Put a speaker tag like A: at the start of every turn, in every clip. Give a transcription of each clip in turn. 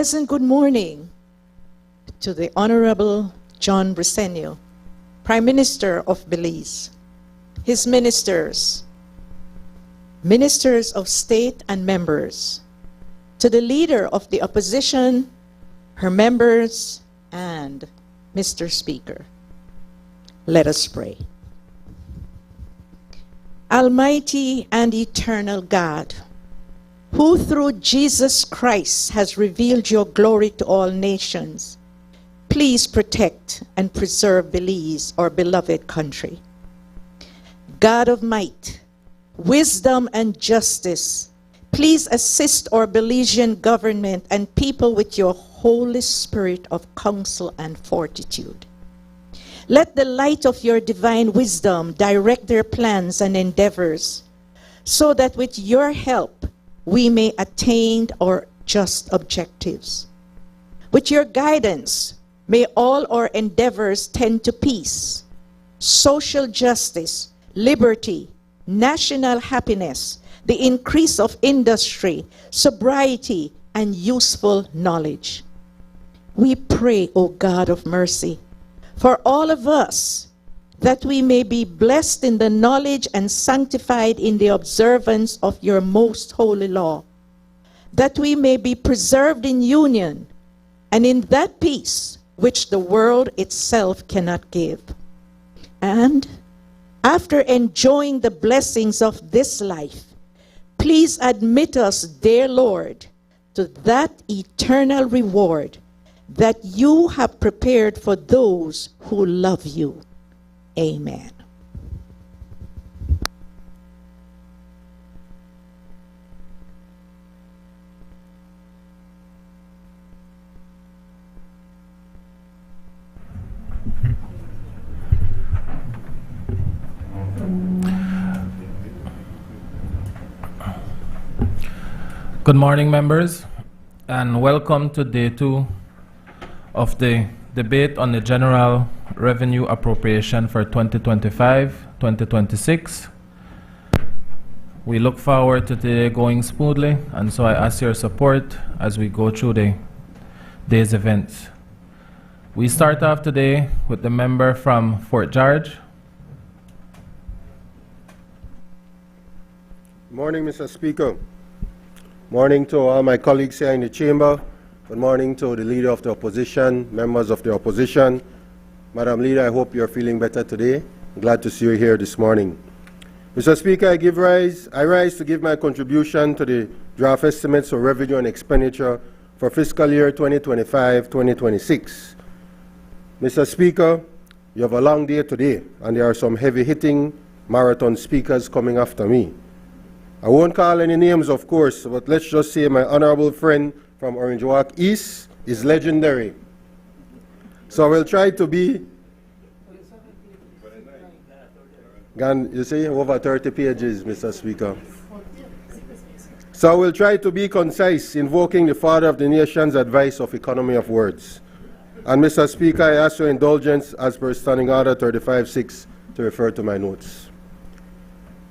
A: pleasant good morning to the Honorable John Briceño, Prime Minister of Belize, his ministers, ministers of state and members, to the leader of the opposition, her members, and Mr. Speaker. Let us pray. Almighty and eternal God, who through Jesus Christ has revealed your glory to all nations, please protect and preserve Belize, our beloved country. God of might, wisdom and justice, please assist our Belizean government and people with your Holy Spirit of counsel and fortitude. Let the light of your divine wisdom direct their plans and endeavors, so that with your help, we may attain our just objectives. With your guidance, may all our endeavors tend to peace, social justice, liberty, national happiness, the increase of industry, sobriety, and useful knowledge. We pray, O God of mercy, for all of us, that we may be blessed in the knowledge and sanctified in the observance of your most holy law, that we may be preserved in union and in that peace which the world itself cannot give. And after enjoying the blessings of this life, please admit us, dear Lord, to that eternal reward that you have prepared for those who love you. Amen.
B: Good morning, members, and welcome to day 2 of the debate on the General Revenue Appropriation for 2025-2026. We look forward to today going smoothly, and so I ask your support as we go through the day's events. We start off today with the member from Fort George.
C: Morning, Mr. Speaker. Morning to all my colleagues here in the chamber. Good morning to the Leader of the Opposition, members of the Opposition. Madam Leader, I hope you're feeling better today. I'm glad to see you here this morning. Mr. Speaker, I rise to give my contribution to the draft estimates of revenue and expenditure for fiscal year 2025-2026. Mr. Speaker, you have a long day today, and there are some heavy-hitting marathon speakers coming after me. I won't call any names, of course, but let's just say my honorable friend from Orange Walk East is legendary. So I will try to be, you see, over 30 pages, Mr. Speaker. So I will try to be concise, invoking the father of the nation's advice of economy of words. And Mr. Speaker, I ask your indulgence as per Standing Order 35-6 to refer to my notes.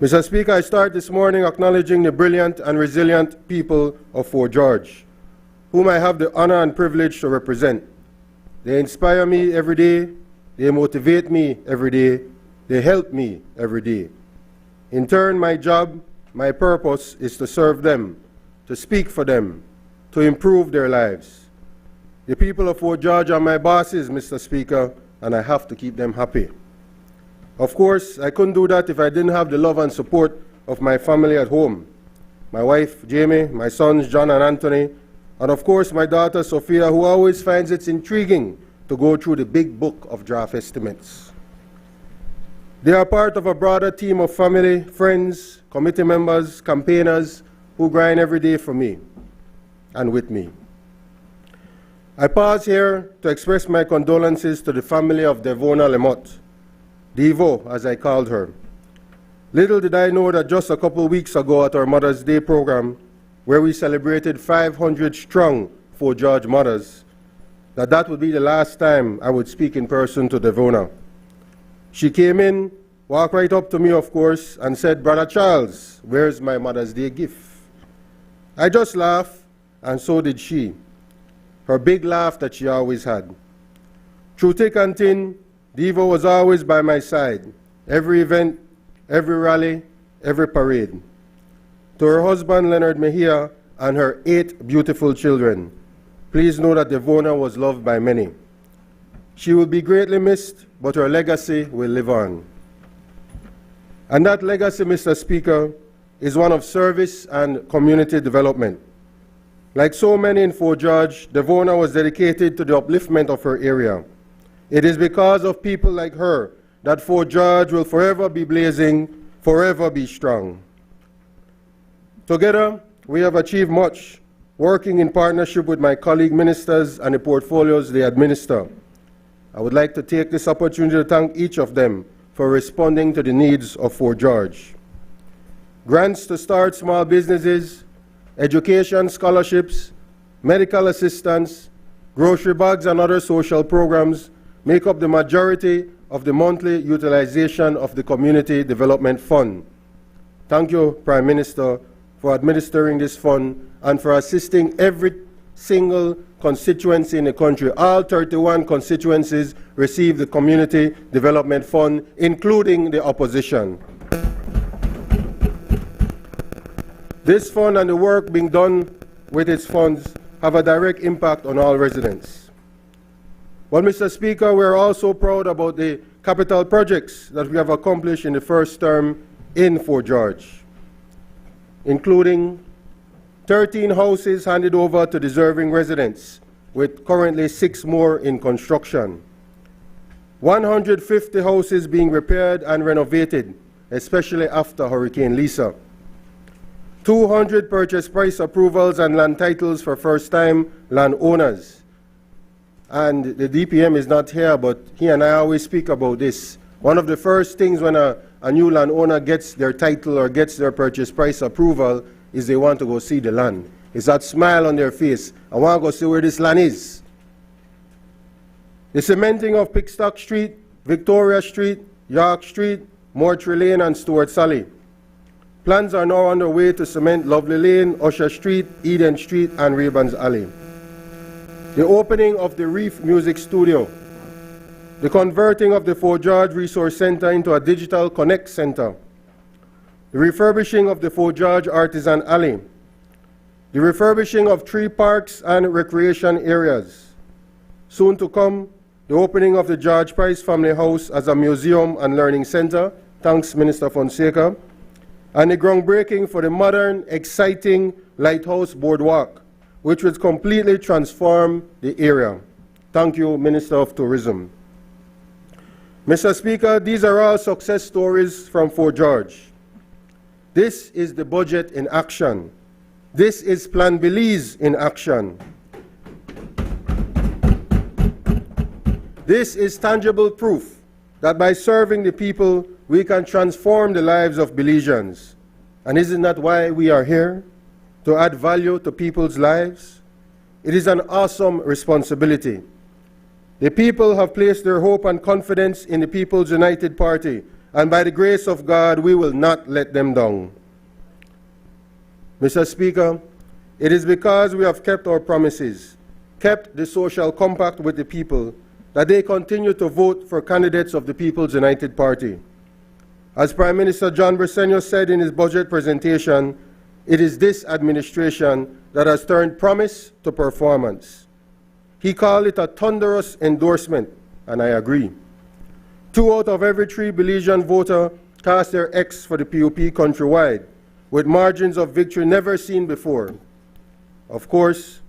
C: Mr. Speaker, I start this morning acknowledging the brilliant and resilient people of Fort George, whom I have the honor and privilege to represent. They inspire me every day, they motivate me every day, they help me every day. In turn, my job, my purpose is to serve them, to speak for them, to improve their lives. The people of Fort George are my bosses, Mr. Speaker, and I have to keep them happy. Of course, I couldn't do that if I didn't have the love and support of my family at home. My wife, Jamie, my sons, John and Anthony, and of course my daughter, Sophia, who always finds it intriguing to go through the big book of draft estimates. They are part of a broader team of family, friends, committee members, campaigners who grind every day for me and with me. I pause here to express my condolences to the family of Devona Lemott, Devo, as I called her. Little did I know that just a couple weeks ago at our Mother's Day program, where we celebrated 500 strong Fort George mothers, that would be the last time I would speak in person to Devona. She came in, walked right up to me, of course, and said, "Brother Charles, where's my Mother's Day gift?" I just laughed, and so did she. her big laugh that she always had. Through thick and thin, Diva was always by my side, every event, every rally, every parade. To her husband, Leonard Mejia, and her 8 beautiful children, please know that Devona was loved by many. She will be greatly missed, but her legacy will live on. And that legacy, Mr. Speaker, is one of service and community development. Like so many in Fort George, Devona was dedicated to the upliftment of her area. It is because of people like her that Fort George will forever be blazing, forever be strong. Together, we have achieved much, working in partnership with my colleague ministers and the portfolios they administer. I would like to take this opportunity to thank each of them for responding to the needs of Fort George. Grants to start small businesses, education scholarships, medical assistance, grocery bags and other social programs make up the majority of the monthly utilization of the Community Development Fund. Thank you, Prime Minister, for administering this fund and for assisting every single constituency in the country. All 31 constituencies receive the Community Development Fund, including the opposition. This fund and the work being done with its funds have a direct impact on all residents. Well, Mr. Speaker, we are also proud about the capital projects that we have accomplished in the first term in Fort George, including 13 houses handed over to deserving residents, with currently 6 more in construction. 150 houses being repaired and renovated, especially after Hurricane Lisa. 200 purchase price approvals and land titles for first-time landowners. And the DPM is not here, but he and I always speak about this. One of the first things when a new landowner gets their title or gets their purchase price approval is they want to go see the land. It's that smile on their face. I want to go see where this land is. The cementing of Pickstock Street, Victoria Street, York Street, Mortree Lane, and Stuart Sally. Plans are now underway to cement Lovely Lane, Usher Street, Eden Street, and Ravens Alley. The opening of the Reef Music Studio. The converting of the Fort George Resource Center into a digital connect center. The refurbishing of the Fort George Artisan Alley. The refurbishing of 3 parks and recreation areas. Soon to come, the opening of the George Price Family House as a museum and learning center. Thanks, Minister Fonseca. And the groundbreaking for the modern, exciting Lighthouse Boardwalk, which will completely transform the area. Thank you, Minister of Tourism. Mr. Speaker, these are all success stories from Fort George. This is the budget in action. This is Plan Belize in action. This is tangible proof that by serving the people, we can transform the lives of Belizeans. And isn't that why we are here? To add value to people's lives? It is an awesome responsibility. The people have placed their hope and confidence in the People's United Party, and by the grace of God, we will not let them down. Mr. Speaker, it is because we have kept our promises, kept the social compact with the people, that they continue to vote for candidates of the People's United Party. As Prime Minister John Briceño said in his budget presentation, it is this administration that has turned promise to performance. He called it a thunderous endorsement, and I agree. 2 out of every 3 Belizean voter cast their X for the PUP countrywide, with margins of victory never seen before. Of course,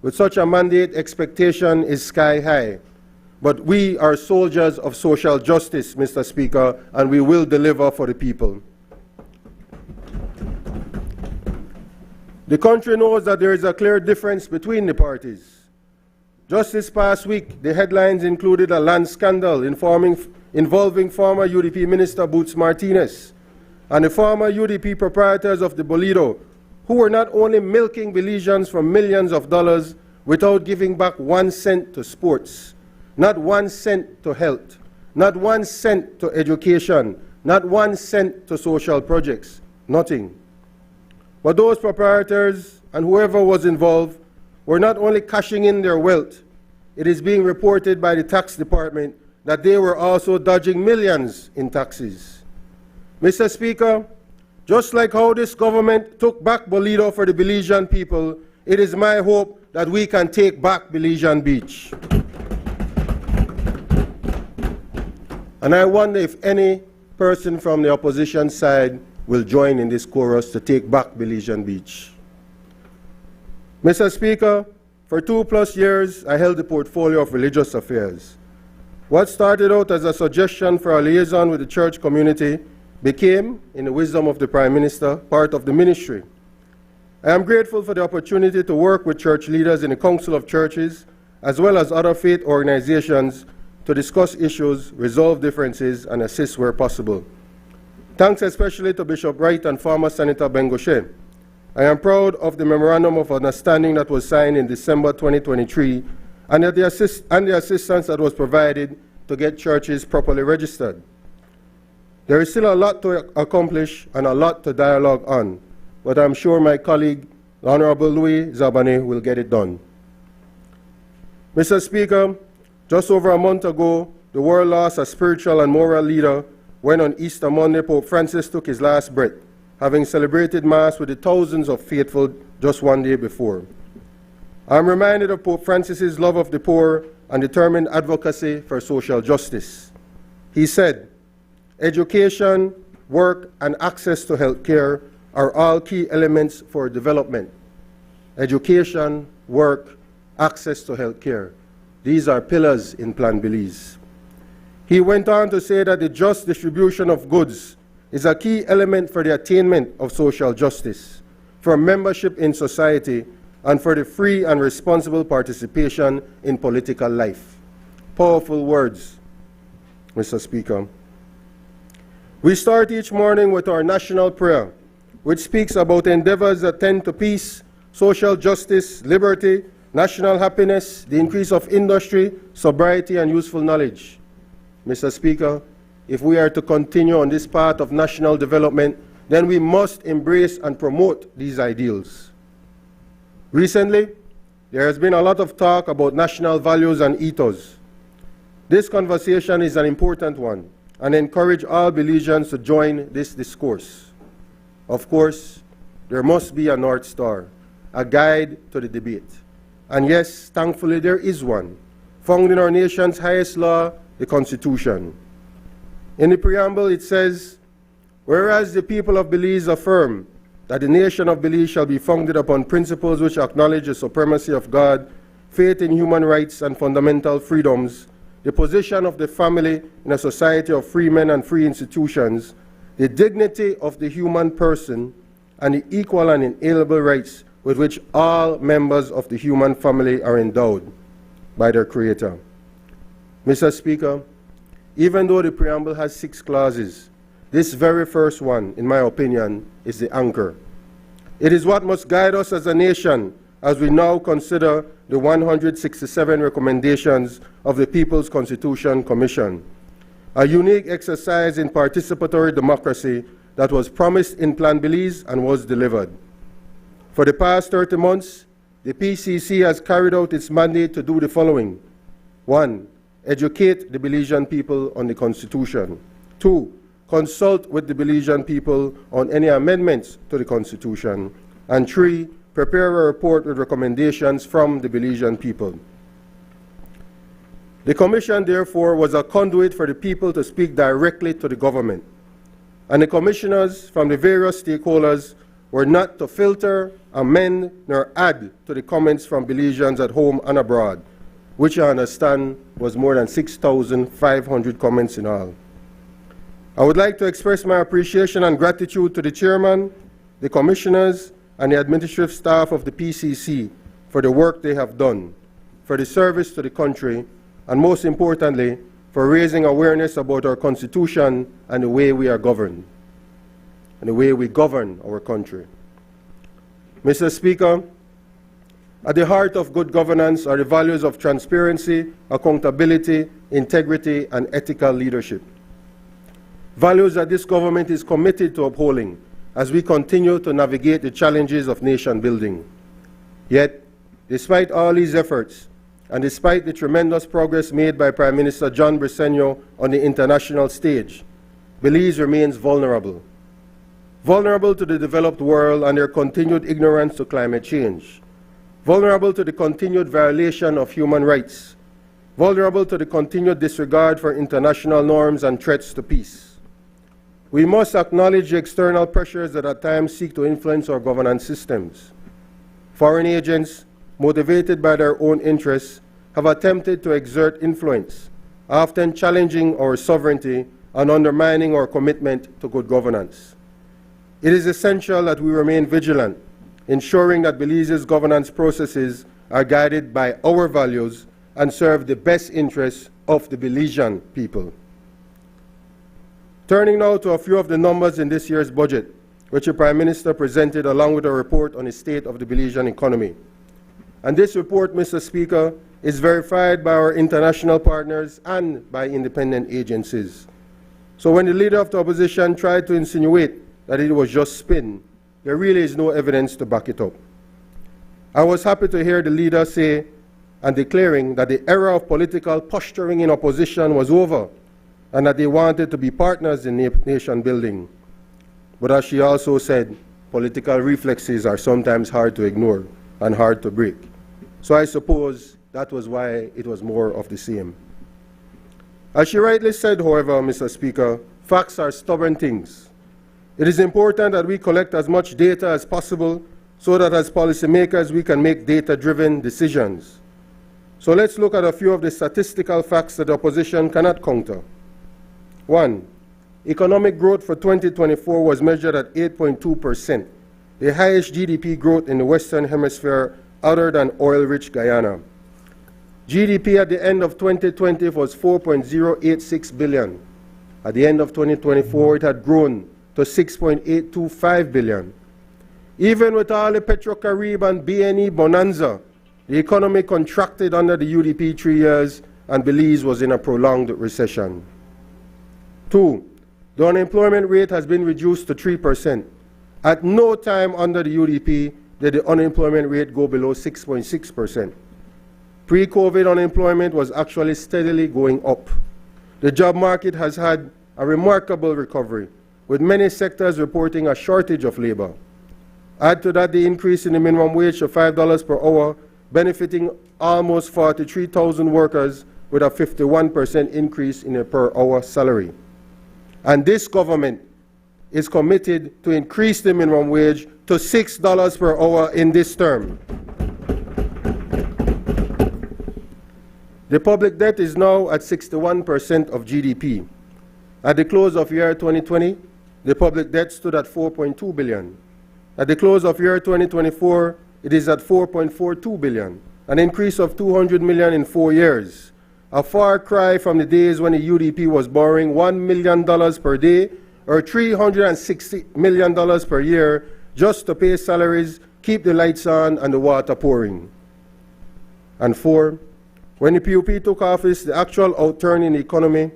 C: with such a mandate, expectation is sky high. But we are soldiers of social justice, Mr. Speaker, and we will deliver for the people. The country knows that there is a clear difference between the parties. Just this past week, the headlines included a land scandal involving former UDP Minister Boots Martinez and the former UDP proprietors of the Bolido, who were not only milking Belizeans for millions of dollars without giving back 1 cent to sports, not 1 cent to health, not 1 cent to education, not 1 cent to social projects, nothing. But those proprietors and whoever was involved were not only cashing in their wealth, it is being reported by the tax department that they were also dodging millions in taxes. Mr. Speaker, just like how this government took back Bolido for the Belizean people, it is my hope that we can take back Belizean Beach. And I wonder if any person from the opposition side will join in this chorus to take back Belizean Beach. Mr. Speaker, for 2+ years, I held the portfolio of religious affairs. What started out as a suggestion for a liaison with the church community became, in the wisdom of the Prime Minister, part of the ministry. I am grateful for the opportunity to work with church leaders in the Council of Churches, as well as other faith organizations, to discuss issues, resolve differences, and assist where possible. Thanks especially to Bishop Wright and former Senator Bengoshe. I am proud of the Memorandum of Understanding that was signed in December 2023 and the assistance that was provided to get churches properly registered. There is still a lot to accomplish and a lot to dialogue on, but I'm sure my colleague, the Honorable Louis Zabane, will get it done. Mr. Speaker, just over a month ago, the world lost a spiritual and moral leader when on Easter Monday, Pope Francis took his last breath, having celebrated Mass with the thousands of faithful just one day before. I am reminded of Pope Francis's love of the poor and determined advocacy for social justice. He said, "Education, work, and access to health care are all key elements for development." Education, work, access to health care. These are pillars in Plan Belize. He went on to say that the just distribution of goods is a key element for the attainment of social justice, for membership in society, and for the free and responsible participation in political life. Powerful words, Mr. Speaker. We start each morning with our national prayer, which speaks about endeavors that tend to peace, social justice, liberty, national happiness, the increase of industry, sobriety, and useful knowledge. Mr. Speaker, if we are to continue on this path of national development, then we must embrace and promote these ideals. Recently, there has been a lot of talk about national values and ethos. This conversation is an important one, and I encourage all Belizeans to join this discourse. Of course, there must be a North Star, a guide to the debate. And yes, thankfully there is one, found in our nation's highest law, the Constitution. In the preamble it says, "Whereas the people of Belize affirm that the nation of Belize shall be founded upon principles which acknowledge the supremacy of God, faith in human rights and fundamental freedoms, the position of the family in a society of free men and free institutions, the dignity of the human person, and the equal and inalienable rights with which all members of the human family are endowed by their Creator." Mr. Speaker, even though the preamble has 6 clauses, this very first one, in my opinion, is the anchor. It is what must guide us as a nation as we now consider the 167 recommendations of the People's Constitution Commission, a unique exercise in participatory democracy that was promised in Plan Belize and was delivered. For the past 30 months, the PCC has carried out its mandate to do the following. 1. Educate the Belizean people on the Constitution. 2. Consult with the Belizean people on any amendments to the Constitution. And 3. Prepare a report with recommendations from the Belizean people. The Commission, therefore, was a conduit for the people to speak directly to the government. And the commissioners from the various stakeholders were not to filter, amend, nor add to the comments from Belizeans at home and abroad, which I understand was more than 6,500 comments in all. I would like to express my appreciation and gratitude to the chairman, the commissioners, and the administrative staff of the PCC for the work they have done, for the service to the country, and most importantly, for raising awareness about our Constitution and the way we are governed, and the way we govern our country. Mr. Speaker, at the heart of good governance are the values of transparency, accountability, integrity, and ethical leadership. Values that this government is committed to upholding as we continue to navigate the challenges of nation building. Yet, Despite all these efforts, and despite the tremendous progress made by Prime Minister John Briceño on the international stage, Belize remains vulnerable. Vulnerable to the developed world and their continued ignorance to climate change. Vulnerable to the continued violation of human rights. Vulnerable to the continued disregard for international norms and threats to peace. We must acknowledge the external pressures that at times seek to influence our governance systems. Foreign agents, motivated by their own interests, have attempted to exert influence, often challenging our sovereignty and undermining our commitment to good governance. It is essential that we remain vigilant, ensuring that Belize's governance processes are guided by our values and serve the best interests of the Belizean people. Turning now to a few of the numbers in this year's budget, which the Prime Minister presented along with a report on the state of the Belizean economy. And this report, Mr. Speaker, is verified by our international partners and by independent agencies. So when the Leader of the Opposition tried to insinuate that it was just spin, there really is no evidence to back it up. I was happy to hear the Leader say and declaring that the era of political posturing in opposition was over and that they wanted to be partners in nation building. But as she also said, political reflexes are sometimes hard to ignore and hard to break. So I suppose that was why it was more of the same. As she rightly said, however, Mr. Speaker, facts are stubborn things. It is important that we collect as much data as possible so that as policymakers we can make data-driven decisions. So let's look at a few of the statistical facts that the opposition cannot counter. 1. Economic growth for 2024 was measured at 8.2%, the highest GDP growth in the Western Hemisphere other than oil-rich Guyana. GDP at the end of 2020 was $4.086 billion. At the end of 2024, it had grown to $6.825 billion. Even with all the Petrocarib and BNE bonanza, the economy contracted under the UDP 3 years and Belize was in a prolonged recession. 2. The unemployment rate has been reduced to 3%. At no time under the UDP did the unemployment rate go below 6.6%. Pre-COVID unemployment was actually steadily going up. The job market has had a remarkable recovery, with many sectors reporting a shortage of labor. Add to that the increase in the minimum wage to $5 per hour, benefiting almost 43,000 workers with a 51% increase in their per hour salary. And this government is committed to increase the minimum wage to $6 per hour in this term. The public debt is now at 61% of GDP. At the close of year 2020, the public debt stood at $4.2 billion. At the close of year 2024, it is at $4.42 billion, an increase of $200 million in 4 years. A far cry from the days when the UDP was borrowing $1 million per day or $360 million per year just to pay salaries, keep the lights on and the water pouring. And 4, when the PUP took office, the actual outturn in the economy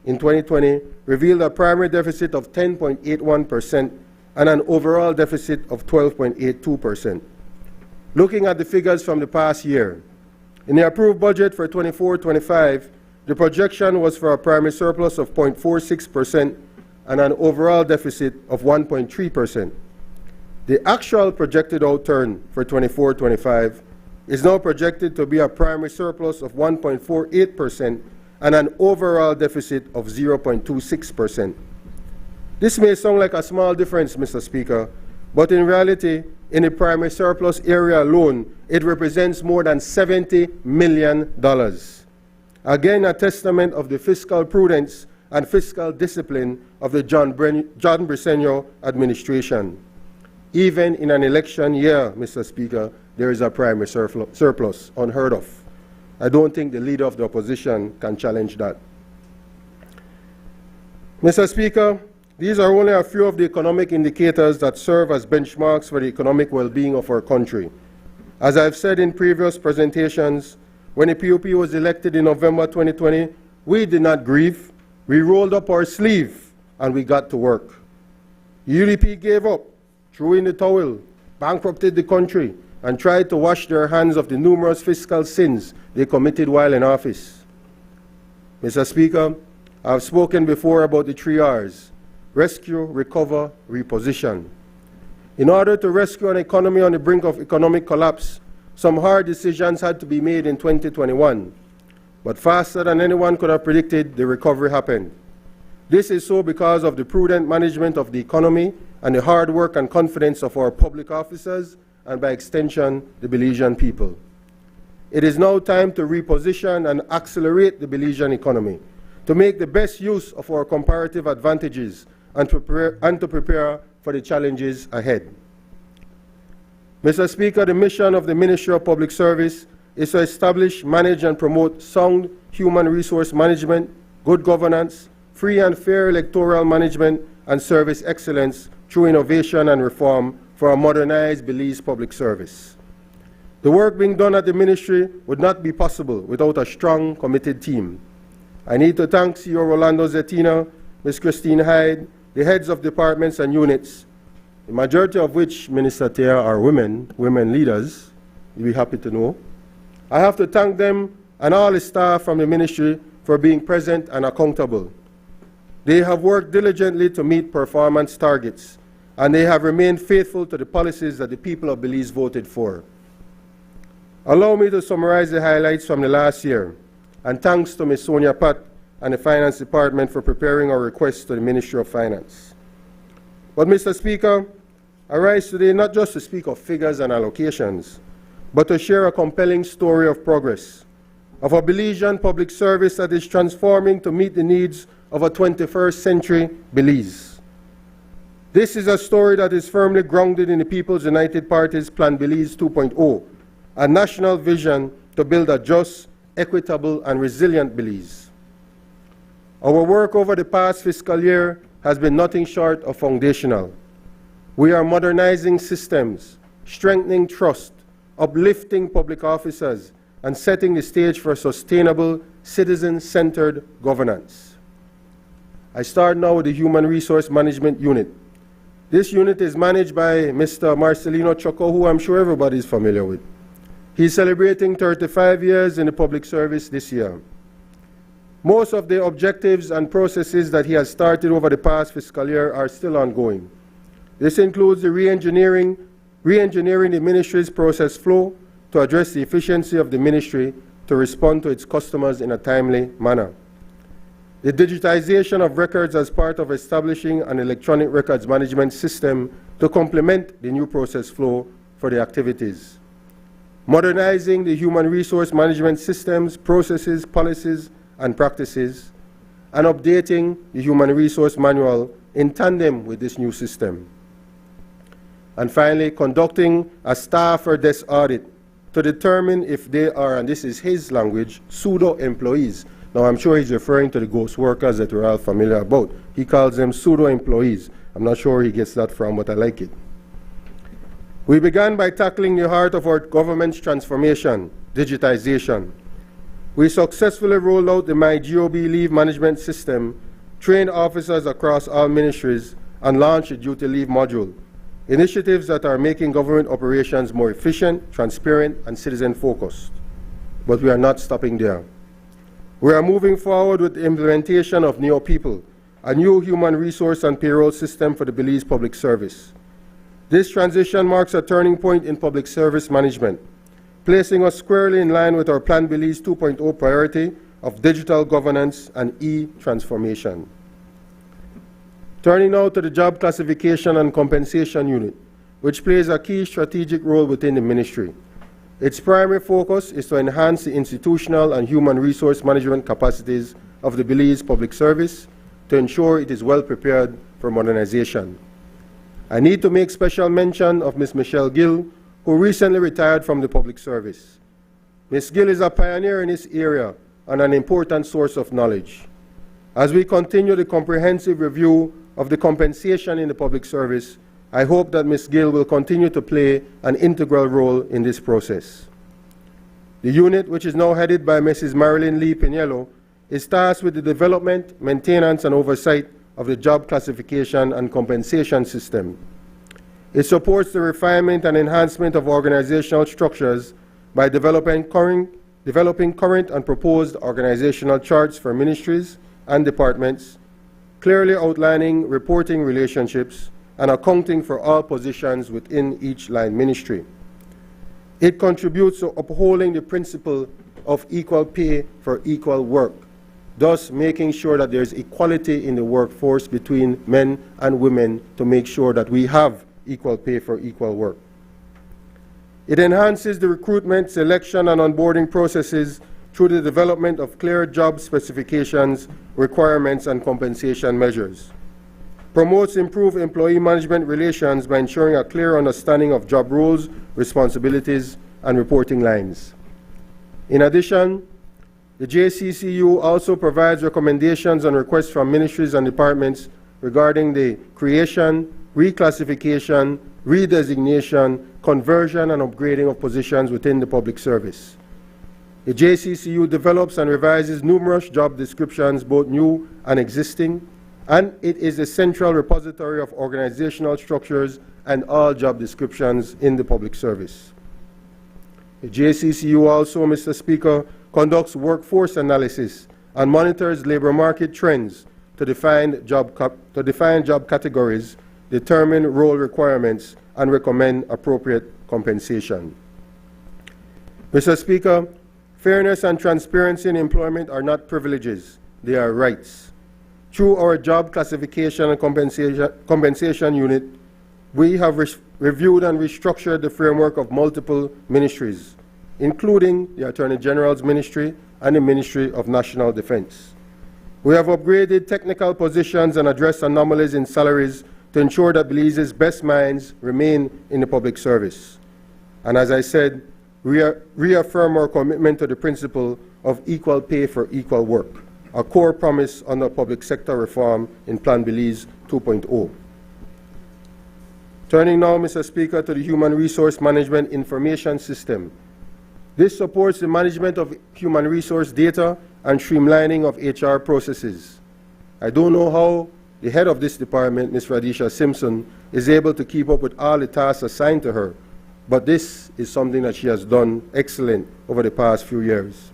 C: in 2020 revealed a primary deficit of 10.81% and an overall deficit of 12.82%. Looking at the figures from the past year, in the approved budget for 24-25, the projection was for a primary surplus of 0.46% and an overall deficit of 1.3%. The actual projected outturn for 24-25 is now projected to be a primary surplus of 1.48% and an overall deficit of 0.26%. This may sound like a small difference, Mr. Speaker, but in reality, in the primary surplus area alone, it represents more than $70 million. Again, a testament of the fiscal prudence and fiscal discipline of the John Briceño administration. Even in an election year, Mr. Speaker, there is a primary surplus, unheard of. I don't think the Leader of the Opposition can challenge that. Mr. Speaker, these are only a few of the economic indicators that serve as benchmarks for the economic well-being of our country. As I've said in previous presentations, when the PUP was elected in November 2020, we did not grieve. We rolled up our sleeve and we got to work. UDP gave up, threw in the towel, bankrupted the country, and tried to wash their hands of the numerous fiscal sins they committed while in office. Mr. Speaker, I have spoken before about the 3 R's: rescue, recover, reposition. In order to rescue an economy on the brink of economic collapse, some hard decisions had to be made in 2021. But faster than anyone could have predicted, the recovery happened. This is so because of the prudent management of the economy and the hard work and confidence of our public officers and, by extension, the Belizean people. It is now time to reposition and accelerate the Belizean economy, to make the best use of our comparative advantages and to prepare for the challenges ahead. Mr. Speaker, the mission of the Ministry of Public Service is to establish, manage, and promote sound human resource management, good governance, free and fair electoral management, and service excellence through innovation and reform for a modernized Belize public service. The work being done at the ministry would not be possible without a strong, committed team. I need to thank CEO Rolando Zetina, Ms. Christine Hyde, the heads of departments and units, the majority of which, Minister Tia, are women leaders, you'll be happy to know. I have to thank them and all the staff from the ministry for being present and accountable. They have worked diligently to meet performance targets, and they have remained faithful to the policies that the people of Belize voted for. Allow me to summarize the highlights from the last year, and thanks to Ms. Sonia Pat and the Finance Department for preparing our request to the Ministry of Finance. But, Mr. Speaker, I rise today not just to speak of figures and allocations, but to share a compelling story of progress, of a Belizean public service that is transforming to meet the needs of a 21st century Belize. This is a story that is firmly grounded in the People's United Party's Plan Belize 2.0, a national vision to build a just, equitable, and resilient Belize. Our work over the past fiscal year has been nothing short of foundational. We are modernizing systems, strengthening trust, uplifting public officers, and setting the stage for sustainable, citizen-centered governance. I start now with the Human Resource Management Unit. This unit is managed by Mr. Marcelino Choco, who I'm sure everybody is familiar with. He's celebrating 35 years in the public service this year. Most of the objectives and processes that he has started over the past fiscal year are still ongoing. This includes the re-engineering the ministry's process flow to address the efficiency of the ministry to respond to its customers in a timely manner. The digitization of records as part of establishing an electronic records management system to complement the new process flow for the activities. Modernizing the human resource management systems, processes, policies, and practices, and updating the human resource manual in tandem with this new system. And finally, conducting a staff or desk audit to determine if they are, and this is his language, pseudo-employees. Now, I'm sure he's referring to the ghost workers that we're all familiar about. He calls them pseudo-employees. I'm not sure where he gets that from, but I like it. We began by tackling the heart of our government's transformation, digitization. We successfully rolled out the MyGOB leave management system, trained officers across all ministries, and launched a duty leave module. Initiatives that are making government operations more efficient, transparent, and citizen-focused. But we are not stopping there. We are moving forward with the implementation of Neo People, a new human resource and payroll system for the Belize Public Service. This transition marks a turning point in public service management, placing us squarely in line with our Plan Belize 2.0 priority of digital governance and e-transformation. Turning now to the Job Classification and Compensation Unit, which plays a key strategic role within the ministry. Its primary focus is to enhance the institutional and human resource management capacities of the Belize Public Service to ensure it is well prepared for modernization. I need to make special mention of Ms. Michelle Gill, who recently retired from the public service. Ms. Gill is a pioneer in this area and an important source of knowledge. As we continue the comprehensive review of the compensation in the public service, I hope that Ms. Gill will continue to play an integral role in this process. The unit, which is now headed by Mrs. Marilyn Lee Piniello, is tasked with the development, maintenance, and oversight of the job classification and compensation system. It supports the refinement and enhancement of organizational structures by developing current and proposed organizational charts for ministries and departments, clearly outlining reporting relationships and accounting for all positions within each line ministry. It contributes to upholding the principle of equal pay for equal work, thus making sure that there is equality in the workforce between men and women to make sure that we have equal pay for equal work. It enhances the recruitment, selection, and onboarding processes through the development of clear job specifications, requirements, and compensation measures. Promotes improved employee management relations by ensuring a clear understanding of job roles, responsibilities, and reporting lines. In addition, the JCCU also provides recommendations and requests from ministries and departments regarding the creation, reclassification, redesignation, conversion, and upgrading of positions within the public service. The JCCU develops and revises numerous job descriptions, both new and existing, and it is a central repository of organizational structures and all job descriptions in the public service. The JCCU also, Mr. Speaker, conducts workforce analysis and monitors labor market trends to define job categories, determine role requirements, and recommend appropriate compensation. Mr. Speaker, fairness and transparency in employment are not privileges, they are rights. Through our job classification and compensation unit, we have reviewed and restructured the framework of multiple ministries, including the Attorney General's Ministry and the Ministry of National Defense. We have upgraded technical positions and addressed anomalies in salaries to ensure that Belize's best minds remain in the public service. And as I said, reaffirm our commitment to the principle of equal pay for equal work, a core promise under public sector reform in Plan Belize 2.0. Turning now, Mr. Speaker, to the Human Resource Management Information System. This supports the management of human resource data and streamlining of HR processes. I don't know how the head of this department, Ms. Radisha Simpson, is able to keep up with all the tasks assigned to her, but this is something that she has done excellent over the past few years.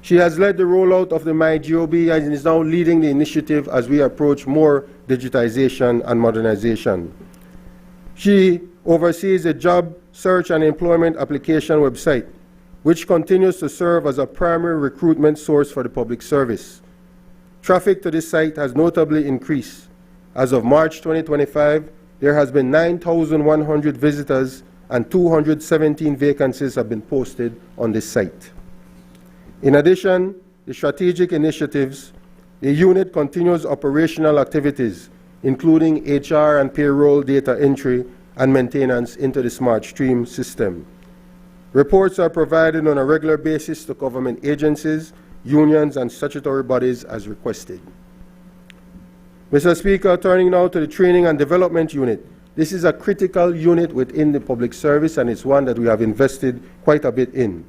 C: She has led the rollout of the MyGOB and is now leading the initiative as we approach more digitization and modernization. She oversees a job search and employment application website, which continues to serve as a primary recruitment source for the public service. Traffic to this site has notably increased. As of March 2025, there has been 9,100 visitors and 217 vacancies have been posted on this site. In addition, the strategic initiatives, the unit continues operational activities, including HR and payroll data entry and maintenance into the SmartStream system. Reports are provided on a regular basis to government agencies, unions, and statutory bodies as requested. Mr. Speaker, turning now to the Training and Development Unit. This is a critical unit within the public service, and it's one that we have invested quite a bit in.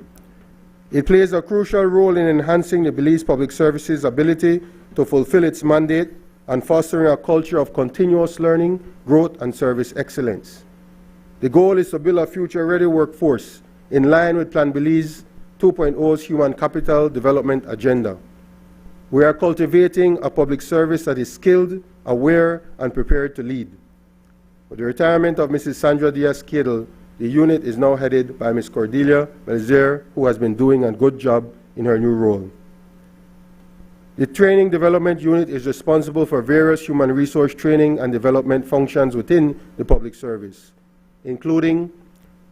C: It plays a crucial role in enhancing the Belize Public Service's ability to fulfill its mandate and fostering a culture of continuous learning, growth, and service excellence. The goal is to build a future-ready workforce in line with Plan Belize 2.0's Human Capital Development Agenda. We are cultivating a public service that is skilled, aware, and prepared to lead. With the retirement of Mrs. Sandra Diaz-Cadle, the unit is now headed by Ms. Cordelia Belzer, who has been doing a good job in her new role. The Training Development Unit is responsible for various human resource training and development functions within the public service, including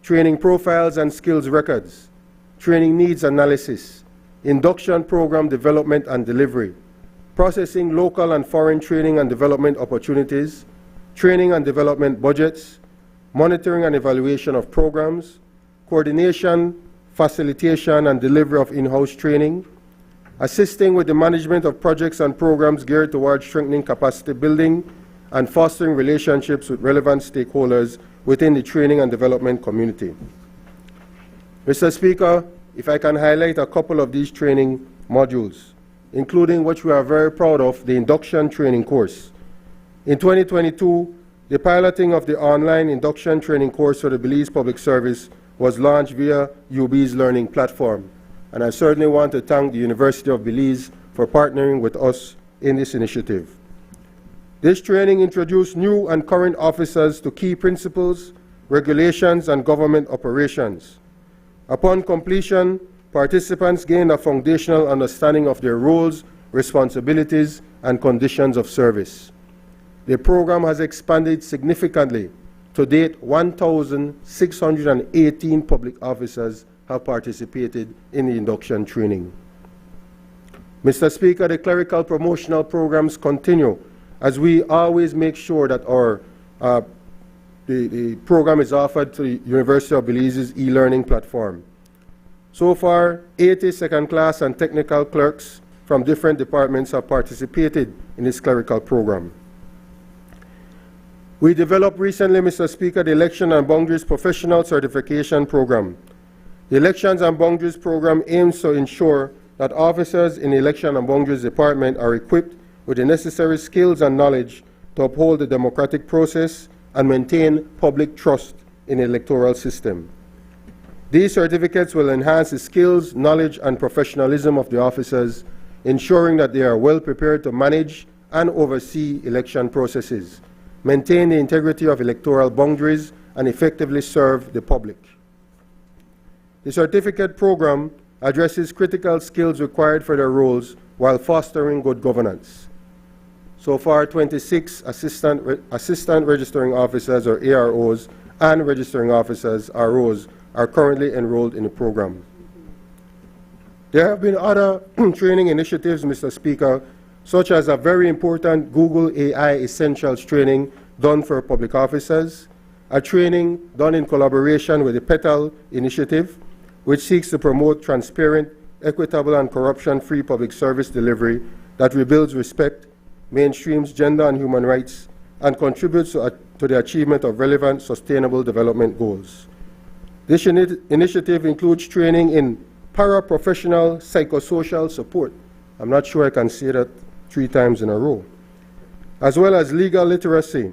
C: training profiles and skills records, training needs analysis, induction program development and delivery, processing local and foreign training and development opportunities, training and development budgets, monitoring and evaluation of programs, coordination, facilitation, and delivery of in-house training, assisting with the management of projects and programs geared towards strengthening capacity building and fostering relationships with relevant stakeholders within the training and development community. Mr. Speaker, if I can highlight a couple of these training modules, including which we are very proud of, the induction training course. In 2022, The piloting of the online induction training course for the Belize Public Service was launched via UB's learning platform, and I certainly want to thank the University of Belize for partnering with us in this initiative. This training introduced new and current officers to key principles, regulations, and government operations. Upon completion, participants gained a foundational understanding of their roles, responsibilities, and conditions of service. The program has expanded significantly. To date, 1,618 public officers have participated in the induction training. Mr. Speaker, the clerical promotional programs continue as we always make sure that the program is offered to the University of Belize's e-learning platform. So far, 80 second-class and technical clerks from different departments have participated in this clerical program. We developed recently, Mr. Speaker, the Election and Boundaries Professional Certification Program. The Elections and Boundaries Program aims to ensure that officers in the Election and Boundaries Department are equipped with the necessary skills and knowledge to uphold the democratic process and maintain public trust in the electoral system. These certificates will enhance the skills, knowledge, and professionalism of the officers, ensuring that they are well prepared to manage and oversee election processes, maintain the integrity of electoral boundaries, and effectively serve the public. The certificate program addresses critical skills required for their roles while fostering good governance. So far, 26 assistant registering officers, or AROs, and registering officers, ROs, are currently enrolled in the program. There have been other training initiatives, Mr. Speaker, such as a very important Google AI Essentials training done for public officers, a training done in collaboration with the PETAL initiative, which seeks to promote transparent, equitable, and corruption-free public service delivery that rebuilds respect, mainstreams gender and human rights, and contributes to the achievement of relevant sustainable development goals. This initiative includes training in paraprofessional psychosocial support. I'm not sure I can say that 3 times in a row. As well as legal literacy,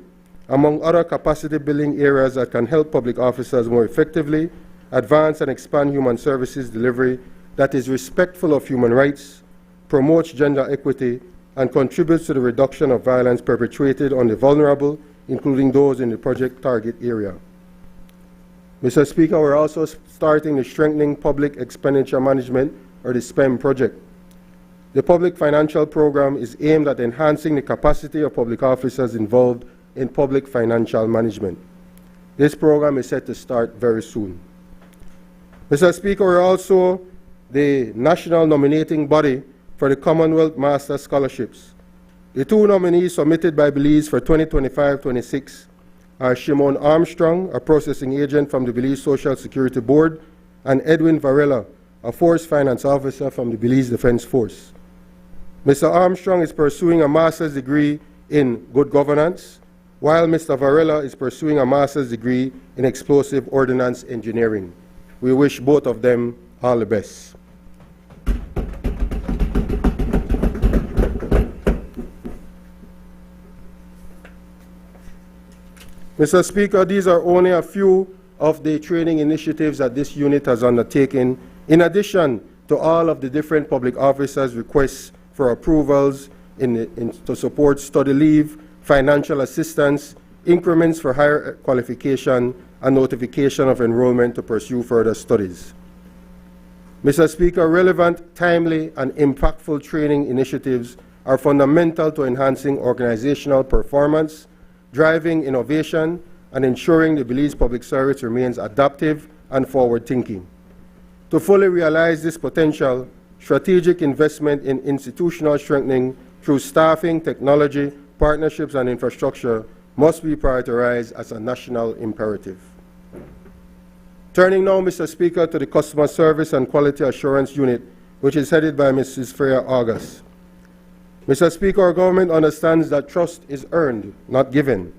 C: among other capacity building areas that can help public officers more effectively advance and expand human services delivery that is respectful of human rights, promotes gender equity, and contributes to the reduction of violence perpetrated on the vulnerable, including those in the project target area. Mr. Speaker, we're also starting the Strengthening Public Expenditure Management, or the SPEM project. The public financial program is aimed at enhancing the capacity of public officers involved in public financial management. This program is set to start very soon. Mr. Speaker, we're also the national nominating body for the Commonwealth Master Scholarships. The 2 nominees submitted by Belize for 2025-26 are Shimon Armstrong, a processing agent from the Belize Social Security Board, and Edwin Varela, a force finance officer from the Belize Defense Force. Mr. Armstrong is pursuing a master's degree in good governance, while Mr. Varela is pursuing a master's degree in explosive ordnance engineering. We wish both of them all the best. Mr. Speaker, these are only a few of the training initiatives that this unit has undertaken, in addition to all of the different public officers' requests for approvals to support study leave, financial assistance, increments for higher qualification, and notification of enrollment to pursue further studies. Mr. Speaker, relevant, timely, and impactful training initiatives are fundamental to enhancing organizational performance, driving innovation, and ensuring the Belize Public Service remains adaptive and forward-thinking. To fully realize this potential, strategic investment in institutional strengthening through staffing, technology, partnerships, and infrastructure must be prioritized as a national imperative. Turning now, Mr. Speaker, to the Customer Service and Quality Assurance Unit, which is headed by Mrs. Freya August. Mr. Speaker, our government understands that trust is earned, not given,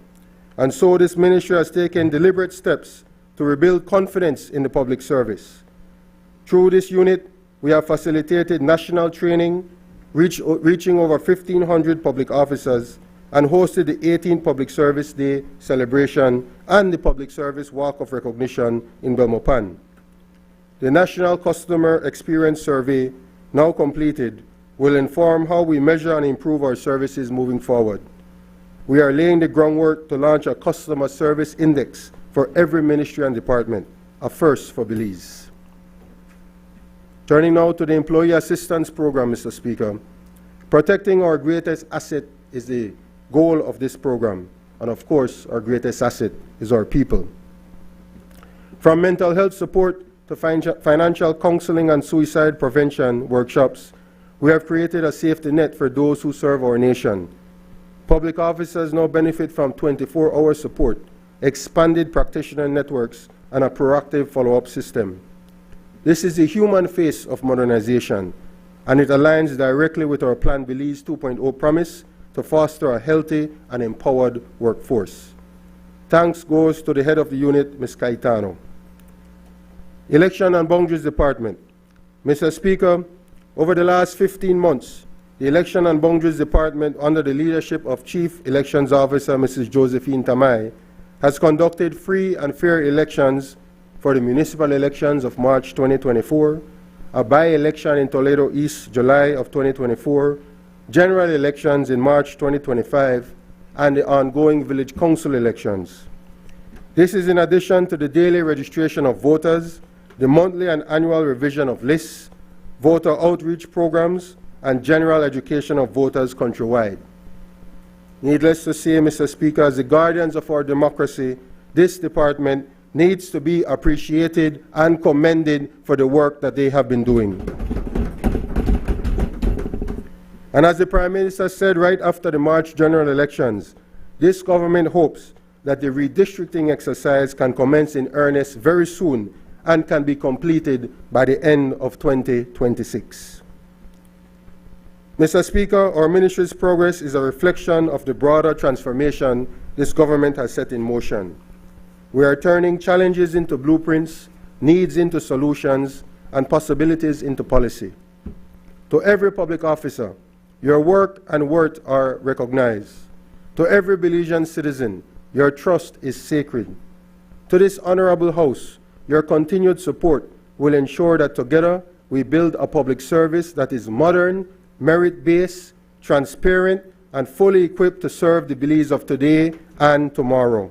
C: and so this ministry has taken deliberate steps to rebuild confidence in the public service. Through this unit, we have facilitated national training, reaching over 1,500 public officers, and hosted the 18th Public Service Day celebration and the Public Service Walk of Recognition in Belmopan. The National Customer Experience Survey, now completed, will inform how we measure and improve our services moving forward. We are laying the groundwork to launch a customer service index for every ministry and department, a first for Belize. Turning now to the Employee Assistance Program, Mr. Speaker. Protecting our greatest asset is the goal of this program, and of course, our greatest asset is our people. From mental health support to financial counseling and suicide prevention workshops, we have created a safety net for those who serve our nation. Public officers now benefit from 24-hour support, expanded practitioner networks, and a proactive follow-up system. This is the human face of modernization, and it aligns directly with our Plan Belize 2.0 promise to foster a healthy and empowered workforce. Thanks goes to the head of the unit, Ms. Caetano. Election and Boundaries Department. Mr. Speaker, over the last 15 months, the Election and Boundaries Department, under the leadership of Chief Elections Officer Mrs. Josephine Tamai, has conducted free and fair elections for the municipal elections of March 2024, a by-election in Toledo East, July of 2024, general elections in March 2025, and the ongoing village council elections. This is in addition to the daily registration of voters, the monthly and annual revision of lists, voter outreach programs, and general education of voters countrywide. Needless to say, Mr. Speaker, as the guardians of our democracy, this department needs to be appreciated and commended for the work that they have been doing. And as the Prime Minister said right after the March general elections, this government hopes that the redistricting exercise can commence in earnest very soon and can be completed by the end of 2026. Mr. Speaker, our ministry's progress is a reflection of the broader transformation this government has set in motion. We are turning challenges into blueprints, needs into solutions, and possibilities into policy. To every public officer, your work and worth are recognized. To every Belizean citizen, your trust is sacred. To this honorable House, your continued support will ensure that together we build a public service that is modern, merit-based, transparent, and fully equipped to serve the Belize of today and tomorrow.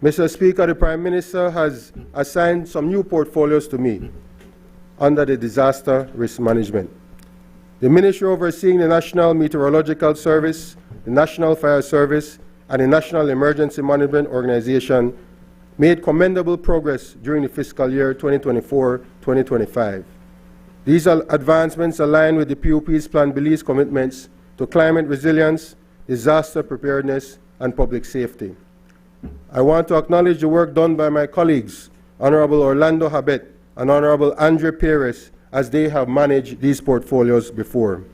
C: Mr. Speaker, the Prime Minister has assigned some new portfolios to me under the Disaster Risk Management. The Ministry overseeing the National Meteorological Service, the National Fire Service, and the National Emergency Management Organization made commendable progress during the fiscal year 2024-2025. These advancements align with the POP's Plan Belize commitments to climate resilience, disaster preparedness, and public safety. I want to acknowledge the work done by my colleagues, Honorable Orlando Habet and Honorable Andre Perez, as they have managed these portfolios before.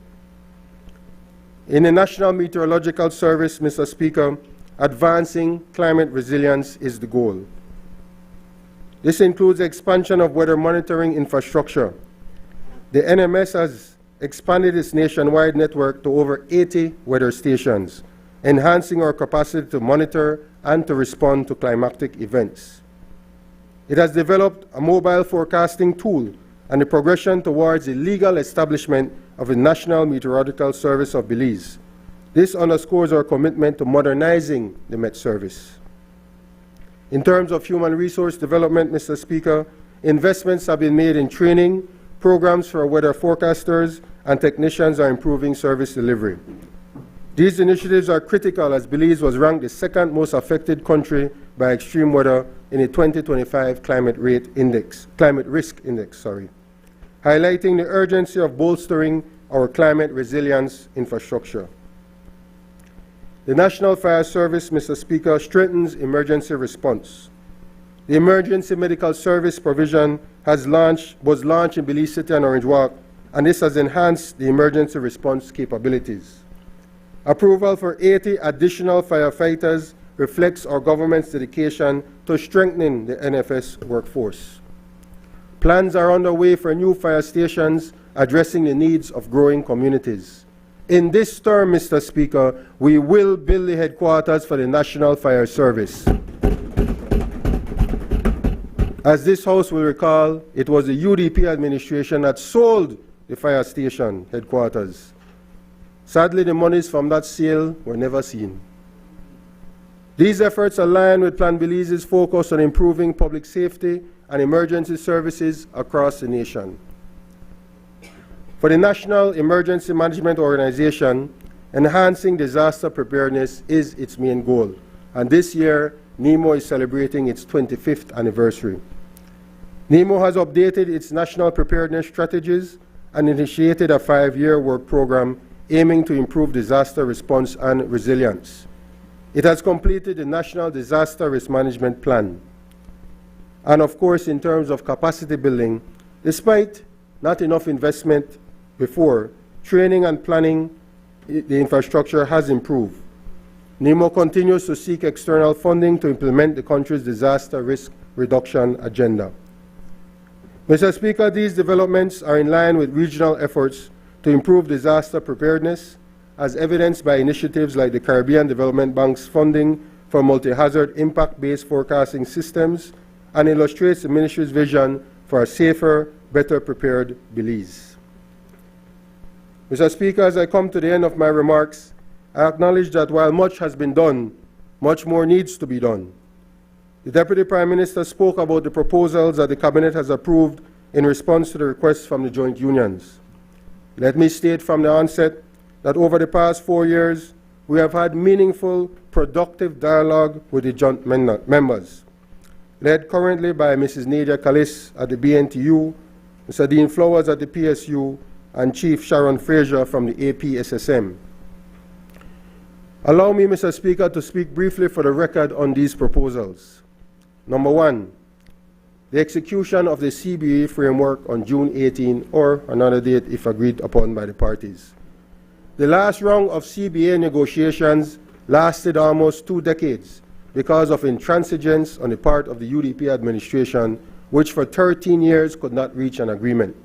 C: In the National Meteorological Service, Mr. Speaker, advancing climate resilience is the goal. This includes expansion of weather monitoring infrastructure. The NMS has expanded its nationwide network to over 80 weather stations, enhancing our capacity to monitor and to respond to climatic events. It has developed a mobile forecasting tool and the progression towards the legal establishment of the National Meteorological Service of Belize. This underscores our commitment to modernizing the Met Service. In terms of human resource development, Mr. Speaker, investments have been made in training, programs for weather forecasters, and technicians are improving service delivery. These initiatives are critical as Belize was ranked the second most affected country by extreme weather in the 2025 Climate Risk Index, highlighting the urgency of bolstering our climate resilience infrastructure. The National Fire Service, Mr. Speaker, strengthens emergency response. The Emergency Medical Service provision was launched in Belize City and Orange Walk, and this has enhanced the emergency response capabilities. Approval for 80 additional firefighters reflects our government's dedication to strengthening the NFS workforce. Plans are underway for new fire stations addressing the needs of growing communities. In this term, Mr. Speaker, we will build the headquarters for the National Fire Service. As this House will recall, it was the UDP administration that sold the fire station headquarters. Sadly, the monies from that sale were never seen. These efforts align with Plan Belize's focus on improving public safety and emergency services across the nation. For the National Emergency Management Organization, enhancing disaster preparedness is its main goal, and this year, NEMO is celebrating its 25th anniversary. NEMO has updated its national preparedness strategies and initiated a 5-year work program aiming to improve disaster response and resilience. It has completed the National Disaster Risk Management Plan. And of course, in terms of capacity building, despite not enough investment before, training and planning, the infrastructure has improved. NEMO continues to seek external funding to implement the country's disaster risk reduction agenda. Mr. Speaker, these developments are in line with regional efforts to improve disaster preparedness, as evidenced by initiatives like the Caribbean Development Bank's funding for multi-hazard impact-based forecasting systems, and illustrates the Ministry's vision for a safer, better prepared Belize. Mr. Speaker, as I come to the end of my remarks, I acknowledge that while much has been done, much more needs to be done. The Deputy Prime Minister spoke about the proposals that the Cabinet has approved in response to the requests from the joint unions. Let me state from the onset that over the past 4 years, we have had meaningful, productive dialogue with the joint members, led currently by Mrs. Nadia Kalis at the BNTU, Mr. Dean Flowers at the PSU, and Chief Sharon Fraser from the APSSM. Allow me, Mr. Speaker, to speak briefly for the record on these proposals. Number 1, the execution of the CBA framework on June 18 or another date if agreed upon by the parties. The last round of CBA negotiations lasted almost 2 decades because of intransigence on the part of the UDP administration, which for 13 years could not reach an agreement.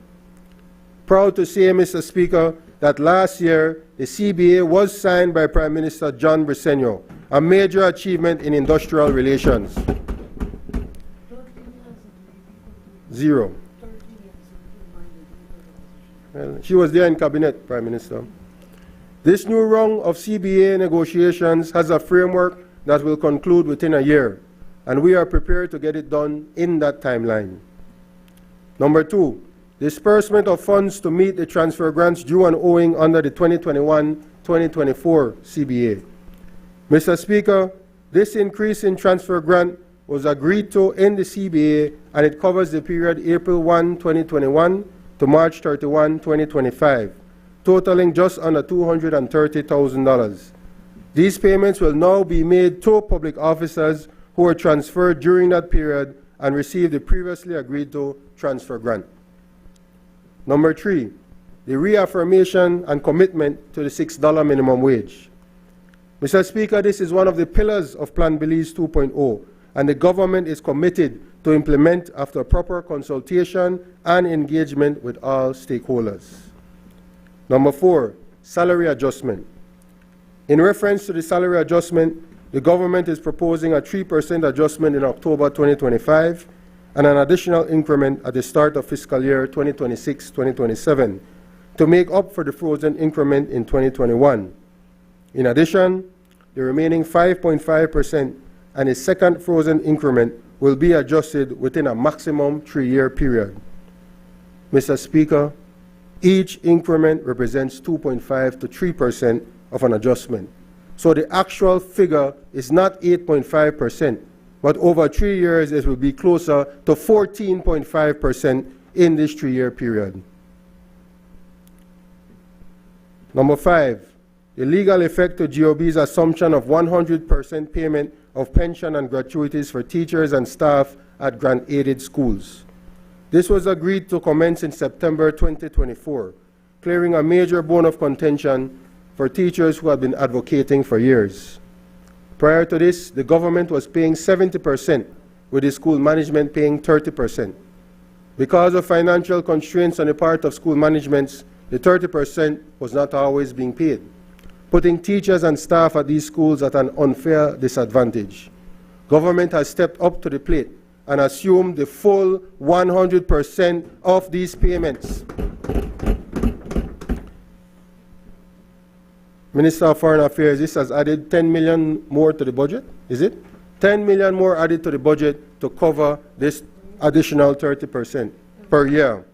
C: Proud to say, Mr. Speaker, that last year the CBA was signed by Prime Minister John Briceño, a major achievement in industrial relations. 0. Well, she was there in cabinet, Prime Minister. This new round of CBA negotiations has a framework that will conclude within a year, and we are prepared to get it done in that timeline. Number 2, disbursement of funds to meet the transfer grants due and owing under the 2021-2024 CBA. Mr. Speaker, this increase in transfer grant was agreed to in the CBA, and it covers the period April 1, 2021 to March 31, 2025, totaling just under $230,000. These payments will now be made to public officers who were transferred during that period and received the previously agreed to transfer grant. Number 3, the reaffirmation and commitment to the $6 minimum wage. Mr. Speaker, this is one of the pillars of Plan Belize 2.0, and the government is committed to implement after proper consultation and engagement with all stakeholders. Number 4, salary adjustment. In reference to the salary adjustment, the government is proposing a 3% adjustment in October 2025 and an additional increment at the start of fiscal year 2026-2027 to make up for the frozen increment in 2021. In addition, the remaining 5.5% and a second frozen increment will be adjusted within a maximum 3-year period. Mr. Speaker, each increment represents 2.5 to 3% of an adjustment. So the actual figure is not 8.5%, but over 3 years it will be closer to 14.5% in this 3-year period. Number 5, the legal effect to GOB's assumption of 100% payment of pension and gratuities for teachers and staff at grant-aided schools. This was agreed to commence in September 2024, clearing a major bone of contention for teachers who had been advocating for years. Prior to this, the government was paying 70%, with the school management paying 30%. Because of financial constraints on the part of school managements, the 30% was not always being paid, putting teachers and staff at these schools at an unfair disadvantage. Government has stepped up to the plate and assumed the full 100% of these payments. Minister of Foreign Affairs, this has added 10 million more to the budget, is it? 10 million more added to the budget to cover this additional 30% per year.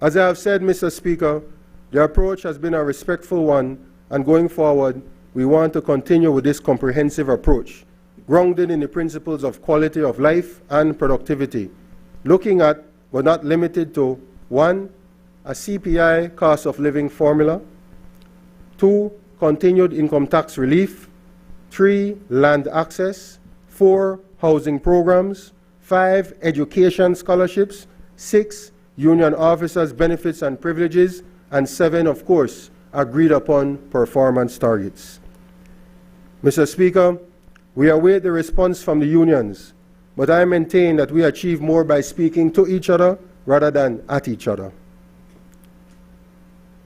C: As I have said, Mr. Speaker, the approach has been a respectful one, and going forward, we want to continue with this comprehensive approach, grounded in the principles of quality of life and productivity, looking at, but not limited to, 1, a CPI cost of living formula, 2, continued income tax relief, 3, land access, 4, housing programs, 5, education scholarships, 6, union officers' benefits and privileges, and 7, of course, agreed upon performance targets. Mr. Speaker, we await the response from the unions, but I maintain that we achieve more by speaking to each other rather than at each other.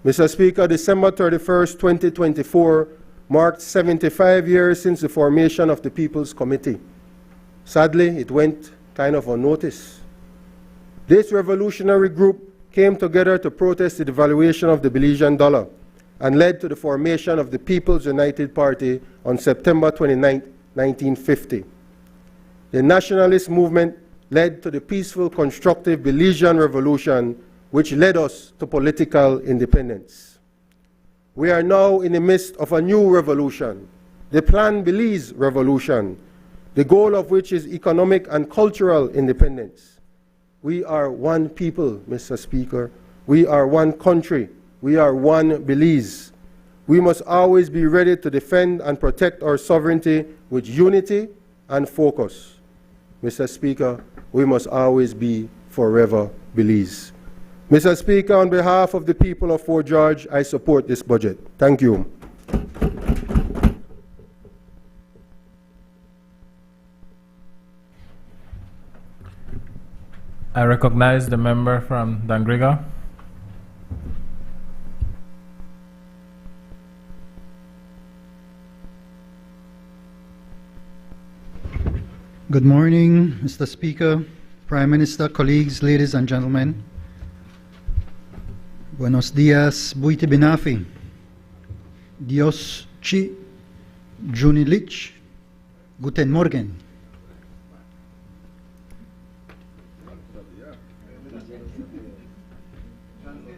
C: Mr. Speaker, December 31st, 2024 marked 75 years since the formation of the People's Committee. Sadly, it went kind of unnoticed. This revolutionary group came together to protest the devaluation of the Belizean dollar and led to the formation of the People's United Party on September 29, 1950. The nationalist movement led to the peaceful, constructive Belizean revolution, which led us to political independence. We are now in the midst of a new revolution, the Plan Belize revolution, the goal of which is economic and cultural independence. We are one people, Mr. Speaker. We are one country. We are one Belize. We must always be ready to defend and protect our sovereignty with unity and focus. Mr. Speaker, we must always be forever Belize. Mr. Speaker, on behalf of the people of Fort George, I support this budget. Thank you.
B: I recognize the member from Dangriga.
D: Good morning, Mr. Speaker, Prime Minister, colleagues, ladies and gentlemen. Buenos dias, buiti binafi. Dios chi junilich. Guten Morgen.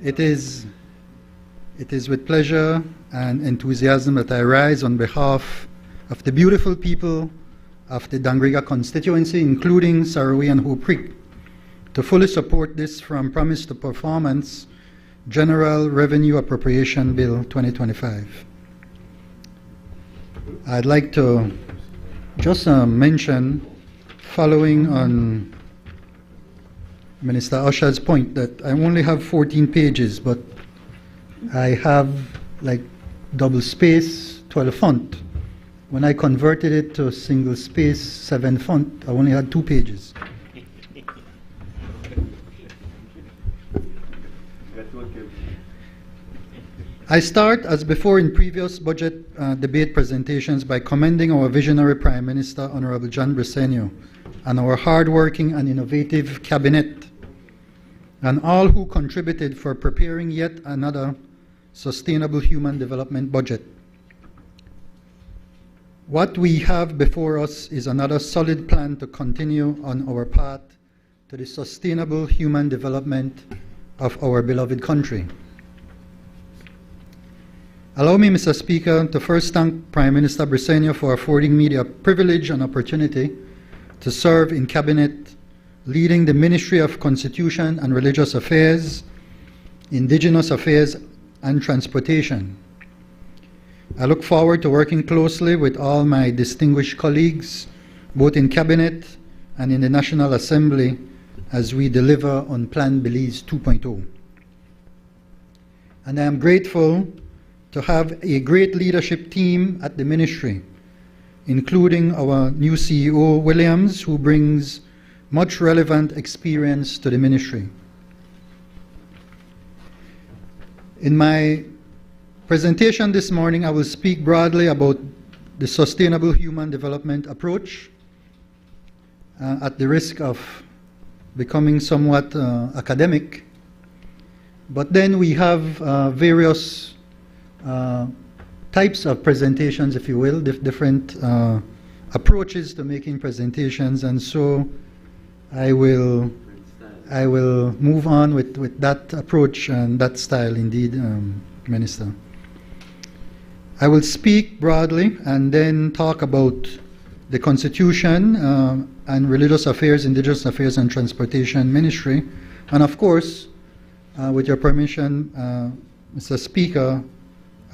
D: It is with pleasure and enthusiasm that I rise on behalf of the beautiful people of the Dangriga constituency, including Saraway and Hope Creek, to fully support this from promise to performance General Revenue Appropriation Bill 2025. I'd like to just mention, following on Minister Usher's point, that I only have 14 pages, but I have like double space, 12 font. When I converted it to single space, 7 font, I only had 2 pages. I start, as before in previous budget debate presentations, by commending our visionary Prime Minister, Honorable John Briceño, and our hard-working and innovative cabinet, and all who contributed for preparing yet another sustainable human development budget. What we have before us is another solid plan to continue on our path to the sustainable human development of our beloved country. Allow me, Mr. Speaker, to first thank Prime Minister Briceño for affording me the privilege and opportunity to serve in Cabinet, leading the Ministry of Constitution and Religious Affairs, Indigenous Affairs, and Transportation. I look forward to working closely with all my distinguished colleagues, both in Cabinet and in the National Assembly, as we deliver on Plan Belize 2.0. And I am grateful to have a great leadership team at the Ministry, including our new CEO, Williams, who brings much relevant experience to the Ministry. In my presentation this morning, I will speak broadly about the sustainable human development approach, at the risk of becoming somewhat academic. But then we have various types of presentations, if you will, different approaches to making presentations, and so I will move on with that approach and that style, indeed, Minister. I will speak broadly and then talk about the Constitution and Religious Affairs, Indigenous Affairs and Transportation Ministry, and of course, with your permission, Mr. Speaker,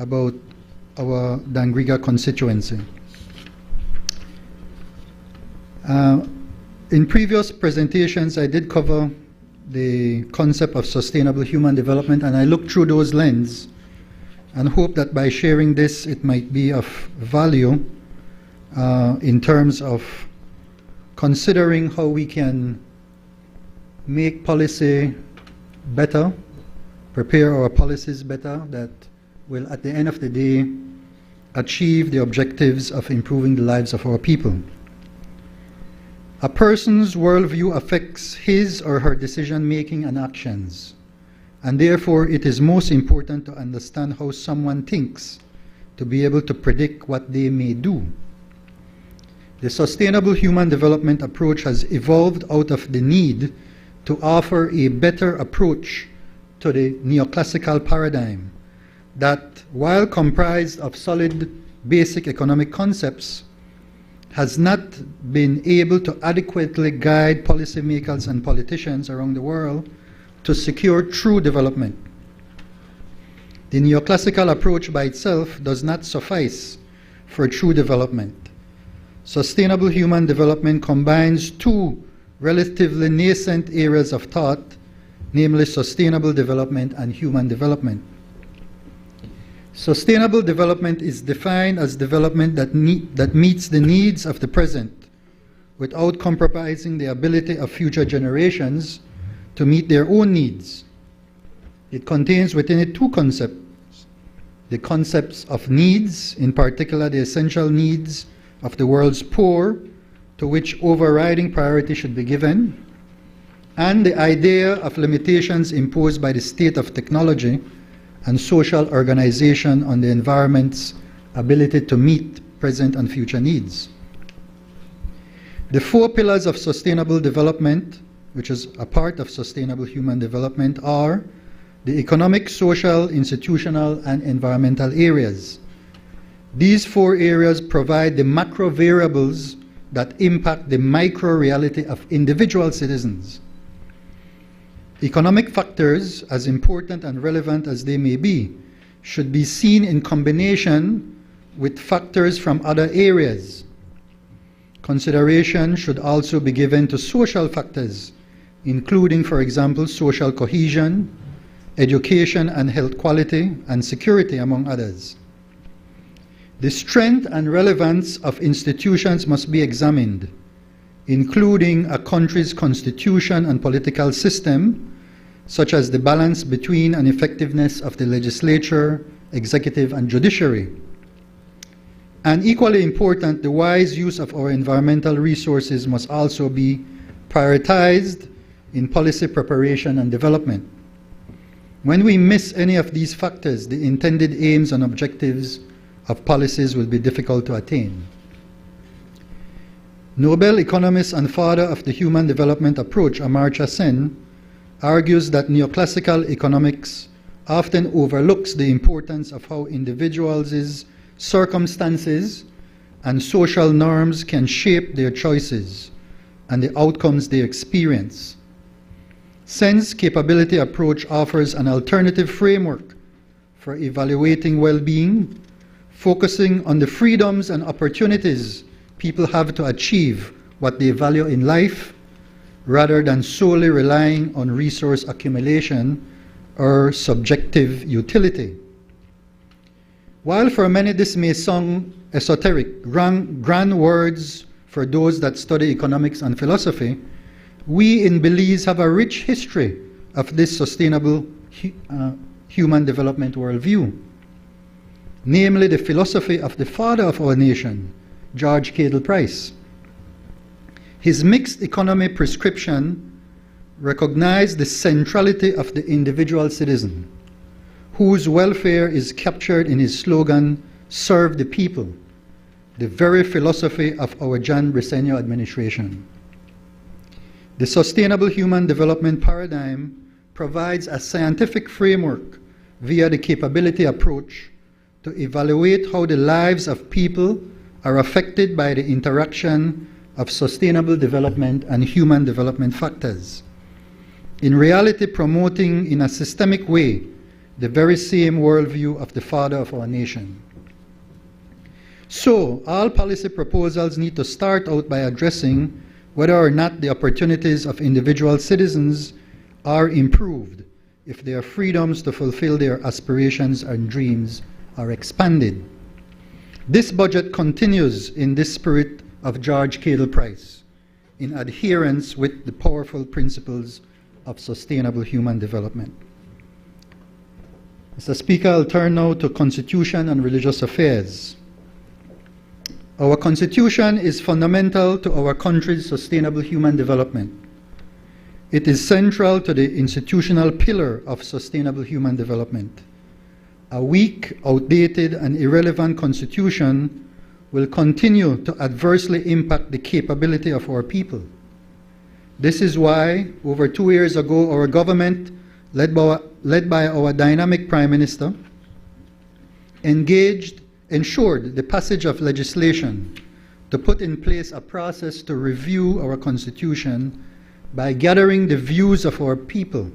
D: about our Dangriga constituency. In previous presentations, I did cover the concept of sustainable human development, and I looked through those lenses and hope that by sharing this, it might be of value in terms of considering how we can make policy better, prepare our policies better, that will, at the end of the day, achieve the objectives of improving the lives of our people. A person's worldview affects his or her decision-making and actions, and therefore it is most important to understand how someone thinks to be able to predict what they may do. The sustainable human development approach has evolved out of the need to offer a better approach to the neoclassical paradigm that, while comprised of solid basic economic concepts, has not been able to adequately guide policymakers and politicians around the world to secure true development. The neoclassical approach by itself does not suffice for true development. Sustainable human development combines two relatively nascent areas of thought, namely sustainable development and human development. Sustainable development is defined as development that meets the needs of the present without compromising the ability of future generations to meet their own needs. It contains within it two concepts: the concepts of needs, in particular the essential needs of the world's poor, to which overriding priority should be given, and the idea of limitations imposed by the state of technology and social organization on the environment's ability to meet present and future needs. The four pillars of sustainable development, which is a part of sustainable human development, are the economic, social, institutional, and environmental areas. These four areas provide the macro variables that impact the micro reality of individual citizens. Economic factors, as important and relevant as they may be, should be seen in combination with factors from other areas. Consideration should also be given to social factors, including, for example, social cohesion, education and health quality, and security, among others. The strength and relevance of institutions must be examined, including a country's constitution and political system, such as the balance between and effectiveness of the legislature, executive, and judiciary. And equally important, the wise use of our environmental resources must also be prioritized in policy preparation and development. When we miss any of these factors, the intended aims and objectives of policies will be difficult to attain. Nobel economist and father of the human development approach, Amartya Sen, argues that neoclassical economics often overlooks the importance of how individuals' circumstances and social norms can shape their choices and the outcomes they experience. Sen's capability approach offers an alternative framework for evaluating well-being, focusing on the freedoms and opportunities people have to achieve what they value in life, rather than solely relying on resource accumulation or subjective utility. While for many this may sound esoteric, grand words for those that study economics and philosophy, we in Belize have a rich history of this sustainable human development worldview, namely the philosophy of the father of our nation, George Cadle Price. His mixed economy prescription recognized the centrality of the individual citizen, whose welfare is captured in his slogan, "Serve the people," the very philosophy of our John Briceño administration. The Sustainable Human Development Paradigm provides a scientific framework via the capability approach to evaluate how the lives of people are affected by the interaction of sustainable development and human development factors, in reality promoting in a systemic way the very same worldview of the father of our nation. So, all policy proposals need to start out by addressing whether or not the opportunities of individual citizens are improved, if their freedoms to fulfill their aspirations and dreams are expanded. This budget continues in this spirit of George Cadle Price, in adherence with the powerful principles of sustainable human development. Mr. Speaker, I'll turn now to Constitution and Religious Affairs. Our Constitution is fundamental to our country's sustainable human development. It is central to the institutional pillar of sustainable human development. A weak, outdated, and irrelevant Constitution will continue to adversely impact the capability of our people. This is why, over 2 years ago, our government, led by our dynamic Prime Minister, ensured the passage of legislation to put in place a process to review our Constitution by gathering the views of our people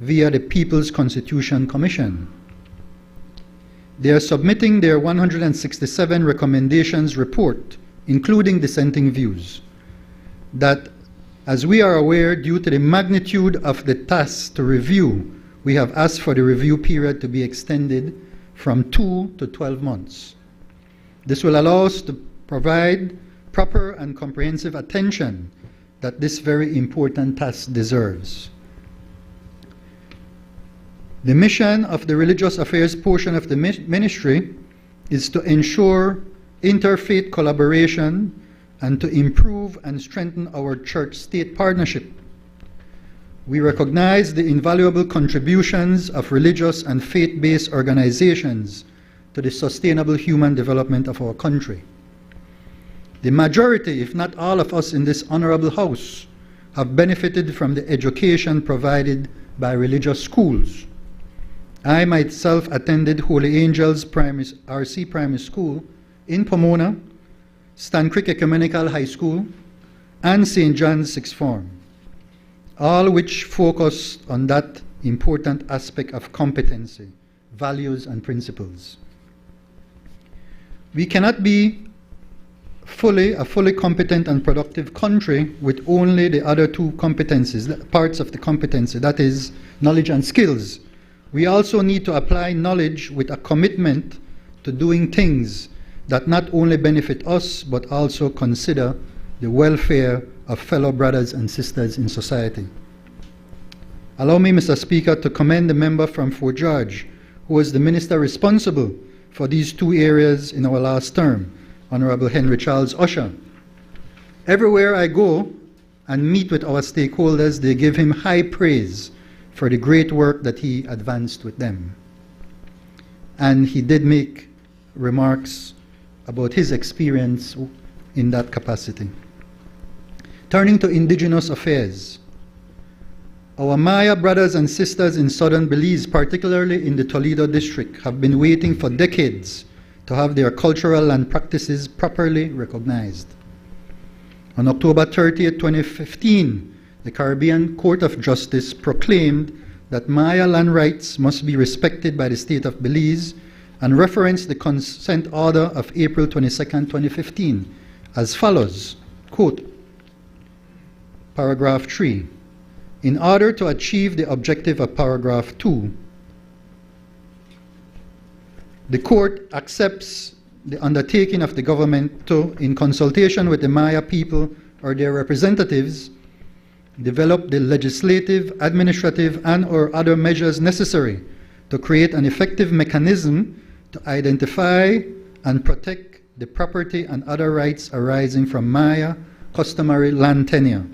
D: via the People's Constitution Commission. They are submitting their 167 recommendations report, including dissenting views, that, as we are aware, due to the magnitude of the task to review, we have asked for the review period to be extended from 2 to 12 months. This will allow us to provide proper and comprehensive attention that this very important task deserves. The mission of the Religious Affairs portion of the ministry is to ensure interfaith collaboration and to improve and strengthen our church-state partnership. We recognize the invaluable contributions of religious and faith-based organizations to the sustainable human development of our country. The majority, if not all of us in this honorable House, have benefited from the education provided by religious schools. I myself attended Holy Angels RC Primary School in Pomona, Stan Creek Ecumenical High School, and St. John's Sixth Form, all which focus on that important aspect of competency, values, and principles. We cannot be a fully competent and productive country with only the other two competencies, parts of the competency, that is, knowledge and skills. We also need to apply knowledge with a commitment to doing things that not only benefit us, but also consider the welfare of fellow brothers and sisters in society. Allow me, Mr. Speaker, to commend the member from Fort George, who was the minister responsible for these two areas in our last term, Honorable Henry Charles Usher. Everywhere I go and meet with our stakeholders, they give him high praise for the great work that he advanced with them. And he did make remarks about his experience in that capacity. Turning to indigenous affairs, our Maya brothers and sisters in southern Belize, particularly in the Toledo district, have been waiting for decades to have their cultural and practices properly recognized. On October 30, 2015, the Caribbean Court of Justice proclaimed that Maya land rights must be respected by the state of Belize and referenced the consent order of April 22, 2015 as follows, quote, paragraph 3, in order to achieve the objective of paragraph 2, the court accepts the undertaking of the government to, in consultation with the Maya people or their representatives, develop the legislative, administrative, and/or other measures necessary to create an effective mechanism to identify and protect the property and other rights arising from Maya customary land tenure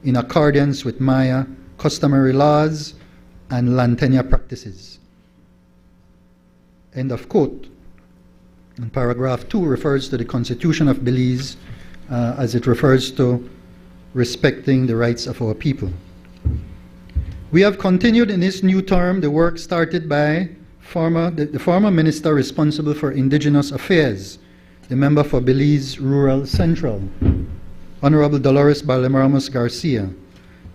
D: in accordance with Maya customary laws and land tenure practices. End of quote. And paragraph 2 refers to the Constitution of Belize as it refers to respecting the rights of our people. We have continued in this new term the work started by the former minister responsible for Indigenous Affairs, the member for Belize Rural Central, Honorable Dolores Barlemaramos Garcia.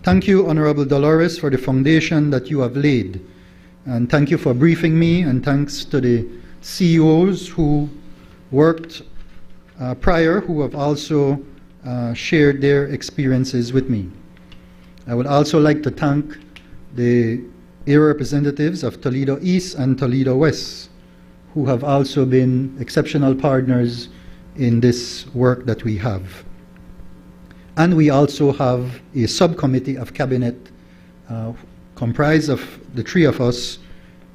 D: Thank you, Honorable Dolores, for the foundation that you have laid. And thank you for briefing me, and thanks to the CEOs who worked prior, who have also shared their experiences with me. I would also like to thank the area representatives of Toledo East and Toledo West, who have also been exceptional partners in this work that we have. And we also have a subcommittee of cabinet comprised of the three of us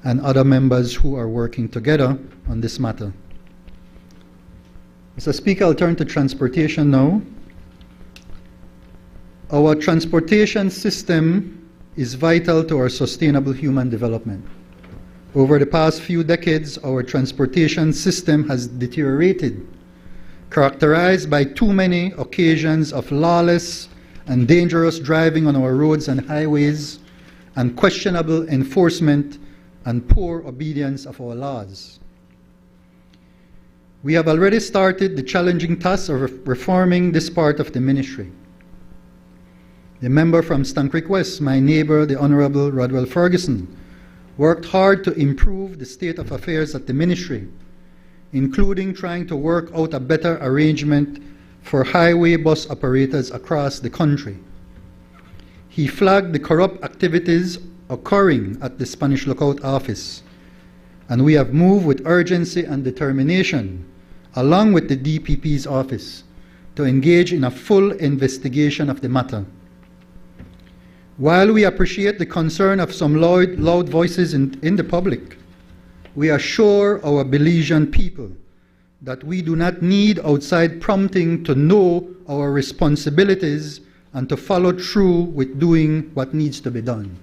D: and other members who are working together on this matter. Mr. Speaker, I'll turn to transportation now. Our transportation system is vital to our sustainable human development. Over the past few decades, our transportation system has deteriorated, characterized by too many occasions of lawless and dangerous driving on our roads and highways, and questionable enforcement and poor obedience of our laws. We have already started the challenging task of reforming this part of the ministry. The member from Stann Creek West, my neighbor, the Honorable Rodwell Ferguson, worked hard to improve the state of affairs at the ministry, including trying to work out a better arrangement for highway bus operators across the country. He flagged the corrupt activities occurring at the Spanish Lookout office, and we have moved with urgency and determination, along with the DPP's office, to engage in a full investigation of the matter. While we appreciate the concern of some loud voices in the public, we assure our Belizean people that we do not need outside prompting to know our responsibilities and to follow through with doing what needs to be done.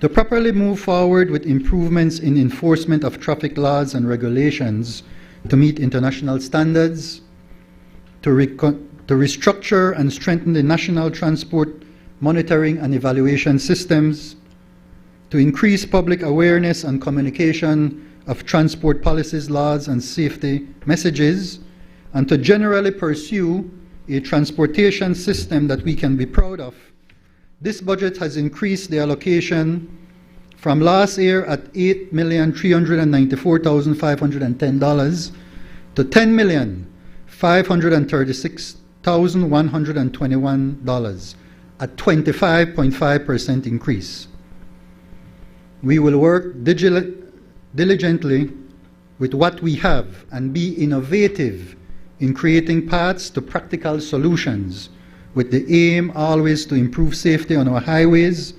D: To properly move forward with improvements in enforcement of traffic laws and regulations to meet international standards, to restructure and strengthen the national transport monitoring and evaluation systems, to increase public awareness and communication of transport policies, laws, and safety messages, and to generally pursue a transportation system that we can be proud of. This budget has increased the allocation from last year at $8,394,510 to $10,536,121, a 25.5% increase. We will work diligently with what we have and be innovative in creating paths to practical solutions, with the aim always to improve safety on our highways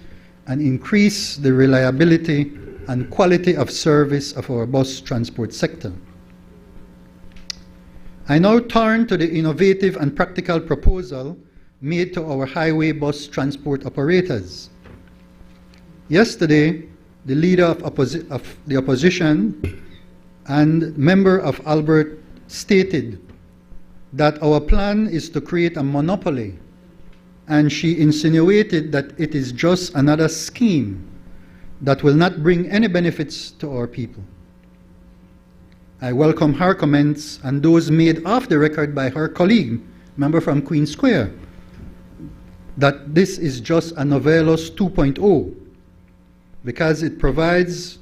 D: and increase the reliability and quality of service of our bus transport sector. I now turn to the innovative and practical proposal made to our highway bus transport operators. Yesterday, the leader of the opposition and member of Albert stated that our plan is to create a monopoly, and she insinuated that it is just another scheme that will not bring any benefits to our people. I welcome her comments and those made off the record by her colleague, member from Queen Square, that this is just a Novelos 2.0 because it provides,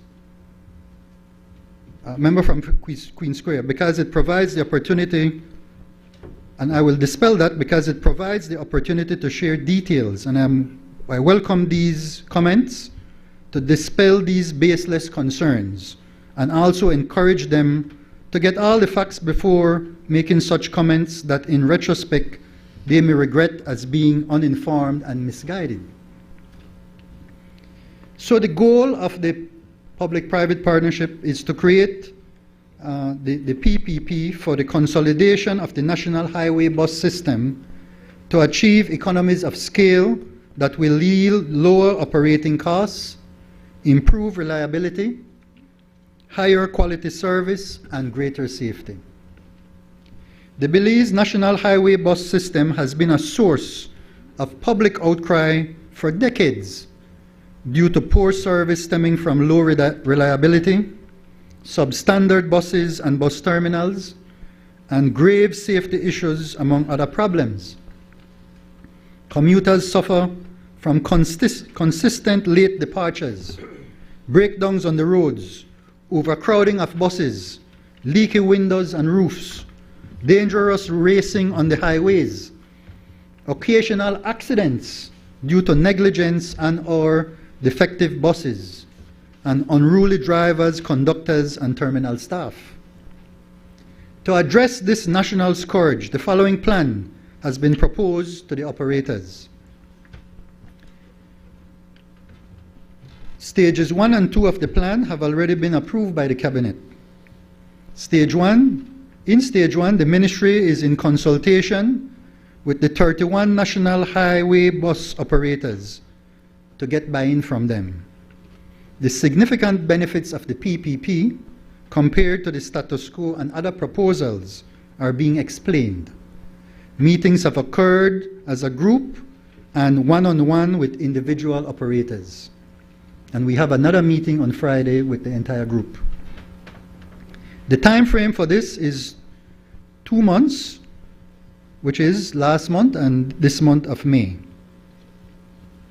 D: member from Queen Square, because it provides the opportunity, and I will dispel that, because it provides the opportunity to share details, and I welcome these comments to dispel these baseless concerns and also encourage them to get all the facts before making such comments that in retrospect they may regret as being uninformed and misguided. So the goal of the public-private partnership is to create the PPP for the consolidation of the national highway bus system to achieve economies of scale that will yield lower operating costs, improve reliability, higher quality service, and greater safety. The Belize National Highway Bus System has been a source of public outcry for decades due to poor service stemming from low reliability, substandard buses and bus terminals, and grave safety issues, among other problems. Commuters suffer from consistent late departures, breakdowns on the roads, overcrowding of buses, leaky windows and roofs, dangerous racing on the highways, occasional accidents due to negligence and/or defective buses, and unruly drivers, conductors, and terminal staff. To address this national scourge, the following plan has been proposed to the operators. Stages 1 and 2 of the plan have already been approved by the Cabinet. In Stage 1, the Ministry is in consultation with the 31 national highway bus operators to get buy-in from them. The significant benefits of the PPP compared to the status quo and other proposals are being explained. Meetings have occurred as a group and one-on-one with individual operators. And we have another meeting on Friday with the entire group. The time frame for this is 2 months, which is last month and this month of May.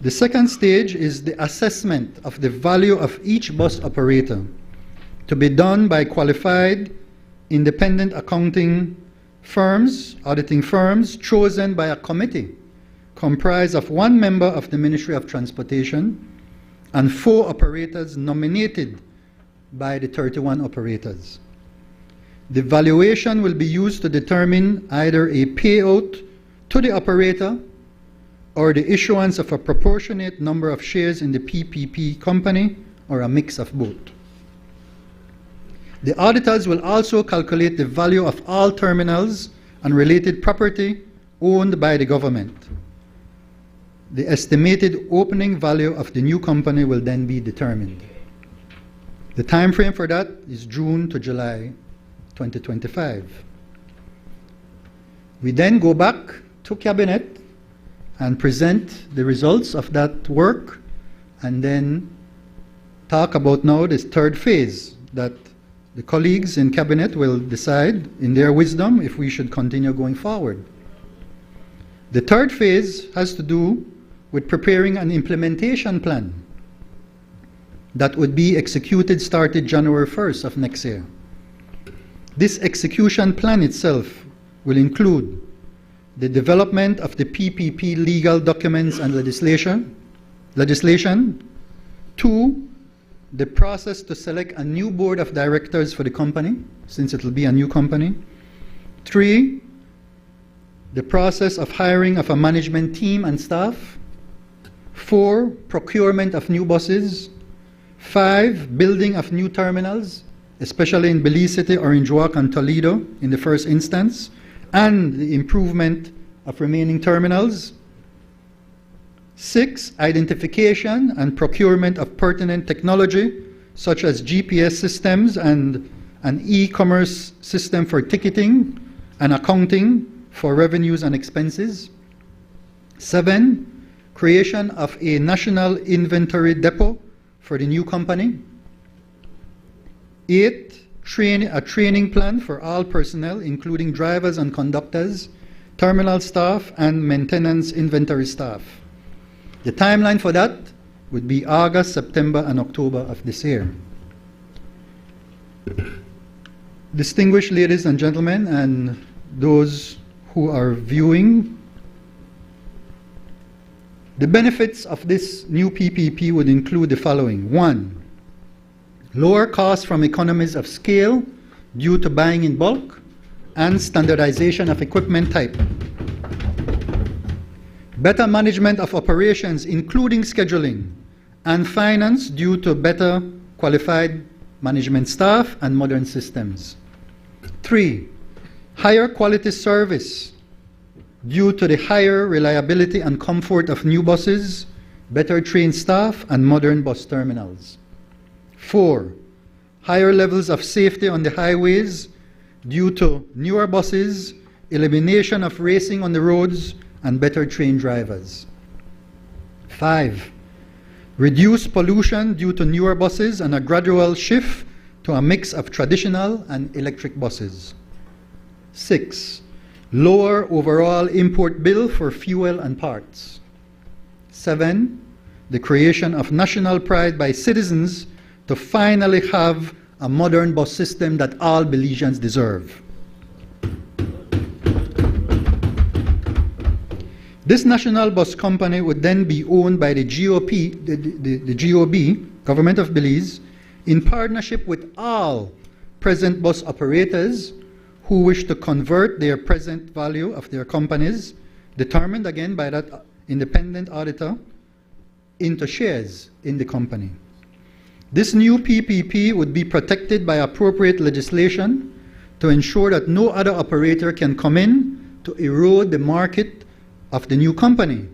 D: The second stage is the assessment of the value of each bus operator, to be done by qualified independent accounting firms, auditing firms, chosen by a committee comprised of 1 member of the Ministry of Transportation and 4 operators nominated by the 31 operators. The valuation will be used to determine either a payout to the operator or the issuance of a proportionate number of shares in the PPP company, or a mix of both. The auditors will also calculate the value of all terminals and related property owned by the government. The estimated opening value of the new company will then be determined. The time frame for that is June to July 2025. We then go back to Cabinet and present the results of that work, and then talk about now this third phase that the colleagues in Cabinet will decide in their wisdom if we should continue going forward. The third phase has to do with preparing an implementation plan that would be executed started January 1st of next year. This execution plan itself will include the development of the PPP legal documents and legislation. 2, the process to select a new board of directors for the company, since it will be a new company. 3, the process of hiring of a management team and staff. 4, procurement of new buses. 5, building of new terminals, especially in Belize City, Orange Walk, and Toledo in the first instance, and the improvement of remaining terminals. 6, identification and procurement of pertinent technology, such as GPS systems and an e-commerce system for ticketing and accounting for revenues and expenses. 7, creation of a national inventory depot for the new company. 8, a training plan for all personnel, including drivers and conductors, terminal staff, and maintenance inventory staff. The timeline for that would be August, September, and October of this year. Distinguished ladies and gentlemen, and those who are viewing, the benefits of this new PPP would include the following. 1, lower costs from economies of scale due to buying in bulk and standardization of equipment type. Better management of operations, including scheduling and finance due to better qualified management staff and modern systems. 3, higher quality service due to the higher reliability and comfort of new buses, better trained staff, and modern bus terminals. 4, higher levels of safety on the highways due to newer buses, elimination of racing on the roads, and better trained drivers. 5, reduced pollution due to newer buses and a gradual shift to a mix of traditional and electric buses. 6, lower overall import bill for fuel and parts. 7, the creation of national pride by citizens to finally have a modern bus system that all Belizeans deserve. This national bus company would then be owned by the GOP, the GOB, Government of Belize, in partnership with all present bus operators who wish to convert their present value of their companies, determined again by that independent auditor, into shares in the company. This new PPP would be protected by appropriate legislation to ensure that no other operator can come in to erode the market of the new company.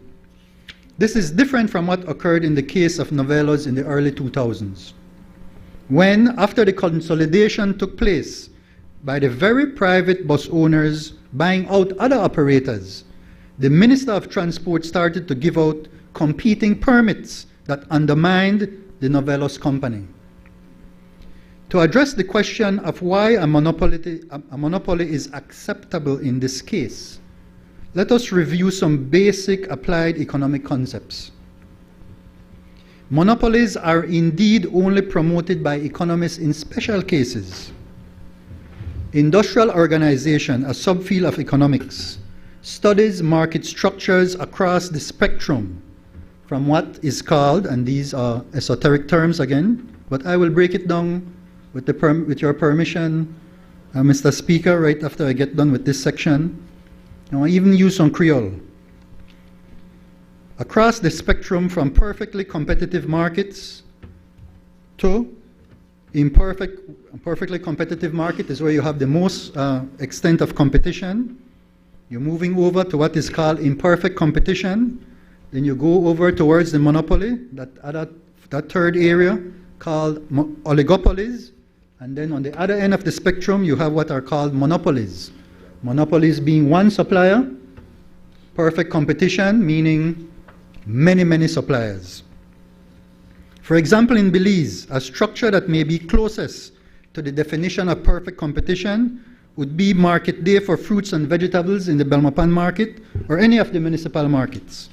D: This is different from what occurred in the case of Novelos in the early 2000s, when, after the consolidation took place by the very private bus owners buying out other operators, the Minister of Transport started to give out competing permits that undermined the Novelos company. To address the question of why a monopoly is acceptable in this case, let us review some basic applied economic concepts. Monopolies are indeed only promoted by economists in special cases. Industrial organization, a subfield of economics, studies market structures across the spectrum from what is called, and these are esoteric terms again, but I will break it down with your permission, Mr. Speaker, right after I get done with this section. Now, I even use some Creole. Across the spectrum from perfectly competitive markets to perfectly competitive market is where you have the most extent of competition. You're moving over to what is called imperfect competition. Then you go over towards the monopoly, that third area called oligopolies. And then on the other end of the spectrum, you have what are called monopolies. Monopolies being one supplier, perfect competition, meaning many, many suppliers. For example, in Belize, a structure that may be closest to the definition of perfect competition would be market day for fruits and vegetables in the Belmopan market or any of the municipal markets.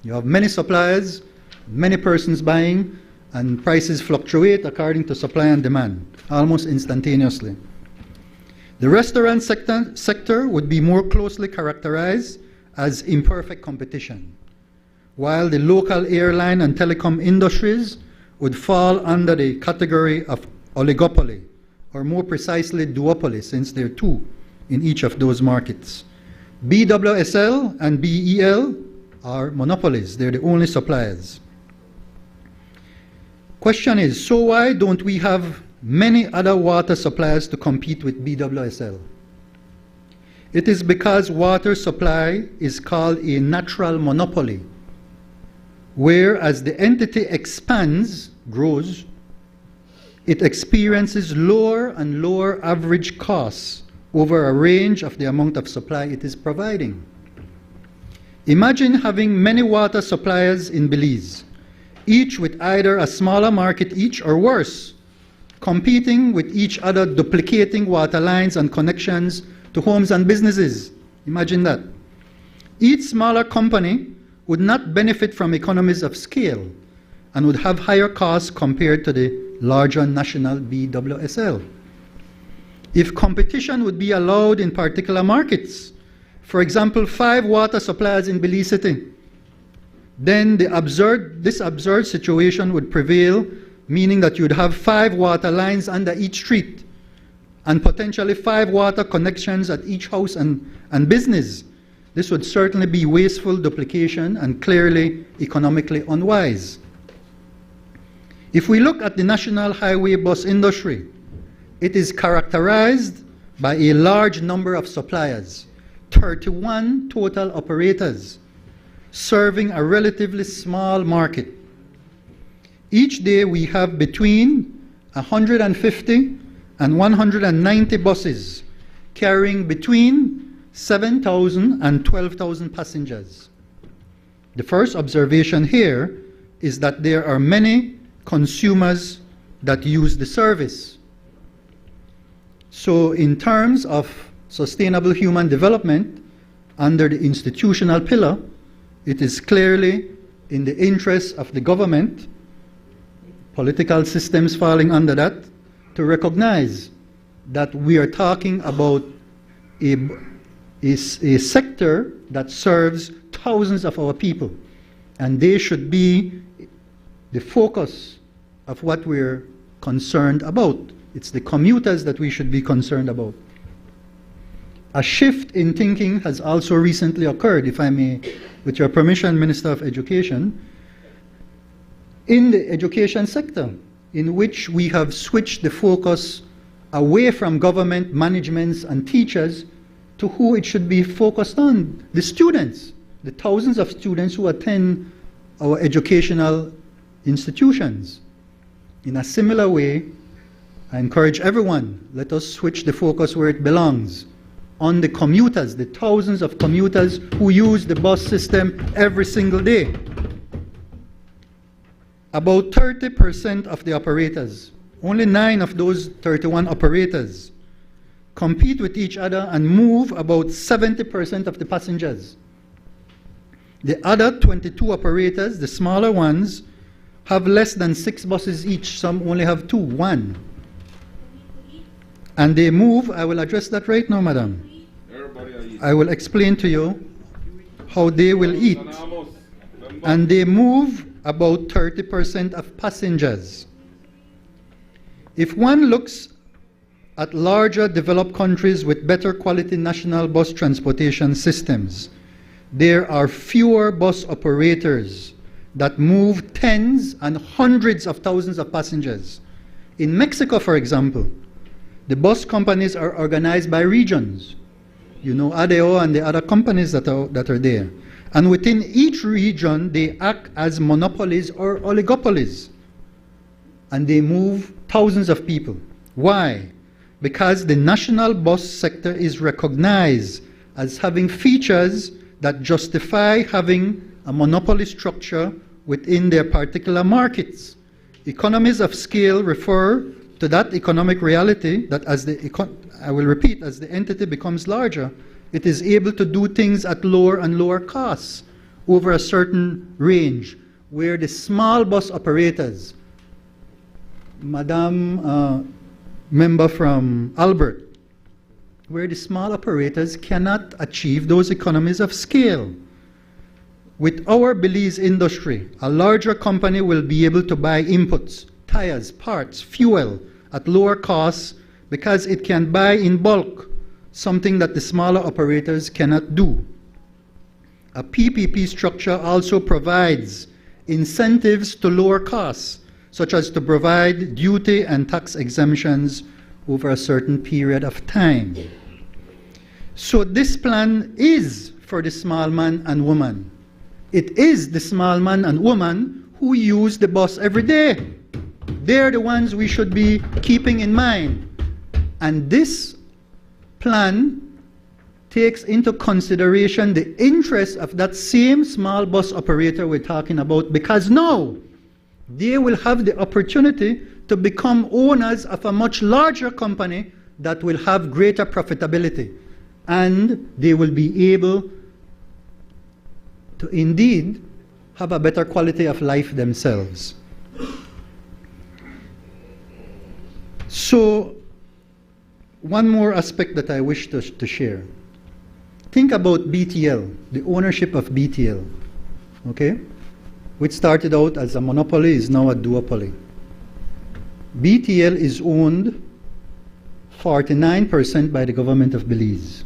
D: You have many suppliers, many persons buying, and prices fluctuate according to supply and demand, almost instantaneously. The restaurant sector would be more closely characterized as imperfect competition, while the local airline and telecom industries would fall under the category of oligopoly, or more precisely duopoly, since there are two in each of those markets. BWSL and BEL are monopolies. They're the only suppliers. Question is, so why don't we have many other water suppliers to compete with BWSL? It is because water supply is called a natural monopoly, where as the entity expands, grows, it experiences lower and lower average costs over a range of the amount of supply it is providing. Imagine having many water suppliers in Belize, each with either a smaller market each or worse, competing with each other, duplicating water lines and connections to homes and businesses. Imagine that. Each smaller company would not benefit from economies of scale and would have higher costs compared to the larger national BWSL. If competition would be allowed in particular markets, for example, 5 water suppliers in Belize City, then this absurd situation would prevail, meaning that you'd have 5 water lines under each street and potentially 5 water connections at each house and business. This would certainly be wasteful duplication and clearly economically unwise. If we look at the national highway bus industry, it is characterized by a large number of suppliers, 31 total operators, serving a relatively small market. Each day we have between 150 and 190 buses carrying between 7,000 and 12,000 passengers. The first observation here is that there are many consumers that use the service. So in terms of sustainable human development, under the institutional pillar, it is clearly in the interest of the government, political systems falling under that, to recognize that we are talking about a sector that serves thousands of our people, and they should be the focus of what we're concerned about. It's the commuters that we should be concerned about. A shift in thinking has also recently occurred, if I may, with your permission, Minister of Education, in the education sector, in which we have switched the focus away from government, managements, and teachers to who it should be focused on, the students, the thousands of students who attend our educational institutions. In a similar way, I encourage everyone, let us switch the focus where it belongs, on the commuters, the thousands of commuters who use the bus system every single day. About 30% of the operators, only 9 of those 31 operators, compete with each other and move about 70% of the passengers. The other 22 operators, the smaller ones, have less than 6 buses each. Some only have 2, 1. And they move, I will address that right now, madam. I will explain to you how they will eat. And they move about 30% of passengers. If one looks at larger developed countries with better quality national bus transportation systems, there are fewer bus operators that move tens and hundreds of thousands of passengers. In Mexico, for example, the bus companies are organized by regions. You know, ADO and the other companies that are there. And within each region, they act as monopolies or oligopolies. And they move thousands of people. Why? Because the national bus sector is recognized as having features that justify having a monopoly structure within their particular markets. Economies of scale refer to that economic reality that I will repeat, as the entity becomes larger, it is able to do things at lower and lower costs over a certain range, where the small bus operators, Madam Member from Albert, where the small operators cannot achieve those economies of scale. With our Belize industry, a larger company will be able to buy inputs, tires, parts, fuel at lower costs because it can buy in bulk, something that the smaller operators cannot do. A PPP structure also provides incentives to lower costs, such as to provide duty and tax exemptions over a certain period of time. So this plan is for the small man and woman. It is the small man and woman who use the bus every day. They're the ones we should be keeping in mind. And this plan takes into consideration the interests of that same small bus operator we're talking about, because now they will have the opportunity to become owners of a much larger company that will have greater profitability, and they will be able to indeed have a better quality of life themselves. So, one more aspect that I wish to share. Think about BTL, the ownership of BTL, okay? Which started out as a monopoly, is now a duopoly. BTL is owned 49% by the government of Belize.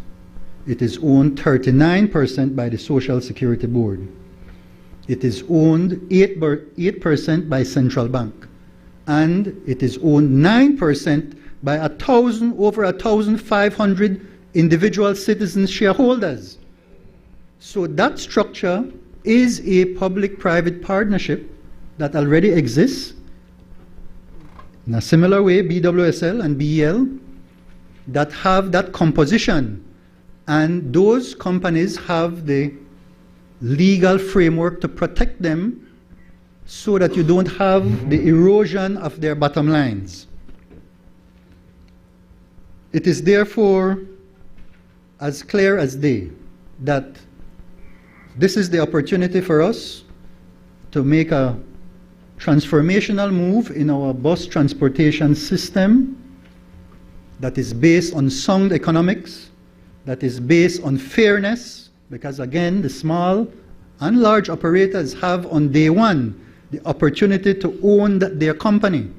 D: It is owned 39% by the Social Security Board. It is owned 8% by Central Bank. and it is owned 9% by over 1,500 individual citizen shareholders. So that structure is a public-private partnership that already exists. In a similar way, BWSL and BEL that have that composition, and those companies have the legal framework to protect them so that you don't have the erosion of their bottom lines. It is therefore as clear as day that this is the opportunity for us to make a transformational move in our bus transportation system that is based on sound economics, that is based on fairness, because again, the small and large operators have on day one the opportunity to own their company,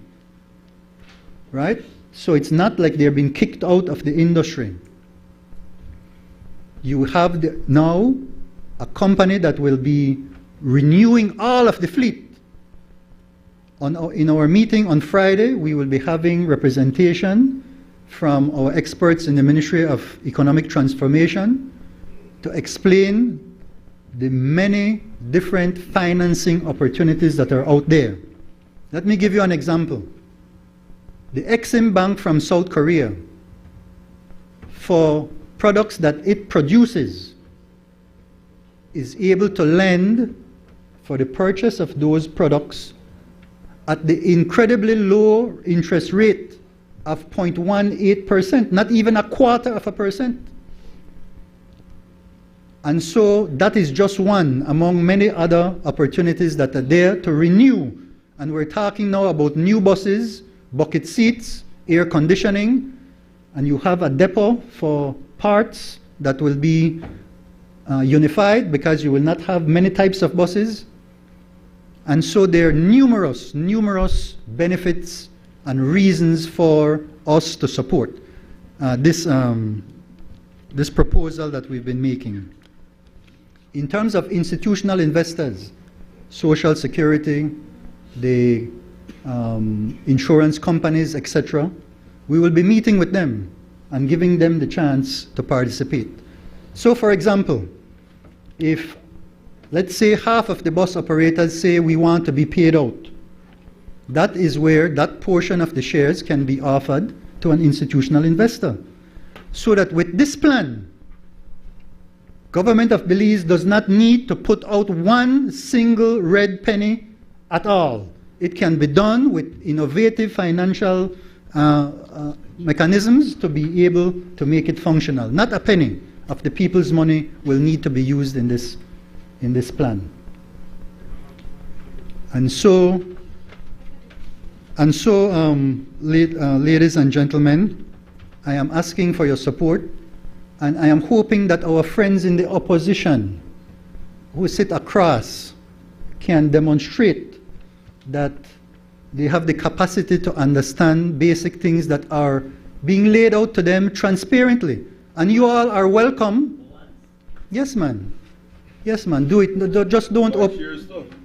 D: right? So it's not like they're being kicked out of the industry. You have now a company that will be renewing all of the fleet. In our meeting on Friday, we will be having representation from our experts in the Ministry of Economic Transformation to explain the many different financing opportunities that are out there. Let me give you an example. The Exim Bank from South Korea, for products that it produces, is able to lend for the purchase of those products at the incredibly low interest rate of 0.18%, not even 0.25%. And so that is just one among many other opportunities that are there to renew. And we're talking now about new buses, bucket seats, air conditioning, and you have a depot for parts that will be unified because you will not have many types of buses. And so there are numerous benefits and reasons for us to support this proposal that we've been making. In terms of institutional investors, Social Security, the insurance companies, etc., we will be meeting with them and giving them the chance to participate. So, for example, if, let's say, half of the bus operators say we want to be paid out, that is where that portion of the shares can be offered to an institutional investor. So that with this plan, Government of Belize does not need to put out one single red penny at all. It can be done with innovative financial mechanisms to be able to make it functional. Not a penny of the people's money will need to be used in this plan. And so, ladies and gentlemen, I am asking for your support, and I am hoping that our friends in the opposition who sit across can demonstrate that they have the capacity to understand basic things that are being laid out to them transparently. And you all are welcome. Yes, man. Yes, man. Do it. Just don't.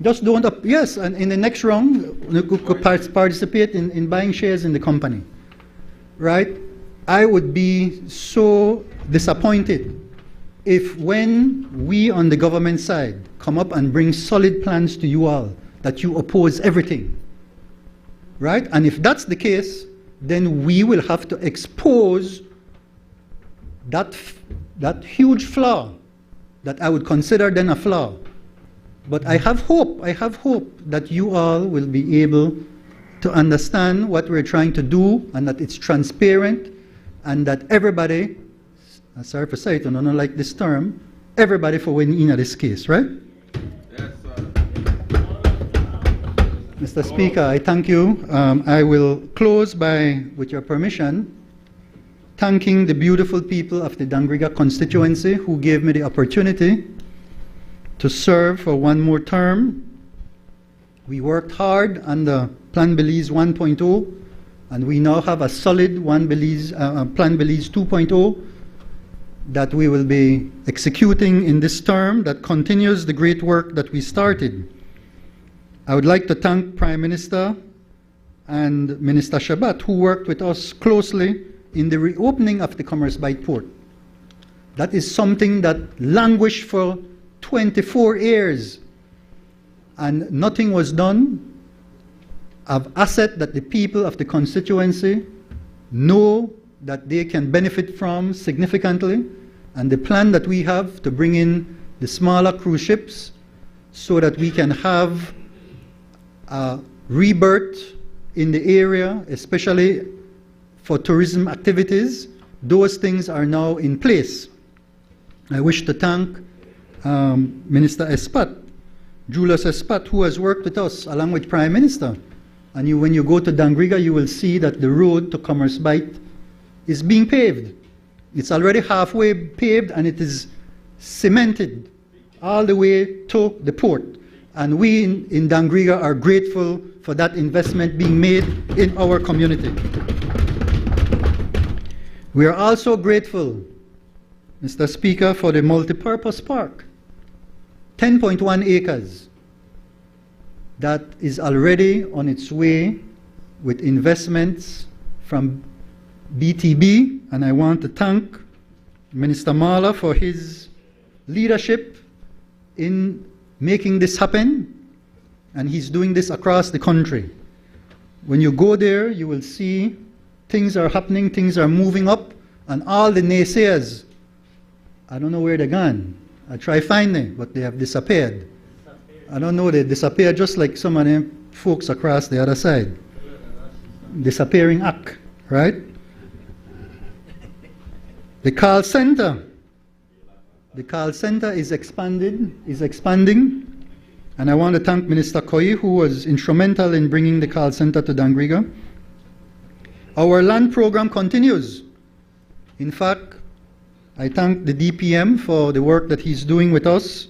D: Just don't. Yes, and in the next round, you could participate in buying shares in the company. Right? I would be so disappointed if when we on the government side come up and bring solid plans to you all, that you oppose everything. Right? And if that's the case, then we will have to expose that huge flaw that I would consider then a flaw. But I have hope that you all will be able to understand what we're trying to do and that it's transparent and that everybody, sorry for saying it, I don't like this term, everybody for winning in this case, right?
C: Yes, sir.
D: Mr. Speaker, I thank you. I will close by, with your permission, thanking the beautiful people of the Dangriga constituency who gave me the opportunity to serve for one more term. We worked hard on the Plan Belize 1.0, and we now have a solid Plan Belize 2.0 that we will be executing in this term that continues the great work that we started. I would like to thank Prime Minister and Minister Shabat, who worked with us closely in the reopening of the Commerce Bight port. That is something that languished for 24 years, and nothing was done of asset that the people of the constituency know that they can benefit from significantly, and the plan that we have to bring in the smaller cruise ships so that we can have a rebirth in the area, especially for tourism activities. Those things are now in place. I wish to thank Minister Espat, Julius Espat, who has worked with us along with Prime Minister. And when you go to Dangriga, you will see that the road to Commerce Bight is being paved. It's already halfway paved, and it is cemented all the way to the port. And we in Dangriga are grateful for that investment being made in our community. We are also grateful, Mr. Speaker, for the multipurpose park, 10.1 acres, that is already on its way with investments from BTB, and I want to thank Minister Mala for his leadership in making this happen, and he's doing this across the country. When you go there, you will see things are happening, things are moving up, and all the naysayers, I don't know where they're gone. I try finding, but they have disappeared. I don't know, they disappeared just like some of them folks across the other side. Disappearing act, right? The call center is expanding, and I want to thank Minister Koi, who was instrumental in bringing the call center to Dangriga. Our land program continues. In fact, I thank the DPM for the work that he's doing with us,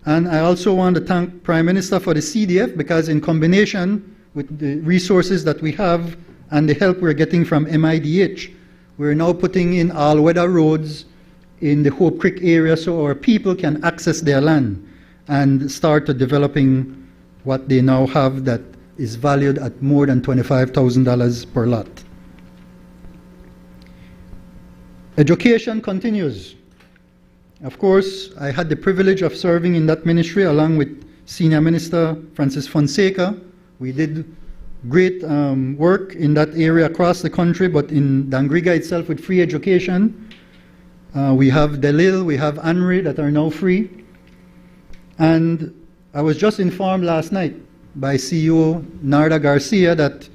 D: and I also want to thank Prime Minister for the CDF, because in combination with the resources that we have and the help we're getting from MIDH, we're now putting in all-weather roads in the Hope Creek area so our people can access their land and start to developing what they now have that is valued at more than $25,000 per lot. Education continues. Of course, I had the privilege of serving in that ministry along with Senior Minister Francis Fonseca. We did great work in that area across the country, but in Dangriga itself with free education, we have Delil, we have Anri that are now free. And I was just informed last night by CEO Narda Garcia that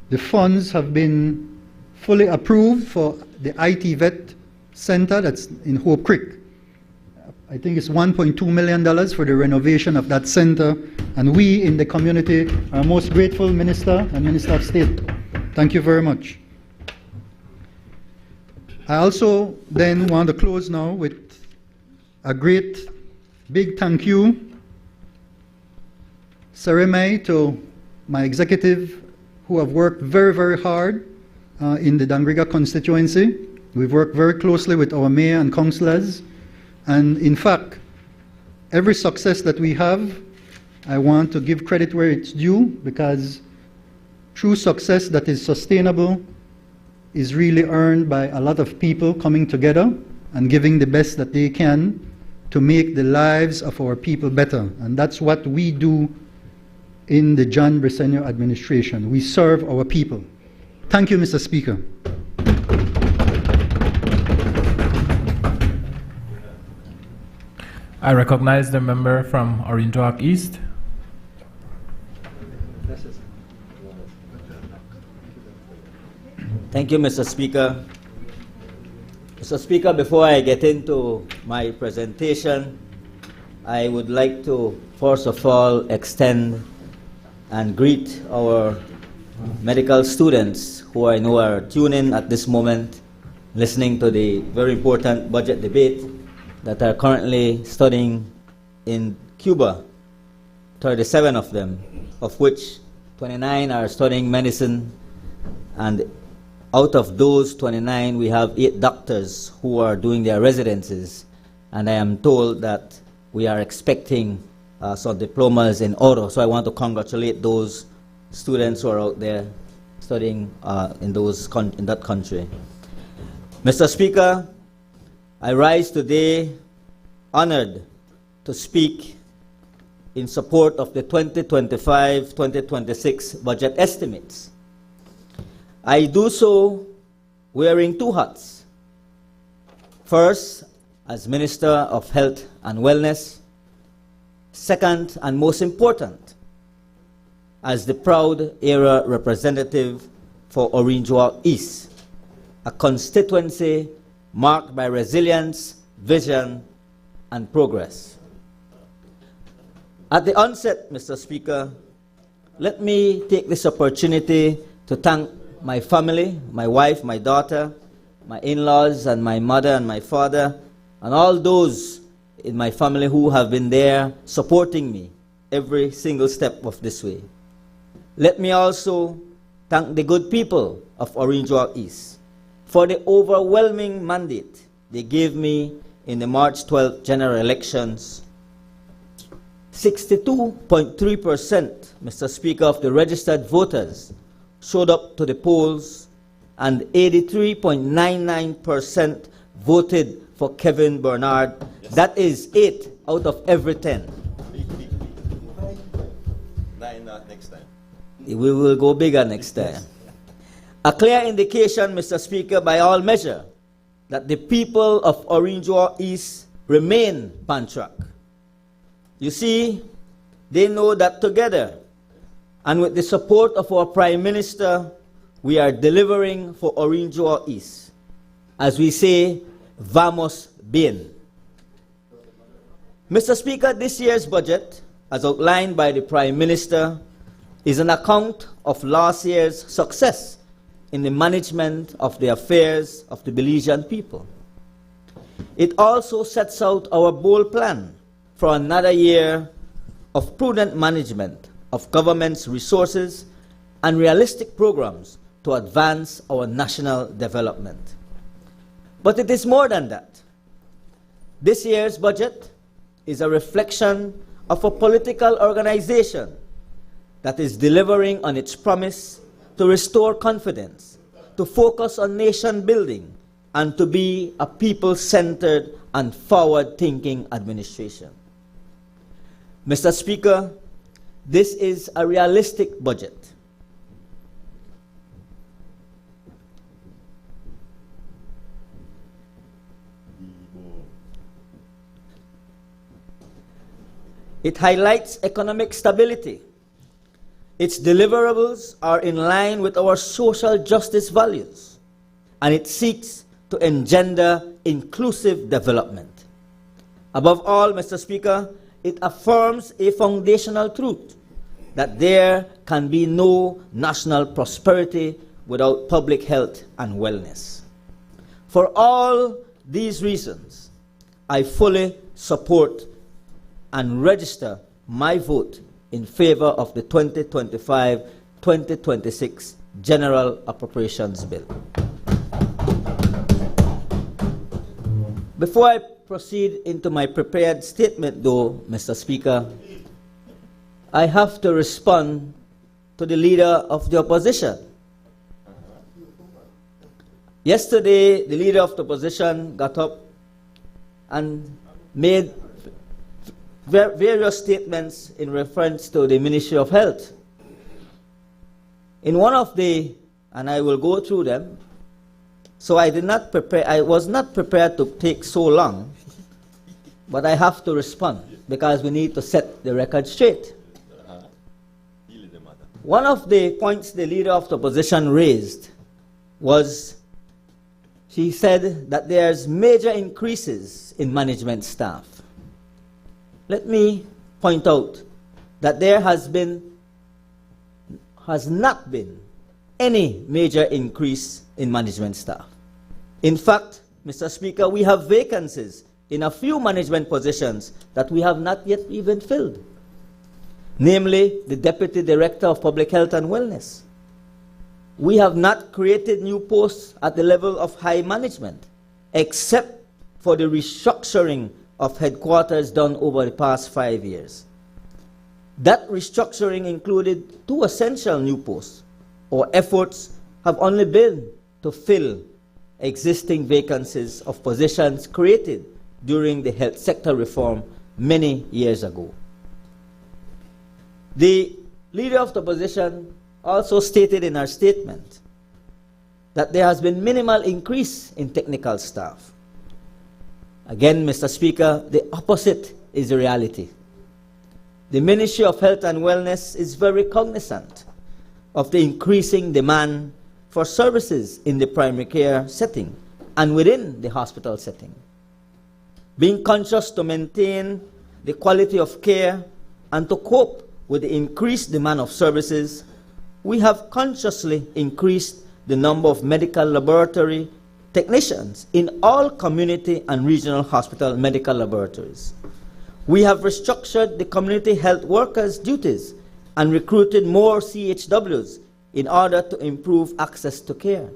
D: the funds have been fully approved for the IT Vet Center that's in Hope Creek. I think it's $1.2 million for the renovation of that center, and we in the community are most grateful, Minister and Minister of State. Thank you very much. I also then want to close now with a great big thank you, Saremai, to my executive who have worked very, very hard in the Dangriga constituency. We've worked very closely with our mayor and councillors. And in fact, every success that we have, I want to give credit where it's due, because true success that is sustainable is really earned by a lot of people coming together and giving the best that they can to make the lives of our people better. And that's what we do in the John Bresenio administration. We serve our people. Thank you, Mr. Speaker.
B: I recognize the member from Orange Walk East.
E: Thank you, Mr. Speaker. Mr. Speaker, before I get into my presentation, I would like to first of all extend and greet our medical students who I know are tuning at this moment, listening to the very important budget debate, that are currently studying in Cuba, 37 of them, of which 29 are studying medicine, and out of those 29, we have 8 doctors who are doing their residencies, and I am told that we are expecting some diplomas in order, so I want to congratulate those students who are out there studying in that country. Mr. Speaker, I rise today honored to speak in support of the 2025-2026 budget estimates. I do so wearing two hats. First, as Minister of Health and Wellness. Second, and most important, as the proud area representative for Orinjoa East, a constituency marked by resilience, vision, and progress. At the onset, Mr. Speaker, let me take this opportunity to thank my family, my wife, my daughter, my in-laws, and my mother and my father, and all those in my family who have been there supporting me every single step of this way. Let me also thank the good people of Orinjoa East for the overwhelming mandate they gave me in the March 12th general elections. 62.3%, Mr. Speaker, of the registered voters showed up to the polls, and 83.99% voted for Kevin Bernard. Yes. That is 8 out of every 10.
F: 9 next time.
E: We will go bigger next time. A clear indication, Mr. Speaker, by all measure, that the people of Orinjoa East remain on track. You see, they know that together, and with the support of our Prime Minister, we are delivering for Orinjoa East. As we say, vamos bien. Mr. Speaker, this year's budget, as outlined by the Prime Minister, is an account of last year's success in the management of the affairs of the Belizean people. It also sets out our bold plan for another year of prudent management of government's resources and realistic programs to advance our national development. But it is more than that. This year's budget is a reflection of a political organization that is delivering on its promise to restore confidence, to focus on nation building, and to be a people-centered and forward-thinking administration. Mr. Speaker, this is a realistic budget. It highlights economic stability. Its deliverables are in line with our social justice values, and it seeks to engender inclusive development. Above all, Mr. Speaker, it affirms a foundational truth that there can be no national prosperity without public health and wellness. For all these reasons, I fully support and register my vote in favor of the 2025-2026 General Appropriations Bill. Before I proceed into my prepared statement, though, Mr. Speaker, I have to respond to the leader of the opposition. Yesterday, the leader of the opposition got up and made various statements in reference to the Ministry of Health. In one of the, and I will go through them, so I was not prepared to take so long, but I have to respond because we need to set the record straight. One of the points the leader of the opposition raised was, she said that there's major increases in management staff. Let me point out that there has not been any major increase in management staff. In fact, Mr. Speaker, we have vacancies in a few management positions that we have not yet even filled, namely the Deputy Director of Public Health and Wellness. We have not created new posts at the level of high management, except for the restructuring of headquarters done over the past 5 years. That restructuring included 2 essential new posts: our efforts have only been to fill existing vacancies of positions created during the health sector reform many years ago. The Leader of the Opposition also stated in her statement that there has been minimal increase in technical staff. Again, Mr. Speaker, the opposite is the reality. The Ministry of Health and Wellness is very cognizant of the increasing demand for services in the primary care setting and within the hospital setting. Being conscious to maintain the quality of care and to cope with the increased demand of services, we have consciously increased the number of medical laboratory technicians in all community and regional hospital medical laboratories. We have restructured the community health workers' duties and recruited more CHWs in order to improve access to care.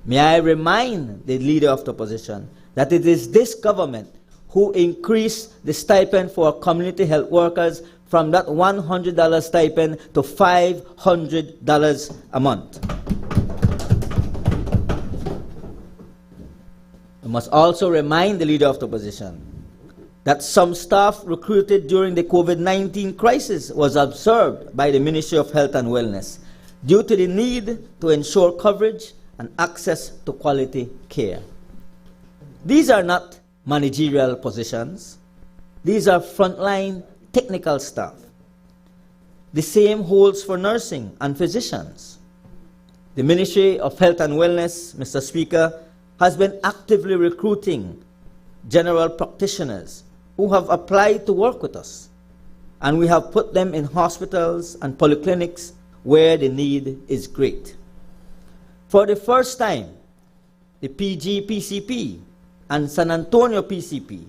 E: May I remind the Leader of the Opposition that it is this government who increased the stipend for community health workers from that $100 stipend to $500 a month. I must also remind the Leader of the Opposition that some staff recruited during the COVID-19 crisis was observed by the Ministry of Health and Wellness due to the need to ensure coverage and access to quality care. These are not managerial positions. These are frontline technical staff. The same holds for nursing and physicians. The Ministry of Health and Wellness, Mr. Speaker, has been actively recruiting general practitioners who have applied to work with us, and we have put them in hospitals and polyclinics where the need is great. For the first time, the PG PCP and San Antonio PCP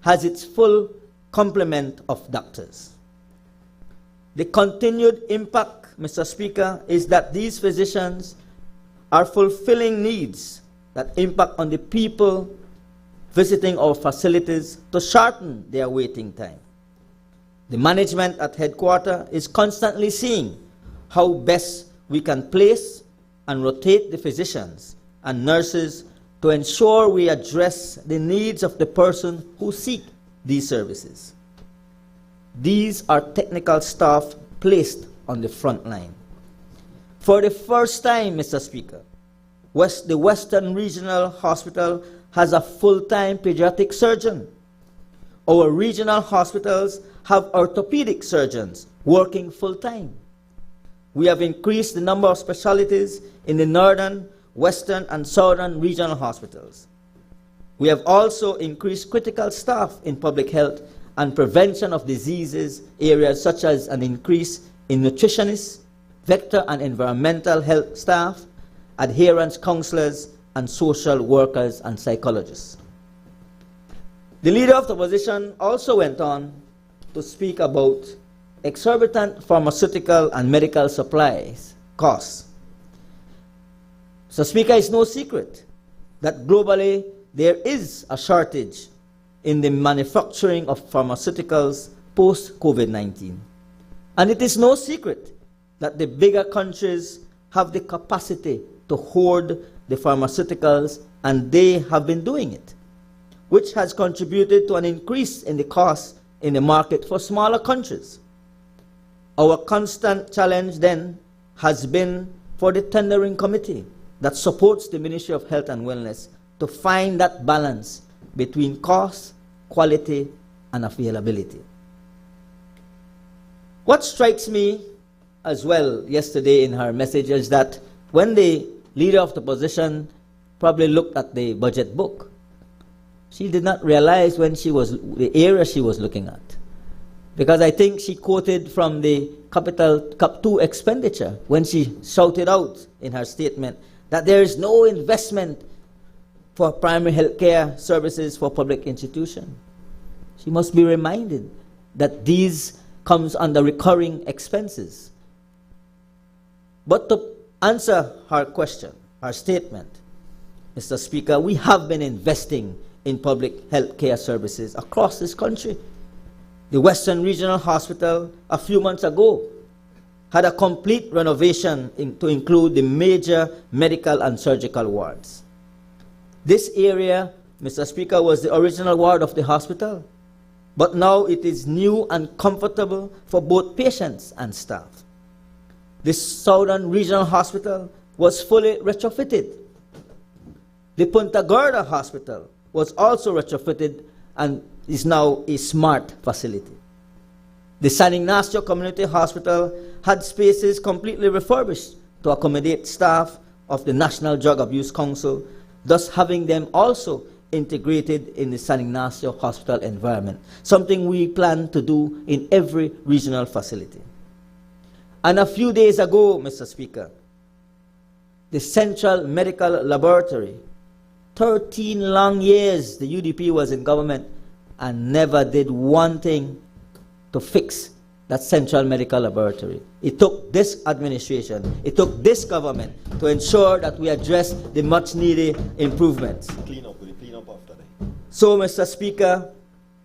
E: has its full complement of doctors. The continued impact, Mr. Speaker, is that these physicians are fulfilling needs that impact on the people visiting our facilities to shorten their waiting time. The management at headquarters is constantly seeing how best we can place and rotate the physicians and nurses to ensure we address the needs of the person who seek these services. These are technical staff placed on the front line. For the first time, Mr. Speaker, the Western Regional Hospital has a full-time pediatric surgeon. Our regional hospitals have orthopedic surgeons working full-time. We have increased the number of specialties in the northern, western, and southern regional hospitals. We have also increased critical staff in public health and prevention of diseases areas such as an increase in nutritionists, vector and environmental health staff, adherence counselors, and social workers and psychologists. The Leader of the Opposition also went on to speak about exorbitant pharmaceutical and medical supplies costs. So, Speaker, it's no secret that globally there is a shortage in the manufacturing of pharmaceuticals post-COVID-19. And it is no secret that the bigger countries have the capacity to hoard the pharmaceuticals, and they have been doing it, which has contributed to an increase in the cost in the market for smaller countries. Our constant challenge then has been for the tendering committee that supports the Ministry of Health and Wellness to find that balance between cost, quality, and availability. What strikes me as well yesterday in her message is that when the Leader of the Opposition probably looked at the budget book, she did not realize the area she was looking at. Because I think she quoted from the Capital Cap 2 expenditure when she shouted out in her statement that there is no investment for primary health care services for public institutions. She must be reminded that these comes under recurring expenses. But to answer her question, her statement, Mr. Speaker, we have been investing in public health care services across this country. The Western Regional Hospital, a few months ago, had a complete renovation to include the major medical and surgical wards. This area, Mr. Speaker, was the original ward of the hospital, but now it is new and comfortable for both patients and staff. This Southern Regional Hospital was fully retrofitted. The Punta Gorda Hospital was also retrofitted and is now a smart facility. The San Ignacio Community Hospital had spaces completely refurbished to accommodate staff of the National Drug Abuse Council, thus having them also integrated in the San Ignacio Hospital environment, something we plan to do in every regional facility. And a few days ago, Mr. Speaker, the Central Medical Laboratory, 13 long years the UDP was in government and never did one thing to fix that Central Medical Laboratory. It took this administration, it took this government to ensure that we address the much needed improvements.
F: Clean up after that.
E: So, Mr. Speaker,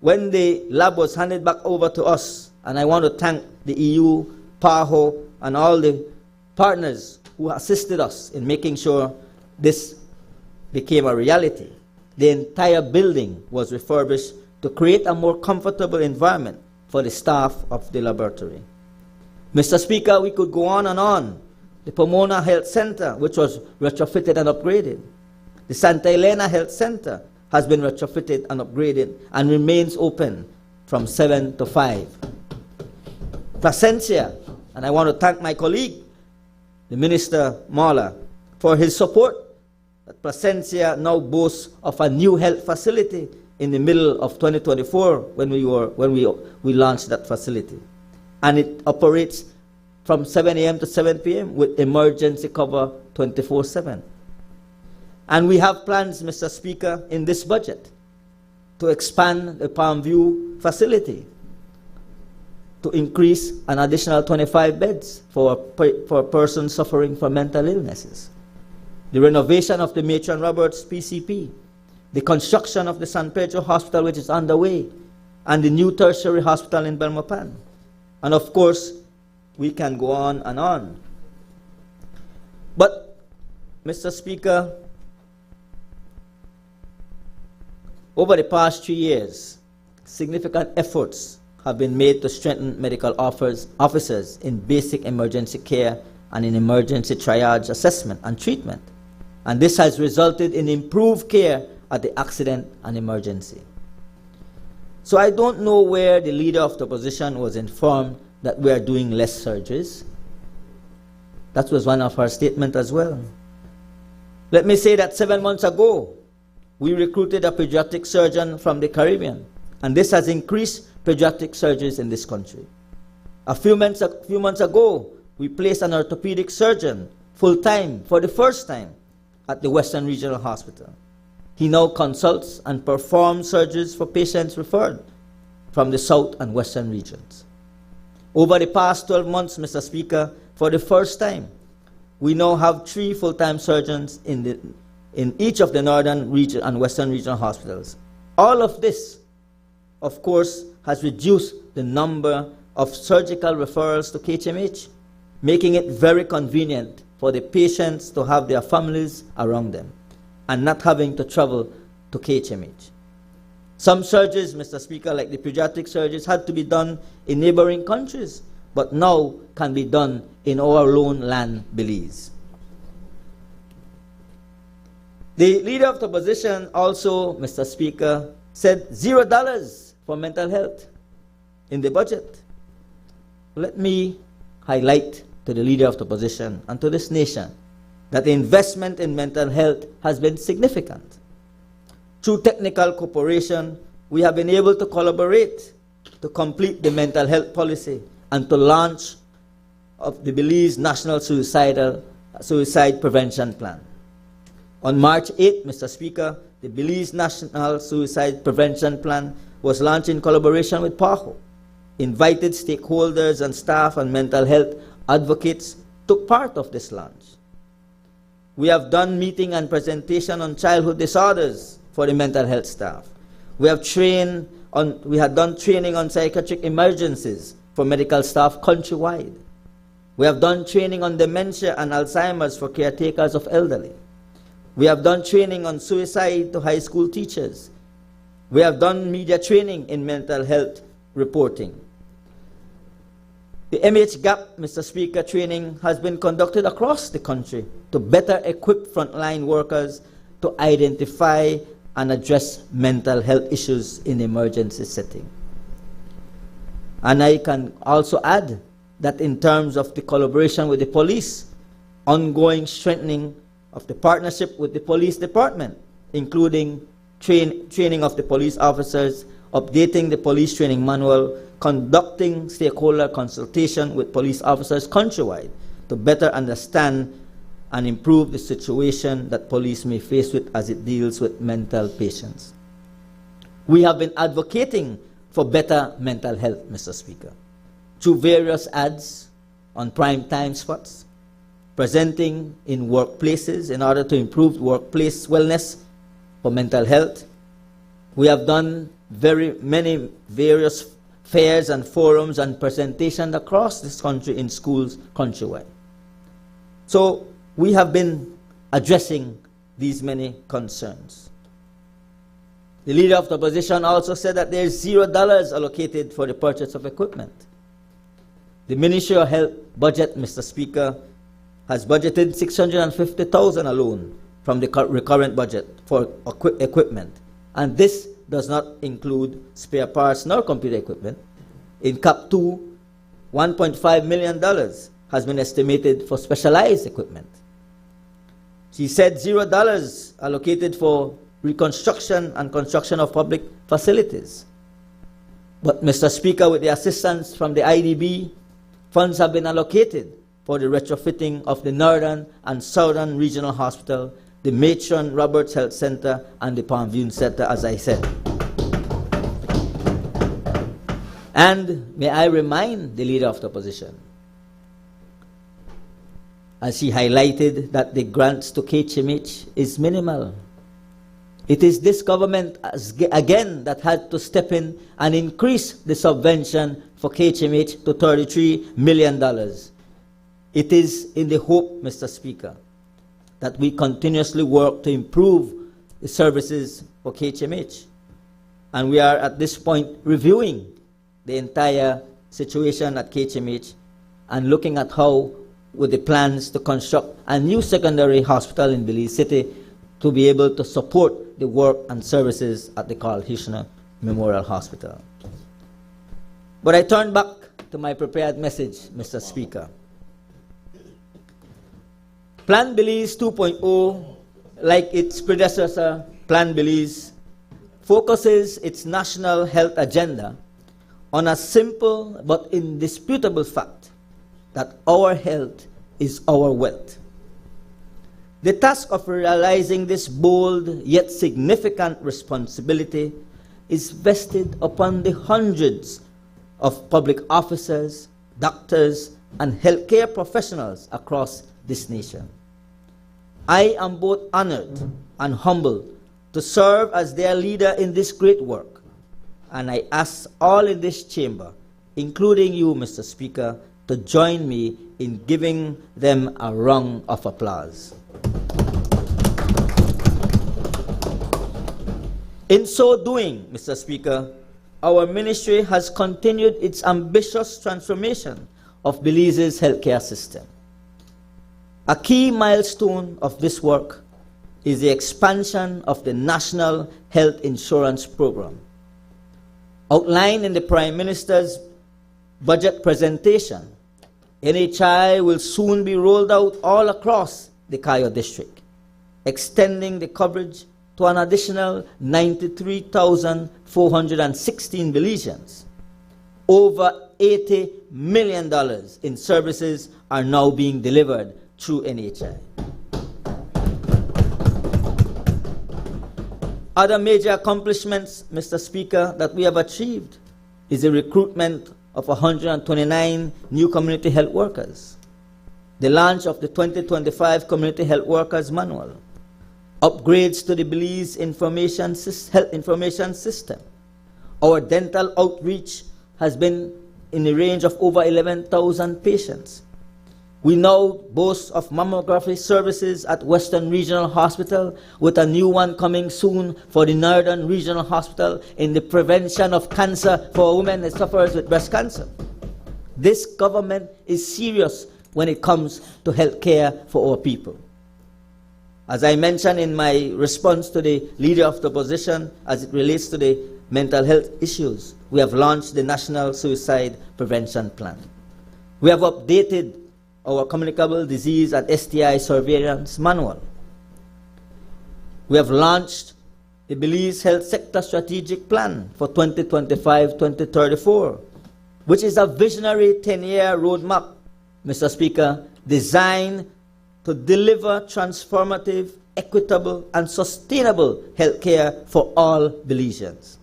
E: when the lab was handed back over to us, and I want to thank the EU, PAHO, and all the partners who assisted us in making sure this became a reality. The entire building was refurbished to create a more comfortable environment for the staff of the laboratory. Mr. Speaker, we could go on and on. The Pomona Health Center, which was retrofitted and upgraded. The Santa Elena Health Center has been retrofitted and upgraded and remains open from 7 to 5. Placencia, and I want to thank my colleague, the Minister Mala, for his support. That Placencia now boasts of a new health facility in the middle of 2024 when we launched that facility. And it operates from 7 a.m. to 7 p.m. with emergency cover 24/7. And we have plans, Mr. Speaker, in this budget to expand the Palmview facility to increase an additional 25 beds for persons suffering from mental illnesses. The renovation of the Matron Roberts PCP, the construction of the San Pedro Hospital, which is underway, and the new tertiary hospital in Belmopan. And of course, we can go on and on. But, Mr. Speaker, over the past 3 years, significant efforts have been made to strengthen medical officers in basic emergency care and in emergency triage assessment and treatment. And this has resulted in improved care at the accident and emergency. So I don't know where the leader of the opposition was informed that we are doing less surgeries. That was one of her statements as well. Let me say that 7 months ago, we recruited a pediatric surgeon from the Caribbean, and this has increased pediatric surgeries in this country. A few months ago, we placed an orthopedic surgeon full-time for the first time at the Western Regional Hospital. He now consults and performs surgeries for patients referred from the South and Western regions. Over the past 12 months, Mr. Speaker, for the first time, we now have 3 full-time surgeons in each of the Northern Region and Western Regional hospitals. All of this, of course, has reduced the number of surgical referrals to KHMH, making it very convenient for the patients to have their families around them and not having to travel to KHMH. Some surgeries, Mr. Speaker, like the pediatric surgeries, had to be done in neighboring countries, but now can be done in our own land, Belize. The leader of the opposition also, Mr. Speaker, said $0 for mental health in the budget. Let me highlight to the leader of the opposition and to this nation that the investment in mental health has been significant. Through technical cooperation, we have been able to collaborate to complete the mental health policy and to launch of the Belize National Suicide Prevention Plan. On March 8, Mr. Speaker, the Belize National Suicide Prevention Plan was launched in collaboration with PAHO. Invited stakeholders and staff and mental health advocates took part of this launch. We have done meeting and presentation on childhood disorders for the mental health staff. We had done training on psychiatric emergencies for medical staff countrywide. We have done training on dementia and Alzheimer's for caretakers of elderly. We have done training on suicide to high school teachers. We have done media training in mental health reporting. The MH-GAP, Mr. Speaker, training has been conducted across the country to better equip frontline workers to identify and address mental health issues in emergency setting. And I can also add that in terms of the collaboration with the police, ongoing strengthening of the partnership with the police department, including training of the police officers, updating the police training manual, conducting stakeholder consultation with police officers countrywide to better understand and improve the situation that police may face with as it deals with mental patients. We have been advocating for better mental health, Mr. Speaker, through various ads on prime time spots, presenting in workplaces in order to improve workplace wellness for mental health. We have done very many various fairs and forums and presentations across this country in schools countrywide. So we have been addressing these many concerns. The leader of the opposition also said that there is $0 allocated for the purchase of equipment. The Ministry of Health budget, Mr. Speaker, has budgeted $650,000 alone from the recurrent budget for equipment. And this does not include spare parts nor computer equipment. In CAP 2, $1.5 million has been estimated for specialized equipment. She said $0 allocated for reconstruction and construction of public facilities. But, Mr. Speaker, with the assistance from the IDB, funds have been allocated for the retrofitting of the Northern and Southern Regional Hospital, the Matron Roberts Health Center, and the Palmview Center, as I said. And may I remind the leader of the opposition, as she highlighted that the grants to KHMH is minimal. It is this government, again, that had to step in and increase the subvention for KHMH to $33 million. It is in the hope, Mr. Speaker, that we continuously work to improve the services for KHMH. And we are at this point reviewing the entire situation at KHMH and looking at how, with the plans to construct a new secondary hospital in Belize City, to be able to support the work and services at the Carl Hirschner Memorial Hospital. But I turn back to my prepared message, Mr. Speaker. Plan Belize 2.0, like its predecessor, Plan Belize, focuses its national health agenda on a simple but indisputable fact that our health is our wealth. The task of realizing this bold yet significant responsibility is vested upon the hundreds of public officers, doctors, and healthcare professionals across this nation. I am both honored and humbled to serve as their leader in this great work, and I ask all in this chamber, including you, Mr. Speaker, to join me in giving them a round of applause. In so doing, Mr. Speaker, our ministry has continued its ambitious transformation of Belize's healthcare system. A key milestone of this work is the expansion of the National Health Insurance Program. Outlined in the Prime Minister's budget presentation, NHI will soon be rolled out all across the Cayo district, extending the coverage to an additional 93,416 Belizeans. Over $80 million in services are now being delivered through NHI. Other major accomplishments, Mr. Speaker, that we have achieved is the recruitment of 129 new community health workers, the launch of the 2025 Community Health Workers Manual, upgrades to the Belize health information system. Our dental outreach has been in the range of over 11,000 patients. We now boast of mammography services at Western Regional Hospital, with a new one coming soon for the Northern Regional Hospital in the prevention of cancer for women that suffers with breast cancer. This government is serious when it comes to health care for our people. As I mentioned in my response to the Leader of the Opposition as it relates to the mental health issues, we have launched the National Suicide Prevention Plan. We have updated our Communicable Disease and STI Surveillance Manual. We have launched the Belize Health Sector Strategic Plan for 2025-2034, which is a visionary 10-year roadmap, Mr. Speaker, designed to deliver transformative, equitable, and sustainable health care for all Belizeans.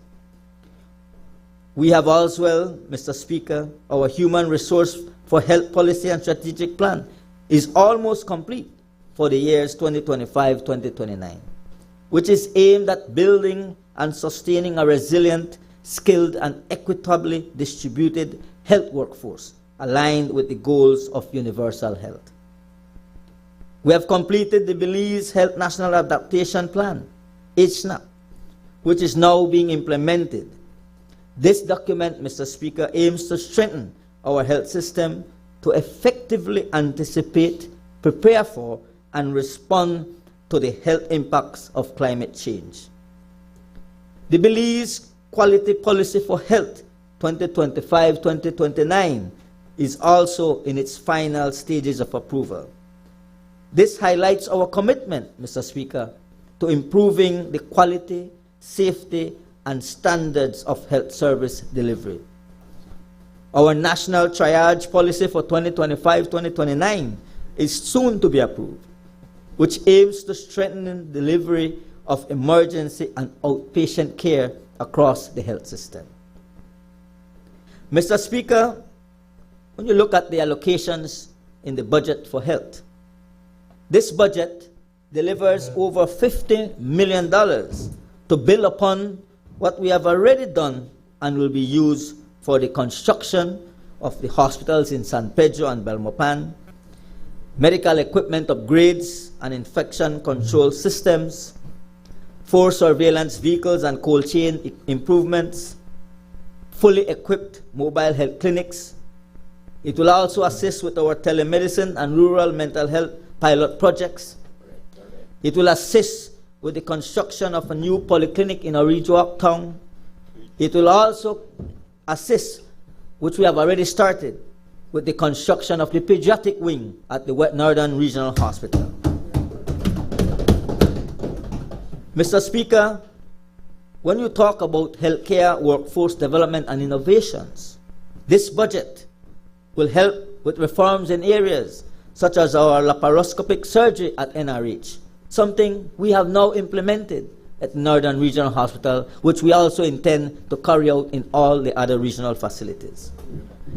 E: We have also, Mr. Speaker, our Human Resource for Health Policy and Strategic Plan is almost complete for the years 2025-2029, which is aimed at building and sustaining a resilient, skilled, and equitably distributed health workforce aligned with the goals of universal health. We have completed the Belize Health National Adaptation Plan, HNAP, which is now being implemented. This document, Mr. Speaker, aims to strengthen our health system to effectively anticipate, prepare for, and respond to the health impacts of climate change. The Belize Quality Policy for Health 2025-2029 is also in its final stages of approval. This highlights our commitment, Mr. Speaker, to improving the quality, safety, and standards of health service delivery. Our National Triage Policy for 2025-2029 is soon to be approved, which aims to strengthen delivery of emergency and outpatient care across the health system. Mr. Speaker, when you look at the allocations in the budget for health, this budget delivers over $50 million to build upon what we have already done and will be used for the construction of the hospitals in San Pedro and Belmopan, medical equipment upgrades and infection control systems, 4 surveillance vehicles and cold chain improvements, fully equipped mobile health clinics. It will also assist with our telemedicine and rural mental health pilot projects. It will assist with the construction of a new polyclinic in Orijuak town. It will also assist, which we have already started, with the construction of the pediatric wing at the Northern Regional Hospital. Mr. Speaker, when you talk about healthcare, workforce development, and innovations, this budget will help with reforms in areas such as our laparoscopic surgery at NRH, something we have now implemented at Northern Regional Hospital, which we also intend to carry out in all the other regional facilities.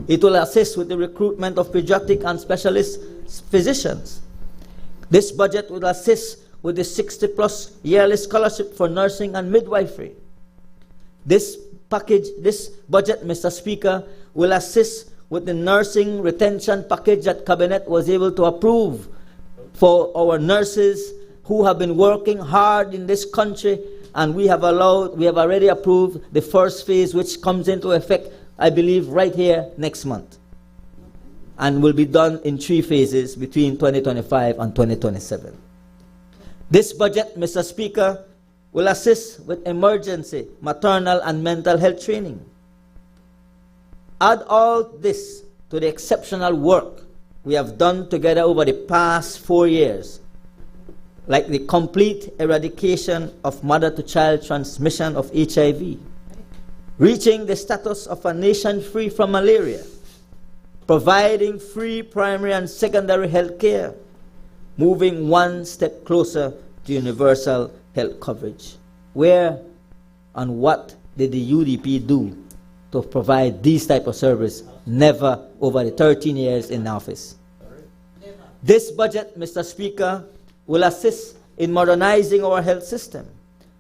E: It will assist with the recruitment of pediatric and specialist physicians. This budget will assist with the 60+ yearly scholarship for nursing and midwifery. This budget, Mr. Speaker, will assist with the nursing retention package that Cabinet was able to approve for our nurses who have been working hard in this country, and we have already approved the first phase, which comes into effect, I believe, right here next month, and will be done in 3 phases between 2025 and 2027. This budget, Mr. Speaker, will assist with emergency, maternal, and mental health training. Add all this to the exceptional work we have done together over the past 4 years, like the complete eradication of mother-to-child transmission of HIV, reaching the status of a nation free from malaria, providing free primary and secondary health care, moving one step closer to universal health coverage. Where and what did the UDP do to provide these type of service? Never over the 13 years in office. This budget, Mr. Speaker, will assist in modernizing our health system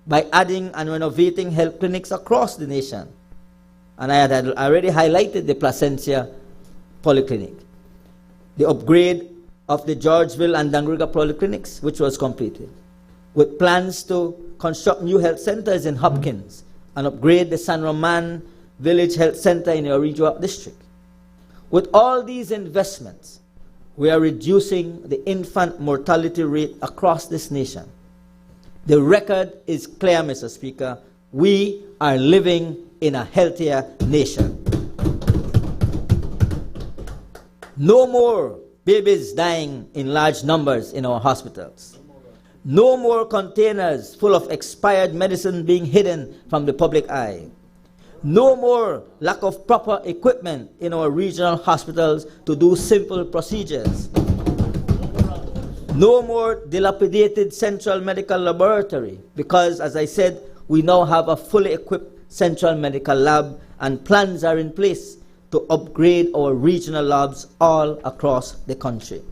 E: by adding and renovating health clinics across the nation. And I had already highlighted the Placencia Polyclinic. The upgrade of the Georgeville and Dangriga polyclinics, which was completed, with plans to construct new health centers in Hopkins and upgrade the San Roman Village Health Center in the Orinduak district. With all these investments, we are reducing the infant mortality rate across this nation. The record is clear, Mr. Speaker. We are living in a healthier nation. No more babies dying in large numbers in our hospitals. No more containers full of expired medicine being hidden from the public eye. No more lack of proper equipment in our regional hospitals to do simple procedures. No more dilapidated central medical laboratory because, as I said, we now have a fully equipped central medical lab and plans are in place to upgrade our regional labs all across the country.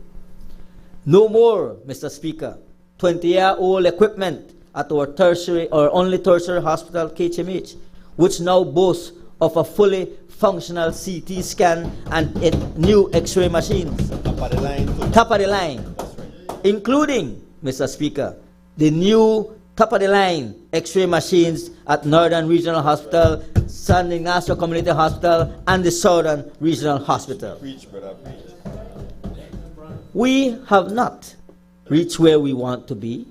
E: No more, Mr. Speaker, 20-year-old equipment at our tertiary or only tertiary hospital, KHMH, which now boasts of a fully functional CT scan and new X-ray machines. Top of the line. Including, Mr. Speaker, the new top-of-the-line X-ray machines at Northern Regional Hospital, San Ignacio Community Hospital, and the Southern Regional Hospital. We have not reached where we want to be,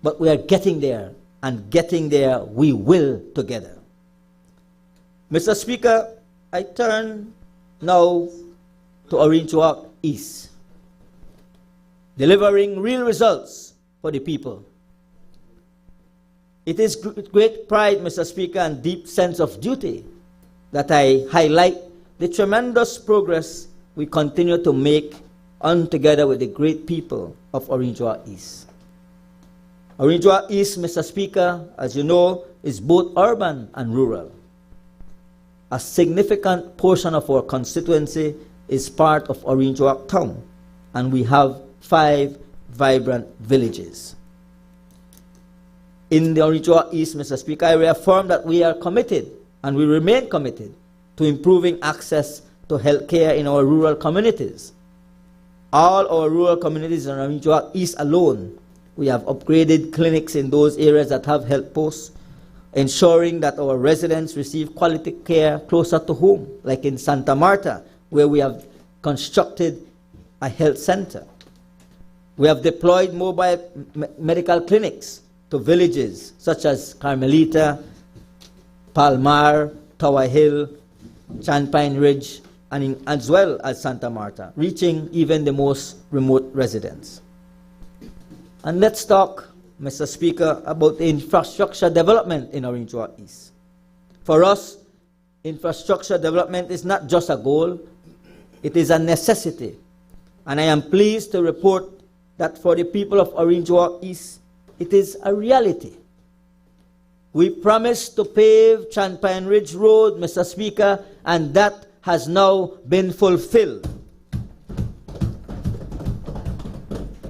E: but we are getting there, and getting there we will together. Mr. Speaker, I turn now to Orinduak East, delivering real results for the people. It is with great pride, Mr. Speaker, and deep sense of duty that I highlight the tremendous progress we continue to make on together with the great people of Orinduak East. Orinduak East, Mr. Speaker, as you know, is both urban and rural. A significant portion of our constituency is part of Orinduak Town, and we have 5 vibrant villages. In the Orinduak East, Mr. Speaker, I reaffirm that we are committed, and we remain committed, to improving access to health care in our rural communities. All our rural communities in Orinduak East alone, we have upgraded clinics in those areas that have health posts, ensuring that our residents receive quality care closer to home, like in Santa Marta, where we have constructed a health center. We have deployed mobile medical clinics to villages such as Carmelita, Palmar, Tower Hill, Champine Ridge, and as well as Santa Marta, reaching even the most remote residents. And let's talk, Mr. Speaker, about the infrastructure development in Orinduak East. For us, infrastructure development is not just a goal, it is a necessity. And I am pleased to report that for the people of Orinduak East, it is a reality. We promised to pave Champine Ridge Road, Mr. Speaker, and that has now been fulfilled.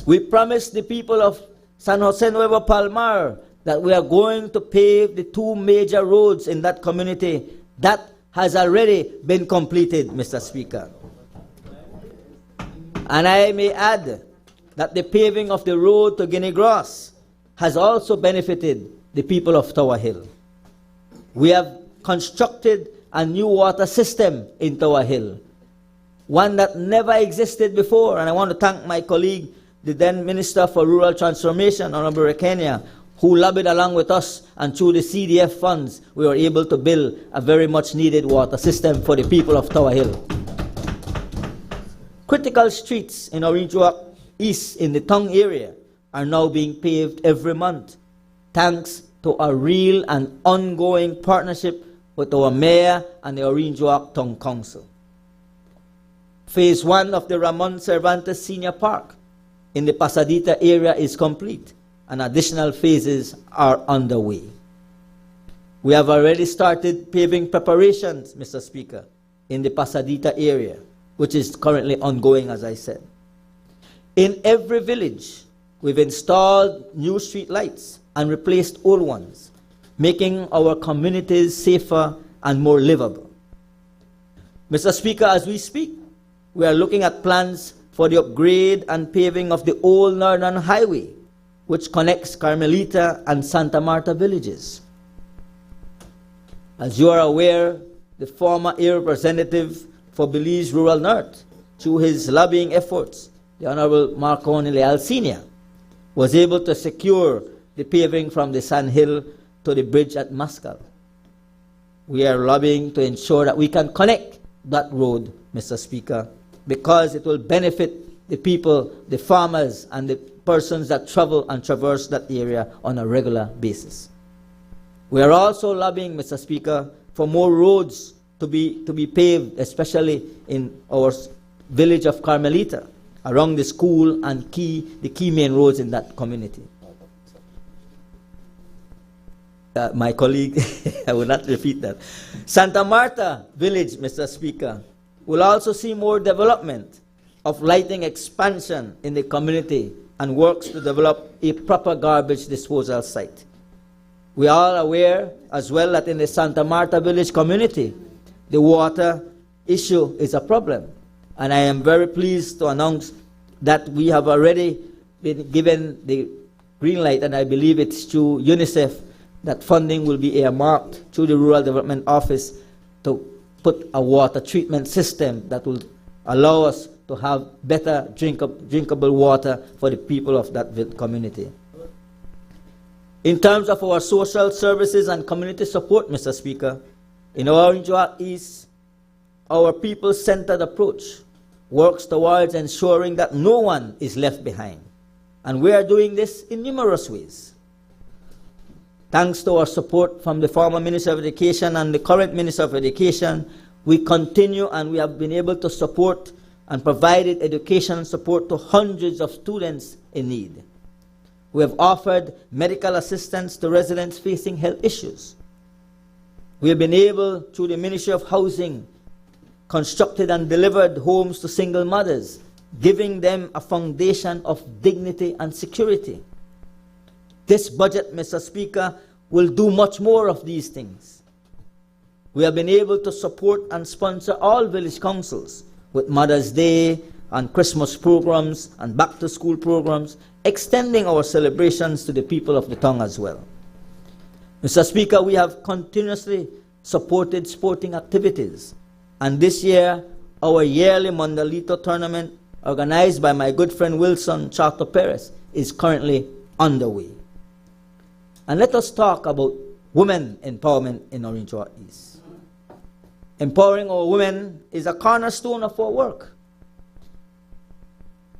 E: We promised the people of San Jose Nuevo Palmar that we are going to pave the 2 major roads in that community. That has already been completed, Mr. Speaker. And I may add that the paving of the road to Guinea Grass has also benefited the people of Tower Hill. We have constructed a new water system in Tower Hill, one that never existed before. And I want to thank my colleague, the then Minister for Rural Transformation, Honorable Kenya, who lobbied along with us, and through the CDF funds, we were able to build a very much needed water system for the people of Tower Hill. Critical streets in Orinduak East in the Tongue area are now being paved every month, thanks to a real and ongoing partnership with our mayor and the Orinduak Tongue Council. Phase 1 of the Ramon Cervantes Senior Park in the Pasadita area is complete, and additional phases are underway. We have already started paving preparations, Mr. Speaker, in the Pasadita area, which is currently ongoing, as I said. In every village, we've installed new street lights and replaced old ones, making our communities safer and more livable. Mr. Speaker, as we speak, we are looking at plans for the upgrade and paving of the Old Northern Highway, which connects Carmelita and Santa Marta villages. As you are aware, the former air representative for Belize Rural North, through his lobbying efforts, the Honorable Marconi Leal Sr., was able to secure the paving from the Sand Hill to the bridge at Mascal. We are lobbying to ensure that we can connect that road, Mr. Speaker, because it will benefit the people, the farmers, and the persons that travel and traverse that area on a regular basis. We are also lobbying, Mr. Speaker, for more roads to be paved, especially in our village of Carmelita, around the school and the key main roads in that community. My colleague, I will not repeat that. Santa Marta village, Mr. Speaker, will also see more development of lighting expansion in the community and works to develop a proper garbage disposal site. We are aware as well that in the Santa Marta village community, the water issue is a problem. And I am very pleased to announce that we have already been given the green light, and I believe it's through UNICEF, that funding will be earmarked through the Rural Development Office to put a water treatment system that will allow us to have better drinkable water for the people of that community. In terms of our social services and community support, Mr. Speaker, in Orange Walk East, our people-centered approach works towards ensuring that no one is left behind. And we are doing this in numerous ways. Thanks to our support from the former Minister of Education and the current Minister of Education, we continue and we have been able to support and provided education support to hundreds of students in need. We have offered medical assistance to residents facing health issues. We have been able, through the Ministry of Housing, constructed and delivered homes to single mothers, giving them a foundation of dignity and security. This budget, Mr. Speaker, will do much more of these things. We have been able to support and sponsor all village councils with Mother's Day and Christmas programs and back-to-school programs, extending our celebrations to the people of the tongue as well. Mr. Speaker, we have continuously supported sporting activities, and this year, our yearly Mondalito tournament, organized by my good friend Wilson Chato Perez, is currently underway. And let us talk about women empowerment in Orange Walk East. Empowering our women is a cornerstone of our work.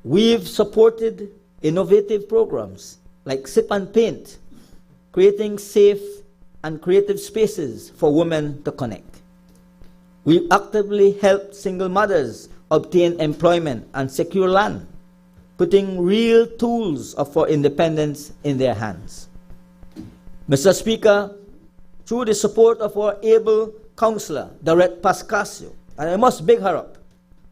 E: We've supported innovative programs like Sip and Paint, creating safe and creative spaces for women to connect. We actively help single mothers obtain employment and secure land, putting real tools for independence in their hands. Mr. Speaker, through the support of our able councillor, Dorette Pascasio, and I must big her up,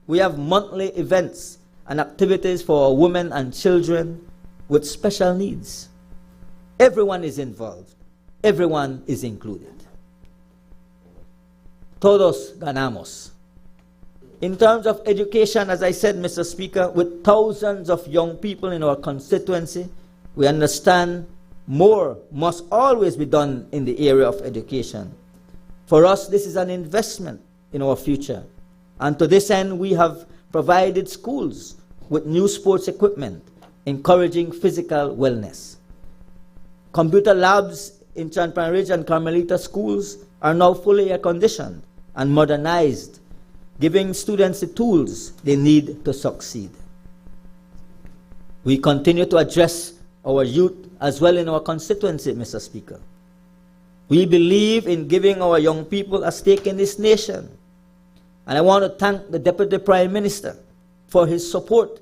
E: we have monthly events and activities for our women and children with special needs. Everyone is involved. Everyone is included. Todos ganamos. In terms of education, as I said, Mr. Speaker, with thousands of young people in our constituency, we understand more must always be done in the area of education. For us, this is an investment in our future. And to this end, we have provided schools with new sports equipment, encouraging physical wellness. Computer labs in Champion Ridge and Carmelita schools are now fully air-conditioned and modernized, giving students the tools they need to succeed. We continue to address our youth as well in our constituency, Mr. Speaker. We believe in giving our young people a stake in this nation. And I want to thank the Deputy Prime Minister for his support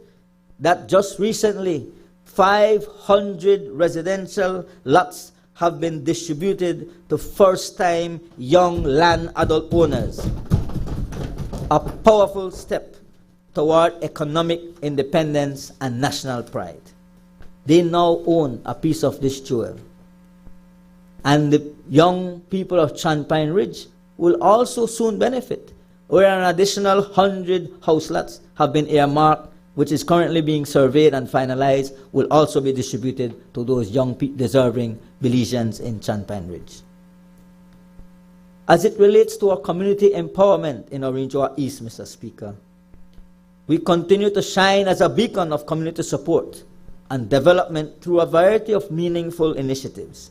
E: that just recently 500 residential lots have been distributed to first-time young land adult owners. A powerful step toward economic independence and national pride. They now own a piece of this jewel. And the young people of Champagne Ridge will also soon benefit, where an additional 100 house lots have been earmarked which is currently being surveyed and finalized, will also be distributed to those young deserving Belizeans in Champagne Ridge. As it relates to our community empowerment in Orinjoa East, Mr. Speaker, we continue to shine as a beacon of community support and development through a variety of meaningful initiatives.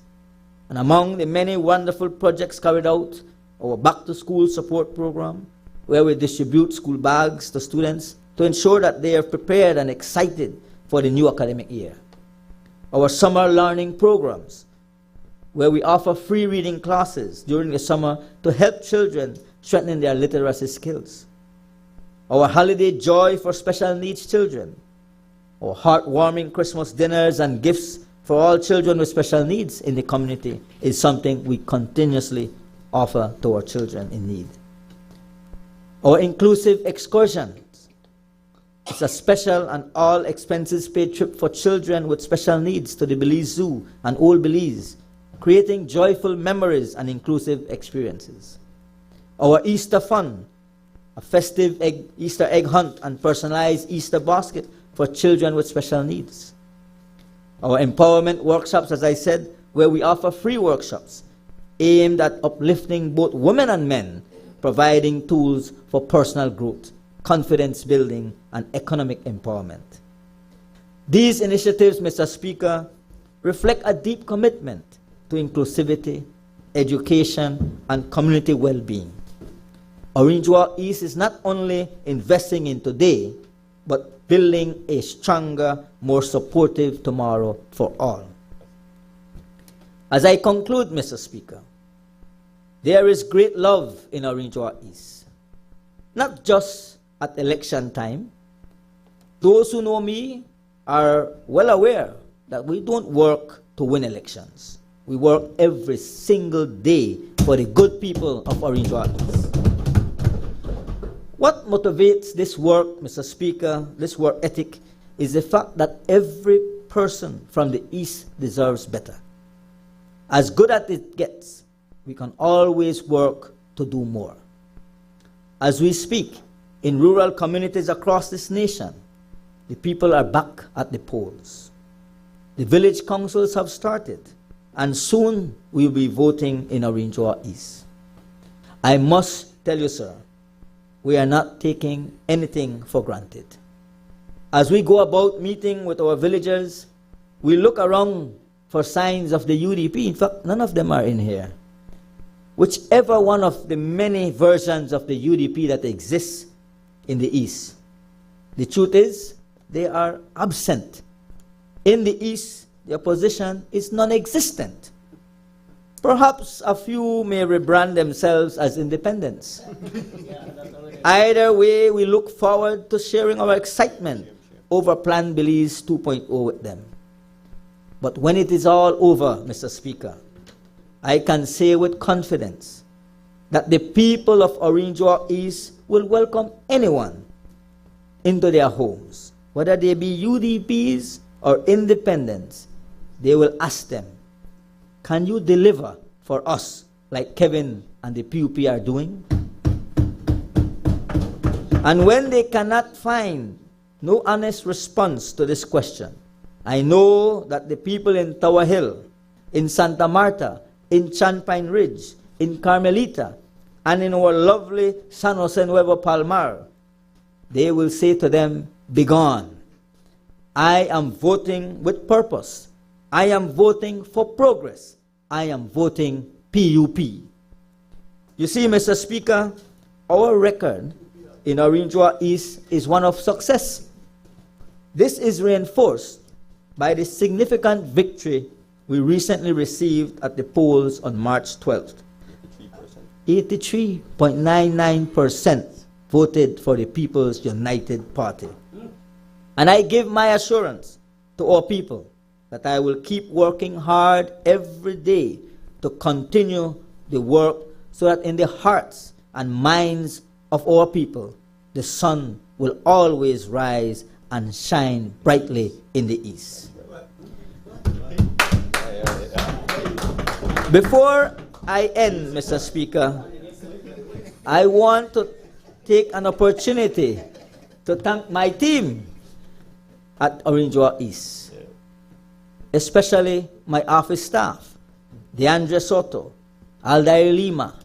E: And among the many wonderful projects carried out, our back-to-school support program, where we distribute school bags to students to ensure that they are prepared and excited for the new academic year. Our summer learning programs, where we offer free reading classes during the summer to help children strengthen their literacy skills. Our holiday joy for special needs children, our heartwarming Christmas dinners and gifts for all children with special needs in the community is something we continuously offer to our children in need. Our inclusive excursions, it's a special and all expenses paid trip for children with special needs to the Belize Zoo and Old Belize, creating joyful memories and inclusive experiences. Our Easter Fun, a festive Easter egg hunt and personalized Easter basket for children with special needs. Our empowerment workshops, as I said, where we offer free workshops aimed at uplifting both women and men, providing tools for personal growth, confidence building, and economic empowerment. These initiatives, Mr. Speaker, reflect a deep commitment to inclusivity, education, and community well-being. Orinjoa East is not only investing in today, but building a stronger, more supportive tomorrow for all. As I conclude, Mr. Speaker, there is great love in Orinjoa East, not just at election time. Those who know me are well aware that we don't work to win elections. We work every single day for the good people of Orinjoa East. What motivates this work, Mr. Speaker, this work ethic, is the fact that every person from the East deserves better. As good as it gets, we can always work to do more. As we speak, in rural communities across this nation, the people are back at the polls. The village councils have started, and soon we will be voting in Orinjoa East. I must tell you, sir, we are not taking anything for granted. As we go about meeting with our villagers, we look around for signs of the UDP. In fact, none of them are in here. Whichever one of the many versions of the UDP that exists in the East, the truth is, they are absent. In the East, the opposition is non-existent. Perhaps a few may rebrand themselves as independents. Either way, we look forward to sharing our excitement over Plan Belize 2.0 with them. But when it is all over, Mr. Speaker, I can say with confidence that the people of Orinjoa East will welcome anyone into their homes, whether they be UDPs or independents. They will ask them, can you deliver for us like Kevin and the PUP are doing? And when they cannot find no honest response to this question, I know that the people in Tower Hill, in Santa Marta, in Champagne Ridge, in Carmelita, and in our lovely San Jose Nuevo Palmar, they will say to them, begone. I am voting with purpose. I am voting for progress. I am voting PUP. You see, Mr. Speaker, our record in Orinjoa East is one of success. This is reinforced by the significant victory we recently received at the polls on March 12th. 83.99% voted for the People's United Party. And I give my assurance to our people that I will keep working hard every day to continue the work so that in the hearts and minds of our people, the sun will always rise and shine brightly in the East. Before I end, Mr. Speaker, I want to take an opportunity to thank my team at Orange Walk East, especially my office staff, DeAndre Soto, Aldair Lima,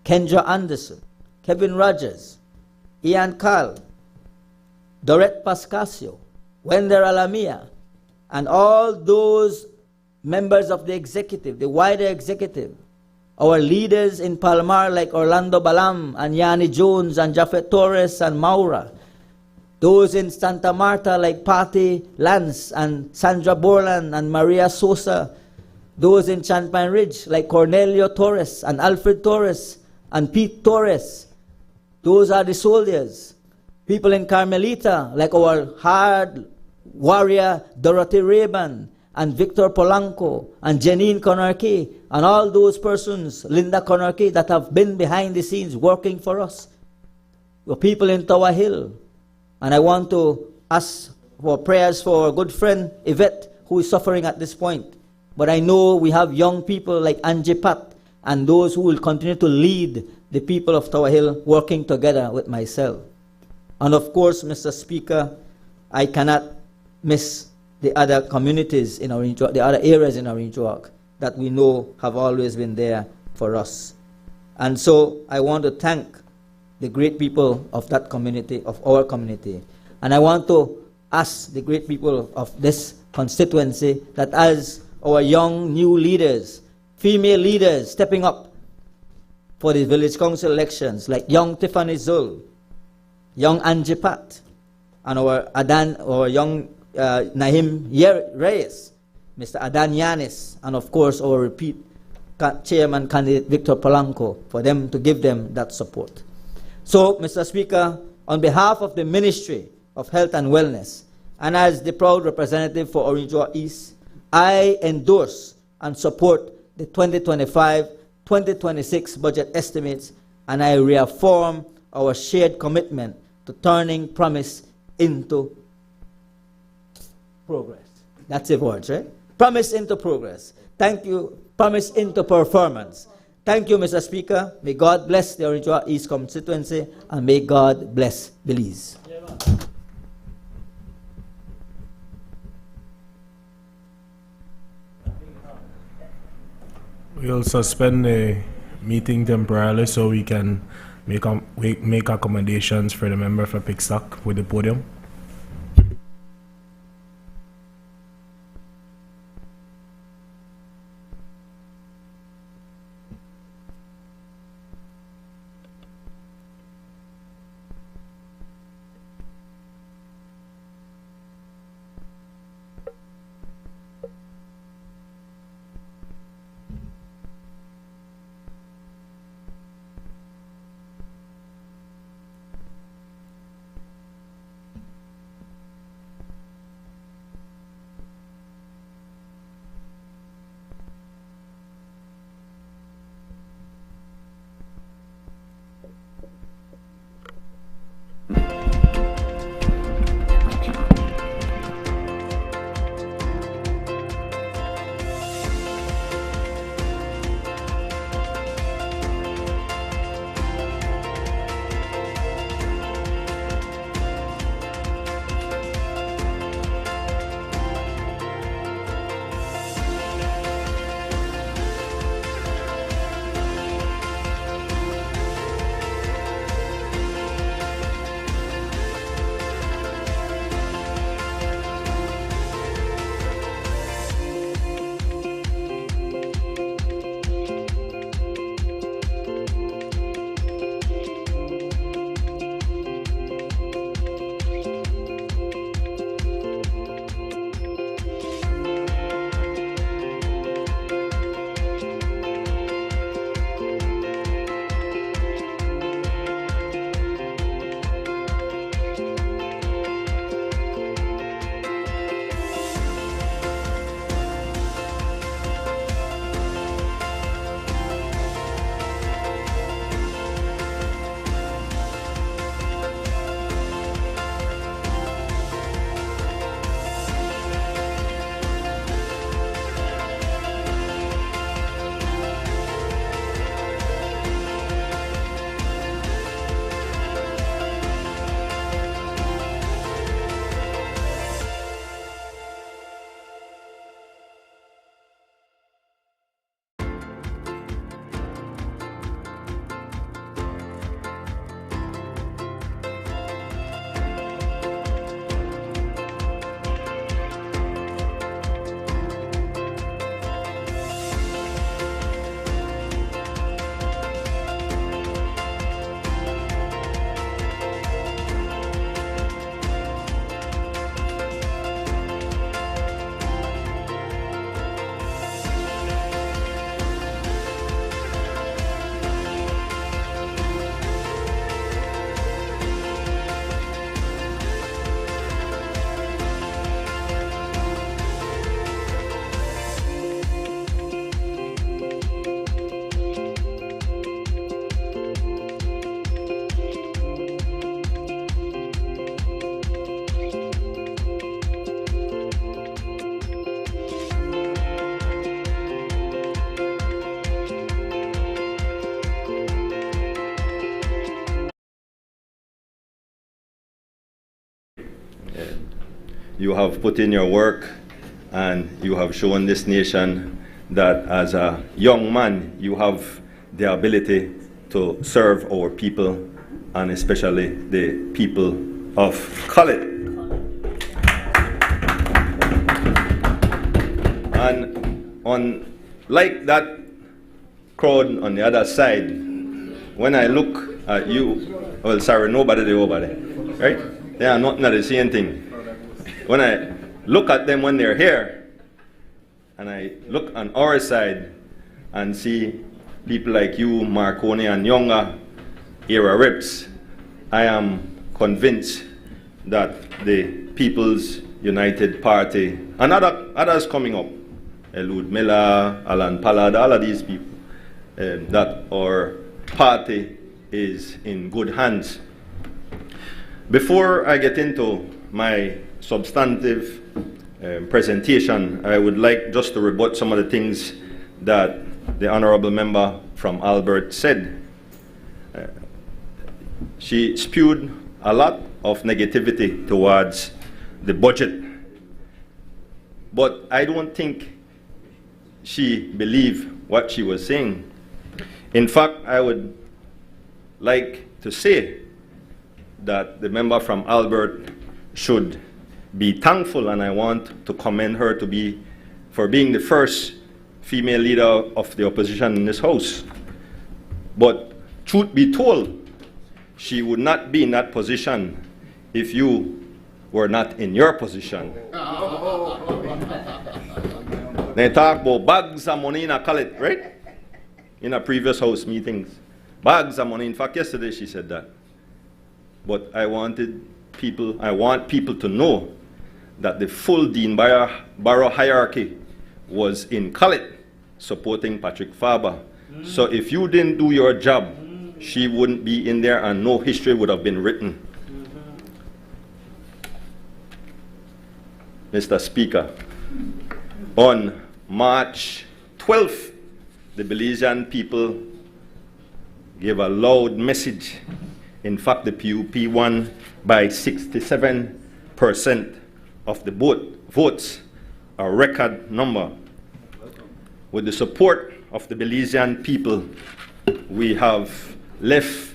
E: Kendra Anderson, Kevin Rogers, Ian Carl, Dorette Pascasio, Wender Alamia, and all those members of the executive, the wider executive, our leaders in Palmar like Orlando Balam and Yanni Jones and Jafet Torres and Maura, those in Santa Marta like Patty Lance and Sandra Borland and Maria Sosa, those in Champagne Ridge like Cornelio Torres and Alfred Torres and Pete Torres, those are the soldiers. People in Carmelita like our hard warrior Dorothy Raban and Victor Polanco and Janine Konarki and all those persons, Linda Konarki, that have been behind the scenes working for us. The people in Tower Hill. And I want to ask for prayers for our good friend Yvette, who is suffering at this point. But I know we have young people like Angie Pat and those who will continue to lead the people of Tower Hill working together with myself. And of course, Mr. Speaker, I cannot miss the other communities in Orange Walk, the other areas in Orange Walk that we know have always been there for us. And so I want to thank the great people of that community, of our community. And I want to ask the great people of this constituency that as our young new leaders, female leaders stepping up for the village council elections, like young Tiffany Zul, young Angie Pat, and our young Nahim Reyes, Mr. Adan Yanis, and of course our repeat chairman candidate Victor Polanco, for them to give them that support. So, Mr. Speaker, on behalf of the Ministry of Health and Wellness, and as the proud representative for Orange Walk East, I endorse and support the 2025-2026 budget estimates, and I reaffirm our shared commitment to turning promise into progress. That's the words, right? Promise into progress. Thank you. Promise into performance. Thank you, Mr. Speaker. May God bless the Orange Walk East constituency, and may God bless Belize.
G: We'll suspend the meeting temporarily so we can make accommodations for the member for Pickstock with the podium.
F: you have put in your work and you have shown this nation that as a young man you have the ability to serve our people, and especially the people of color. And like that crowd on the other side, when I look at you, well, sorry, nobody there over there, right? They are not the same thing. When I look at them when they're here, and I look on our side and see people like you, Marconi, and younger era reps, I am convinced that the People's United Party and others coming up, Elud Miller, Alan Pallad, all of these people, that our party is in good hands. Before I get into my substantive presentation, I would like just to rebut some of the things that the honorable member from Albert said. She spewed a lot of negativity towards the budget, but I don't think she believed what she was saying. In fact, I would like to say that the member from Albert should be thankful, and I want to commend her for being the first female leader of the opposition in this House. But truth be told, she would not be in that position if you were not in your position. They talk about bags of money in a college, right? In a previous House meetings. Bags of money. In fact, yesterday she said that. But I want people to know that the full Dean Barrow hierarchy was in Khalid supporting Patrick Faber. So if you didn't do your job, she wouldn't be in there and no history would have been written. Mr. Speaker, on March 12th, the Belizean people gave a loud message. In fact, the PUP won by 67% of the votes, a record number. With the support of the Belizean people, we have left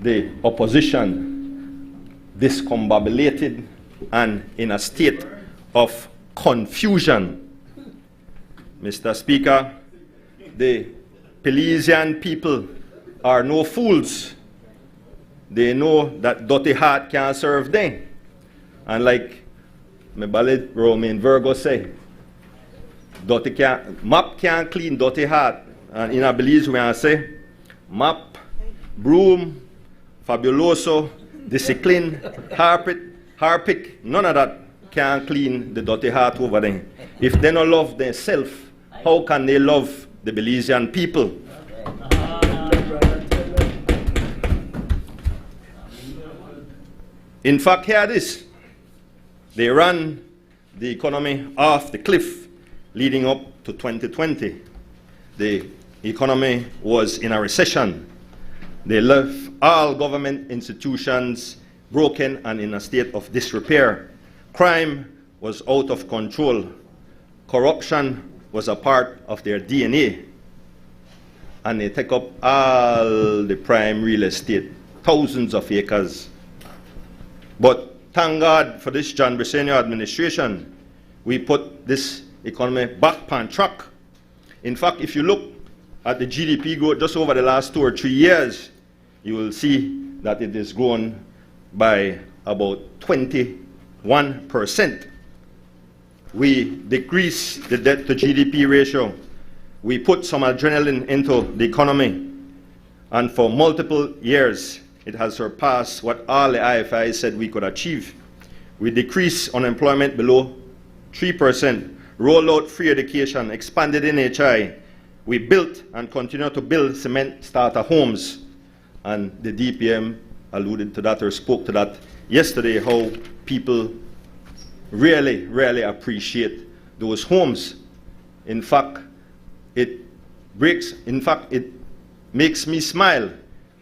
F: the opposition discombobulated and in a state of confusion. Mr. Speaker, the Belizean people are no fools. They know that dirty heart can't serve them. And like my ballet Romain Virgo say, map can't clean dirty heart. And in a Belize we say, map, broom, fabuloso, discipline, harpic, none of that can clean the dirty heart over there. If they don't love themselves, how can they love the Belizean people? In fact, here it is. They ran the economy off the cliff leading up to 2020. The economy was in a recession. They left all government institutions broken and in a state of disrepair. Crime was out of control. Corruption was a part of their DNA. And they take up all the prime real estate, thousands of acres. But thank God for this John Briceño administration, we put this economy back on track. In fact, if you look at the GDP growth just over the last 2 or 3 years, you will see that it has grown by about 21%. We decreased the debt to GDP ratio. We put some adrenaline into the economy. And for multiple years, it has surpassed what all the IFIs said we could achieve. We decreased unemployment below 3%, rolled out free education, expanded NHI. We built and continue to build cement starter homes. And the DPM alluded to that or spoke to that yesterday, how people really, really appreciate those homes. In fact, it makes me smile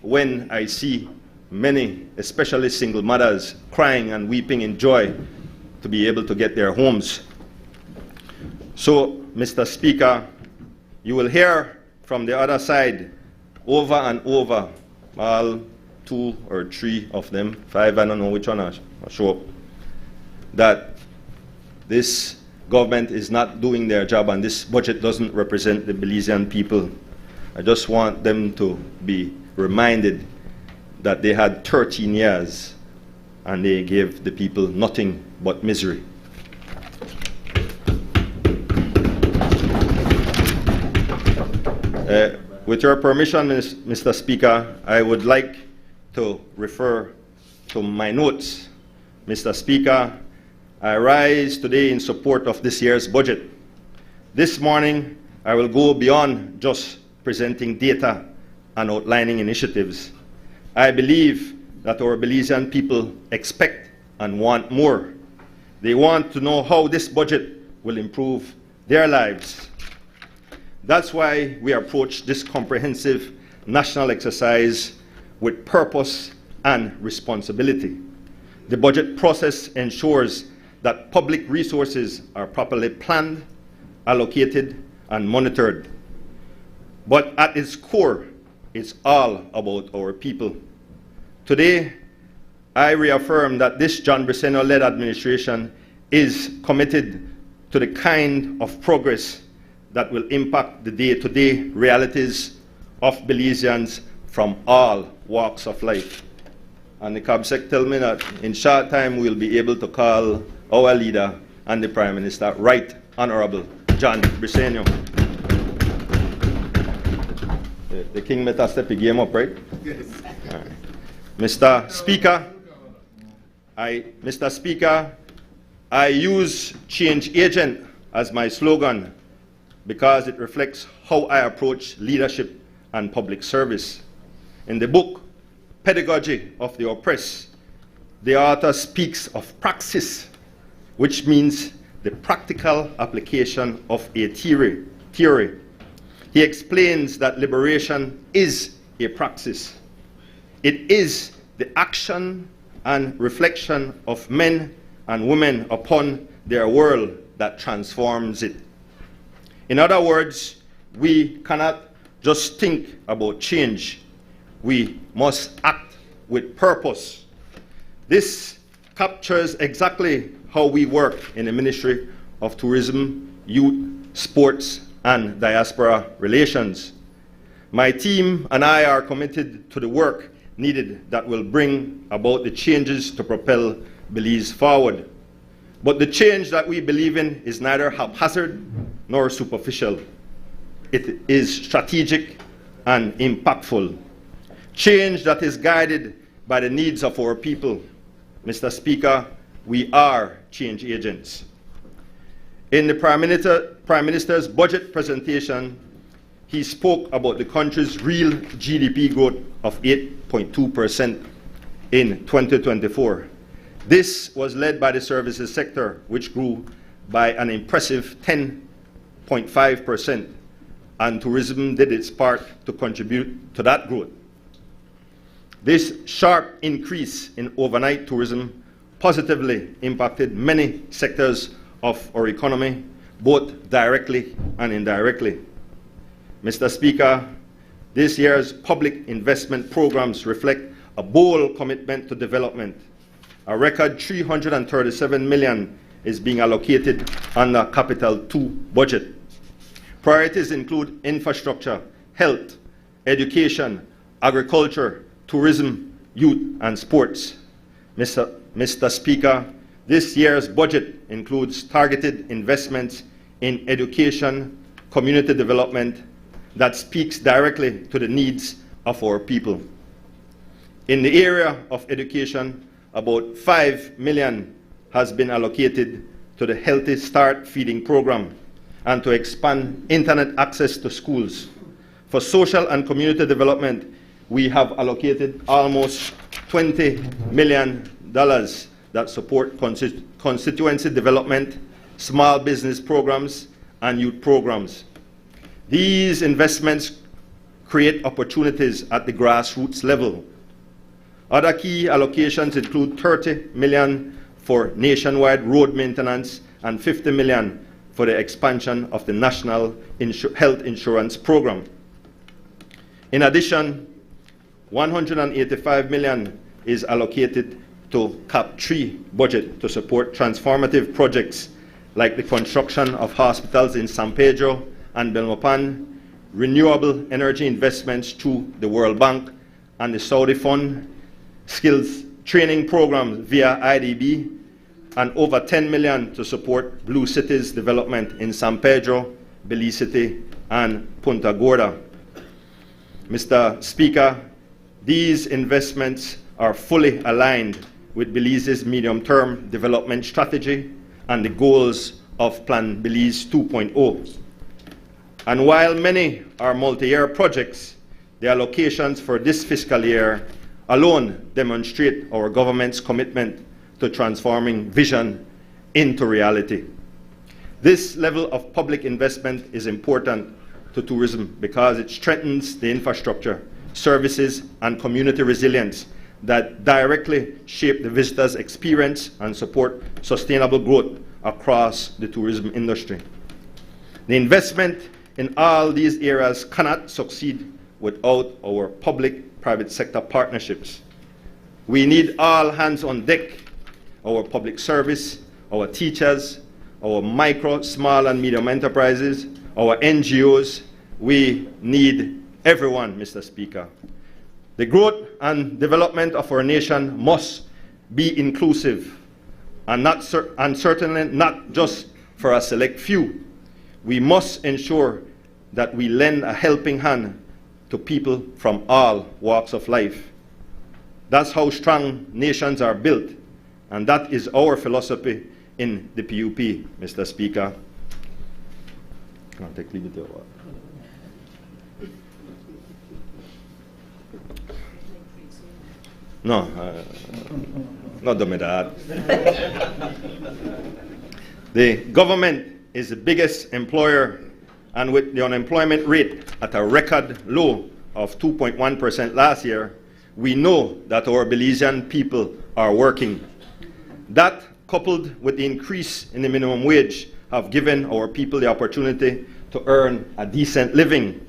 F: when I see many, especially single mothers, crying and weeping in joy to be able to get their homes. So, Mr. Speaker, you will hear from the other side over and over, all 2 or 3 of them, 5, I don't know which one I show up, that this government is not doing their job and this budget doesn't represent the Belizean people. I just want them to be reminded that they had 13 years and they gave the people nothing but misery. With your permission, Mr. Speaker, I would like to refer to my notes. Mr. Speaker, I rise today in support of this year's budget. This morning, I will go beyond just presenting data and outlining initiatives. I believe that our Belizean people expect and want more. They want to know how this budget will improve their lives. That's why we approach this comprehensive national exercise with purpose and responsibility. The budget process ensures that public resources are properly planned, allocated, and monitored. But at its core, it's all about our people. Today, I reaffirm that this John Briceño-led administration is committed to the kind of progress that will impact the day-to-day realities of Belizeans from all walks of life. And the CABSEC tell me that in short time we'll be able to call our leader and the Prime Minister Right Honorable John Briceño. The King met us step the game up, right? Yes. Right. Mr. Speaker, I use Change Agent as my slogan because it reflects how I approach leadership and public service. In the book, Pedagogy of the Oppressed, the author speaks of praxis, which means the practical application of a theory. He explains that liberation is a praxis. It is the action and reflection of men and women upon their world that transforms it. In other words, we cannot just think about change. We must act with purpose. This captures exactly how we work in the Ministry of Tourism, Youth, Sports, and Diaspora Relations. My team and I are committed to the work needed that will bring about the changes to propel Belize forward. But the change that we believe in is neither haphazard nor superficial. It is strategic and impactful. Change that is guided by the needs of our people. Mr. Speaker, we are change agents. In the Prime Minister's budget presentation, he spoke about the country's real GDP growth of 8.2% in 2024. This was led by the services sector, which grew by an impressive 10.5%, and tourism did its part to contribute to that growth. This sharp increase in overnight tourism positively impacted many sectors of our economy, both directly and indirectly. Mr. Speaker, this year's public investment programs reflect a bold commitment to development. A record $337 million is being allocated under Capital 2 budget. Priorities include infrastructure, health, education, agriculture, tourism, youth, and sports. Mr. Speaker, this year's budget includes targeted investments in education, community development that speaks directly to the needs of our people. In the area of education, about $5 million has been allocated to the Healthy Start feeding program and to expand internet access to schools. For social and community development, we have allocated almost $20 million that support constituency development, small business programs, and youth programs. These investments create opportunities at the grassroots level. Other key allocations include $30 million for nationwide road maintenance and 50 million for the expansion of the National Health Insurance Program. In addition, 185 million is allocated to CAP 3 budget to support transformative projects like the construction of hospitals in San Pedro and Belmopan, renewable energy investments through the World Bank and the Saudi Fund, skills training programs via IDB, and over 10 million to support Blue Cities development in San Pedro, Belize City, and Punta Gorda. Mr. Speaker, these investments are fully aligned with Belize's medium-term development strategy and the goals of Plan Belize 2.0. And while many are multi-year projects, the allocations for this fiscal year alone demonstrate our government's commitment to transforming vision into reality. This level of public investment is important to tourism because it strengthens the infrastructure, services, and community resilience that directly shape the visitor's experience and support sustainable growth across the tourism industry. The investment in all these areas cannot succeed without our public-private sector partnerships. We need all hands on deck: our public service, our teachers, our micro, small, and medium enterprises, our NGOs. We need everyone, Mr. Speaker. The growth and development of our nation must be inclusive and certainly not just for a select few. We must ensure that we lend a helping hand to people from all walks of life. That's how strong nations are built, and that is our philosophy in the PUP, Mr. Speaker. Can I take liberty or what? No, not done with that. The government is the biggest employer, and with the unemployment rate at a record low of 2.1% last year, we know that our Belizean people are working. That, coupled with the increase in the minimum wage, have given our people the opportunity to earn a decent living.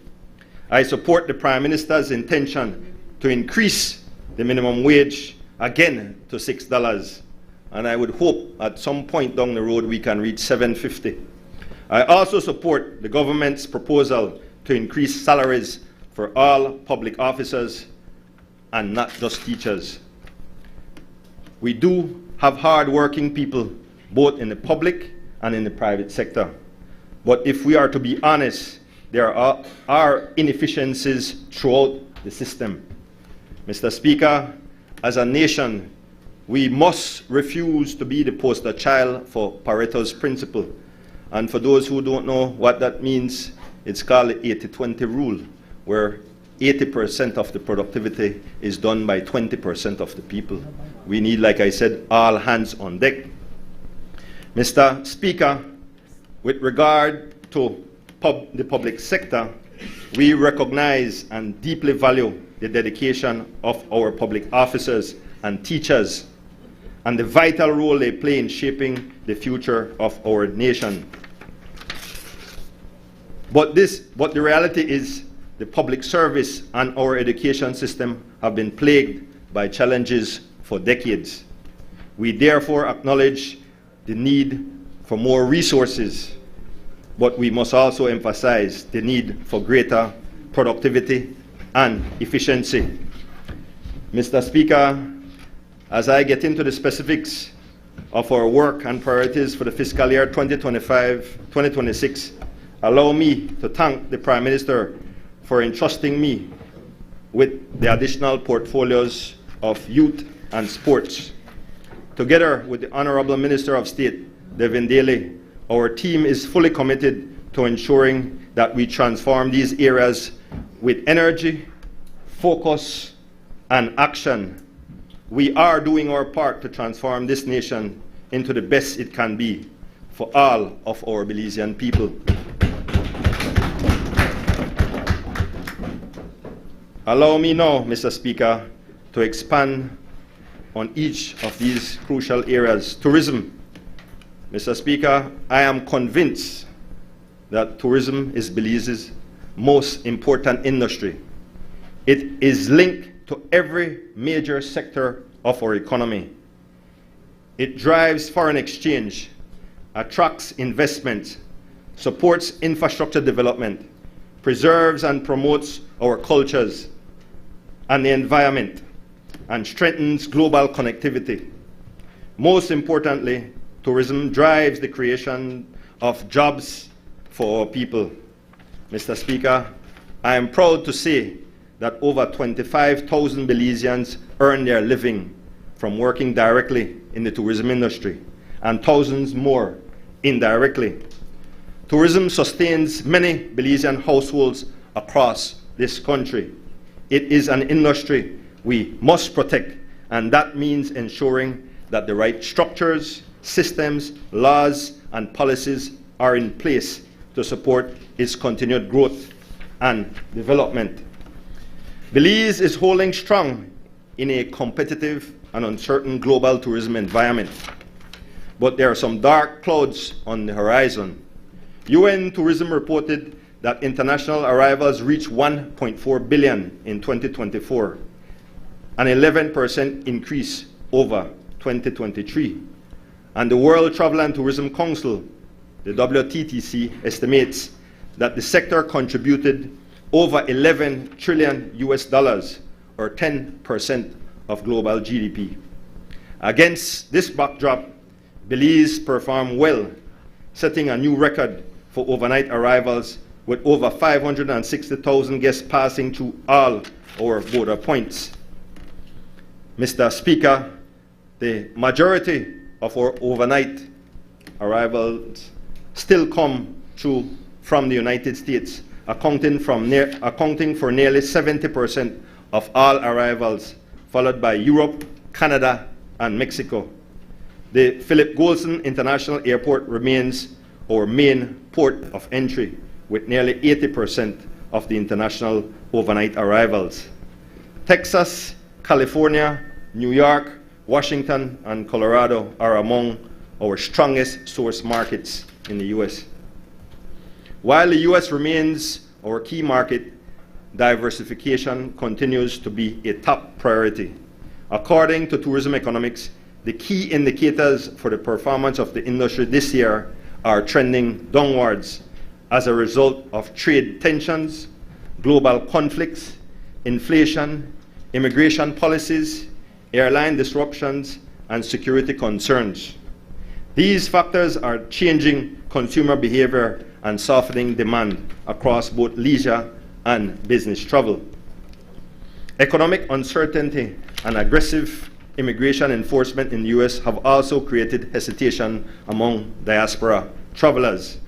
F: I support the Prime Minister's intention to increase the minimum wage again to $6, and I would hope at some point down the road we can reach $7.50. I also support the government's proposal to increase salaries for all public officers and not just teachers. We do have hard-working people both in the public and in the private sector, but if we are to be honest, there are inefficiencies throughout the system. Mr. Speaker, as a nation, we must refuse to be the poster child for Pareto's principle. And for those who don't know what that means, it's called the 80-20 rule, where 80% of the productivity is done by 20% of the people. We need, like I said, all hands on deck. Mr. Speaker, with regard to the public sector, we recognize and deeply value the dedication of our public officers and teachers and the vital role they play in shaping the future of our nation. But the reality is the public service and our education system have been plagued by challenges for decades. We therefore acknowledge the need for more resources, but we must also emphasize the need for greater productivity and efficiency. Mr. Speaker, as I get into the specifics of our work and priorities for the fiscal year 2025-2026, allow me to thank the Prime Minister for entrusting me with the additional portfolios of youth and sports. Together with the Honorable Minister of State, Devin Daly, our team is fully committed to ensuring that we transform these areas with energy, focus, and action. We are doing our part to transform this nation into the best it can be for all of our Belizean people. Allow me now, Mr. Speaker, to expand on each of these crucial areas. Tourism. Mr. Speaker, I am convinced that tourism is Belize's most important industry. It is linked to every major sector of our economy. It drives foreign exchange, attracts investment, supports infrastructure development, preserves and promotes our cultures and the environment, and strengthens global connectivity. Most importantly, tourism drives the creation of jobs for our people. Mr. Speaker, I am proud to say that over 25,000 Belizeans earn their living from working directly in the tourism industry, and thousands more indirectly. Tourism sustains many Belizean households across this country. It is an industry we must protect, and that means ensuring that the right structures, systems, laws, and policies are in place to support its continued growth and development. Belize is holding strong in a competitive and uncertain global tourism environment, but there are some dark clouds on the horizon. UN Tourism reported that international arrivals reached 1.4 billion in 2024, an 11% increase over 2023. And the World Travel and Tourism Council, the WTTC, estimates that the sector contributed over 11 trillion US dollars, or 10% of global GDP. Against this backdrop, Belize performed well, setting a new record for overnight arrivals with over 560,000 guests passing through all our border points. Mr. Speaker, the majority of our overnight arrivals still come through from the United States, accounting for nearly 70% of all arrivals, followed by Europe, Canada, and Mexico. The Philip Goulson International Airport remains our main port of entry, with nearly 80% of the international overnight arrivals. Texas, California, New York, Washington, and Colorado are among our strongest source markets in the U.S. While the U.S. remains our key market, diversification continues to be a top priority. According to Tourism Economics, the key indicators for the performance of the industry this year are trending downwards as a result of trade tensions, global conflicts, inflation, immigration policies, airline disruptions, and security concerns. These factors are changing consumer behavior and softening demand across both leisure and business travel. Economic uncertainty and aggressive immigration enforcement in the U.S. have also created hesitation among diaspora travelers.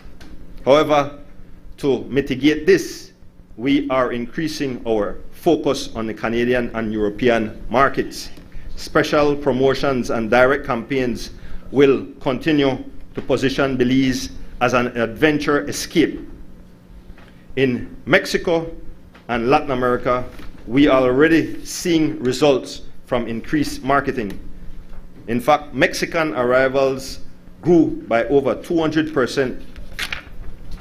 F: However, to mitigate this, we are increasing our focus on the Canadian and European markets. Special promotions and direct campaigns will continue to position Belize as an adventure escape. In Mexico and Latin America, we are already seeing results from increased marketing. In fact, Mexican arrivals grew by over 200%,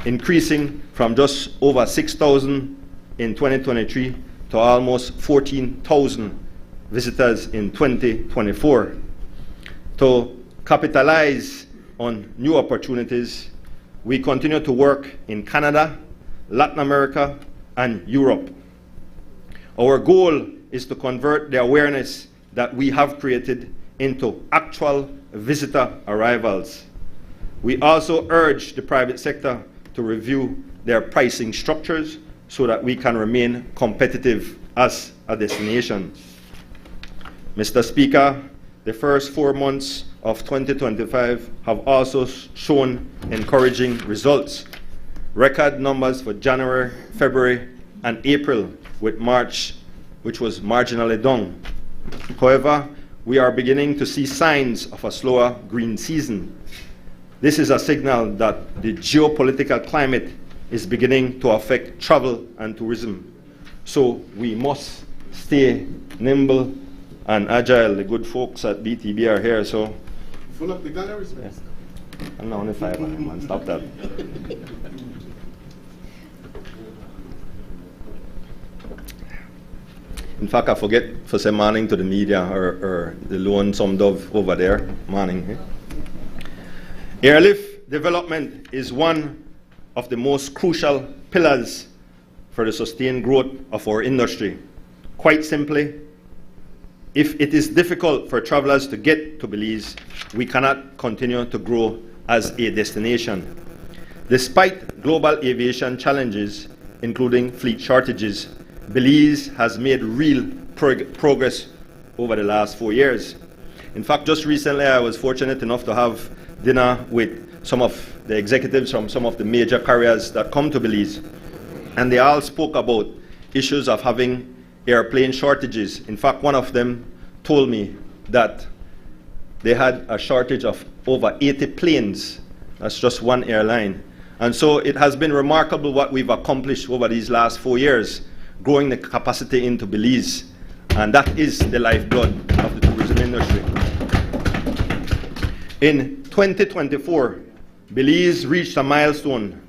F: increasing from just over 6,000 in 2023 to almost 14,000 visitors in 2024. To capitalize on new opportunities, we continue to work in Canada, Latin America, and Europe. Our goal is to convert the awareness that we have created into actual visitor arrivals. We also urge the private sector to review their pricing structures so that we can remain competitive as a destination. Mr. Speaker, the first 4 months of 2025 have also shown encouraging results. Record numbers for January, February, and April, with March, which was marginally down. However, we are beginning to see signs of a slower green season. This is a signal that the geopolitical climate is beginning to affect travel and tourism. So we must stay nimble and Agile, the good folks at BTB are here, so.
C: Full up the galleries, man.
F: I'm not only 5, man. Stop that. In fact, I forget for say morning to the media or the lone some dove over there. Morning. Airlift development is one of the most crucial pillars for the sustained growth of our industry. Quite simply, if it is difficult for travelers to get to Belize, we cannot continue to grow as a destination. Despite global aviation challenges, including fleet shortages, Belize has made real progress over the last 4 years. In fact, just recently I was fortunate enough to have dinner with some of the executives from some of the major carriers that come to Belize, and they all spoke about issues of having airplane shortages. In fact, one of them told me that they had a shortage of over 80 planes. That's just one airline. And so it has been remarkable what we've accomplished over these last 4 years, growing the capacity into Belize. And that is the lifeblood of the tourism industry. In 2024, Belize reached a milestone.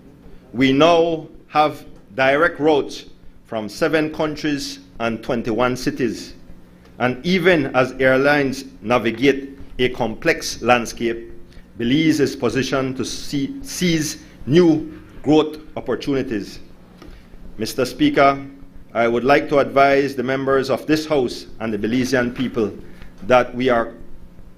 F: We now have direct routes from 7 countries and 21 cities. And even as airlines navigate a complex landscape, Belize is positioned to seize new growth opportunities. Mr. Speaker, I would like to advise the members of this House and the Belizean people that we are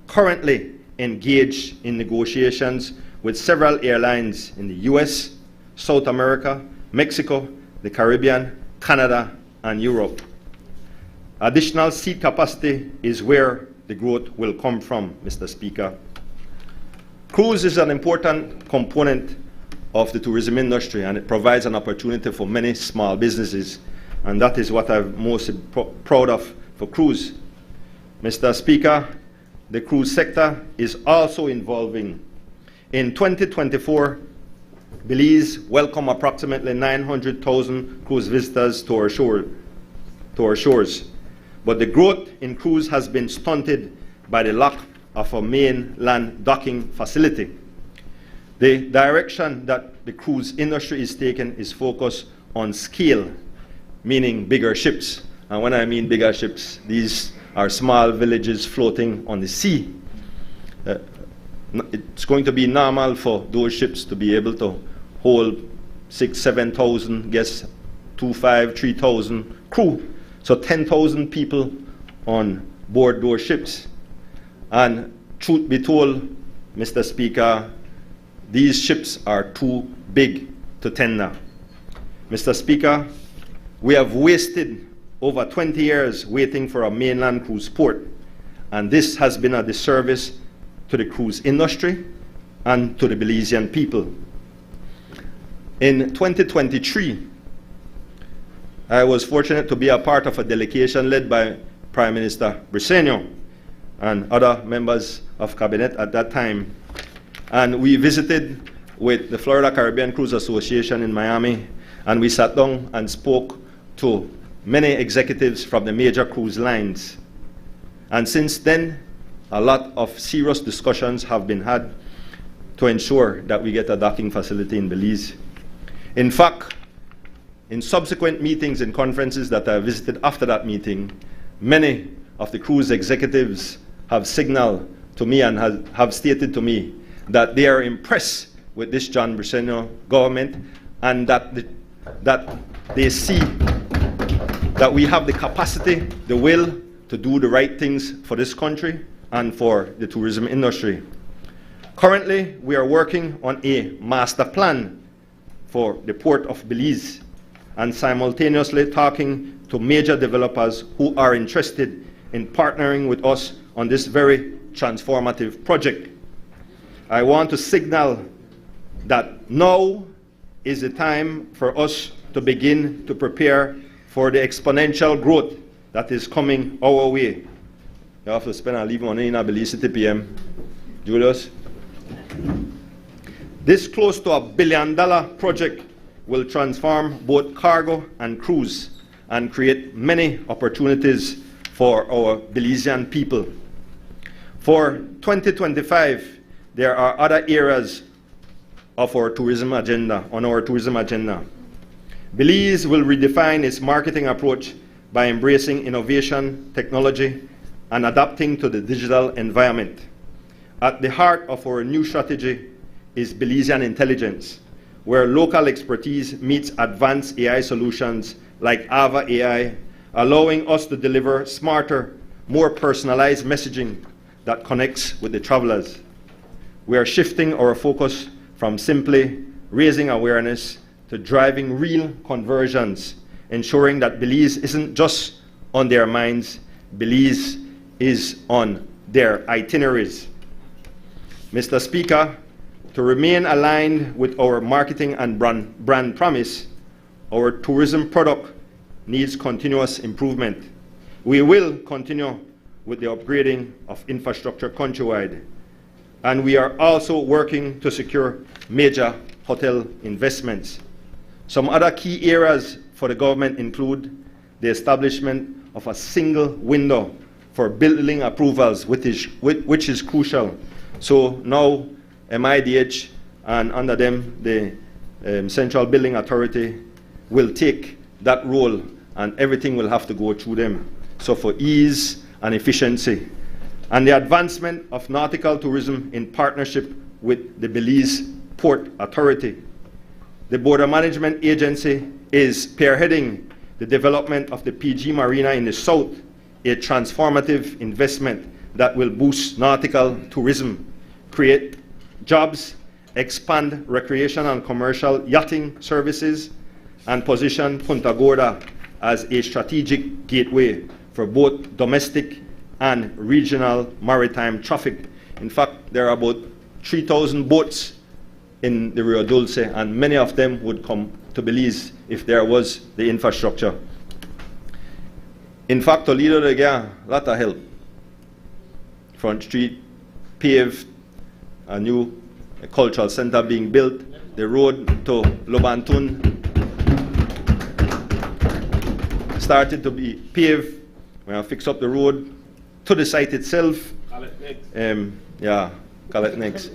F: currently engaged in negotiations with several airlines in the US, South America, Mexico, the Caribbean, Canada, and Europe. Additional seat capacity is where the growth will come from, Mr. Speaker. Cruise is an important component of the tourism industry, and it provides an opportunity for many small businesses, and that is what I'm most proud of for cruise. Mr. Speaker, the cruise sector is also evolving. In 2024, Belize welcomed approximately 900,000 cruise visitors to our shores. But the growth in cruise has been stunted by the lack of a mainland docking facility. The direction that the cruise industry is taking is focused on scale, meaning bigger ships. And when I mean bigger ships, these are small villages floating on the sea. It's going to be normal for those ships to be able to hold 6,000, 7,000 guests, 2,500, 3,000 crew. So 10,000 people on board those ships. And truth be told, Mr. Speaker, these ships are too big to tender. Mr. Speaker, we have wasted over 20 years waiting for a mainland cruise port, and this has been a disservice to the cruise industry and to the Belizean people. In 2023, I was fortunate to be a part of a delegation led by Prime Minister Briceño and other members of cabinet at that time. And we visited with the Florida Caribbean Cruise Association in Miami, and we sat down and spoke to many executives from the major cruise lines. And since then, a lot of serious discussions have been had to ensure that we get a docking facility in Belize. In fact, in subsequent meetings and conferences that I visited after that meeting, many of the cruise executives have signaled to me and have stated to me that they are impressed with this John Briceño government, and that they see that we have the capacity, the will to do the right things for this country and for the tourism industry. Currently, we are working on a master plan for the Port of Belize, and simultaneously talking to major developers who are interested in partnering with us on this very transformative project. I want to signal that now is the time for us to begin to prepare for the exponential growth that is coming our way. You have to spend a leave money in a Belize City PM. Julius? This close to $1 billion project will transform both cargo and cruise and create many opportunities for our Belizean people. For 2025, there are other areas of our tourism agenda, on our tourism agenda. Belize will redefine its marketing approach by embracing innovation, technology, and adapting to the digital environment. At the heart of our new strategy is Belizean intelligence, where local expertise meets advanced AI solutions like Ava AI, allowing us to deliver smarter, more personalized messaging that connects with the travelers. We are shifting our focus from simply raising awareness to driving real conversions, ensuring that Belize isn't just on their minds, Belize is on their itineraries. Mr. Speaker, to remain aligned with our marketing and brand promise, our tourism product needs continuous improvement. We will continue with the upgrading of infrastructure countrywide, and we are also working to secure major hotel investments. Some other key areas for the government include the establishment of a single window for building approvals, which is crucial. So now MIDH and under them the Central Building Authority will take that role, and everything will have to go through them. So for ease and efficiency. And the advancement of nautical tourism in partnership with the Belize Port Authority. The Border Management Agency is spearheading the development of the PG Marina in the south, a transformative investment that will boost nautical tourism, create jobs, expand recreation and commercial yachting services, and position Punta Gorda as a strategic gateway for both domestic and regional maritime traffic. In fact, there are about 3,000 boats in the Rio Dulce, and many of them would come to Belize if there was the infrastructure. In fact, Toledo, they get a lot of help. Front Street paved, a new cultural center being built, the road to Lobantun started to be paved. We're going to fix up the road to the site itself. Yeah, call it next.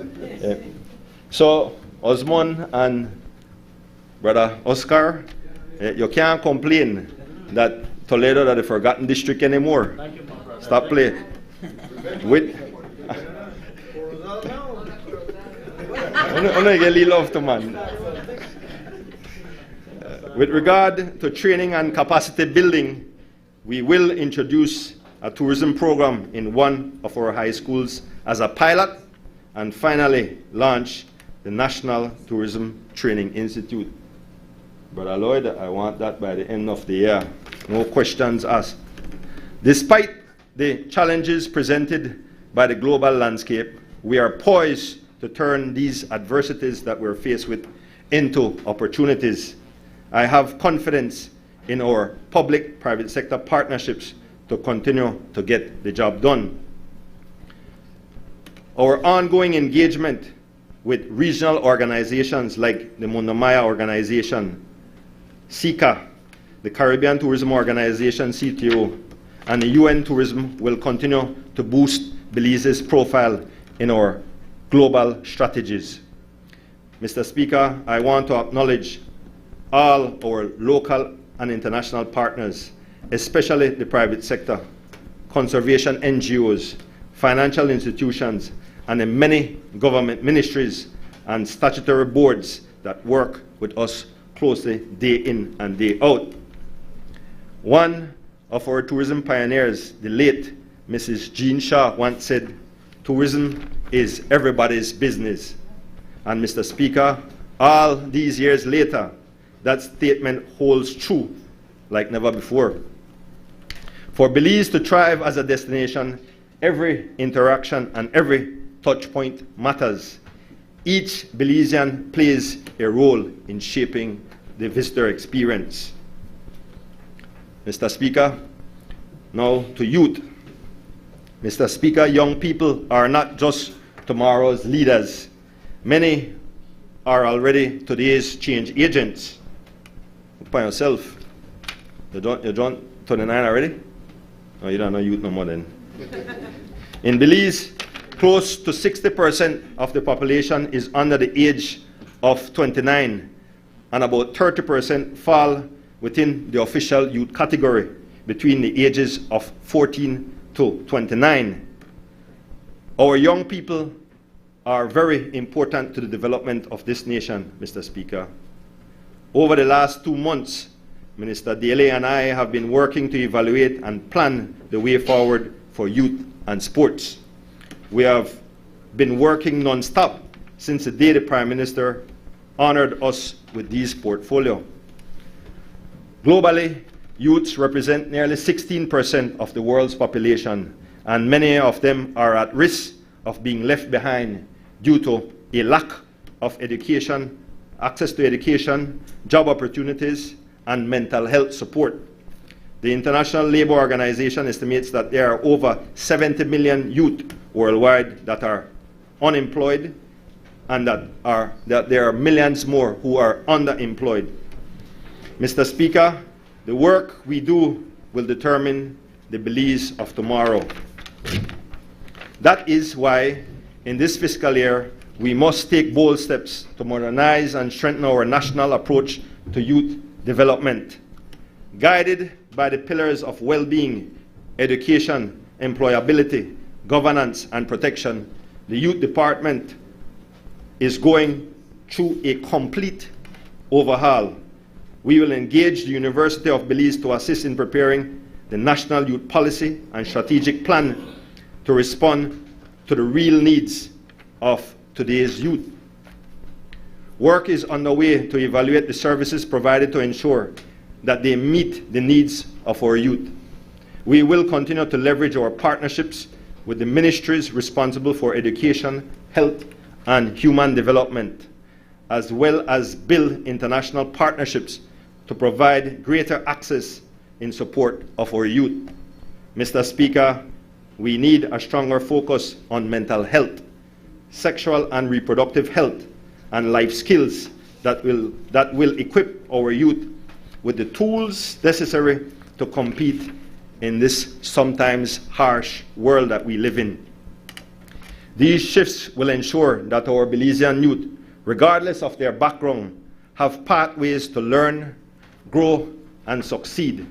F: So, Osmond and Brother Oscar, you can't complain that Toledo is the forgotten district anymore. Stop playing. With with regard to training and capacity building, we will introduce a tourism program in one of our high schools as a pilot, and finally launch the National Tourism Training Institute. Brother Lloyd, I want that by the end of the year. No questions asked. Despite the challenges presented by the global landscape, we are poised to turn these adversities that we're faced with into opportunities. I have confidence in our public-private sector partnerships to continue to get the job done. Our ongoing engagement with regional organizations like the Mundomaya Organization, SICA, the Caribbean Tourism Organization, CTO, and the UN Tourism will continue to boost Belize's profile in our global strategies. Mr. Speaker, I want to acknowledge all our local and international partners, especially the private sector, conservation NGOs, financial institutions, and the many government ministries and statutory boards that work with us closely day in and day out. One of our tourism pioneers, the late Mrs. Jean Shaw, once said, "Tourism is everybody's business." And Mr. Speaker, all these years later, that statement holds true like never before. For Belize to thrive as a destination, every interaction and every touch point matters. Each Belizean plays a role in shaping the visitor experience. Mr. Speaker, now to youth. Mr. Speaker, young people are not just tomorrow's leaders. Many are already today's change agents. Look by yourself. You're John 29 already? Oh, you don't know youth no more then. In Belize, close to 60% of the population is under the age of 29, and about 30% fall within the official youth category between the ages of 14 to 29. Our young people are very important to the development of this nation, Mr. Speaker. Over the last 2 months, Minister Daly and I have been working to evaluate and plan the way forward for youth and sports. We have been working non-stop since the day the Prime Minister honored us with these portfolio. Globally, youths represent nearly 16% of the world's population, and many of them are at risk of being left behind due to a lack of education, access to education, job opportunities, and mental health support. The International Labour Organization estimates that there are over 70 million youth worldwide that are unemployed, and that there are millions more who are underemployed. Mr. Speaker, the work we do will determine the Belize of tomorrow. That is why, in this fiscal year, we must take bold steps to modernize and strengthen our national approach to youth development. Guided by the pillars of well-being, education, employability, governance, and protection, the Youth Department is going through a complete overhaul. We will engage the University of Belize to assist in preparing the National Youth Policy and Strategic Plan to respond to the real needs of today's youth. Work is underway to evaluate the services provided to ensure that they meet the needs of our youth. We will continue to leverage our partnerships with the ministries responsible for education, health, and human development, as well as build international partnerships to provide greater access in support of our youth. Mr. Speaker, we need a stronger focus on mental health, sexual and reproductive health, and life skills that will equip our youth with the tools necessary to compete in this sometimes harsh world that we live in. These shifts will ensure that our Belizean youth, regardless of their background, have pathways to learn, grow, and succeed.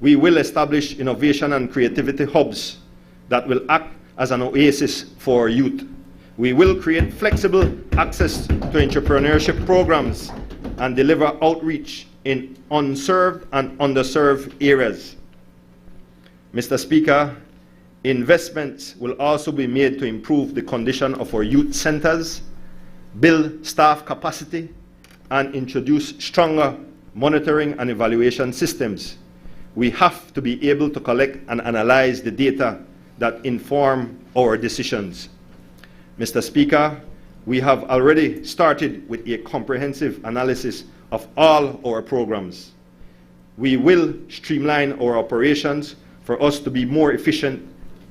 F: We will establish innovation and creativity hubs that will act as an oasis for our youth. We will create flexible access to entrepreneurship programs and deliver outreach in unserved and underserved areas. Mr. Speaker, investments will also be made to improve the condition of our youth centers, build staff capacity, and introduce stronger monitoring and evaluation systems. We have to be able to collect and analyze the data that inform our decisions. Mr. Speaker, we have already started with a comprehensive analysis of all our programs. We will streamline our operations for us to be more efficient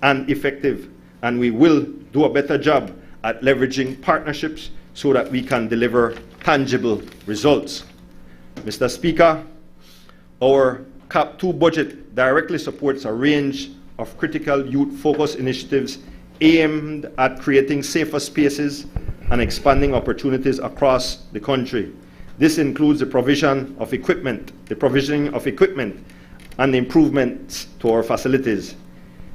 F: and effective, and we will do a better job at leveraging partnerships so that we can deliver tangible results. Mr. Speaker, our CAP 2 budget directly supports a range of critical youth-focused initiatives aimed at creating safer spaces and expanding opportunities across the country. This includes the provisioning of equipment and improvements to our facilities.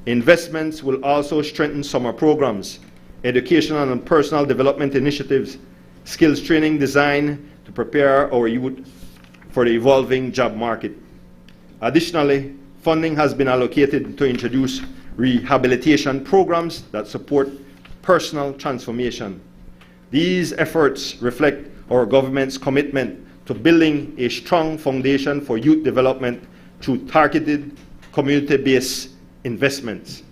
F: Investments will also strengthen summer programs, educational and personal development initiatives, skills training designed to prepare our youth for the evolving job market. Additionally, funding has been allocated to introduce rehabilitation programs that support personal transformation. These efforts reflect our government's commitment to building a strong foundation for youth development through targeted community-based investments.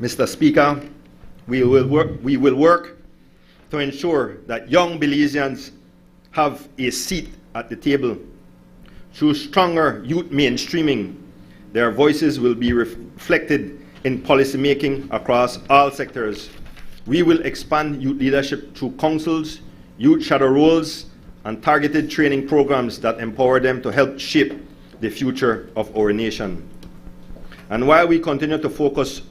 F: Mr. Speaker, we will work to ensure that young Belizeans have a seat at the table. Through stronger youth mainstreaming, their voices will be reflected in policymaking across all sectors. We will expand youth leadership through councils, youth shadow roles, and targeted training programs that empower them to help shape the future of our nation. And while we continue to focus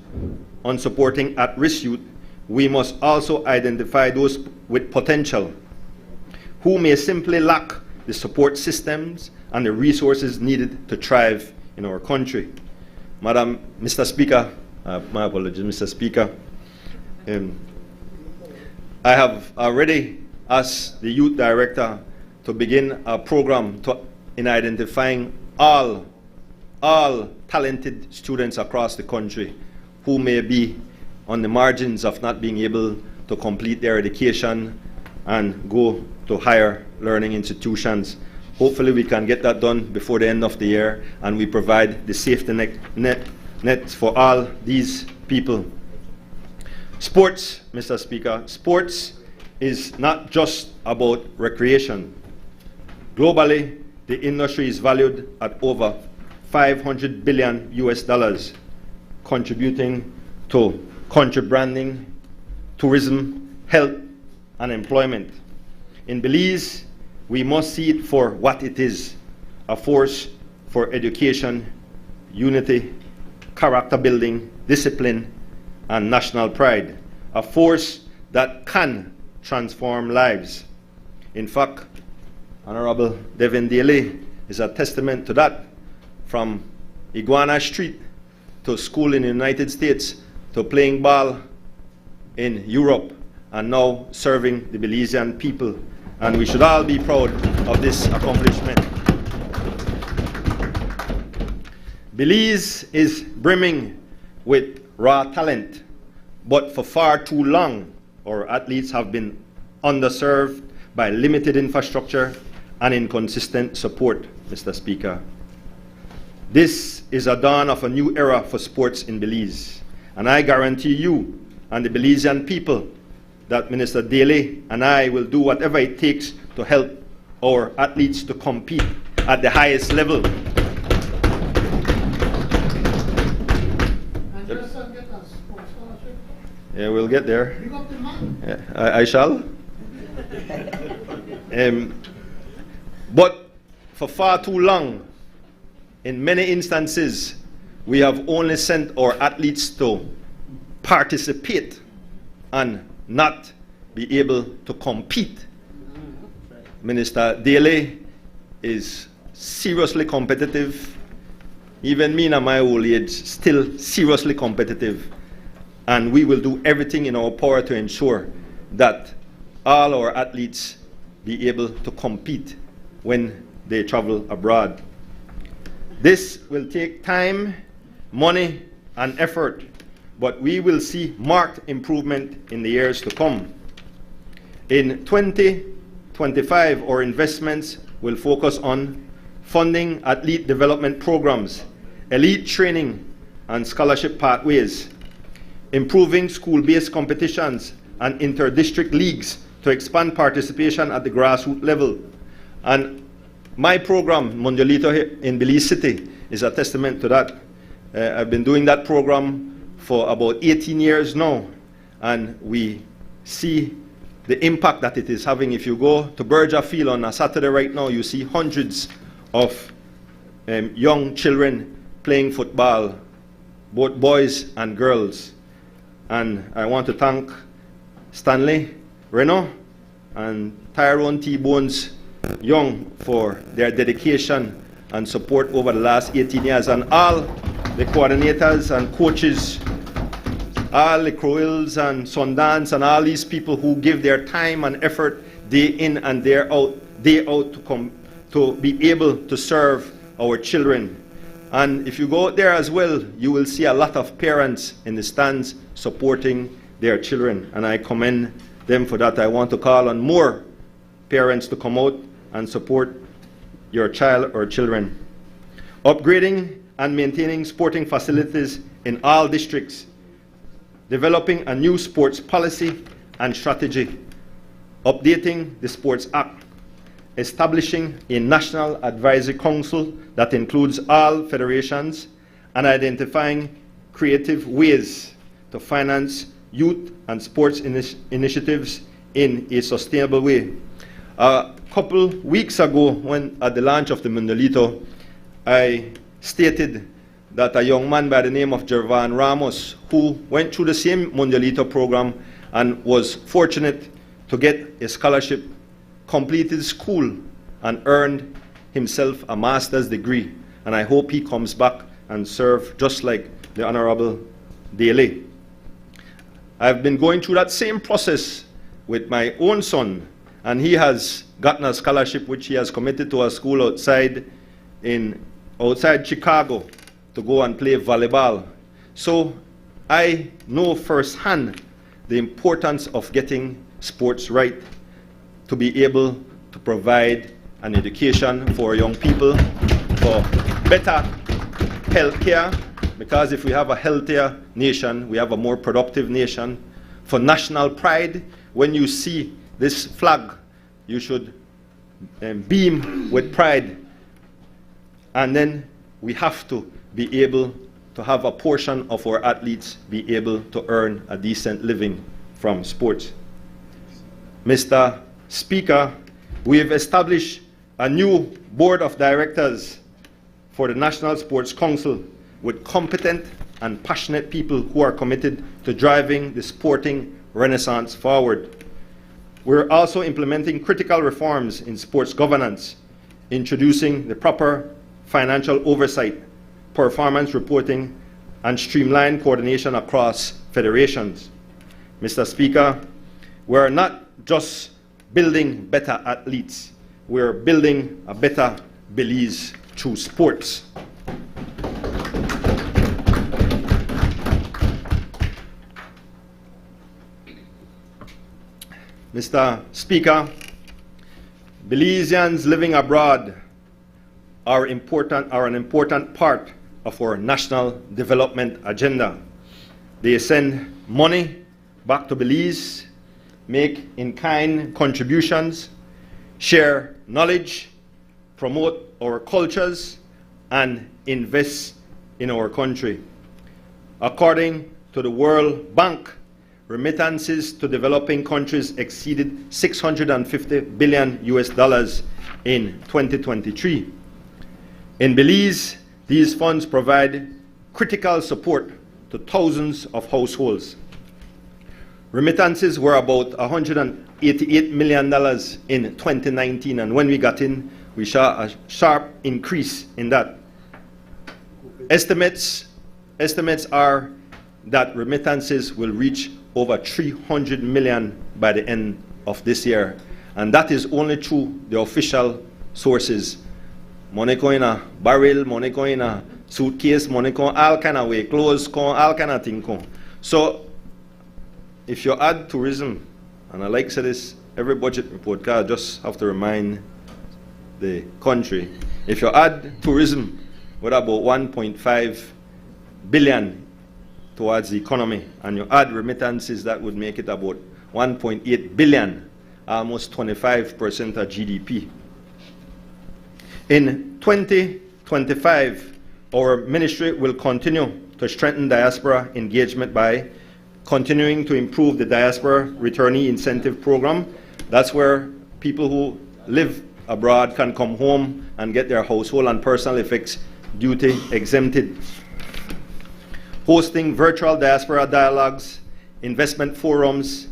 F: on supporting at-risk youth, we must also identify those with potential who may simply lack the support systems and the resources needed to thrive in our country. Mr. Speaker, my apologies, Mr. Speaker. I have already asked the Youth Director to begin a program in identifying all talented students across the country who may be on the margins of not being able to complete their education and go to higher learning institutions. Hopefully we can get that done before the end of the year, and we provide the safety net for all these people. Sports, Mr. Speaker, sports is not just about recreation. Globally, the industry is valued at over $500 billion US, contributing to country branding, tourism, health, and employment. In Belize, we must see it for what it is, a force for education, unity, character building, discipline, and national pride, a force that can transform lives. In fact, Honorable Devin Daly is a testament to that, from Iguana Street to school in the United States to playing ball in Europe and now serving the Belizean people. And we should all be proud of this accomplishment. Belize is brimming with raw talent, but for far too long, our athletes have been underserved by limited infrastructure and inconsistent support, Mr. Speaker. This is a dawn of a new era for sports in Belize, and I guarantee you and the Belizean people that Minister Daly and I will do whatever it takes to help our athletes to compete at the highest level. Yeah, we'll get there. Yeah, I shall. But for far too long, in many instances, we have only sent our athletes to participate and not be able to compete. Minister Daly is seriously competitive. Even me in my old age, still seriously competitive. And we will do everything in our power to ensure that all our athletes be able to compete when they travel abroad. This will take time, money, and effort, but we will see marked improvement in the years to come. In 2025, our investments will focus on funding athlete development programs, elite training and scholarship pathways, improving school-based competitions and inter-district leagues to expand participation at the grassroots level. And my program, Mundialito in Belize City, is a testament to that. I've been doing that program for about 18 years now, and we see the impact that it is having. If you go to Berger Field on a Saturday right now, you see hundreds of young children playing football, both boys and girls. And I want to thank Stanley Reno and Tyrone T-Bones Young for their dedication and support over the last 18 years, and all the coordinators and coaches, all the Crowills and Sundance and all these people who give their time and effort day in and day out to be able to serve our children. And if you go out there as well, you will see a lot of parents in the stands supporting their children, and I commend them for that. I want to call on more parents to come out and support your child or children. Upgrading and maintaining sporting facilities in all districts, developing a new sports policy and strategy, updating the Sports Act, establishing a National Advisory Council that includes all federations, and identifying creative ways to finance youth and sports initiatives in a sustainable way. A couple weeks ago, when at the launch of the Mundialito, I stated that a young man by the name of Jervan Ramos, who went through the same Mundialito program and was fortunate to get a scholarship, completed school and earned himself a master's degree. And I hope he comes back and serve just like the Honorable Daly. I've been going through that same process with my own son, and he has gotten a scholarship which he has committed to a school outside Chicago to go and play volleyball. So I know firsthand the importance of getting sports right to be able to provide an education for young people, for better health care, because if we have a healthier nation, we have a more productive nation. For national pride, when you see this flag, you should beam with pride. And then we have to be able to have a portion of our athletes be able to earn a decent living from sports. Mr. Speaker, we have established a new board of directors for the National Sports Council with competent and passionate people who are committed to driving the sporting renaissance forward. We're also implementing critical reforms in sports governance, introducing the proper financial oversight, performance reporting, and streamlined coordination across federations. Mr. Speaker, we're not just building better athletes, we're building a better Belize through sports. Mr. Speaker, Belizeans living abroad are an important part of our national development agenda. They send money back to Belize, make in-kind contributions, share knowledge, promote our cultures, and invest in our country. According to the World Bank, remittances to developing countries exceeded $650 billion in 2023. In Belize, these funds provide critical support to thousands of households. Remittances were about $188 million in 2019, and when we got in, we saw a sharp increase in that. Estimates are that remittances will reach over 300 million by the end of this year, and that is only through the official sources. Money go in a barrel, money go in a suitcase, money go all kind of way, clothes go, all kind of thing go. So if you add tourism, and I like to say this every budget report, cause I just have to remind the country, if you add tourism with about 1.5 billion towards the economy, and you add remittances, that would make it about 1.8 billion, almost 25% of GDP. In 2025, our ministry will continue to strengthen diaspora engagement by continuing to improve the Diaspora Returnee Incentive Program. That's where people who live abroad can come home and get their household and personal effects duty exempted. Hosting virtual diaspora dialogues, investment forums,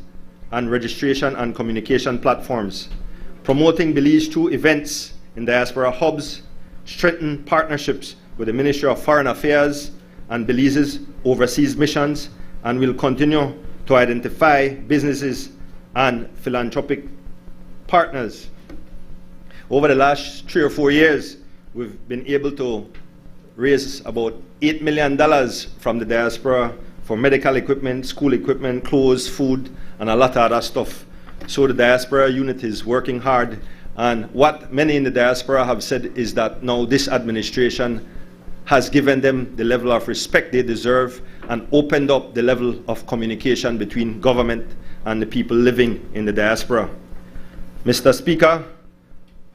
F: and registration and communication platforms. Promoting Belize through events in diaspora hubs, strengthen partnerships with the Ministry of Foreign Affairs and Belize's overseas missions, and will continue to identify businesses and philanthropic partners. Over the last 3 or 4 years, we've been able to raise about $8 million from the diaspora for medical equipment, school equipment, clothes, food, and a lot of other stuff. So the diaspora unit is working hard, and what many in the diaspora have said is that now this administration has given them the level of respect they deserve and opened up the level of communication between government and the people living in the diaspora. Mr. Speaker,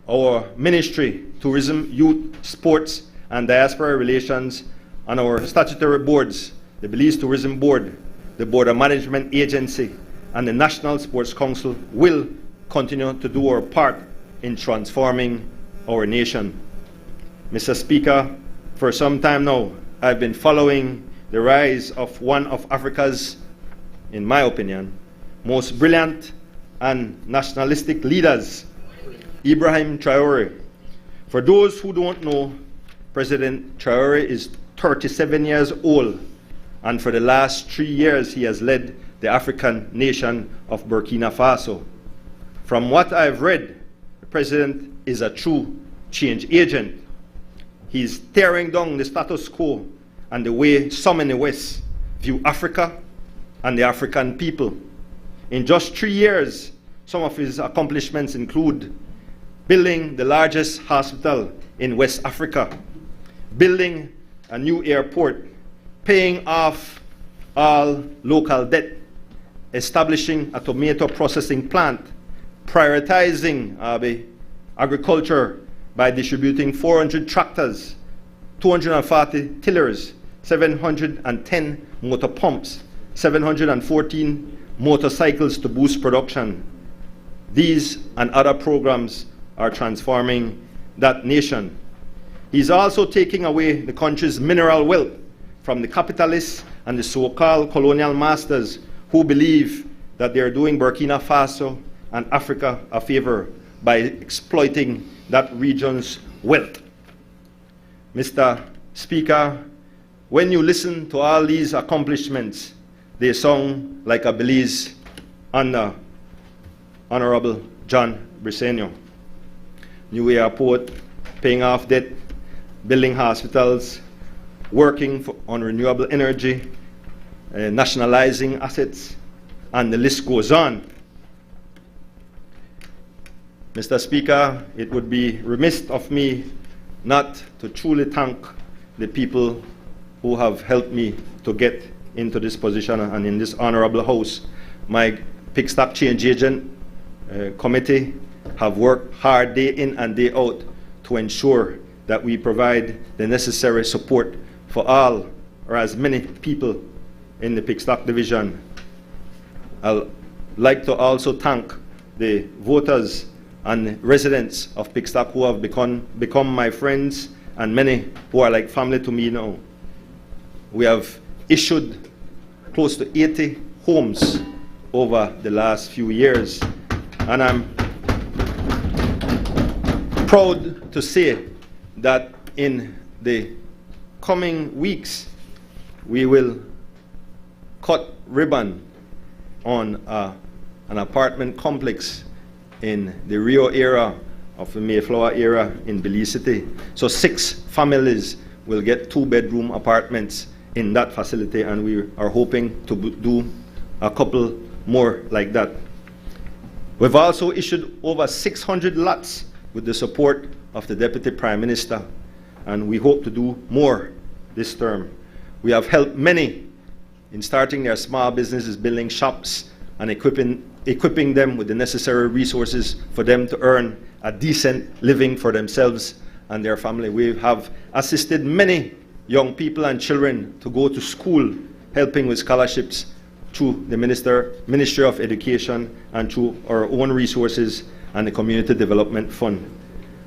F: our ministry, tourism, youth, sports, and diaspora relations, and our statutory boards, the Belize Tourism Board, the Board of Management Agency, and the National Sports Council will continue to do our part in transforming our nation. Mr. Speaker, for some time now, I've been following the rise of one of Africa's, in my opinion, most brilliant and nationalistic leaders, Ibrahim Traore. For those who don't know, President Traore is 37 years old, and for the last 3 years he has led the African nation of Burkina Faso. From what I've read, the president is a true change agent. He's tearing down the status quo and the way some in the West view Africa and the African people. In just 3 years, some of his accomplishments include building the largest hospital in West Africa, building a new airport, paying off all local debt, establishing a tomato processing plant, prioritizing agriculture by distributing 400 tractors, 240 tillers, 710 motor pumps, 714 motorcycles to boost production. These and other programs are transforming that nation. He's also taking away the country's mineral wealth from the capitalists and the so-called colonial masters who believe that they are doing Burkina Faso and Africa a favor by exploiting that region's wealth. Mr. Speaker, when you listen to all these accomplishments, they sound like a Belize under Honorable John Briceño. New airport, paying off debt, building hospitals, working on renewable energy, nationalizing assets, and the list goes on. Mr. Speaker, it would be remiss of me not to truly thank the people who have helped me to get into this position and in this honorable house. My Pickstock Change Agent committee have worked hard day in and day out to ensure that we provide the necessary support for all or as many people in the Pickstock division. I'd like to also thank the voters and residents of Pickstock who have become my friends and many who are like family to me now. We have issued close to 80 homes over the last few years, and I'm proud to say that in the coming weeks we will cut ribbon on an apartment complex in the Rio area of the Mayflower area in Belize City. So 6 families will get 2-bedroom apartments in that facility, and we are hoping to do a couple more like that. We've also issued over 600 lots with the support of the Deputy Prime Minister, and we hope to do more this term. We have helped many in starting their small businesses, building shops, and equipping them with the necessary resources for them to earn a decent living for themselves and their family. We have assisted many young people and children to go to school, helping with scholarships through the Ministry of Education and through our own resources and the Community Development Fund.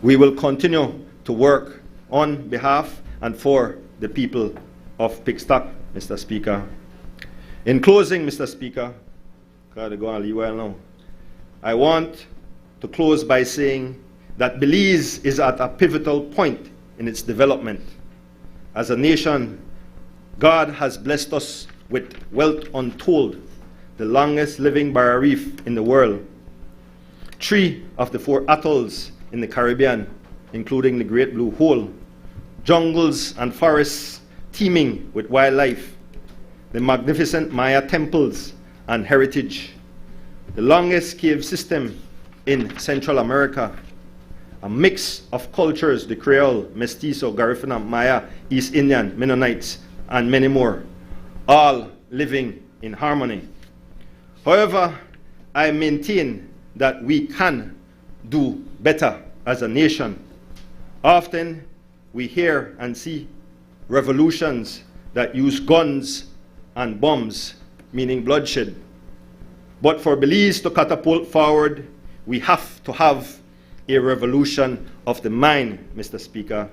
F: We will continue to work on behalf and for the people of Pickstock, Mr. Speaker. In closing, Mr. Speaker, I want to close by saying that Belize is at a pivotal point in its development. As a nation, God has blessed us with wealth untold, the longest living barrier reef in the world. 3 of the 4 atolls in the Caribbean, including the Great Blue Hole, jungles and forests teeming with wildlife, the magnificent Maya temples and heritage, the longest cave system in Central America, a mix of cultures, the Creole, Mestizo, Garifuna, Maya, East Indian, Mennonites, and many more, all living in harmony. However, I maintain that we can do better as a nation. Often we hear and see revolutions that use guns and bombs, meaning bloodshed. But for Belize to catapult forward, we have to have a revolution of the mind, Mr. Speaker.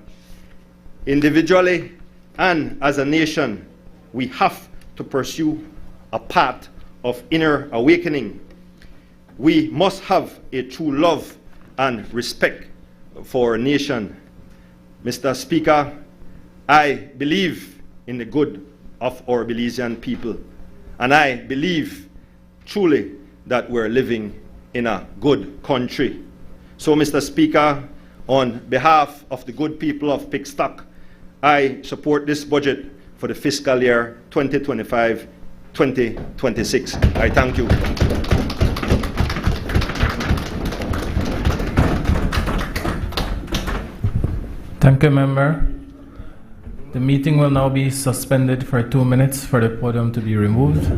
F: Individually and as a nation, we have to pursue a path of inner awakening. We must have a true love and respect for our nation. Mr. Speaker, I believe in the good of our Belizean people, and I believe truly that we're living in a good country. So, Mr. Speaker, on behalf of the good people of Pickstock, I support this budget for the fiscal year 2025-2026. I thank you.
B: Thank you, member. The meeting will now be suspended for 2 minutes for the podium to be removed.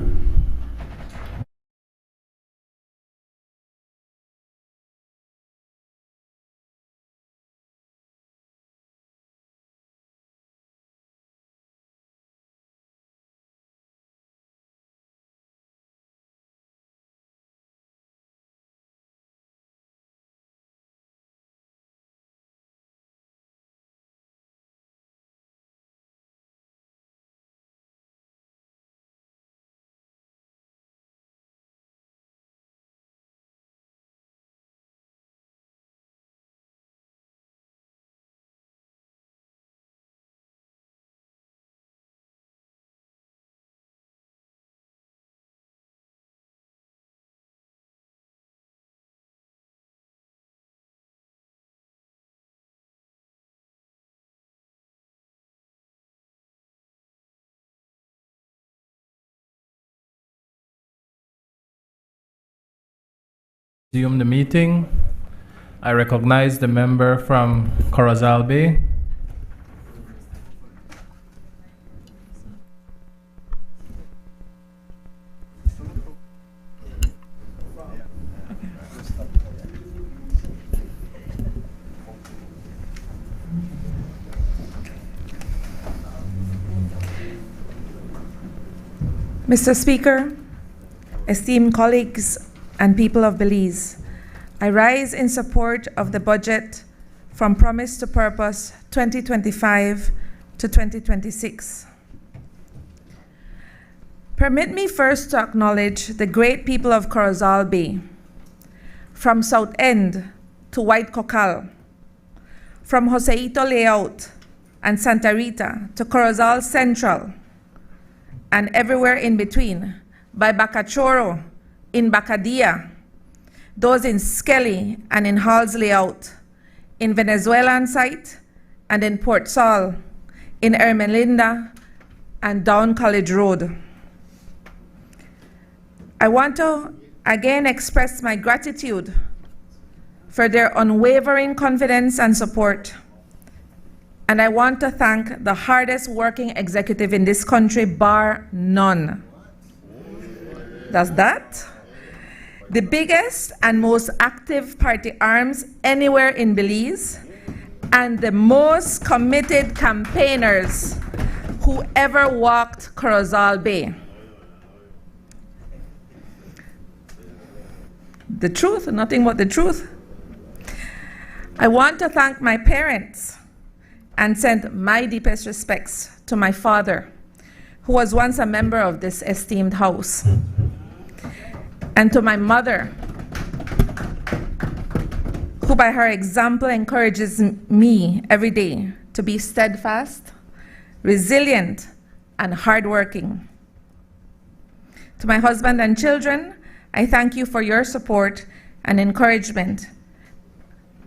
B: Resume the meeting. I recognize the member from Corozal Bay.
H: Mr. Speaker, esteemed colleagues and people of Belize, I rise in support of the budget from Promise to Purpose 2025 to 2026. Permit me first to acknowledge the great people of Corozal Bay, from South End to White Cocal, from Joseito Layout and Santa Rita to Corozal Central, and everywhere in between, by Bacachoro, in Bacadia, those in Skelly and in Hall's Layout, in Venezuelan site and in Port Saul, in Ermelinda and down College Road. I want to again express my gratitude for their unwavering confidence and support. And I want to thank the hardest working executive in this country, bar none. That's that. The biggest and most active party arms anywhere in Belize, and the most committed campaigners who ever walked Corozal Bay. The truth, nothing but the truth. I want to thank my parents and send my deepest respects to my father, who was once a member of this esteemed house, and to my mother, who by her example encourages me every day to be steadfast, resilient, and hardworking. To my husband and children, I thank you for your support and encouragement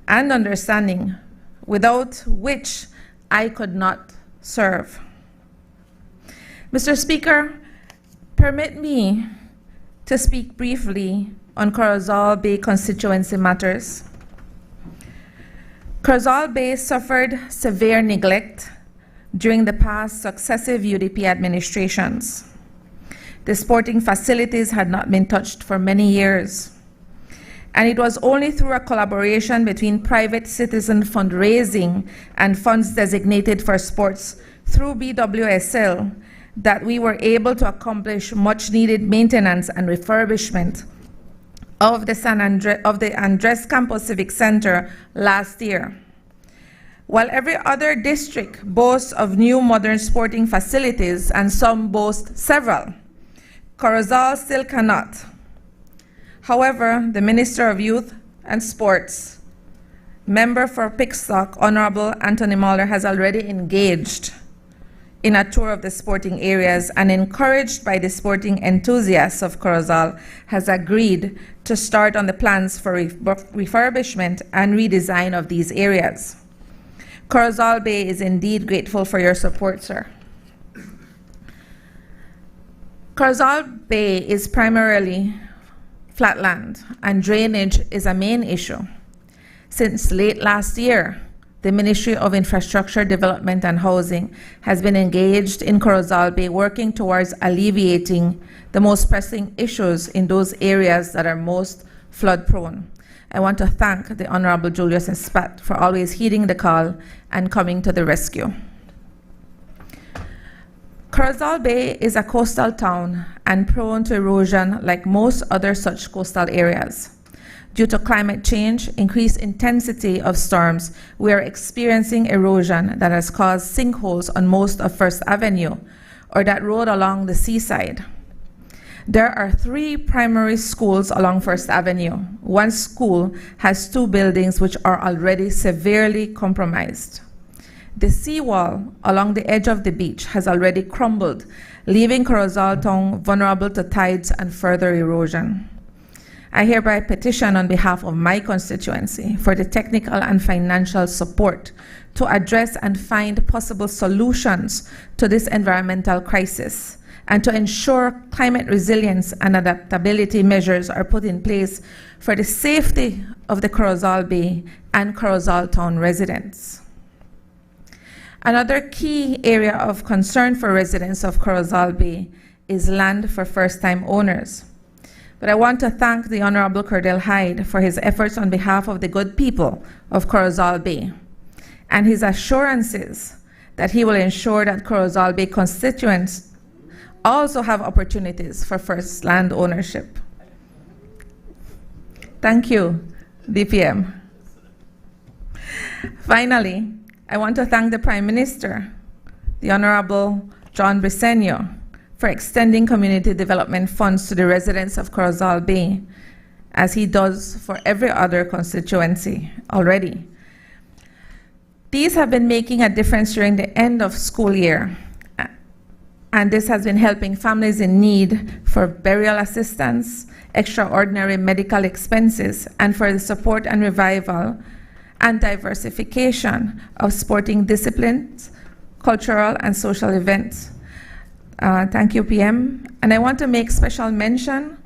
H: and understanding, without which I could not serve. Mr. Speaker, permit me to speak briefly on Corozal Bay constituency matters. Corozal Bay suffered severe neglect during the past successive UDP administrations. The sporting facilities had not been touched for many years. And it was only through a collaboration between private citizen fundraising and funds designated for sports through BWSL that we were able to accomplish much needed maintenance and refurbishment of the Andres Campos Civic Center last year. While every other district boasts of new modern sporting facilities and some boast several, Corozal still cannot. However, the Minister of Youth and Sports, member for Pickstock, Honorable Anthony Muller, has already engaged in a tour of the sporting areas and, encouraged by the sporting enthusiasts of Corozal, has agreed to start on the plans for refurbishment and redesign of these areas. Corozal Bay is indeed grateful for your support, sir. Corozal Bay is primarily flatland, and drainage is a main issue. Since late last year, the Ministry of Infrastructure, Development and Housing has been engaged in Corozal Bay, working towards alleviating the most pressing issues in those areas that are most flood prone. I want to thank the Honorable Julius Espat for always heeding the call and coming to the rescue. Corozal Bay is a coastal town and prone to erosion like most other such coastal areas. Due to climate change, increased intensity of storms, we are experiencing erosion that has caused sinkholes on most of First Avenue or that road along the seaside. There are 3 primary schools along First Avenue. One school has 2 buildings which are already severely compromised. The seawall along the edge of the beach has already crumbled, leaving Corozal Town vulnerable to tides and further erosion. I hereby petition on behalf of my constituency for the technical and financial support to address and find possible solutions to this environmental crisis, and to ensure climate resilience and adaptability measures are put in place for the safety of the Corozal Bay and Corozal Town residents. Another key area of concern for residents of Corozal Bay is land for first-time owners. But I want to thank the Honorable Cordell Hyde for his efforts on behalf of the good people of Corozal Bay and his assurances that he will ensure that Corozal Bay constituents also have opportunities for first land ownership. Thank you, DPM. Finally, I want to thank the Prime Minister, the Honorable John Briceño, for extending community development funds to the residents of Corozal Bay, as he does for every other constituency already. These have been making a difference during the end of school year, and this has been helping families in need for burial assistance, extraordinary medical expenses, and for the support and revival and diversification of sporting disciplines, cultural and social events. Thank you, PM. And I want to make special mention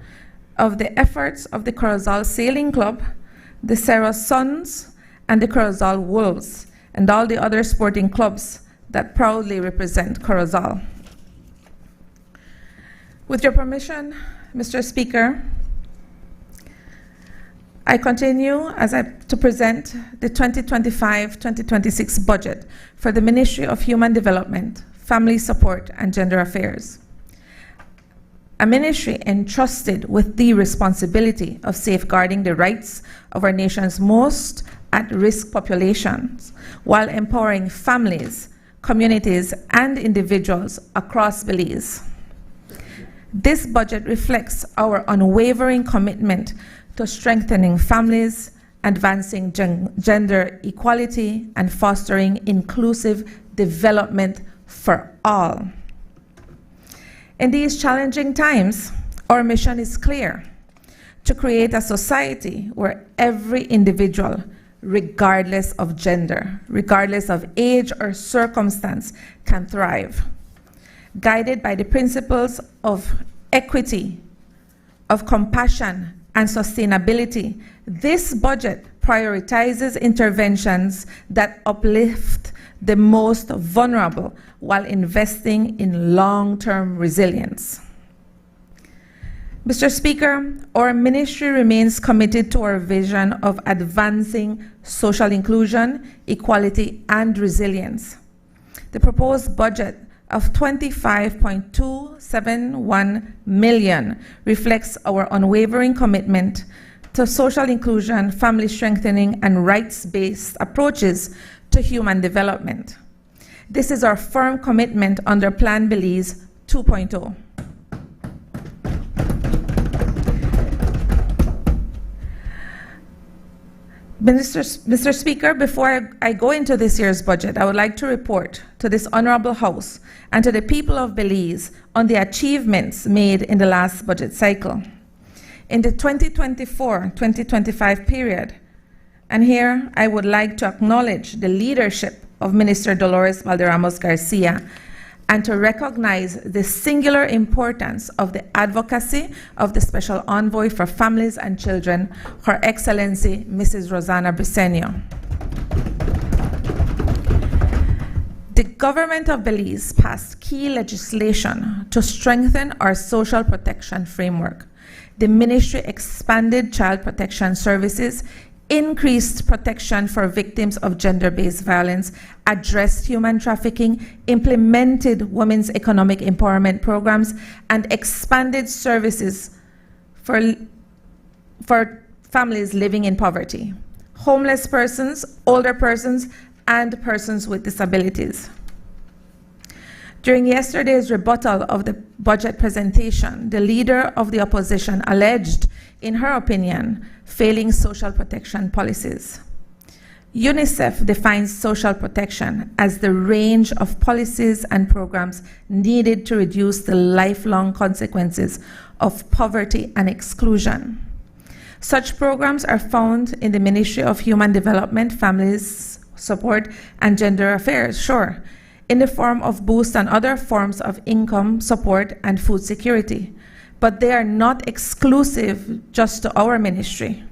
H: of the efforts of the Corozal Sailing Club, the Cerro Suns, and the Corozal Wolves, and all the other sporting clubs that proudly represent Corozal. With your permission, Mr. Speaker, I continue to present the 2025-2026 budget for the Ministry of Human Development, Family Support and Gender Affairs, a ministry entrusted with the responsibility of safeguarding the rights of our nation's most at-risk populations while empowering families, communities, and individuals across Belize. This budget reflects our unwavering commitment to strengthening families, advancing gender equality, and fostering inclusive development for all. In these challenging times, our mission is clear: to create a society where every individual, regardless of gender, regardless of age or circumstance, can thrive. Guided by the principles of equity, of compassion, and sustainability, this budget prioritizes interventions that uplift the most vulnerable while investing in long-term resilience. Mr. Speaker, our ministry remains committed to our vision of advancing social inclusion, equality, and resilience. The proposed budget of $25.271 million reflects our unwavering commitment to social inclusion, family strengthening, and rights-based approaches to human development. This is our firm commitment under Plan Belize 2.0. Mr. Speaker, before I go into this year's budget, I would like to report to this Honorable House and to the people of Belize on the achievements made in the last budget cycle. In the 2024-2025 period, and here I would like to acknowledge the leadership of Minister Dolores Valderramos Garcia and to recognize the singular importance of the advocacy of the Special Envoy for Families and Children, Her Excellency Mrs. Rosana Briceño. The government of Belize passed key legislation to strengthen our social protection framework. The ministry expanded child protection services, increased protection for victims of gender-based violence, addressed human trafficking, implemented women's economic empowerment programs, and expanded services for families living in poverty, homeless persons, older persons, and persons with disabilities. During yesterday's rebuttal of the budget presentation, the leader of the opposition alleged, in her opinion, failing social protection policies. UNICEF defines social protection as the range of policies and programs needed to reduce the lifelong consequences of poverty and exclusion. Such programs are found in the Ministry of Human Development, Families Support, and Gender Affairs, sure, in the form of boost and other forms of income support and food security. But they are not exclusive just to our ministry.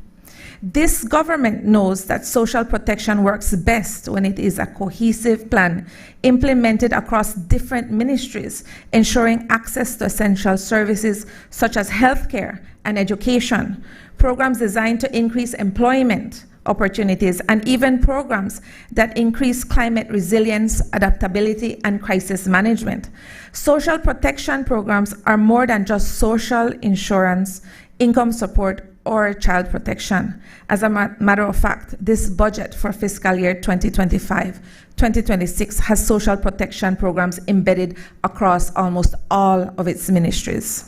H: This government knows that social protection works best when it is a cohesive plan implemented across different ministries, ensuring access to essential services such as healthcare and education, programs designed to increase employment opportunities, and even programs that increase climate resilience, adaptability, and crisis management. Social protection programs are more than just social insurance, income support, or child protection. As a matter of fact, this budget for fiscal year 2025-2026 has social protection programs embedded across almost all of its ministries.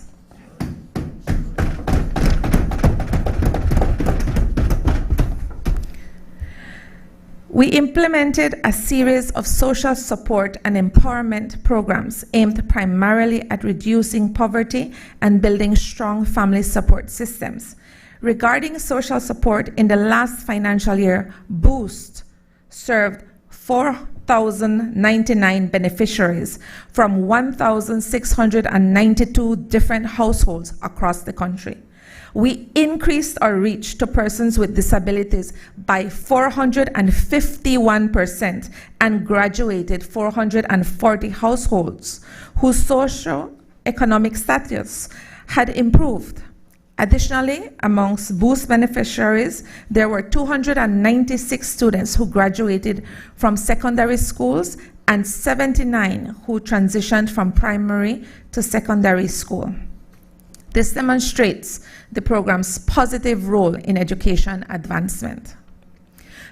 H: We implemented a series of social support and empowerment programs aimed primarily at reducing poverty and building strong family support systems. Regarding social support, in the last financial year, Boost served 4,099 beneficiaries from 1,692 different households across the country. We increased our reach to persons with disabilities by 451% and graduated 440 households whose socio-economic status had improved. Additionally, amongst Boost beneficiaries, there were 296 students who graduated from secondary schools and 79 who transitioned from primary to secondary school. This demonstrates the program's positive role in education advancement.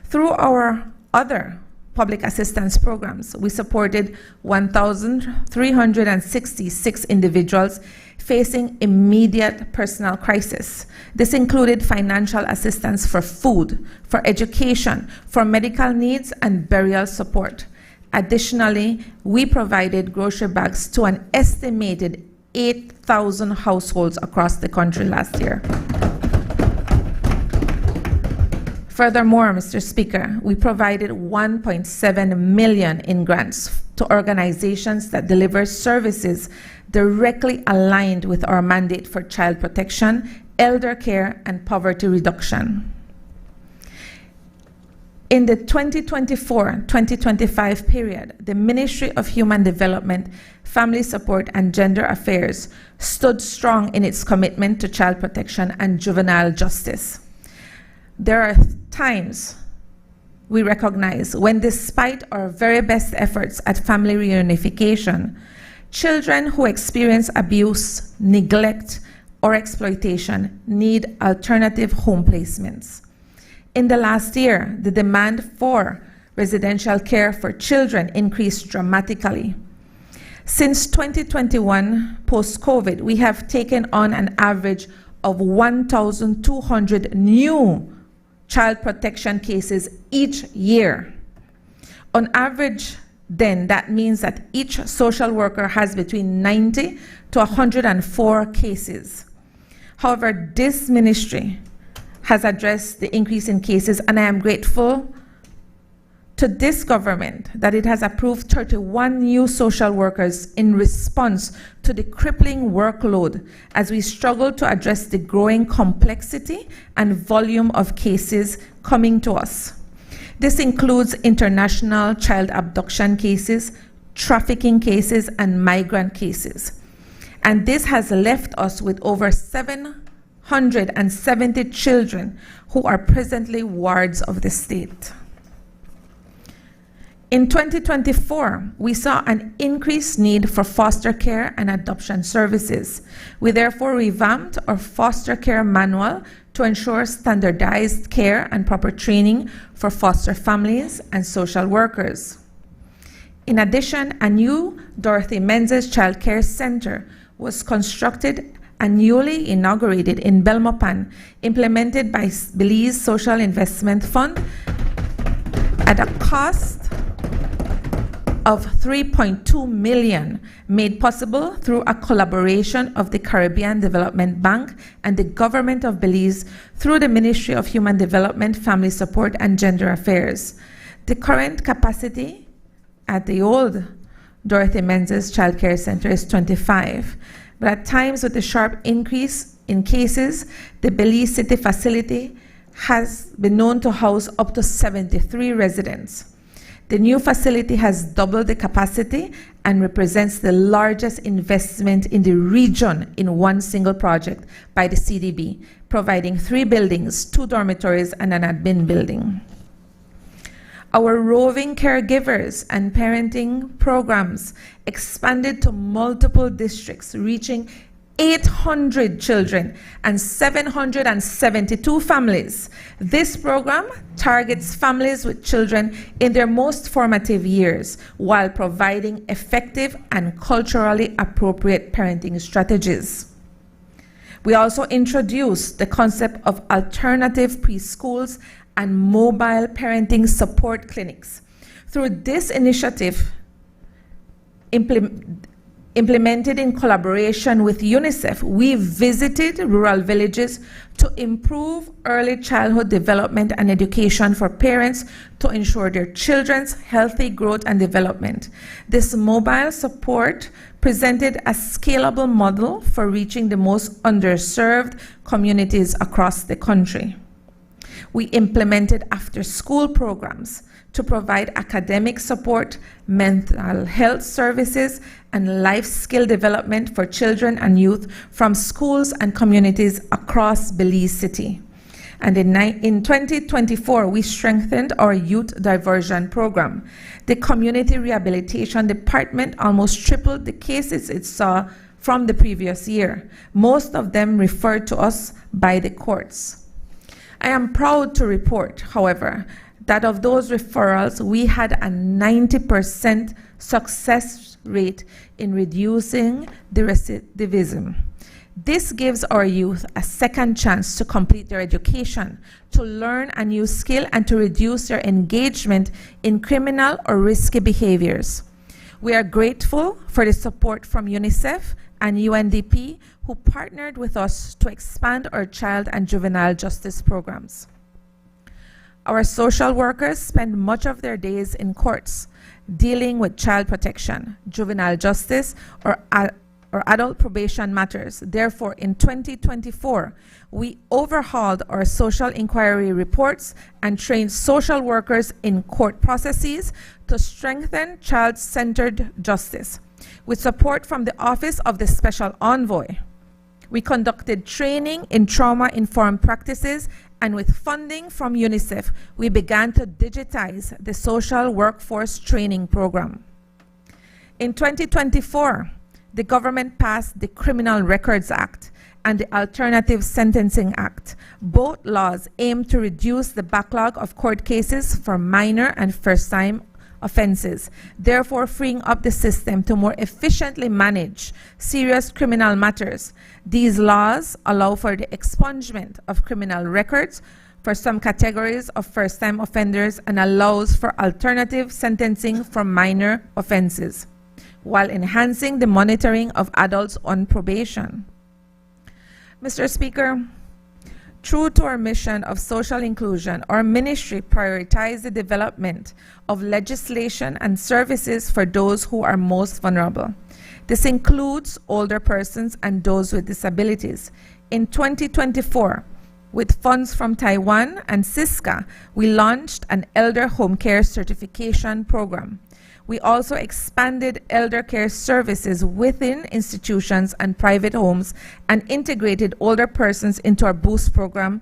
H: Through our other public assistance programs, we supported 1,366 individuals facing immediate personal crisis. This included financial assistance for food, for education, for medical needs, and burial support. Additionally, we provided grocery bags to an estimated 8,000 households across the country last year. Furthermore, Mr. Speaker, we provided 1.7 million in grants to organizations that deliver services directly aligned with our mandate for child protection, elder care, and poverty reduction. In the 2024-2025 period, the Ministry of Human Development, Family Support, and Gender Affairs stood strong in its commitment to child protection and juvenile justice. There are times we recognize when, despite our very best efforts at family reunification, children who experience abuse, neglect, or exploitation need alternative home placements. In the last year, the demand for residential care for children increased dramatically. Since 2021, post-COVID, we have taken on an average of 1,200 new child protection cases each year. On average, then, that means that each social worker has between 90 to 104 cases. However, this ministry has addressed the increase in cases, and I am grateful to this government that it has approved 31 new social workers in response to the crippling workload as we struggle to address the growing complexity and volume of cases coming to us. This includes international child abduction cases, trafficking cases, and migrant cases. And this has left us with over 770 children who are presently wards of the state. In 2024, we saw an increased need for foster care and adoption services. We therefore revamped our foster care manual to ensure standardized care and proper training for foster families and social workers. In addition, a new Dorothy Menzies Child Care Center was constructed and newly inaugurated in Belmopan, implemented by Belize Social Investment Fund at a cost of $3.2 million, made possible through a collaboration of the Caribbean Development Bank and the Government of Belize through the Ministry of Human Development, Family Support, and Gender Affairs. The current capacity at the old Dorothy Menzies Child Care Center is 25, but at times with a sharp increase in cases, the Belize City facility has been known to house up to 73 residents. The new facility has doubled the capacity and represents the largest investment in the region in one single project by the CDB, providing 3 buildings, 2 dormitories, and an admin building. Our roving caregivers and parenting programs expanded to multiple districts, reaching 800 children and 772 families. This program targets families with children in their most formative years while providing effective and culturally appropriate parenting strategies. We also introduced the concept of alternative preschools and mobile parenting support clinics. Through this initiative, implemented in collaboration with UNICEF, we visited rural villages to improve early childhood development and education for parents to ensure their children's healthy growth and development. This mobile support presented a scalable model for reaching the most underserved communities across the country. We implemented after-school programs to provide academic support, mental health services, and life skill development for children and youth from schools and communities across Belize City. And in 2024, we strengthened our youth diversion program. The Community Rehabilitation Department almost tripled the cases it saw from the previous year, most of them referred to us by the courts. I am proud to report, however, that of those referrals, we had a 90% success rate in reducing the recidivism. This gives our youth a second chance to complete their education, to learn a new skill, and to reduce their engagement in criminal or risky behaviors. We are grateful for the support from UNICEF and UNDP, who partnered with us to expand our child and juvenile justice programs. Our social workers spend much of their days in courts dealing with child protection, juvenile justice, or adult probation matters. Therefore, in 2024, we overhauled our social inquiry reports and trained social workers in court processes to strengthen child-centered justice. With support from the Office of the Special Envoy, we conducted training in trauma-informed practices, and with funding from UNICEF, we began to digitize the social workforce training program. In 2024, the government passed the Criminal Records Act, and the Alternative Sentencing Act. Both laws aim to reduce the backlog of court cases for minor and first-time offenses, therefore freeing up the system to more efficiently manage serious criminal matters. These laws allow for the expungement of criminal records for some categories of first-time offenders and allows for alternative sentencing for minor offenses, while enhancing the monitoring of adults on probation. Mr. Speaker, true to our mission of social inclusion, our ministry prioritizes the development of legislation and services for those who are most vulnerable. This includes older persons and those with disabilities. In 2024, with funds from Taiwan and CISCA, we launched an elder home care certification program. We also expanded elder care services within institutions and private homes and integrated older persons into our Boost program.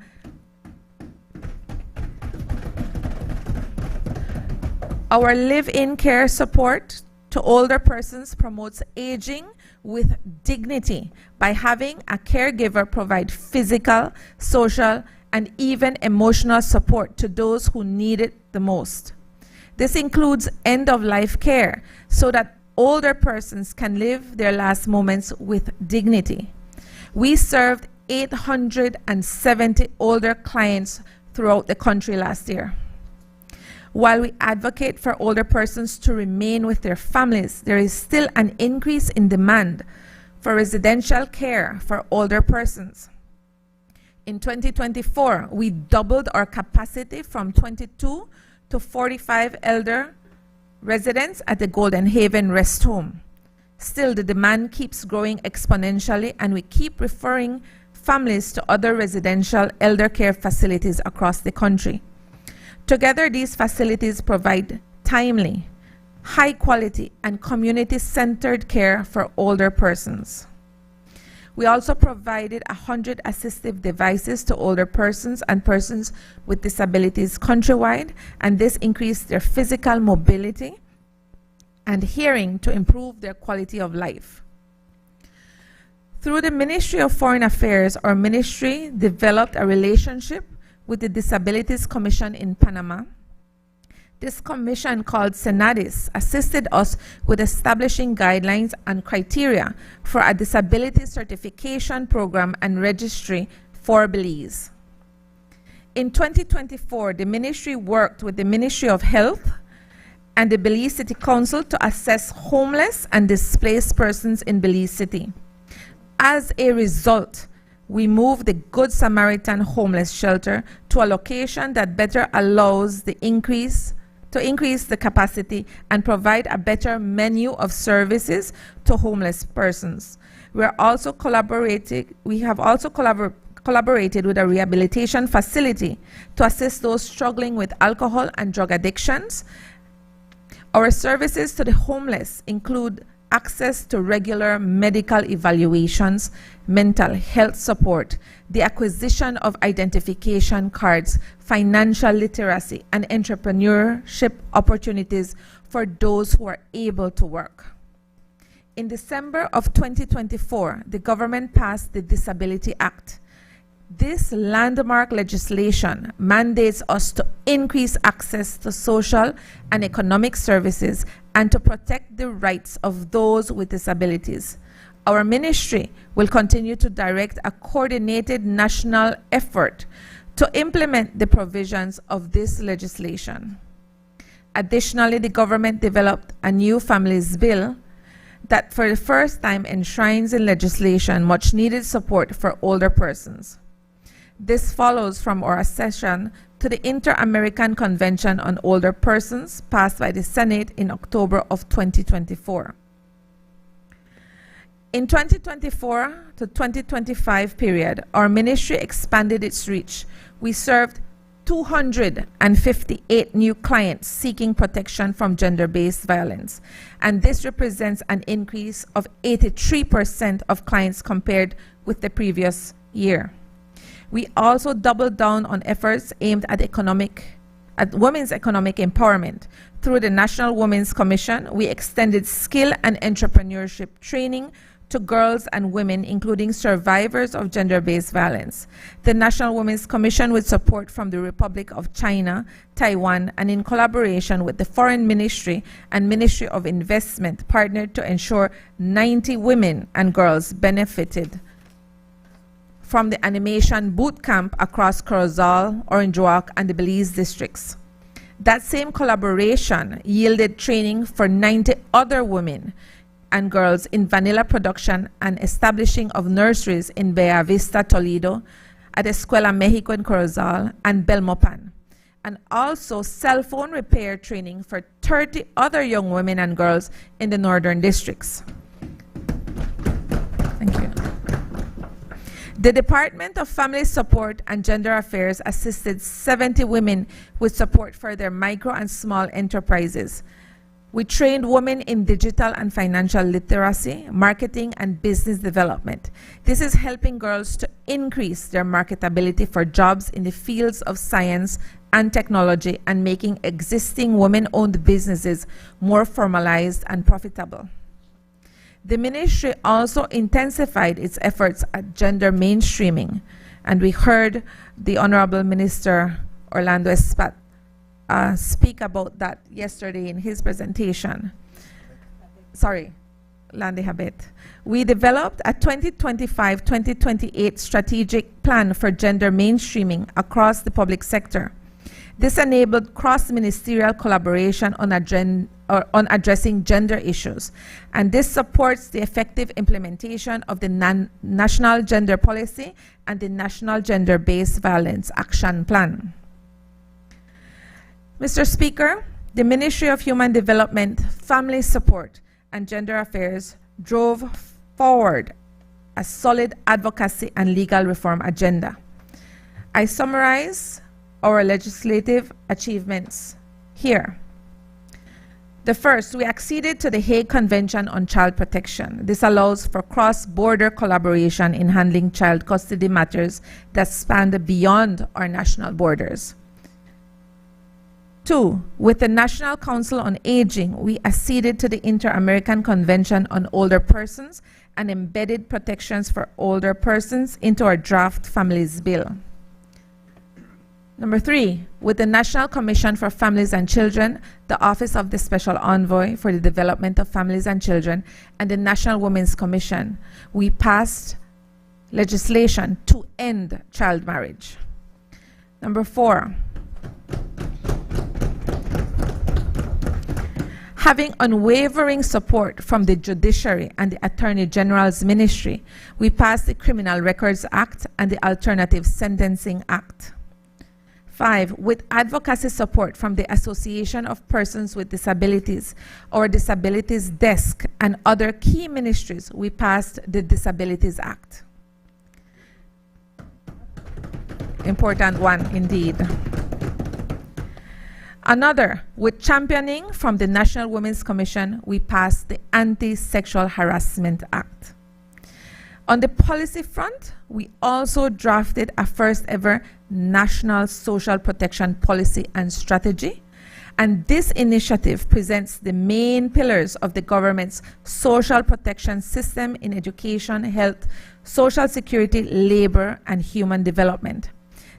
H: Our live-in care support to older persons promotes aging with dignity by having a caregiver provide physical, social, and even emotional support to those who need it the most. This includes end-of-life care so that older persons can live their last moments with dignity. We served 870 older clients throughout the country last year. While we advocate for older persons to remain with their families, there is still an increase in demand for residential care for older persons. In 2024, we doubled our capacity from 22 to 45 elder residents at the Golden Haven Rest Home. Still, the demand keeps growing exponentially, and we keep referring families to other residential elder care facilities across the country. Together, these facilities provide timely, high quality, and community-centered care for older persons. We also provided 100 assistive devices to older persons and persons with disabilities countrywide, and this increased their physical mobility and hearing to improve their quality of life. Through the Ministry of Foreign Affairs, our ministry developed a relationship with the Disabilities Commission in Panama. This commission, called Senadis, assisted us with establishing guidelines and criteria for a disability certification program and registry for Belize. In 2024, the ministry worked with the Ministry of Health and the Belize City Council to assess homeless and displaced persons in Belize City. As a result, we moved the Good Samaritan Homeless Shelter to a location that better allows the increase the capacity and provide a better menu of services to homeless persons. We have also collaborated with a rehabilitation facility to assist those struggling with alcohol and drug addictions. Our services to the homeless include access to regular medical evaluations, mental health support, the acquisition of identification cards, financial literacy, and entrepreneurship opportunities for those who are able to work. In December of 2024, the government passed the Disability Act. This landmark legislation mandates us to increase access to social and economic services and to protect the rights of those with disabilities. Our ministry will continue to direct a coordinated national effort to implement the provisions of this legislation. Additionally, the government developed a new families bill that for the first time enshrines in legislation much needed support for older persons. This follows from our accession to the Inter-American Convention on Older Persons passed by the Senate in October of 2024. In 2024 to 2025 period, our ministry expanded its reach. We served 258 new clients seeking protection from gender-based violence, and this represents an increase of 83% of clients compared with the previous year. We also doubled down on efforts aimed at women's economic empowerment. Through the National Women's Commission, we extended skill and entrepreneurship training to girls and women, including survivors of gender-based violence. The National Women's Commission, with support from the Republic of China, Taiwan, and in collaboration with the Foreign Ministry and Ministry of Investment, partnered to ensure 90 women and girls benefited from the animation boot camp across Corozal, Orange Walk, and the Belize districts. That same collaboration yielded training for 90 other women and girls in vanilla production and establishing of nurseries in Bella Vista, Toledo, at Escuela Mexico in Corozal, and Belmopan, and also cell phone repair training for 30 other young women and girls in the northern districts. Thank you. The Department of Family Support and Gender Affairs assisted 70 women with support for their micro and small enterprises. We trained women in digital and financial literacy, marketing, and business development. This is helping girls to increase their marketability for jobs in the fields of science and technology and making existing women-owned businesses more formalized and profitable. The ministry also intensified its efforts at gender mainstreaming, and we heard the Honorable Minister Orlando Espat speak about that yesterday in his presentation. Sorry, Landy Habet. We developed a 2025-2028 strategic plan for gender mainstreaming across the public sector. This enabled cross-ministerial collaboration on addressing gender issues, and this supports the effective implementation of the National Gender Policy and the National Gender-Based Violence Action Plan. Mr. Speaker, the Ministry of Human Development, Family Support, and Gender Affairs drove forward a solid advocacy and legal reform agenda. I summarize our legislative achievements here. The first, we acceded to the Hague Convention on Child Protection. This allows for cross-border collaboration in handling child custody matters that span beyond our national borders. Two, with the National Council on Aging, we acceded to the Inter-American Convention on Older Persons and embedded protections for older persons into our draft Families Bill. Number three, with the National Commission for Families and Children, the Office of the Special Envoy for the Development of Families and Children, and the National Women's Commission, we passed legislation to end child marriage. Number four, having unwavering support from the Judiciary and the Attorney General's Ministry, we passed the Criminal Records Act and the Alternative Sentencing Act. Five, with advocacy support from the Association of Persons with Disabilities, our Disabilities Desk, and other key ministries, we passed the Disabilities Act. Important one indeed. Another, with championing from the National Women's Commission, we passed the Anti-Sexual Harassment Act. On the policy front, we also drafted a first ever National Social Protection Policy and Strategy, and this initiative presents the main pillars of the government's social protection system in education, health, social security, labor, and human development.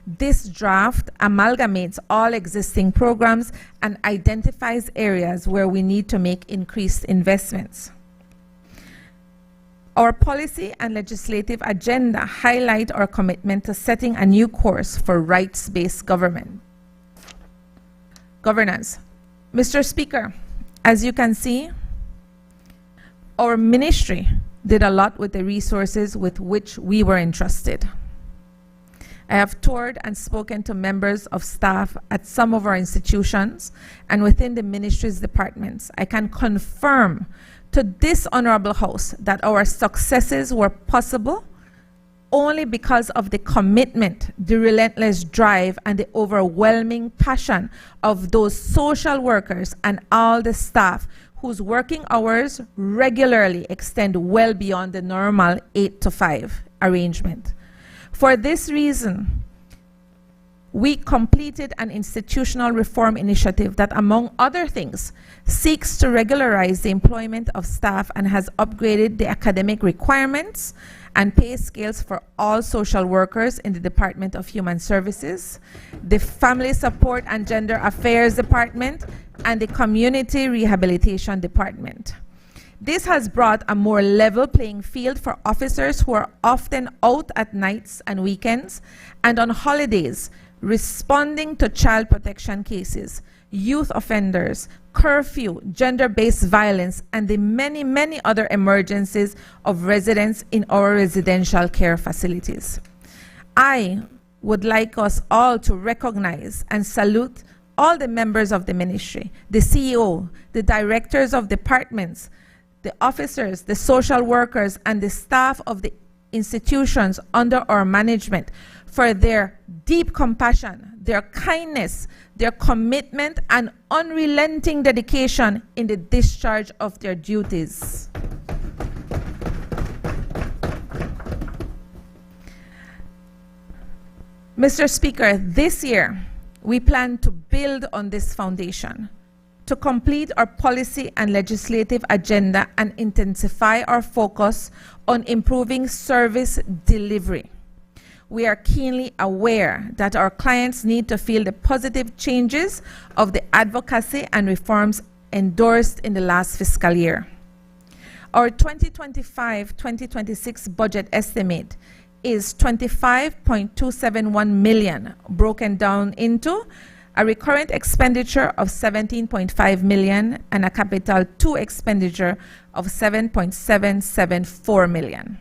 H: This draft amalgamates all existing programs and identifies areas where we need to make increased investments. Our policy and legislative agenda highlight our commitment to setting a new course for rights-based governance. Mr. Speaker, as you can see, our ministry did a lot with the resources with which we were entrusted. I have toured and spoken to members of staff at some of our institutions and within the ministry's departments. I can confirm to this honorable House that our successes were possible only because of the commitment, the relentless drive, and the overwhelming passion of those social workers and all the staff whose working hours regularly extend well beyond the normal 8 to 5 arrangement. For this reason, we completed an institutional reform initiative that, among other things, seeks to regularize the employment of staff and has upgraded the academic requirements and pay scales for all social workers in the Department of Human Services, the Family Support and Gender Affairs Department, and the Community Rehabilitation Department. This has brought a more level playing field for officers who are often out at nights and weekends and on holidays, responding to child protection cases, youth offenders, curfew, gender-based violence, and the many, many other emergencies of residents in our residential care facilities. I would like us all to recognize and salute all the members of the ministry, the CEO, the directors of departments, the officers, the social workers, and the staff of the institutions under our management for their deep compassion, their kindness, their commitment, and unrelenting dedication in the discharge of their duties. Mr. Speaker, this year, we plan to build on this foundation, to complete our policy and legislative agenda and intensify our focus on improving service delivery. We are keenly aware that our clients need to feel the positive changes of the advocacy and reforms endorsed in the last fiscal year. Our 2025-2026 budget estimate is $25.271 million, broken down into a recurrent expenditure of $17.5 million and a Capital II expenditure of $7.774 million.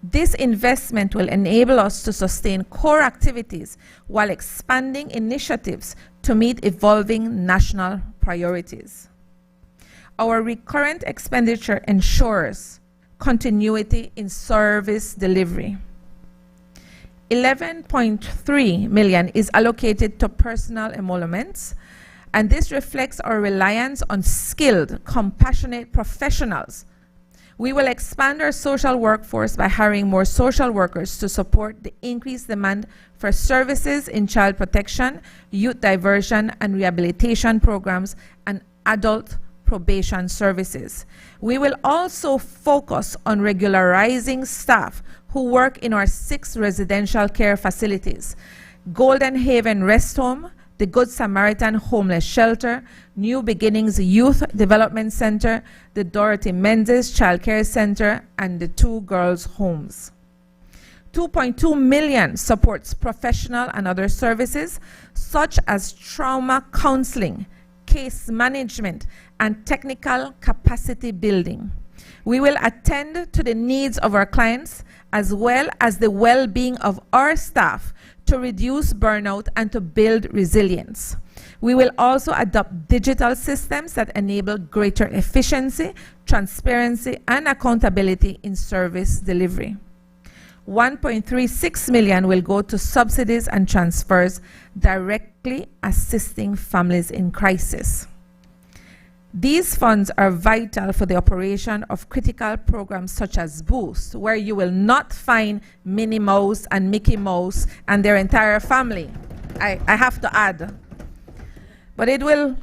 H: This investment will enable us to sustain core activities while expanding initiatives to meet evolving national priorities. Our recurrent expenditure ensures continuity in service delivery. $11.3 million is allocated to personal emoluments, and this reflects our reliance on skilled, compassionate professionals. We will expand our social workforce by hiring more social workers to support the increased demand for services in child protection, youth diversion and rehabilitation programs, and adult probation services. We will also focus on regularizing staff who work in our 6 residential care facilities: Golden Haven Rest Home, the Good Samaritan Homeless Shelter, New Beginnings Youth Development Center, the Dorothy Menzies Child Care Center, and the 2 girls' homes. $2.2 million supports professional and other services such as trauma counseling, case management, and technical capacity building. We will attend to the needs of our clients as well as the well-being of our staff to reduce burnout and to build resilience. We will also adopt digital systems that enable greater efficiency, transparency, and accountability in service delivery. $1.36 million will go to subsidies and transfers directly assisting families in crisis. These funds are vital for the operation of critical programs such as Boost, where you will not find Minnie Mouse and Mickey Mouse and their entire family. I have to add. But it will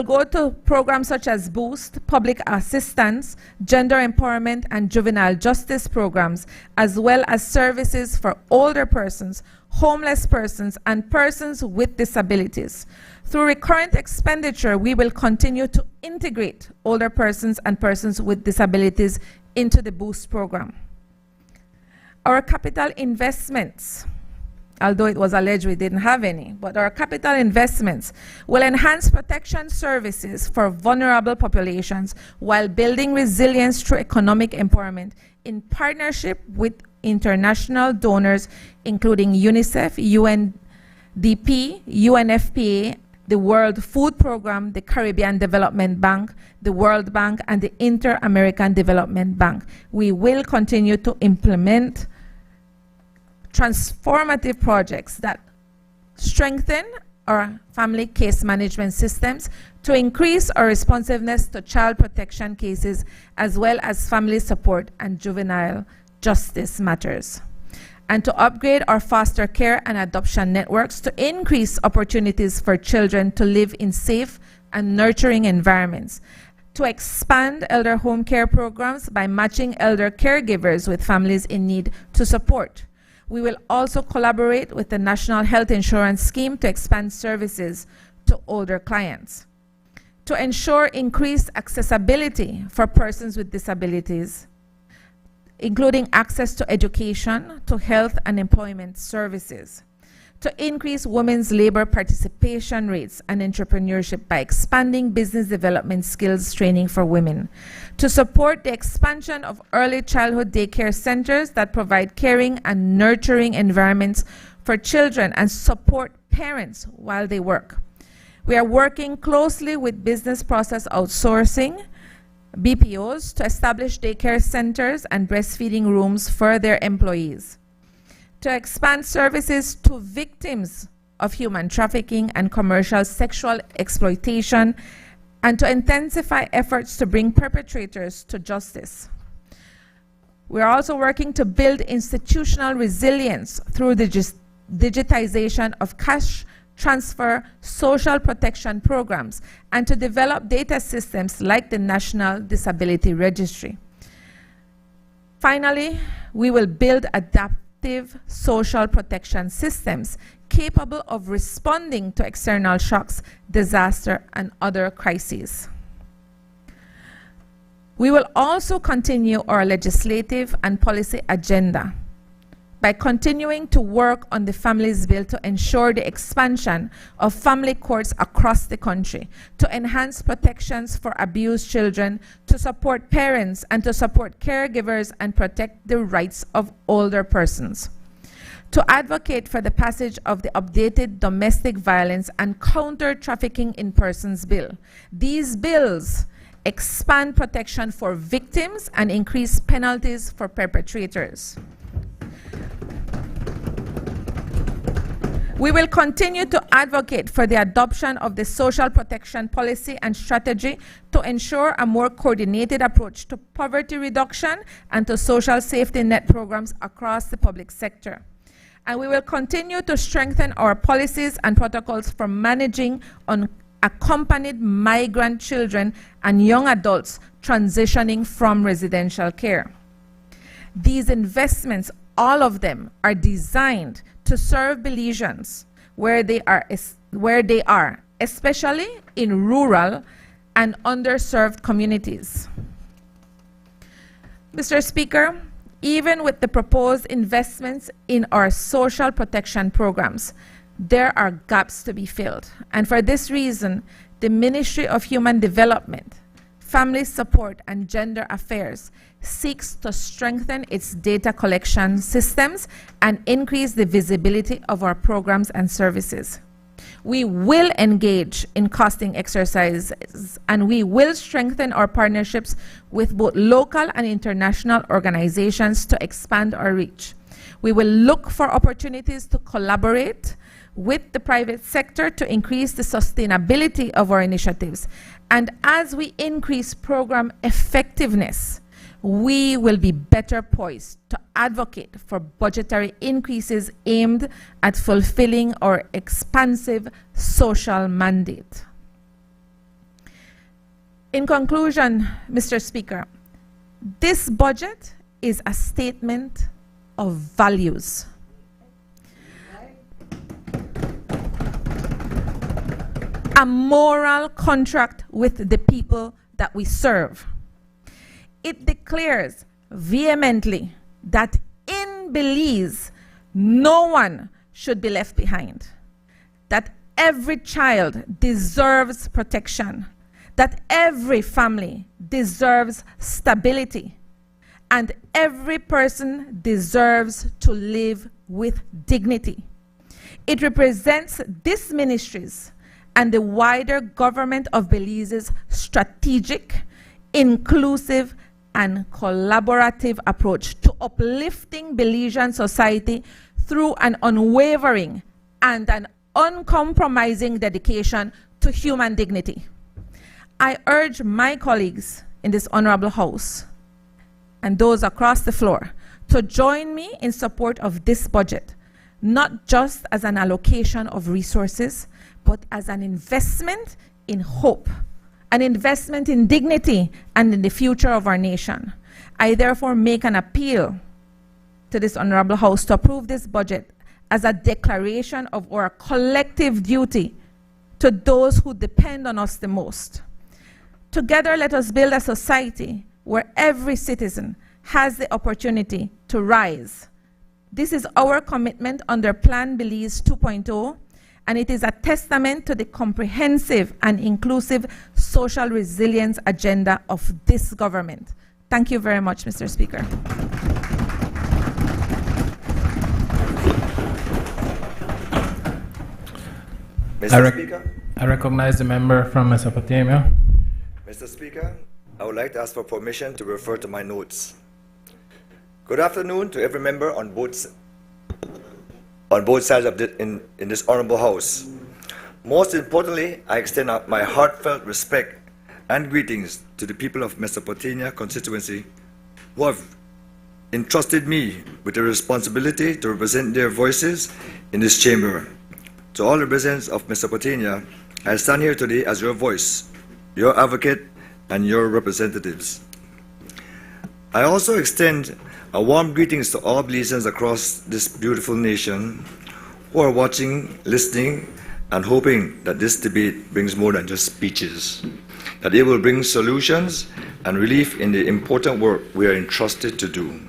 H: go to programs such as Boost, public assistance, gender empowerment, and juvenile justice programs, as well as services for older persons, homeless persons, and persons with disabilities. Through recurrent expenditure, we will continue to integrate older persons and persons with disabilities into the Boost program. Our capital investments, although it was alleged we didn't have any, but our capital investments will enhance protection services for vulnerable populations while building resilience through economic empowerment in partnership with international donors, including UNICEF, UNDP, UNFPA, the World Food Program, the Caribbean Development Bank, the World Bank, and the Inter-American Development Bank. We will continue to implement transformative projects that strengthen our family case management systems to increase our responsiveness to child protection cases, as well as family support and juvenile justice matters. and to upgrade our foster care and adoption networks to increase opportunities for children to live in safe and nurturing environments, to expand elder home care programs by matching elder caregivers with families in need to support. We will also collaborate with the National Health Insurance Scheme to expand services to older clients. To ensure increased accessibility for persons with disabilities, including access to education, to health and employment services. To increase women's labor participation rates and entrepreneurship by expanding business development skills training for women. To support the expansion of early childhood daycare centers that provide caring and nurturing environments for children and support parents while they work. We are working closely with business process outsourcing, BPOs, to establish daycare centers and breastfeeding rooms for their employees. To expand services to victims of human trafficking and commercial sexual exploitation, and to intensify efforts to bring perpetrators to justice. We are also working to build institutional resilience through the digitization of cash transfer social protection programs and to develop data systems like the National Disability Registry. Finally, we will build adaptive social protection systems capable of responding to external shocks, disaster, and other crises. We will also continue our legislative and policy agenda by continuing to work on the Families Bill to ensure the expansion of family courts across the country, to enhance protections for abused children, to support parents and to support caregivers and protect the rights of older persons, to advocate for the passage of the updated Domestic Violence and Counter Trafficking in Persons Bill. These bills expand protection for victims and increase penalties for perpetrators. We will continue to advocate for the adoption of the social protection policy and strategy to ensure a more coordinated approach to poverty reduction and to social safety net programs across the public sector. And we will continue to strengthen our policies and protocols for managing unaccompanied migrant children and young adults transitioning from residential care. These investments, all of them, are designed to serve Belizeans where they are, especially in rural and underserved communities. Mr. Speaker, even with the proposed investments in our social protection programs, there are gaps to be filled. And for this reason, the Ministry of Human Development, Family Support and Gender Affairs seeks to strengthen its data collection systems and increase the visibility of our programs and services. We will engage in costing exercises, and we will strengthen our partnerships with both local and international organizations to expand our reach. We will look for opportunities to collaborate with the private sector to increase the sustainability of our initiatives. And as we increase program effectiveness, we will be better poised to advocate for budgetary increases aimed at fulfilling our expansive social mandate. In conclusion, Mr. Speaker, this budget is a statement of values. A moral contract with the people that we serve. It declares vehemently that in Belize, no one should be left behind, that every child deserves protection, that every family deserves stability, and every person deserves to live with dignity. It represents this ministry's and the wider government of Belize's strategic, inclusive, and collaborative approach to uplifting Belizean society through an unwavering and an uncompromising dedication to human dignity. I urge my colleagues in this honorable House and those across the floor to join me in support of this budget, not just as an allocation of resources, but as an investment in hope, an investment in dignity and in the future of our nation. I therefore make an appeal to this Honorable House to approve this budget as a declaration of our collective duty to those who depend on us the most. Together, let us build a society where every citizen has the opportunity to rise. This is our commitment under Plan Belize 2.0, and it is a testament to the comprehensive and inclusive social resilience agenda of this government. Thank you very much, Mr. Speaker.
I: Mr. Speaker.
B: I recognize the member from Mesopotamia.
I: Mr. Speaker, I would like to ask for permission to refer to my notes. Good afternoon to every member on both sides of in this honorable House. Most importantly, I extend out my heartfelt respect and greetings to the people of Mesopotamia constituency who have entrusted me with the responsibility to represent their voices in this chamber. To all the residents of Mesopotamia, I stand here today as your voice, your advocate, and your representatives. I also extend a warm greetings to all Belizeans across this beautiful nation who are watching, listening, and hoping that this debate brings more than just speeches, that it will bring solutions and relief in the important work we are entrusted to do.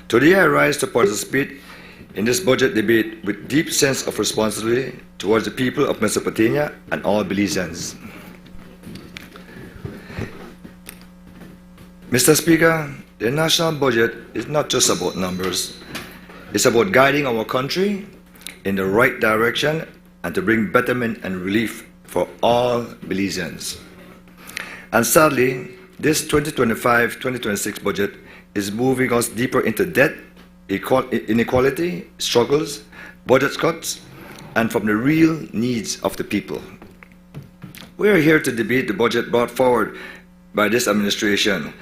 I: Today I rise to participate in this budget debate with deep sense of responsibility towards the people of Mesopotamia and all Belizeans. Mr. Speaker, the national budget is not just about numbers. It's about guiding our country in the right direction and to bring betterment and relief for all Belizeans. And sadly, this 2025-2026 budget is moving us deeper into debt, inequality, struggles, budget cuts, and from the real needs of the people. We are here to debate the budget brought forward by this administration.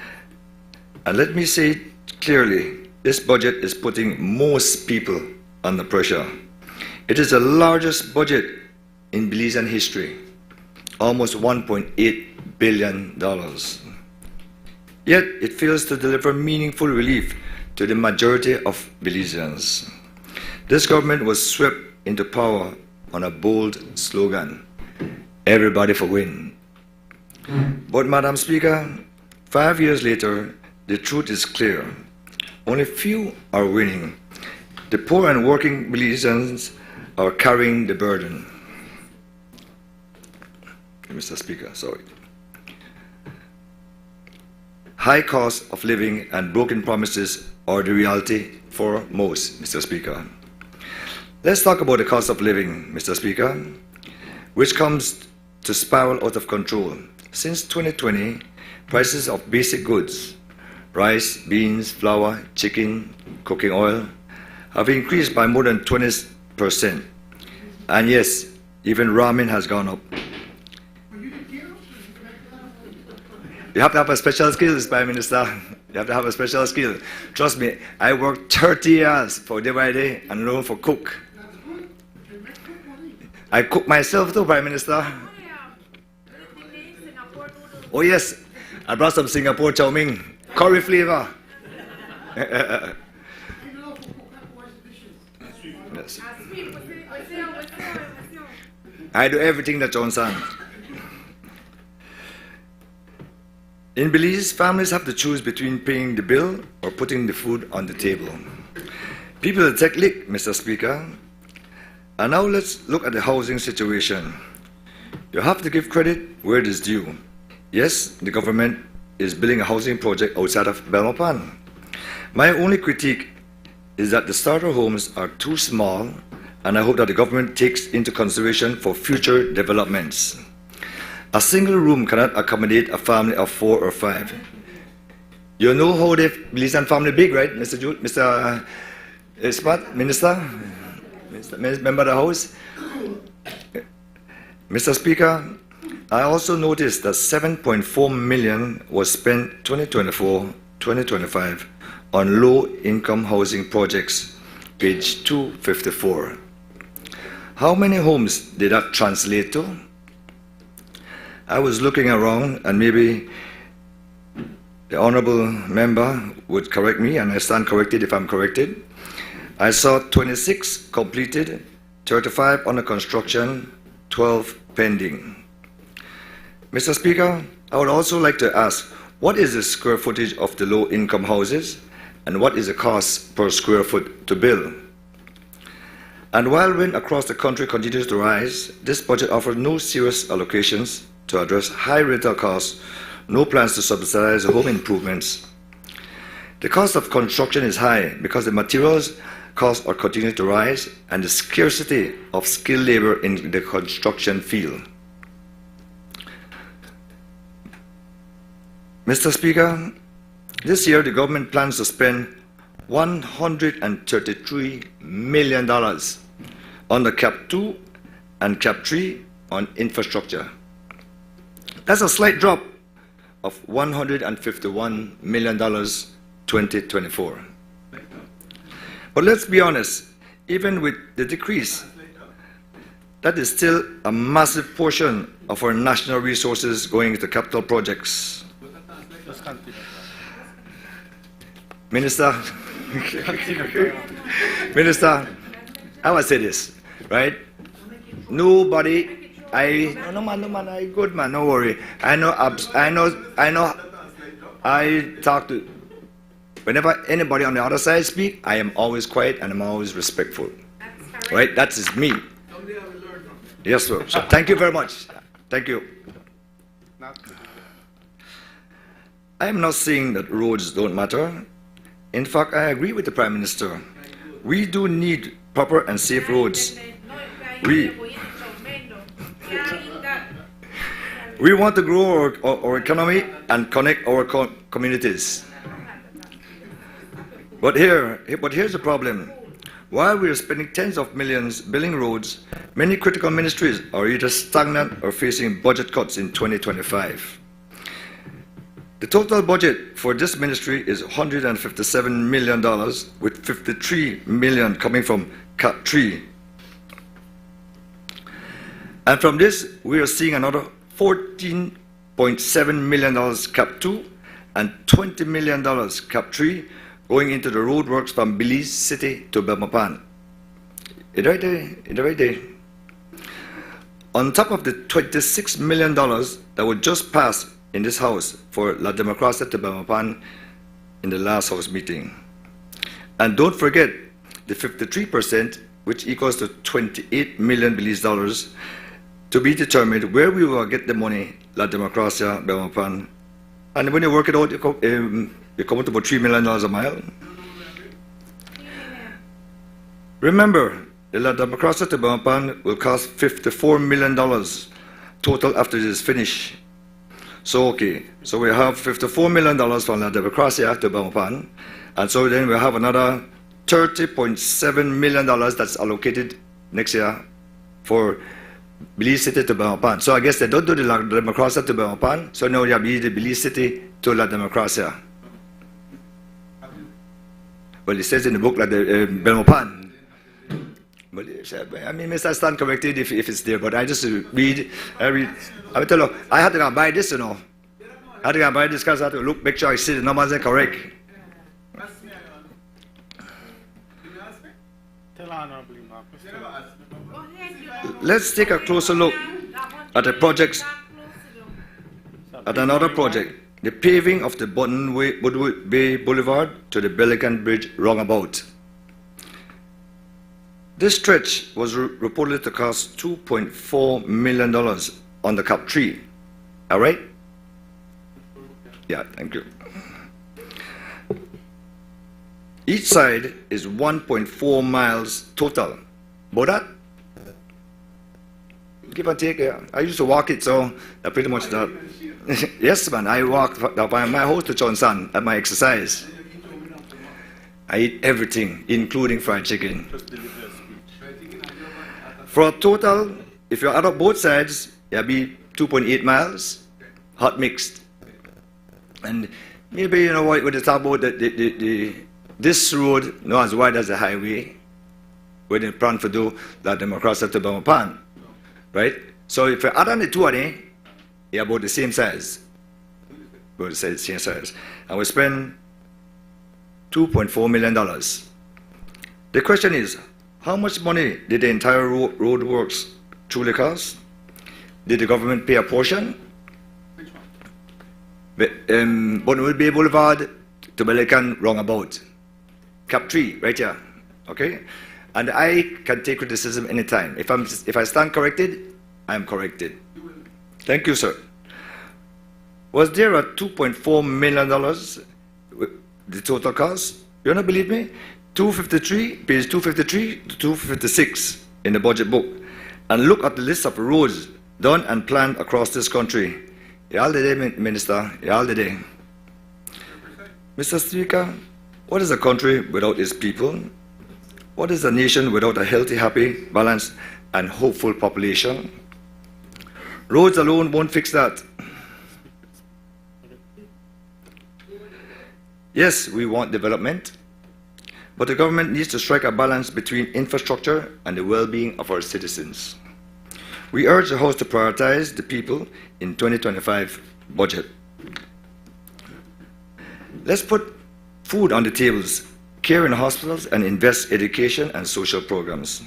I: And let me say clearly, this budget is putting most people under pressure. It is the largest budget in Belizean history, almost $1.8 billion. Yet it fails to deliver meaningful relief to the majority of Belizeans. This government was swept into power on a bold slogan, everybody for win. But Madam Speaker, 5 years later, the truth is clear. Only few are winning. The poor and working Belizeans are carrying the burden. Mr. Speaker, sorry. High cost of living and broken promises are the reality for most, Mr. Speaker. Let's talk about the cost of living, Mr. Speaker, which comes to spiral out of control. Since 2020, prices of basic goods, rice, beans, flour, chicken, cooking oil, have increased by more than 20%. And yes, even ramen has gone up. You have to have a special skill, Prime Minister. You have to have a special skill. Trust me, I work 30 years for day by day and learn for cook. I cook myself too, Prime Minister. Oh yes, I brought some Singapore chow mein, curry flavor. Yes. I do everything that John said. In Belize, families have to choose between paying the bill or putting the food on the table. People take lick, Mr. Speaker. And now let's look at the housing situation. You have to give credit where it is due. Yes, the government is building a housing project outside of Belmopan. My only critique is that the starter homes are too small, and I hope that the government takes into consideration for future developments. A single room cannot accommodate a family of 4 or 5. You know how the Belizean family big, right, Mr. Jude, Mr. Smart, Minister, Member of the House? Mr. Speaker, I also noticed that $7.4 million was spent 2024-2025 on low-income housing projects, page 254. How many homes did that translate to? I was looking around, and maybe the honorable member would correct me, and I stand corrected if I'm corrected. I saw 26 completed, 35 under construction, 12 pending. Mr. Speaker, I would also like to ask, what is the square footage of the low-income houses, and what is the cost per square foot to build? And while rent across the country continues to rise, this budget offers no serious allocations to address high rental costs, no plans to subsidize home improvements. The cost of construction is high because the materials costs are continuing to rise and the scarcity of skilled labor in the construction field. Mr. Speaker, this year the government plans to spend $133 million under Cap 2 and Cap 3 on infrastructure. That's a slight drop of $151 million 2024. But let's be honest, even with the decrease, that is still a massive portion of our national resources going into capital projects. Minister, Minister, I will say this, right? Nobody, no man, I good man, no worry. I talk to, whenever anybody on the other side speak, I am always quiet and I'm always respectful. Right? That is me. Yes, sir. So thank you very much. Thank you. I am not saying that roads don't matter. In fact, I agree with the Prime Minister. We do need proper and safe roads. We want to grow our economy and connect our communities. But here's the problem. While we are spending tens of millions building roads, many critical ministries are either stagnant or facing budget cuts in 2025. The total budget for this ministry is $157 million, with $53 million coming from Cap 3. And from this, we are seeing another $14.7 million Cap 2 and $20 million Cap 3 going into the road works from Belize City to Belmopan. It's right there. On top of the $26 million that were just passed in this House for La Democracia to Belmopan in the last House meeting. And don't forget the 53%, which equals to $28 million Belize dollars, to be determined where we will get the money, La Democracia, Belmopan. And when you work it out, you come to about $3 million a mile. Remember, the La Democracia to Belmopan will cost $54 million total after it is finished. So, okay, so we have $54 million from La Democracia to Belmopan, and so then we have another $30.7 million that's allocated next year for Belize City to Belmopan. So I guess they don't do the La Democracia to Belmopan, so now you have the Belize City to La Democracia. Well, it says in the book like the Belmopan. But I mean, Mr. Stan corrected if it's there, but I just read. I will tell you, I had to go and buy this, you know. I had to go and buy this because I had to look, make sure I see the numbers are correct. Let's take a closer look at the projects, at another project, the paving of the Button Bay Boulevard to the Pelican Bridge roundabout. This stretch was reported to cost $2.4 million on the Cap 3. All right? Yeah, thank you. Each side is 1.4 miles total. About that? Give or take, yeah. I used to walk it, so I pretty much that. Yes, man, I walk from my house to Johnson at my exercise. I eat everything, including fried chicken. For a total, if you add up both sides, it'll be 2.8 miles, hot mixed. And maybe you know what they talk about this road, not as wide as the highway, where they plan to do that them across the Pan, right? So if you add on the two of them, they're about the same size. About the same size. And we spend $2.4 million. The question is, how much money did the entire road works truly cost? Did the government pay a portion? Bonnewood Bay Boulevard to Belican roundabout. Cap 3, right here. Okay? And I can take criticism anytime. If I stand corrected, I am corrected. Thank you, sir. Was there a $2.4 million, the total cost? You don't believe me? 253, page 253 to 256 in the budget book. And look at the list of roads done and planned across this country. All the day, Minister, all the day. Mr. Speaker, what is a country without its people? What is a nation without a healthy, happy, balanced, and hopeful population? Roads alone won't fix that. Yes, we want development, but the government needs to strike a balance between infrastructure and the well-being of our citizens. We urge the House to prioritize the people in 2025 budget. Let's put food on the tables, care in hospitals, and invest education and social programs.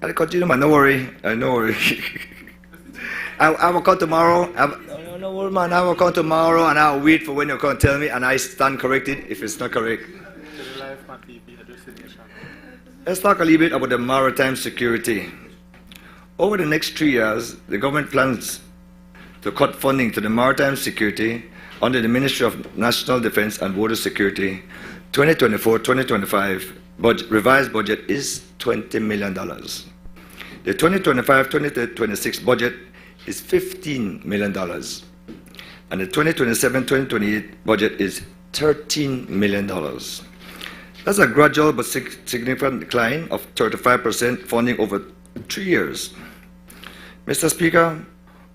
I: I'll continue, man. No worry. No worry. I will come tomorrow. No worry, man. I will come tomorrow, and I'll wait for when you come tell me, and I stand corrected if it's not correct. Let's talk a little bit about the maritime security. Over the next 3 years, the government plans to cut funding to the maritime security under the Ministry of National Defense and Border Security. 2024-2025 revised budget is $20 million. The 2025-2026 budget is $15 million. And the 2027-2028 budget is $13 million. That's a gradual but significant decline of 35% funding over 3 years. Mr. Speaker,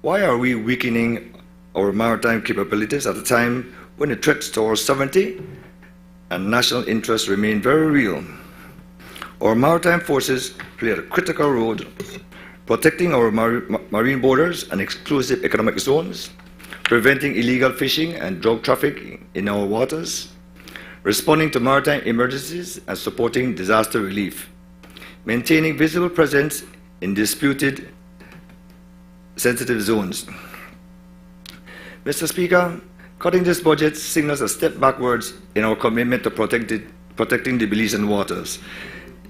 I: why are we weakening our maritime capabilities at a time when the threats to our sovereignty and national interests remain very real? Our maritime forces play a critical role protecting our marine borders and exclusive economic zones, preventing illegal fishing and drug trafficking in our waters, responding to maritime emergencies and supporting disaster relief, maintaining visible presence in disputed sensitive zones. Mr. Speaker, cutting this budget signals a step backwards in our commitment to protecting the Belizean waters,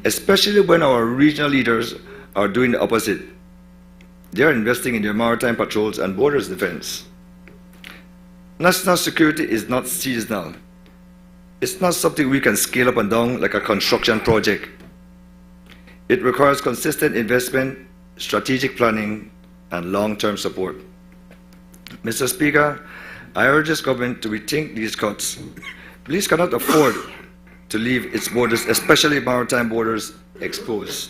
I: especially when our regional leaders are doing the opposite. They are investing in their maritime patrols and borders defense. National security is not seasonal. It's not something we can scale up and down like a construction project. It requires consistent investment, strategic planning, and long-term support. Mr. Speaker, I urge this government to rethink these cuts. Belize cannot afford to leave its borders, especially maritime borders, exposed.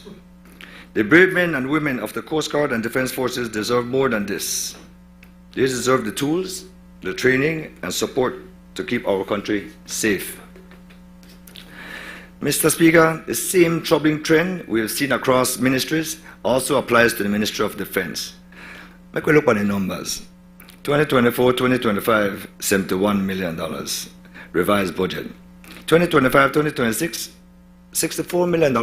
I: The brave men and women of the Coast Guard and Defense Forces deserve more than this. They deserve the tools, the training, and support to keep our country safe. Mr. Speaker, the same troubling trend we have seen across ministries also applies to the Ministry of Defense. Make we look at the numbers. 2024-2025, $71 million revised budget. 2025-2026, $64 million.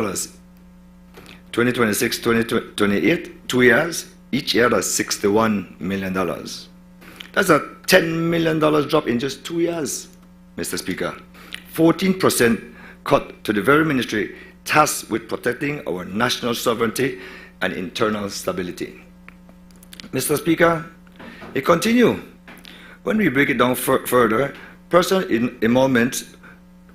I: 2026-2028, 2 years, each year that's $61 million. That's a $10 million drop in just 2 years, Mr. Speaker. 14% cut to the very ministry tasked with protecting our national sovereignty and internal stability. Mr. Speaker, it continues. When we break it down further, personal emolument,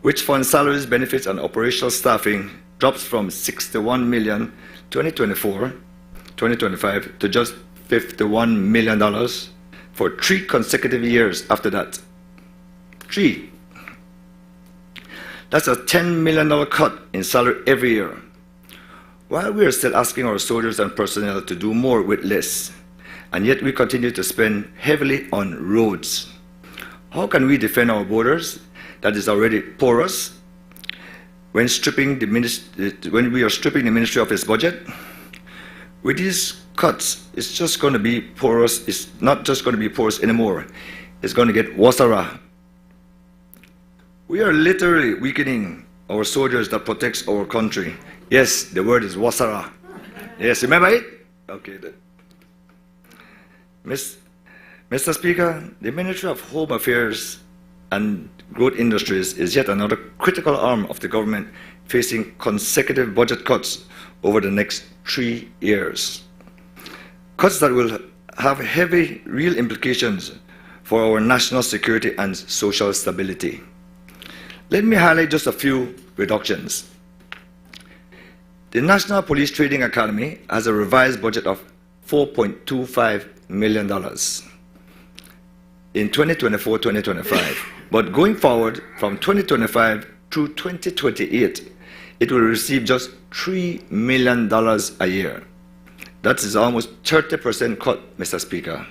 I: which funds salaries, benefits, and operational staffing, drops from $61 million 2024-2025 to just $51 million for 3 consecutive years after that. 3. That's a $10 million cut in salary every year. While we are still asking our soldiers and personnel to do more with less, and yet we continue to spend heavily on roads. How can we defend our borders that is already porous when we are stripping the ministry of its budget? With these cuts, it's just going to be porous. It's not just going to be porous anymore. It's going to get wasara. We are literally weakening our soldiers that protects our country. Yes, the word is wasara. Yes, remember it? Okay, then. Mr. Speaker, the Ministry of Home Affairs and Growth Industries is yet another critical arm of the government facing consecutive budget cuts over the next 3 years. Cuts that will have heavy real implications for our national security and social stability. Let me highlight just a few reductions. The National Police Training Academy has a revised budget of $4.25 million in 2024-2025. But going forward from 2025 through 2028, it will receive just $3 million a year. That is almost 30% cut, Mr. Speaker.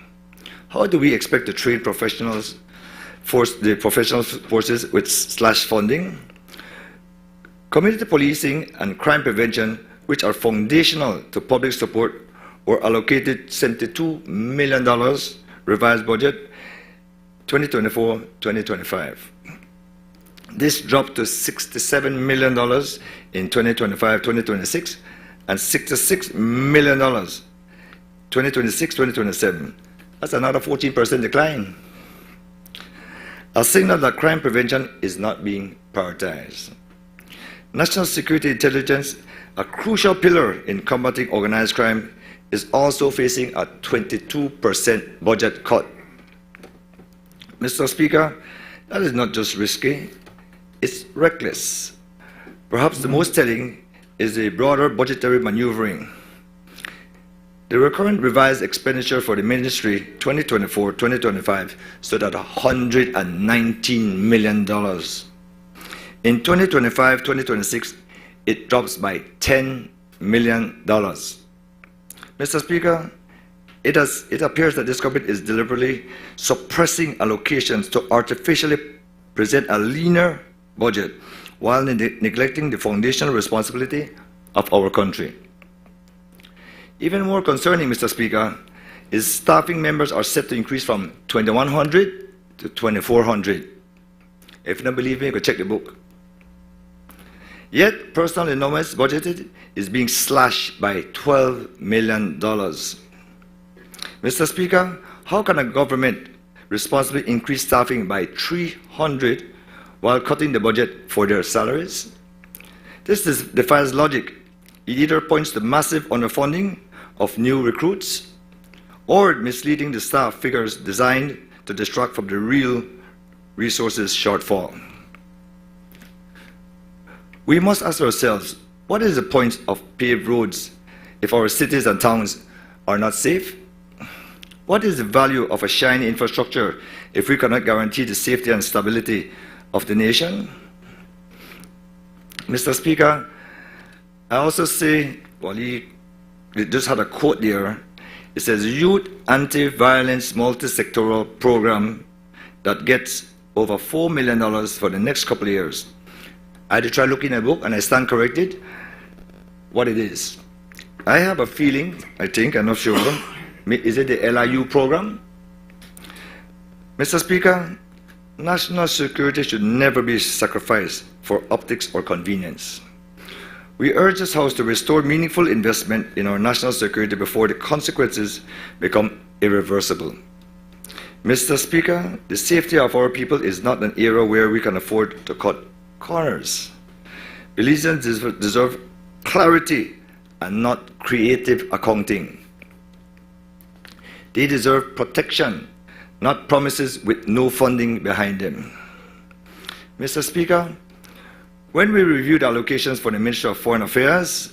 I: How do we expect to train the professional forces with slash funding? Community policing and crime prevention, which are foundational to public support, were allocated $72 million revised budget 2024-2025. This dropped to $67 million in 2025-2026 and $66 million 2026-2027. That's another 14% decline. A signal that crime prevention is not being prioritized. National security intelligence, a crucial pillar in combating organized crime, is also facing a 22% budget cut. Mr. Speaker, that is not just risky, it's reckless. Perhaps the most telling is the broader budgetary maneuvering. The recurrent revised expenditure for the ministry 2024-2025 stood at $119 million. In 2025-2026, it drops by $10 million. Mr. Speaker, it appears that this government is deliberately suppressing allocations to artificially present a leaner budget while neglecting the foundational responsibility of our country. Even more concerning, Mr. Speaker, is staffing members are set to increase from 2,100 to 2,400. If you don't believe me, you can check the book. Yet, personal endowments budgeted is being slashed by $12 million. Mr. Speaker, how can a government responsibly increase staffing by 300 while cutting the budget for their salaries? This defies logic. It either points to massive underfunding of new recruits or misleading the staff figures designed to distract from the real resources shortfall. We must ask ourselves, what is the point of paved roads if our cities and towns are not safe? What is the value of a shiny infrastructure if we cannot guarantee the safety and stability of the nation? Mr. Speaker, I also say, well, he just had a quote there. It says, Youth Anti-Violence Multi-Sectoral Program that gets over $4 million for the next couple of years. I had to try looking at a book, and I stand corrected what it is. I have a feeling, I think, I'm not sure, is it the LIU program? Mr. Speaker, national security should never be sacrificed for optics or convenience. We urge this House to restore meaningful investment in our national security before the consequences become irreversible. Mr. Speaker, the safety of our people is not an era where we can afford to cut corners. Belizeans deserve clarity and not creative accounting. They deserve protection, not promises with no funding behind them. Mr. Speaker, when we reviewed allocations for the Ministry of Foreign Affairs,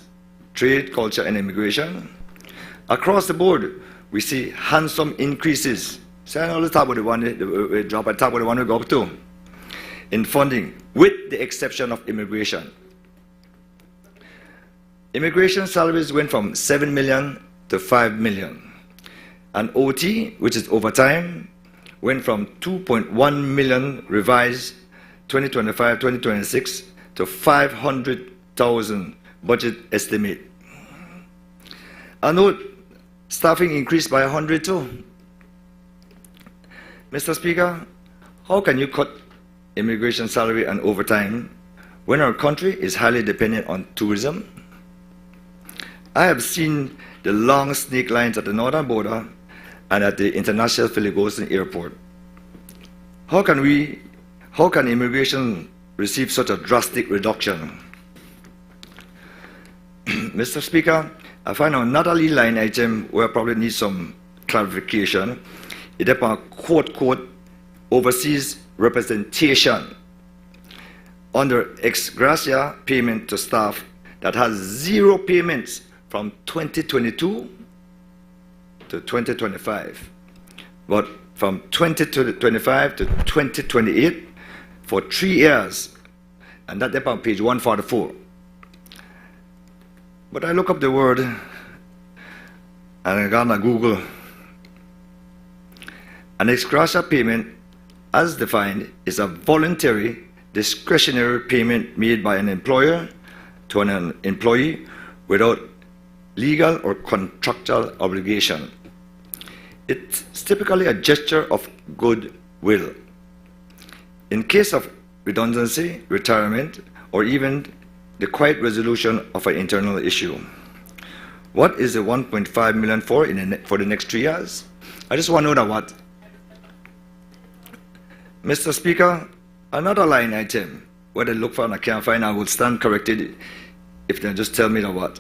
I: Trade, Culture and Immigration, across the board, we see handsome increases. So I know the top of the one, we drop at top of the one we go up to, in funding, with the exception of immigration. Immigration salaries went from $7 million to $5 million. and OT, which is overtime, went from 2.1 million revised 2025-2026 to 500,000 budget estimate. I note staffing increased by 100 too. Mr. Speaker, how can you cut immigration salary and overtime when our country is highly dependent on tourism? I have seen the long snake lines at the northern border and at the International Philippine Airport. How can immigration receive such a drastic reduction? Mr. Speaker, I find another line item where I probably need some clarification. It is a quote, overseas representation under ex gratia payment to staff that has zero payments from 2022 to 2025, but from 2025 to 2028 for 3 years, and that is on page 144. But I look up the word and I go on Google. An ex gratia payment, as defined, is a voluntary, discretionary payment made by an employer to an employee without legal or contractual obligation. It's typically a gesture of goodwill. In case of redundancy, retirement, or even the quiet resolution of an internal issue. What is the 1.5 million for the next 3 years? I just want to know that what. Mr. Speaker, another line item, where I look for and I can't find, I will stand corrected if they just tell me that what.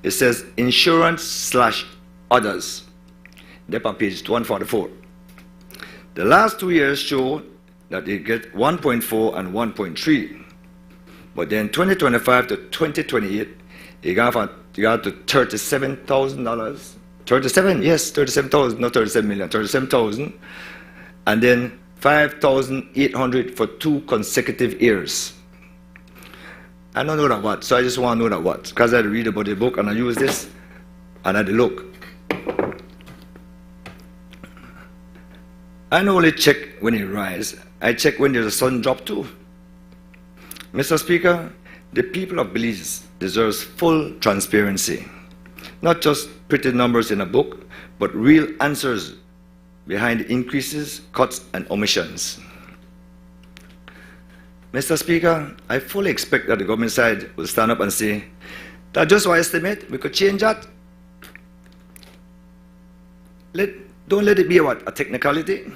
I: It says insurance/others. That's on page 144. The last 2 years show that they get 1.4 and 1.3. But then 2025 to 2028, you got to $37,000. 37, yes, 37,000, not 37 million, 37,000. And then 5,800 for 2 consecutive years. I don't know that what, so I just want to know that what. Because I read about the book and I use this and I look. I don't only check when it rises, I check when there's a sun drop too. Mr. Speaker, the people of Belize deserves full transparency. Not just pretty numbers in a book, but real answers behind increases, cuts, and omissions. Mr. Speaker, I fully expect that the government side will stand up and say, that's just our estimate, we could change that. Don't let it be a technicality.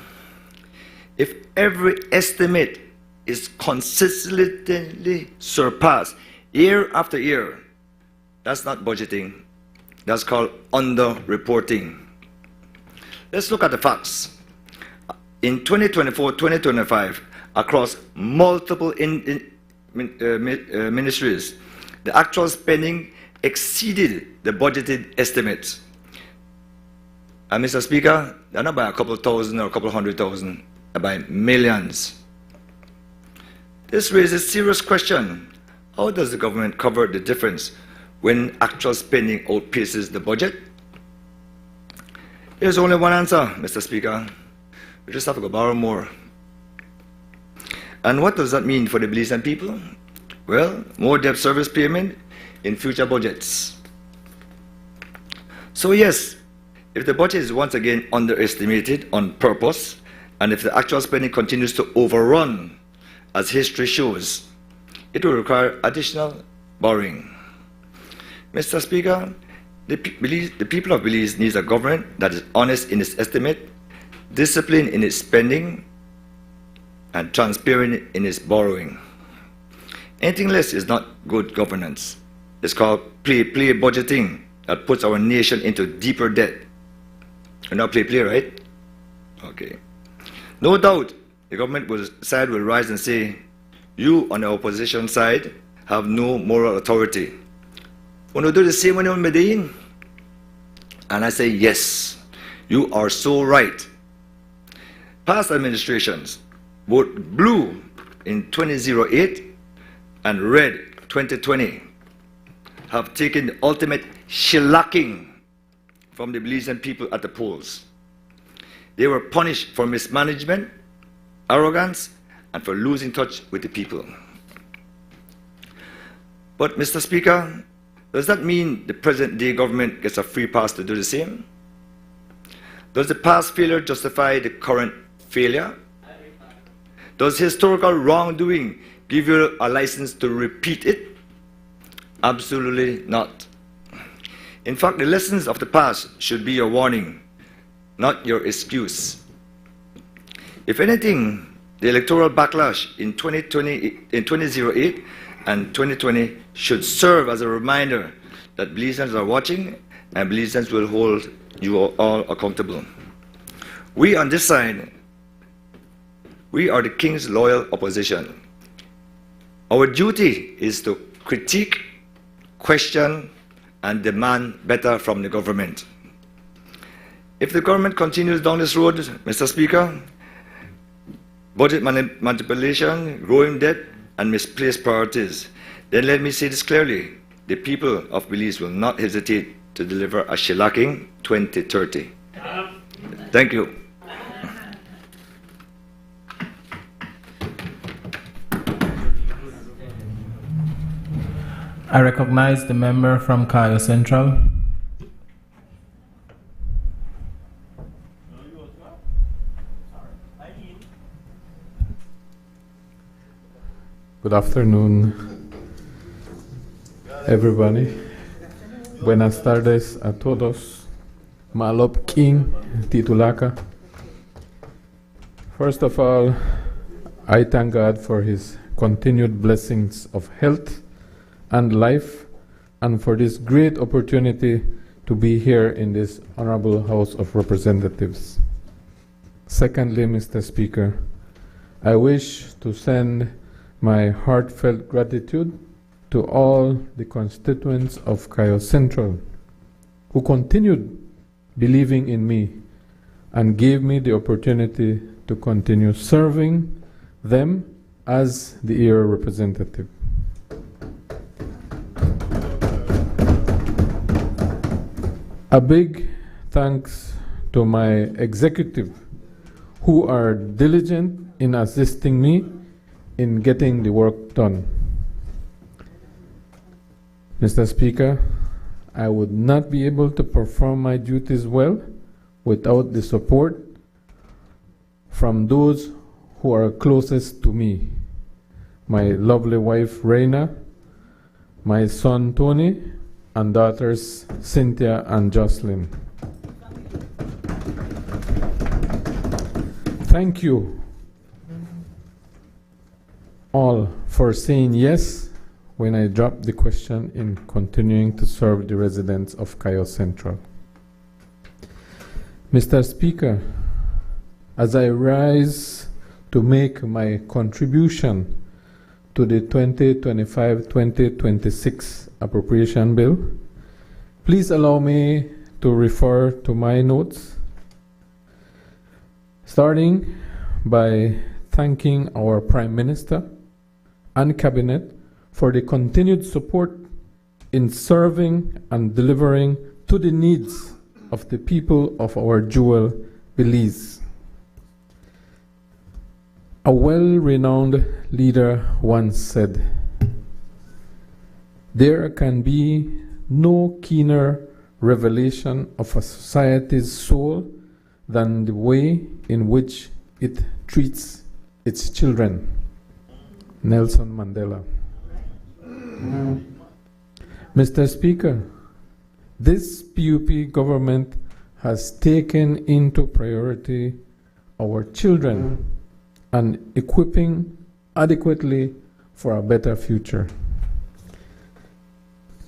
I: If every estimate is consistently surpassed year after year, that's not budgeting. That's called under-reporting. Let's look at the facts. In 2024-2025, across multiple ministries, the actual spending exceeded the budgeted estimates. And Mr. Speaker, they're not by a couple thousand or a couple 100,000, they're by millions. This raises a serious question. How does the government cover the difference when actual spending outpaces the budget? There's only one answer, Mr. Speaker. We just have to go borrow more. And what does that mean for the Belizean people? Well, more debt service payment in future budgets. So yes, if the budget is once again underestimated on purpose, and if the actual spending continues to overrun, as history shows, it will require additional borrowing. Mr. Speaker, the people of Belize needs a government that is honest in its estimate, disciplined in its spending, and transparent in its borrowing. Anything less is not good governance. It's called play budgeting that puts our nation into deeper debt. You know play, right? Okay. No doubt the government side will rise and say, you on the opposition side have no moral authority. Want to do the same when you're in Medellin? And I say, yes, you are so right. Past administrations, both blue in 2008 and red 2020, have taken the ultimate shellacking from the Belizean people at the polls. They were punished for mismanagement, arrogance, and for losing touch with the people. But, Mr. Speaker, does that mean the present-day government gets a free pass to do the same? Does the past failure justify the current failure? Does historical wrongdoing give you a license to repeat it? Absolutely not. In fact, the lessons of the past should be your warning, not your excuse. If anything, the electoral backlash in 2008 and 2020 should serve as a reminder that Belizeans are watching and Belizeans will hold you all accountable. We on this side, we are the king's loyal opposition. Our duty is to critique, question, and demand better from the government. If the government continues down this road, Mr. Speaker, budget manipulation, growing debt, and misplaced priorities, then let me say this clearly, the people of Belize will not hesitate to deliver a shellacking 2030. Thank you.
B: I recognize the member from Cayo Central.
J: Good afternoon, everybody. Buenas tardes a todos. Malop King Titulaka. First of all, I thank God for His continued blessings of health and life, and for this great opportunity to be here in this Honorable House of Representatives. Secondly, Mr. Speaker, I wish to send my heartfelt gratitude to all the constituents of Cayo Central who continued believing in me and gave me the opportunity to continue serving them as the area representative. A big thanks to my executive who are diligent in assisting me in getting the work done. Mr. Speaker, I would not be able to perform my duties well without the support from those who are closest to me. My lovely wife, Reina, my son, Tony, and daughters, Cynthia and Jocelyn. Thank you all for saying yes when I dropped the question in continuing to serve the residents of Cayo Central. Mr. Speaker, as I rise to make my contribution to the 2025-2026 appropriation bill, please allow me to refer to my notes, starting by thanking our Prime Minister and Cabinet for the continued support in serving and delivering to the needs of the people of our jewel, Belize. A well-renowned leader once said, "There can be no keener revelation of a society's soul than the way in which it treats its children." Nelson Mandela. Mr. Speaker, this PUP government has taken into priority our children and equipping adequately for a better future.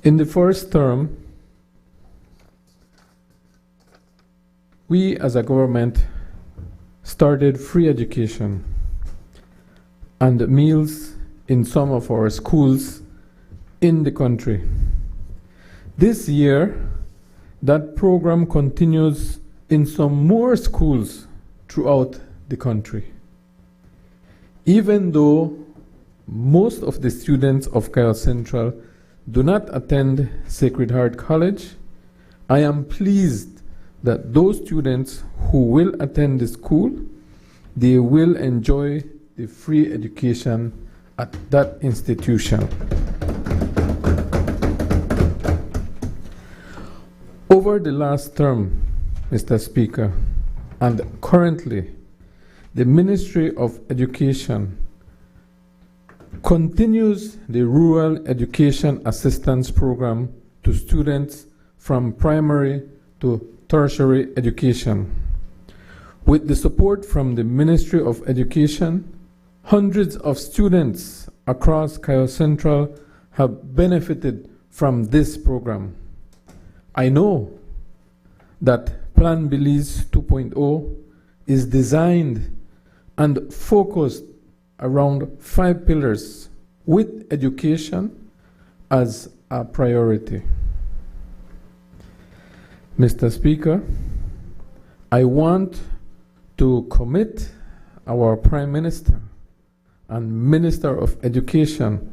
J: In the first term, we as a government started free education and meals in some of our schools in the country. This year, that program continues in some more schools throughout the country. Even though most of the students of Cayo Central do not attend Sacred Heart College, I am pleased that those students who will attend the school, they will enjoy the free education at that institution. Over the last term, Mr. Speaker, and currently, the Ministry of Education continues the Rural Education Assistance Program to students from primary to tertiary education. With the support from the Ministry of Education, hundreds of students across Kyle Central have benefited from this program. I know that Plan Belize 2.0 is designed and focused around 5 pillars with education as a priority. Mr. Speaker, I want to commit our Prime Minister and Minister of Education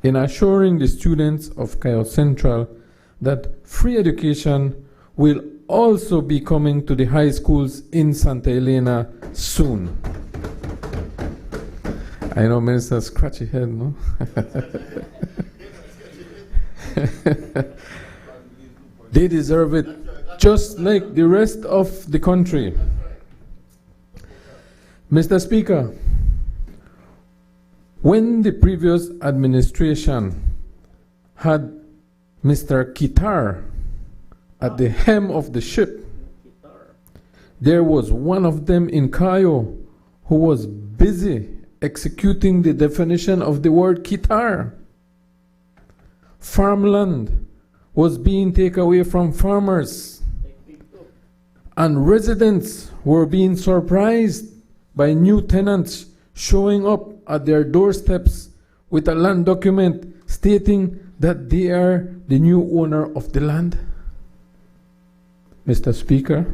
J: in assuring the students of Kyle Central that free education will also be coming to the high schools in Santa Elena soon. I know Minister scratchy head, no? They deserve it just like the rest of the country. Mr. Speaker, when the previous administration had Mr. Kitar at the helm of the ship, there was one of them in Cayo who was busy executing the definition of the word Kitar. Farmland was being taken away from farmers, and residents were being surprised by new tenants showing up at their doorsteps with a land document stating that they are the new owner of the land. Mr. Speaker,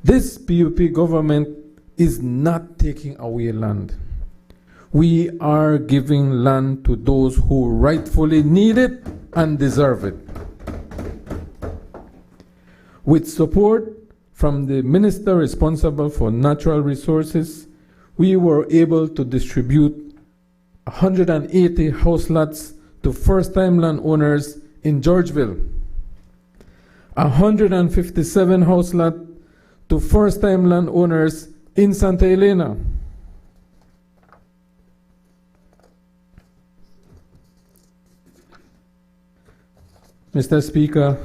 J: this PUP government is not taking away land. We are giving land to those who rightfully need it and deserve it. With support from the minister responsible for natural resources, we were able to distribute 180 house lots to first-time landowners in Georgeville, 157 house lots to first-time landowners in Santa Elena, Mr. Speaker,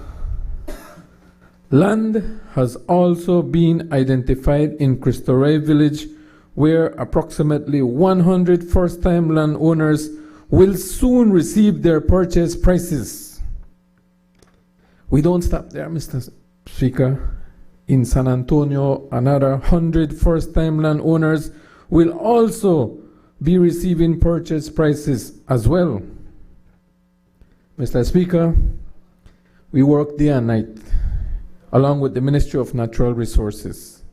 J: land has also been identified in Cristo Rey village, where approximately 100 first-time landowners will soon receive their purchase prices. We don't stop there, Mr. Speaker. In San Antonio, another 100 first-time landowners will also be receiving purchase prices as well. Mr. Speaker, we work day and night along with the Ministry of Natural Resources.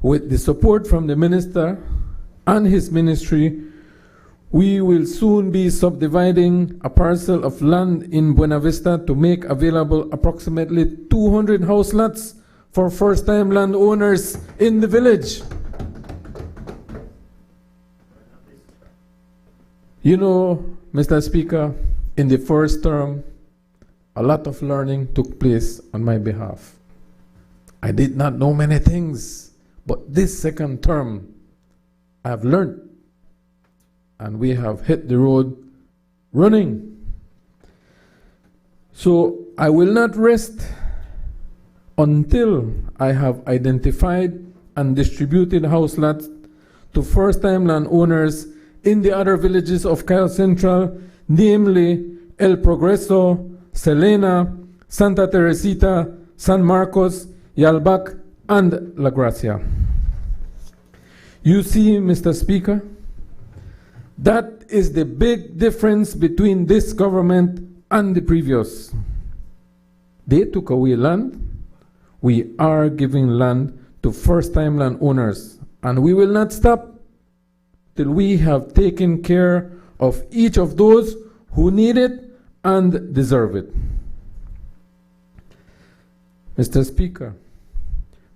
J: With the support from the Minister and his ministry, we will soon be subdividing a parcel of land in Buena Vista to make available approximately 200 house lots for first-time landowners in the village. You know, Mr. Speaker, in the first term, a lot of learning took place on my behalf. I did not know many things, but this second term, I have learned, and we have hit the road running. So I will not rest until I have identified and distributed house lots to first-time landowners in the other villages of Kyle Central, namely El Progreso, Selena, Santa Teresita, San Marcos, Yalbac, and La Gracia. You see, Mr. Speaker, that is the big difference between this government and the previous. They took away land. We are giving land to first-time landowners, and we will not stop till we have taken care of each of those who need it and deserve it. Mr. Speaker,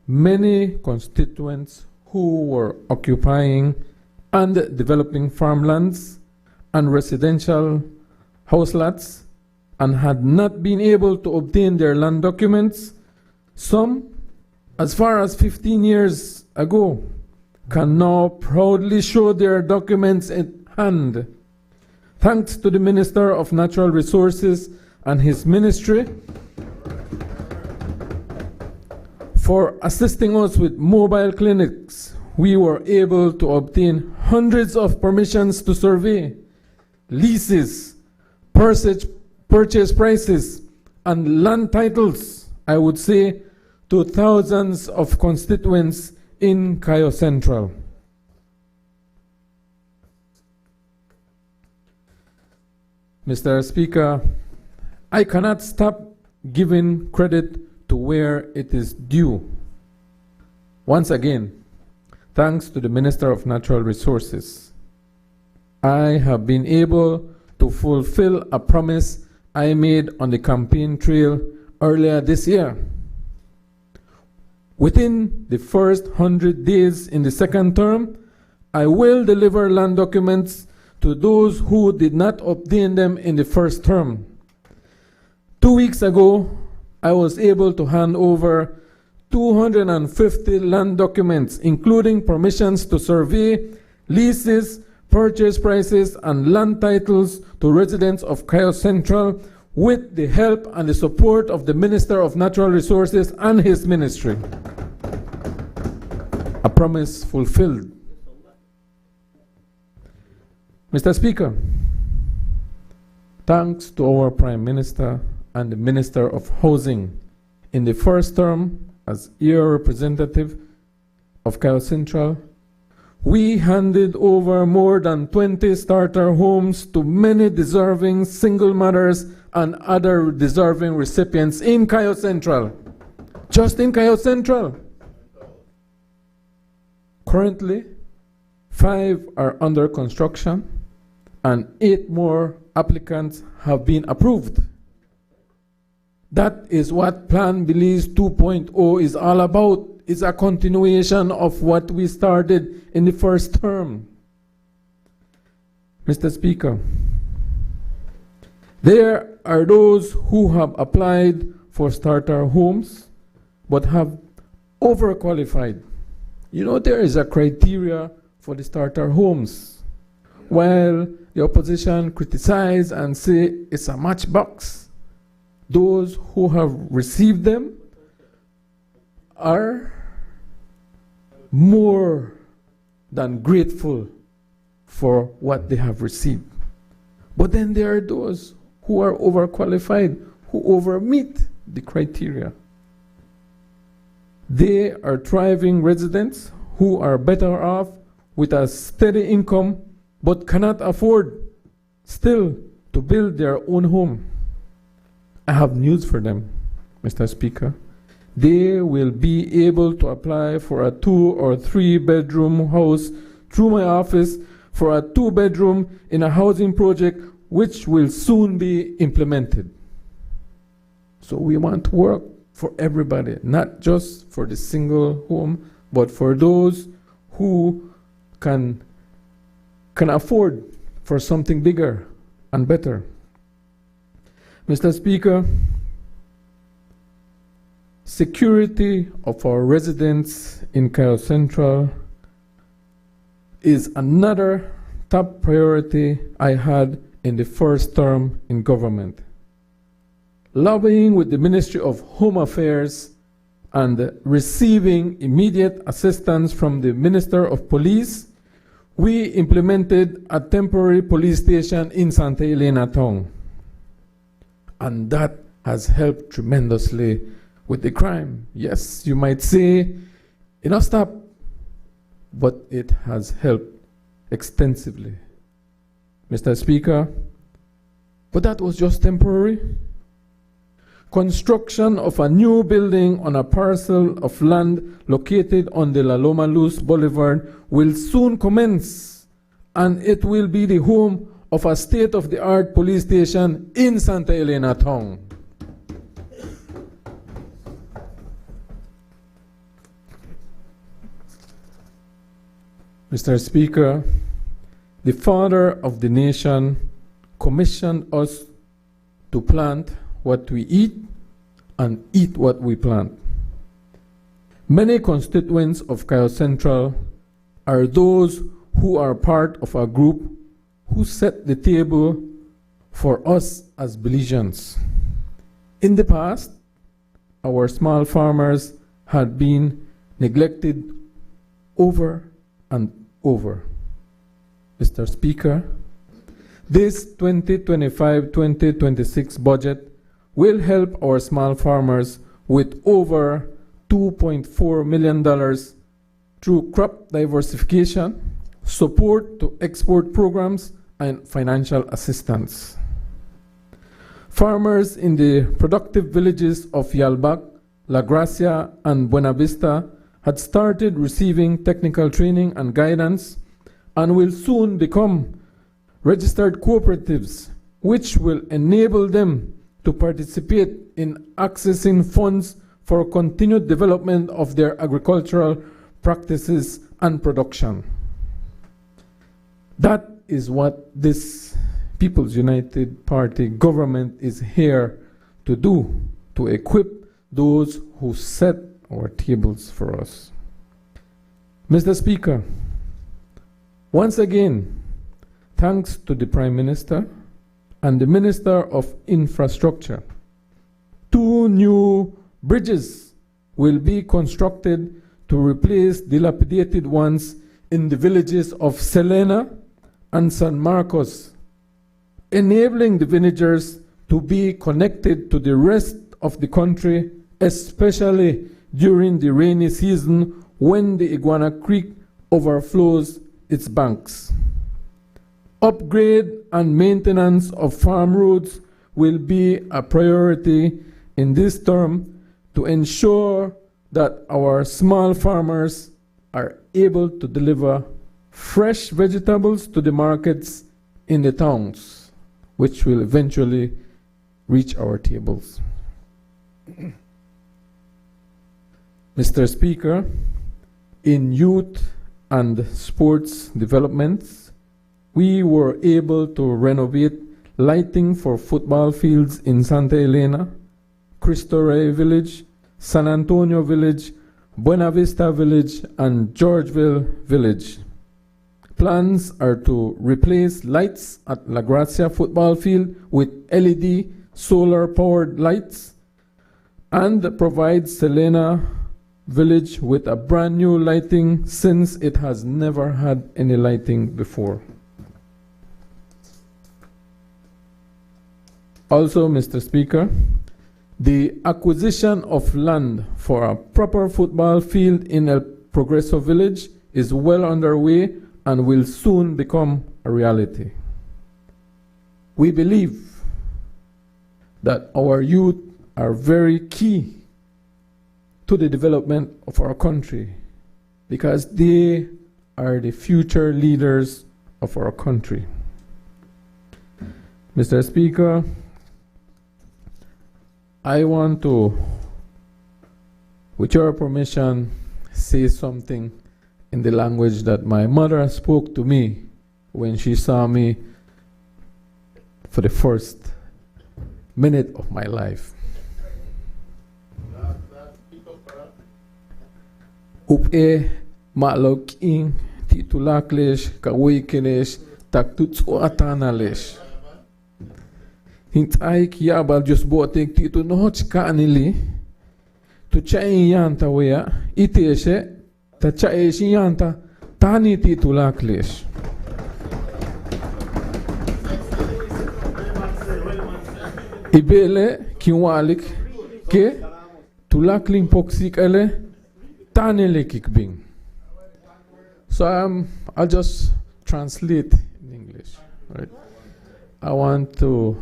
J: many constituents who were occupying and developing farmlands and residential house lots and had not been able to obtain their land documents, some as far as 15 years ago, can now proudly show their documents in hand. Thanks to the Minister of Natural Resources and his ministry for assisting us with mobile clinics, we were able to obtain hundreds of permissions to survey, leases, purchase prices, and land titles, I would say, to thousands of constituents in Cayo Central. Mr. Speaker, I cannot stop giving credit to where it is due. Once again, thanks to the Minister of Natural Resources, I have been able to fulfill a promise I made on the campaign trail earlier this year. Within the first 100 days in the second term, I will deliver land documents to those who did not obtain them in the first term. 2 weeks ago, I was able to hand over 250 land documents, including permissions to survey, leases, purchase prices, and land titles to residents of Cayo Central with the help and the support of the Minister of Natural Resources and his ministry. A promise fulfilled. Mr. Speaker, thanks to our Prime Minister and the Minister of Housing in the first term as your representative of Cayo Central, we handed over more than 20 starter homes to many deserving single mothers and other deserving recipients in Cayo Central. Just in Cayo Central. Currently, 5 are under construction and 8 more applicants have been approved. That is what Plan Belize 2.0 is all about. It's a continuation of what we started in the first term. Mr. Speaker, there are those who have applied for starter homes but have overqualified. You know, there is a criteria for the starter homes. While the opposition criticize and say it's a matchbox, those who have received them are more than grateful for what they have received. But then there are those who are overqualified, who overmeet the criteria. They are thriving residents who are better off with a steady income but cannot afford still to build their own home. I have news for them, Mr. Speaker. They will be able to apply for a 2 or 3 bedroom house through my office for a 2-bedroom in a housing project which will soon be implemented. So we want to work for everybody, not just for the single home, but for those who can afford for something bigger and better. Mr. Speaker, security of our residents in Cayo Central is another top priority I had in the first term in government. Lobbying with the Ministry of Home Affairs and receiving immediate assistance from the Minister of Police, we implemented a temporary police station in Santa Elena town. And that has helped tremendously with the crime. Yes, you might say, enough stop, but it has helped extensively. Mr. Speaker, but that was just temporary. Construction of a new building on a parcel of land located on the La Loma Luz Boulevard will soon commence, and it will be the home of a state-of-the-art police station in Santa Elena town. Mr. Speaker, the Father of the nation commissioned us to plant what we eat and eat what we plant. Many constituents of Kyle Central are those who are part of a group who set the table for us as Belizeans. In the past, our small farmers had been neglected over and over. Mr. Speaker, this 2025-2026 budget will help our small farmers with over $2.4 million through crop diversification, support to export programs, and financial assistance. Farmers in the productive villages of Yalbak, La Gracia, and Buena Vista had started receiving technical training and guidance and will soon become registered cooperatives, which will enable them to participate in accessing funds for continued development of their agricultural practices and production. That is what this People's United Party government is here to do, to equip those who set our tables for us. Mr. Speaker, once again, thanks to the Prime Minister and the Minister of Infrastructure, 2 new bridges will be constructed to replace dilapidated ones in the villages of Selena and San Marcos, enabling the villagers to be connected to the rest of the country, especially during the rainy season when the Iguana Creek overflows its banks. Upgrade and maintenance of farm roads will be a priority in this term to ensure that our small farmers are able to deliver fresh vegetables to the markets in the towns, which will eventually reach our tables. Mr. Speaker, in youth and sports developments, we were able to renovate lighting for football fields in Santa Elena, Cristo Rey Village, San Antonio Village, Buena Vista Village, and Georgeville Village. Plans are to replace lights at La Gracia football field with LED solar-powered lights and provide Selena Village with a brand new lighting since it has never had any lighting before. Also, Mr. Speaker, the acquisition of land for a proper football field in El Progreso Village is well underway and will soon become a reality. We believe that our youth are very key to the development of our country because they are the future leaders of our country. Mr. Speaker, I want to, with your permission, say something in the language that my mother spoke to me when she saw me for the first minute of my life. Up e maalok in titulaklesh kawikelesh taktutsu atanalesh. Hint aik yabal just botek titu noch kanili tu chain yanta wea iteshe ta chaeshi yanta tani titulaklesh. Ibele kinwalik ke tulaklin poksik ele tanele kikbing. So I'll just translate in English. Right? I want to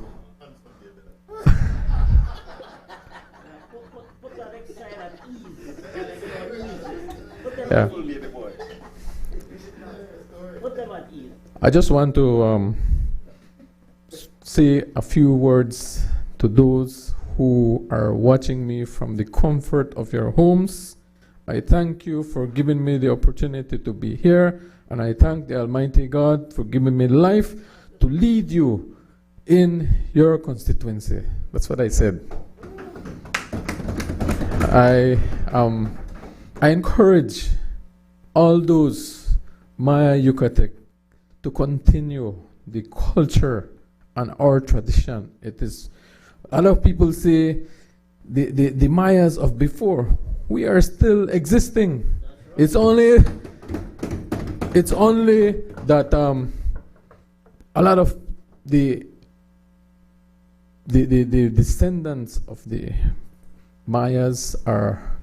J: yeah. I just want to say a few words to those who are watching me from the comfort of your homes I thank you for giving me the opportunity to be here, and I thank the Almighty God for giving me life to lead you in your constituency. That's what I said. I encourage all those Maya Yucatec to continue the culture and our tradition. It is, a lot of people say the Mayas of before, we are still existing. It's only that a lot of the descendants of the Mayas are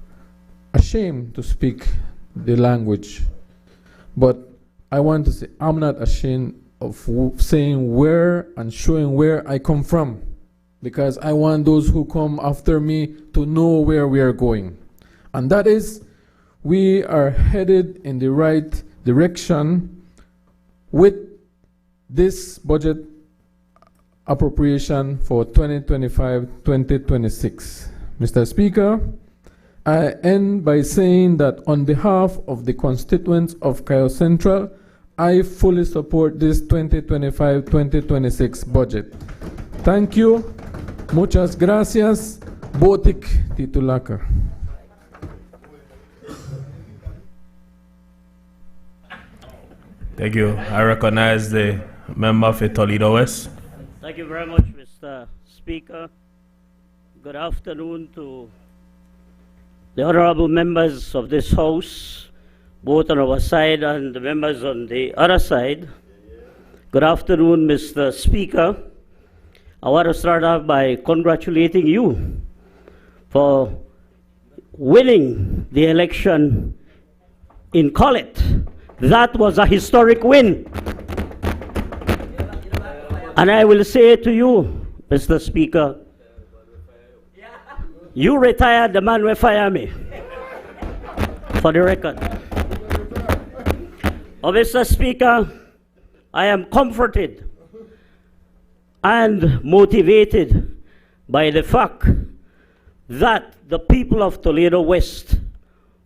J: ashamed to speak the language. But I want to say, I'm not ashamed of saying where and showing where I come from, because I want those who come after me to know where we are going. And that is, we are headed in the right direction with this budget appropriation for 2025-2026. Mr. Speaker, I end by saying that on behalf of the constituents of Cayo Central, I fully support this 2025-2026 budget. Thank you. Muchas gracias. Botik titulaka.
G: Thank you. I recognize the member for Toledo West.
K: Thank you very much, Mr. Speaker. Good afternoon to the honorable members of this House, both on our side and the members on the other side. Good afternoon, Mr. Speaker. I want to start off by congratulating you for winning the election in Collet. That was a historic win. And I will say to you, Mr. Speaker, you retired, the man will fire me, for the record. Oh, Mr. Speaker, I am comforted and motivated by the fact that the people of Toledo West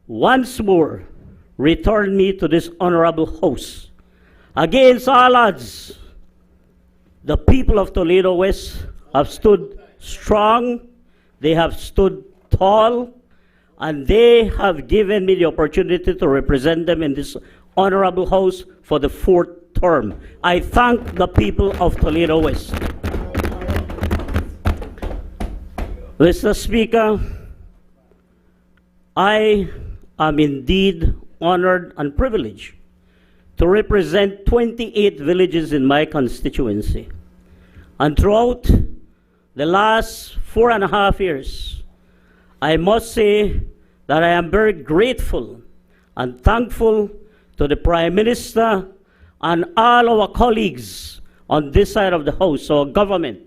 K: once more returned me to this honorable House. Against all odds, the people of Toledo West have stood strong, they have stood tall, and they have given me the opportunity to represent them in this honorable House for the 4th term. I thank the people of Toledo West. Mr. Speaker, I am indeed honored and privileged to represent 28 villages in my constituency. And throughout the last 4.5 years, I must say that I am very grateful and thankful to the Prime Minister and all our colleagues on this side of the House, our government,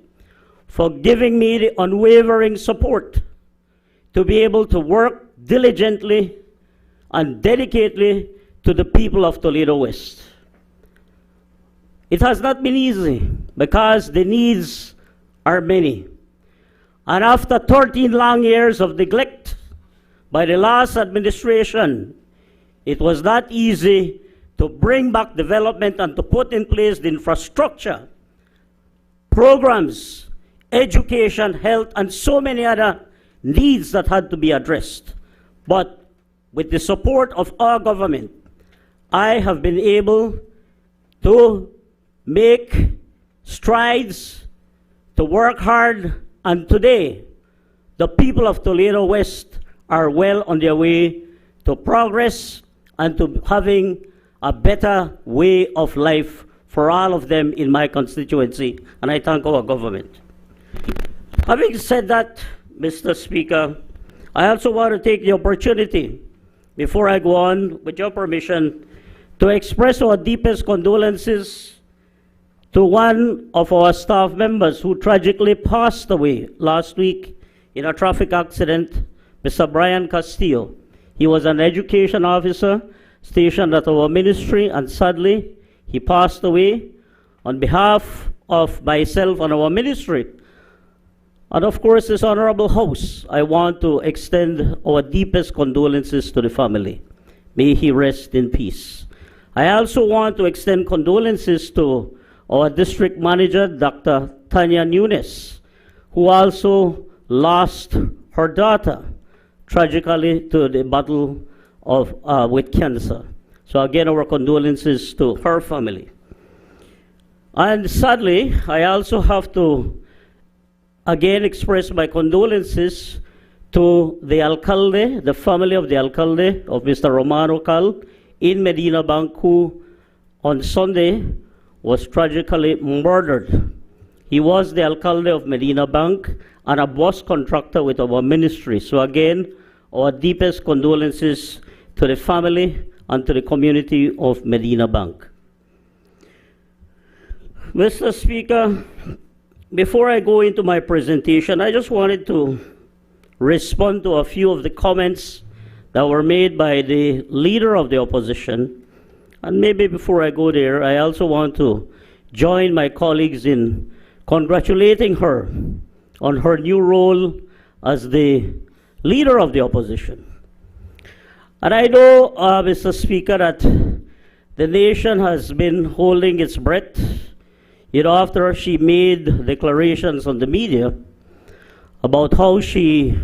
K: for giving me the unwavering support to be able to work diligently and dedicatedly to the people of Toledo West. It has not been easy because the needs are many. And after 13 long years of neglect by the last administration, it was not easy to bring back development and to put in place the infrastructure, programs, education, health, and so many other needs that had to be addressed. But with the support of our government, I have been able to make strides, to work hard, and today, the people of Toledo West are well on their way to progress and to having a better way of life for all of them in my constituency, and I thank our government. Having said that, Mr. Speaker, I also want to take the opportunity, before I go on, with your permission, to express our deepest condolences to one of our staff members who tragically passed away last week in a traffic accident, Mr. Brian Castillo. He was an education officer stationed at our ministry, and sadly, he passed away. On behalf of myself and our ministry, And of course, this honorable House, I want to extend our deepest condolences to the family. May he rest in peace. I also want to extend condolences to our district manager, Dr. Tanya Nunes, who also lost her daughter tragically to the battle of, with cancer. So again, our condolences to her family. And sadly, I also have to again express my condolences to the alcalde, the family of the alcalde of Mr. Romano Cal in Medina Bank, who on Sunday was tragically murdered. He was the alcalde of Medina Bank and a bus contractor with our ministry. So again, our deepest condolences to the family and to the community of Medina Bank. Mr. Speaker, before I go into my presentation, I just wanted to respond to a few of the comments that were made by the leader of the opposition. And maybe before I go there, I also want to join my colleagues in congratulating her on her new role as the leader of the opposition. And I know, Mr. Speaker, that the nation has been holding its breath, after she made declarations on the media about how she,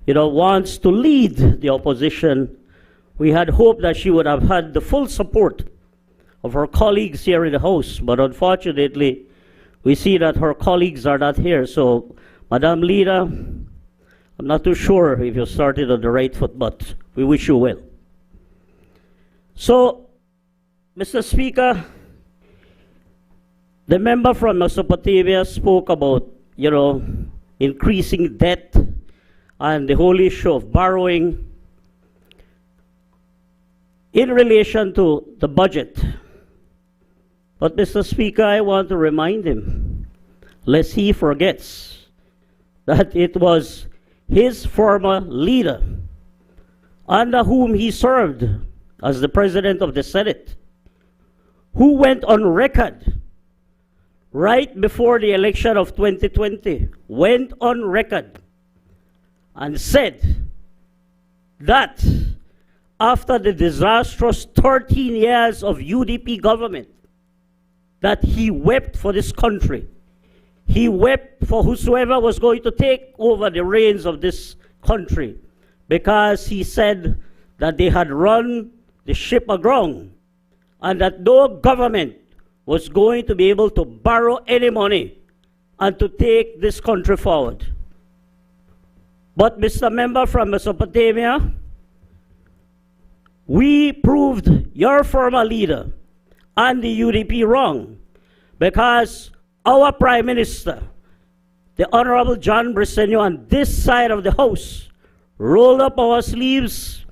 K: wants to lead the opposition. We had hoped that she would have had the full support of her colleagues here in the House, but unfortunately, we see that her colleagues are not here. So, Madam Leader, I'm not too sure if you started on the right foot, but we wish you well. So, Mr. Speaker, the member from Mesopotamia spoke about, increasing debt and the whole issue of borrowing in relation to the budget. But Mr. Speaker, I want to remind him, lest he forgets, that it was his former leader, under whom he served as the President of the Senate, who went on record right before the election of 2020, went on record and said that after the disastrous 13 years of UDP government, that he wept for this country. He wept for whosoever was going to take over the reins of this country, because he said that they had run the ship aground and that no government was going to be able to borrow any money and to take this country forward. But Mr. Member from Mesopotamia, we proved your former leader and the UDP wrong, because our Prime Minister, the Honorable John Briceño, on this side of the House, rolled up our sleeves.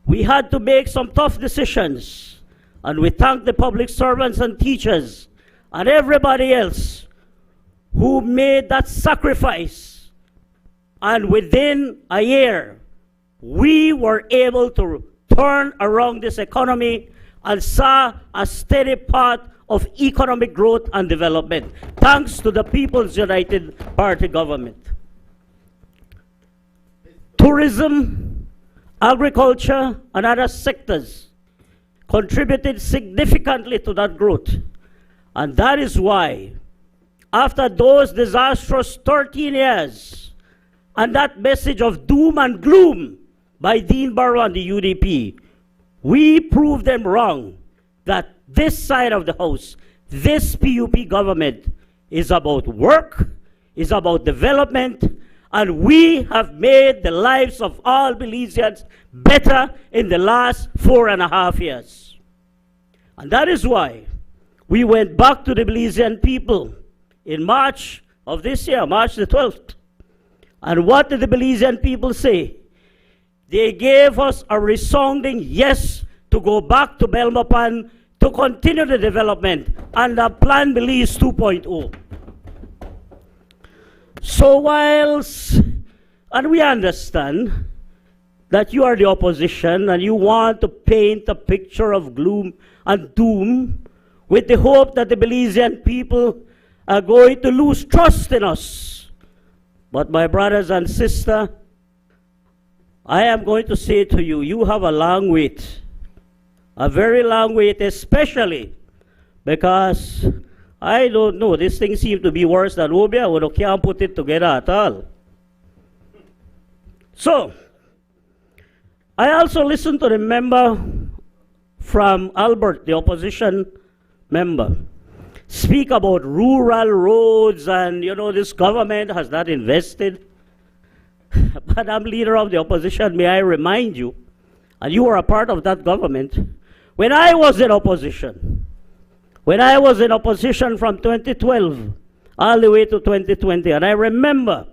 K: We had to make some tough decisions. And we thank the public servants and teachers and everybody else who made that sacrifice. And within a year, we were able to turn around this economy and saw a steady path of economic growth and development, thanks to the People's United Party government. Tourism, agriculture, and other sectors contributed significantly to that growth. And that is why, after those disastrous 13 years, and that message of doom and gloom by Dean Barrow and the UDP, we proved them wrong, that this side of the House, this PUP government, is about work, is about development, and we have made the lives of all Belizeans better in the last 4.5 years. And that is why we went back to the Belizean people in March of this year, March the 12th. And what did the Belizean people say? They gave us a resounding yes to go back to Belmopan to continue the development under Plan Belize 2.0. So whilst, and we understand that you are the opposition and you want to paint a picture of gloom and doom with the hope that the Belizean people are going to lose trust in us. But my brothers and sisters, I am going to say to you, you have a long wait. A very long wait, especially because I don't know, this thing seems to be worse than Obia, we can't put it together at all. So, I also listened to the member from Albert, the opposition member, speak about rural roads and, you know, this government has not invested. But I'm leader of the opposition, may I remind you, and you were a part of that government, when I was in opposition from 2012 all the way to 2020, and I remember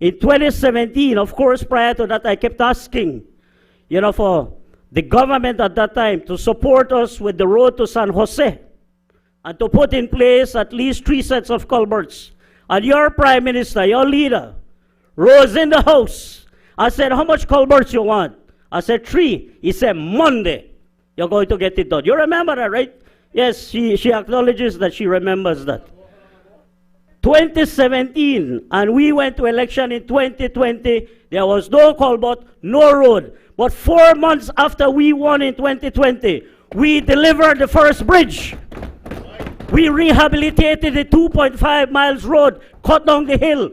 K: in 2017, of course, prior to that, I kept asking, you know, for the government at that time to support us with the road to San Jose and to put in place at least 3 sets of culverts. And your prime minister, your leader, rose in the house. I said, how much culverts you want? I said, 3. He said, Monday, you're going to get it done. You remember that, right? Yes, she acknowledges that she remembers that. 2017, and we went to election in 2020. There was no culvert, no road. But 4 months after we won in 2020, we delivered the first bridge. We rehabilitated the 2.5 miles road, cut down the hill.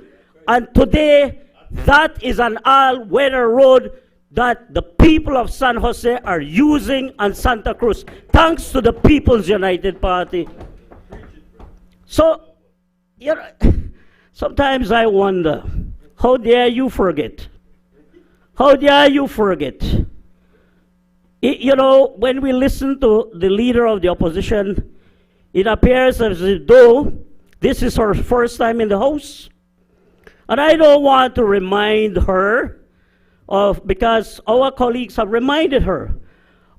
K: And today, that is an all-weather road that the people of San Jose are using on Santa Cruz, thanks to the People's United Party. So, you know, sometimes I wonder, how dare you forget? How dare you forget? You know, when we listen to the leader of the opposition, it appears as though this is her first time in the House. And I don't want to remind her of, because our colleagues have reminded her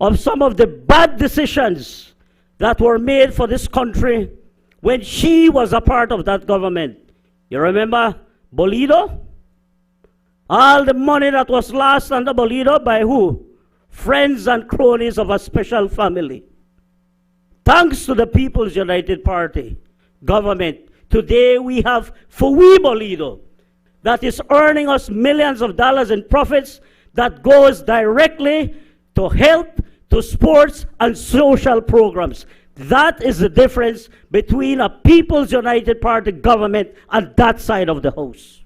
K: of some of the bad decisions that were made for this country when she was a part of that government. You remember Bolido? All the money that was lost under Bolido by who? Friends and cronies of a special family. Thanks to the People's United Party government, today we have Fuwi Bolido that is earning us millions of dollars in profits that goes directly to health, to sports, and social programs. That is the difference between a People's United Party government and that side of the House.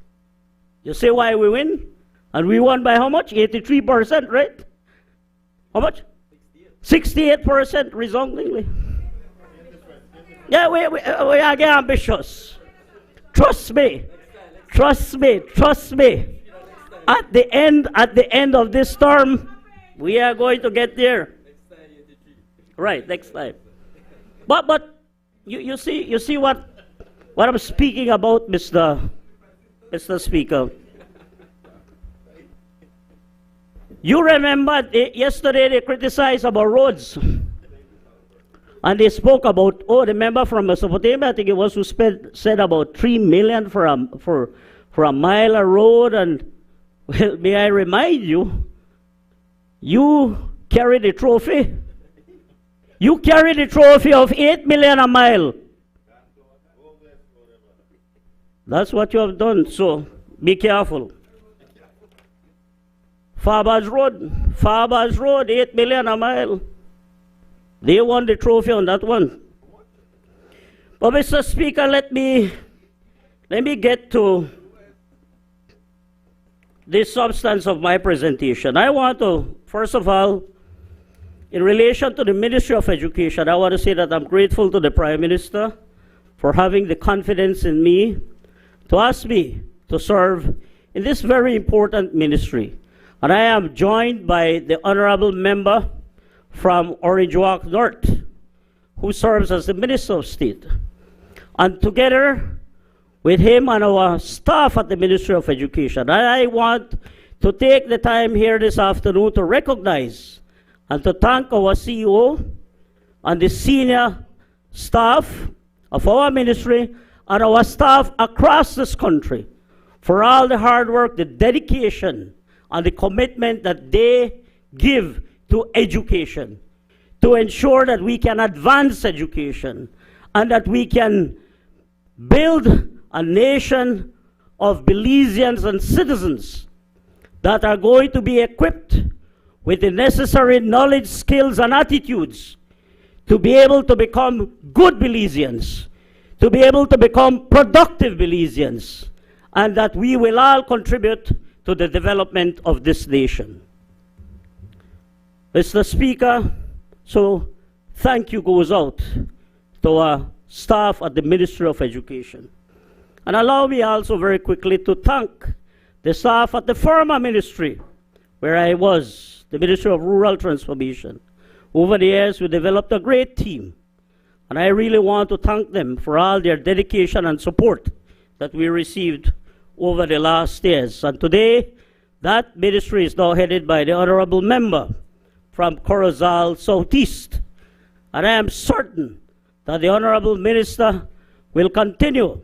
K: You see why we win? And we won by how much? 83%, right? How much? 68%, resoundingly. Yeah, we are getting ambitious. Trust me. Trust me. Trust me. At the end of this term, we are going to get there. Right, next time. But you see what I'm speaking about, Mr. Speaker. You remember yesterday they criticized about roads. And they spoke about, the member from Mesopotamia, I think it was, who said about $3 million for a mile of road. And, well, may I remind you, you carry the trophy. You carry the trophy of $8 million a mile. That's what you have done, so be careful. Farbers Road, $8 million a mile. They won the trophy on that one. But Mr. Speaker, let me get to the substance of my presentation. I want to, first of all, in relation to the Ministry of Education, I want to say that I'm grateful to the Prime Minister for having the confidence in me to ask me to serve in this very important ministry. And I am joined by the Honorable Member from Orange Walk North, who serves as the Minister of State. And together with him and our staff at the Ministry of Education, I want to take the time here this afternoon to recognize and to thank our CEO and the senior staff of our ministry and our staff across this country for all the hard work, the dedication, and the commitment that they give to education, to ensure that we can advance education and that we can build a nation of Belizeans and citizens that are going to be equipped with the necessary knowledge, skills, and attitudes to be able to become good Belizeans, to be able to become productive Belizeans, and that we will all contribute to the development of this nation. Mr. Speaker, so thank you goes out to our staff at the Ministry of Education. And allow me also very quickly to thank the staff at the former ministry where I was, the Ministry of Rural Transformation. Over the years, we developed a great team. And I really want to thank them for all their dedication and support that we received over the last years. And today, that ministry is now headed by the honorable member from Corozal Southeast. And I am certain that the honorable minister will continue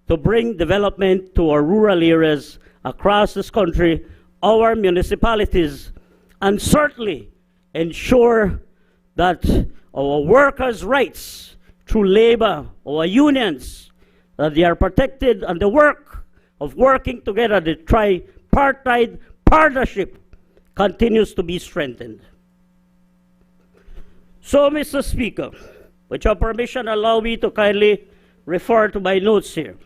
K: to bring development to our rural areas across this country, our municipalities, and certainly ensure that our workers' rights through labor, our unions, that they are protected, and the work of working together, the tripartite partnership, continues to be strengthened. So, Mr. Speaker, with your permission, allow me to kindly refer to my notes here.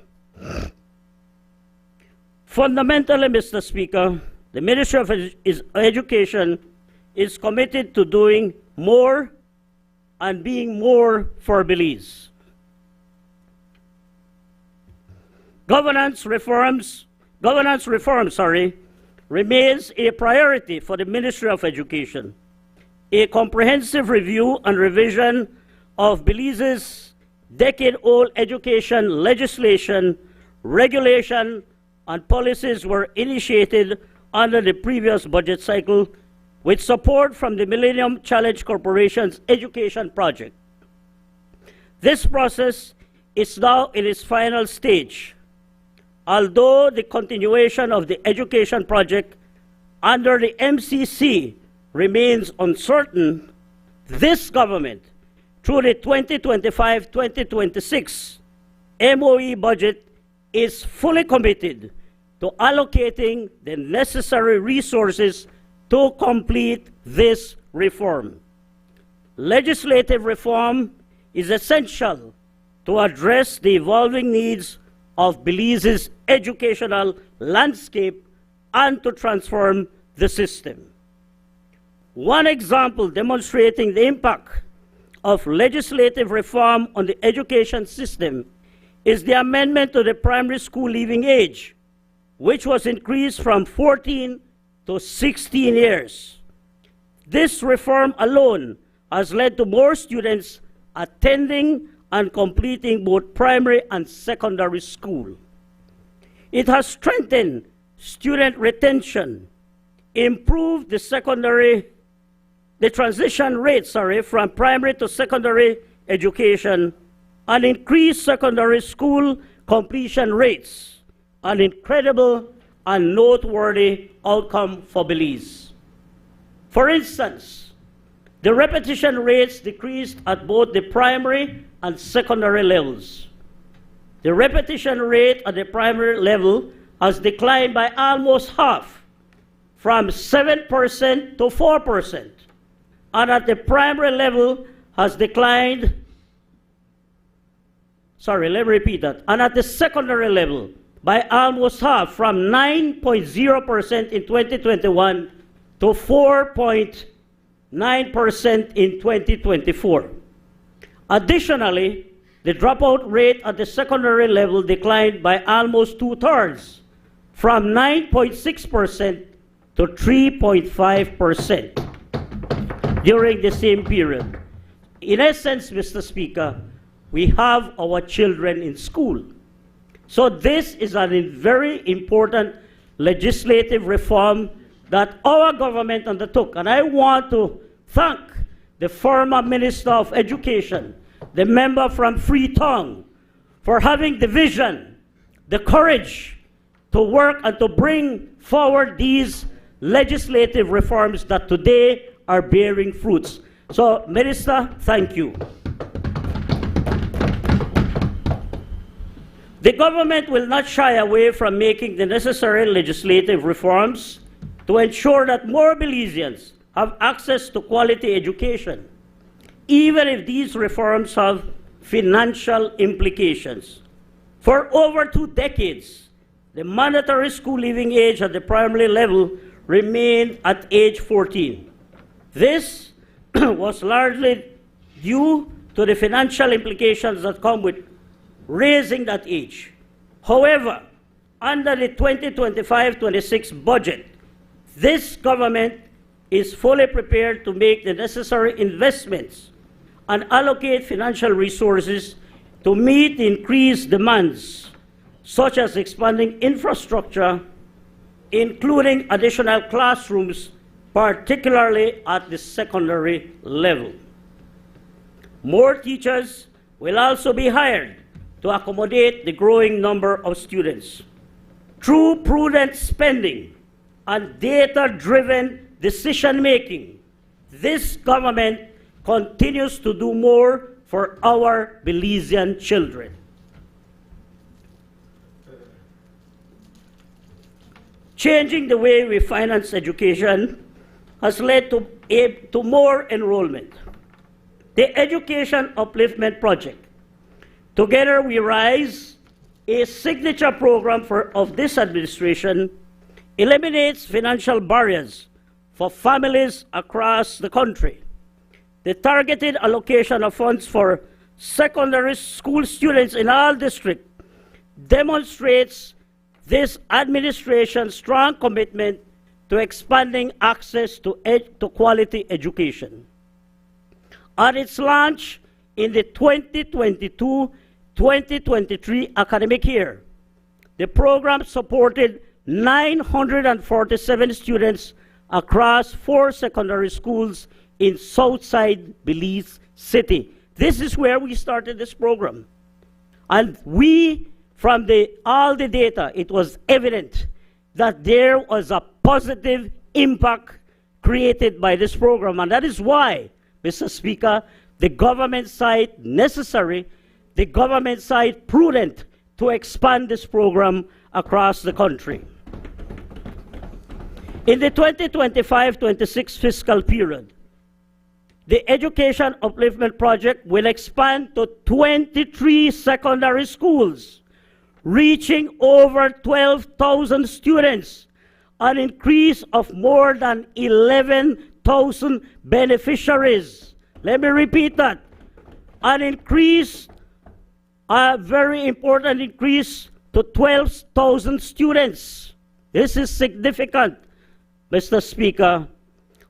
K: Fundamentally, Mr. Speaker, the Ministry of Education is committed to doing more and being more for Belize. Governance reforms, remains a priority for the Ministry of Education. A comprehensive review and revision of Belize's decade-old education legislation, regulation, and policies were initiated under the previous budget cycle with support from the Millennium Challenge Corporation's education project. This process is now in its final stage. Although the continuation of the education project under the MCC remains uncertain, this government, through the 2025-2026 MOE budget, is fully committed to allocating the necessary resources to complete this reform. Legislative reform is essential to address the evolving needs of Belize's educational landscape and to transform the system. One example demonstrating the impact of legislative reform on the education system is the amendment to the primary school leaving age, which was increased from 14 to 16 years. This reform alone has led to more students attending and completing both primary and secondary school. It has strengthened student retention, improved the transition rate, from primary to secondary education, and increased secondary school completion rates, an incredible and noteworthy outcome for Belize. For instance, the repetition rates decreased at both the primary and secondary levels. The repetition rate at the primary level has declined by almost half, from 7% to 4%, and at the primary level has declined, and at the secondary level by almost half, from 9.0% in 2021 to 4.9% in 2024. Additionally, the dropout rate at the secondary level declined by almost 2/3, from 9.6% to 3.5% during the same period. In essence, Mr. Speaker, we have our children in school. So this is a very important legislative reform that our government undertook. And I want to thank the former Minister of Education, the member from Freetown, for having the vision, the courage to work and to bring forward these legislative reforms that today are bearing fruits. So, Minister, thank you. The government will not shy away from making the necessary legislative reforms to ensure that more Belizeans have access to quality education, even if these reforms have financial implications. For over 2 decades, the mandatory school leaving age at the primary level remained at age 14. This was largely due to the financial implications that come with raising that age. However, under the 2025-26 budget, this government is fully prepared to make the necessary investments and allocate financial resources to meet the increased demands, such as expanding infrastructure, including additional classrooms, particularly at the secondary level. More teachers will also be hired to accommodate the growing number of students. Through prudent spending and data-driven decision-making, this government continues to do more for our Belizean children. Changing the way we finance education has led to more enrollment. The Education Upliftment Project, Together We Rise, a signature program of this administration, eliminates financial barriers for families across the country. The targeted allocation of funds for secondary school students in all districts demonstrates this administration's strong commitment to expanding access to quality education. At its launch in the 2022-2023 academic year, the program supported 947 students across 4 secondary schools in Southside Belize City. This is where we started this program. And from all the data, it was evident that there was a positive impact created by this program. And that is why, Mr. Speaker, the government side necessary, the government side prudent to expand this program across the country. In the 2025-26 fiscal period, the Education Upliftment Project will expand to 23 secondary schools, reaching over 12,000 students, an increase of more than 11,000 beneficiaries. Let me repeat that. A very important increase to 12,000 students. This is significant, Mr. Speaker.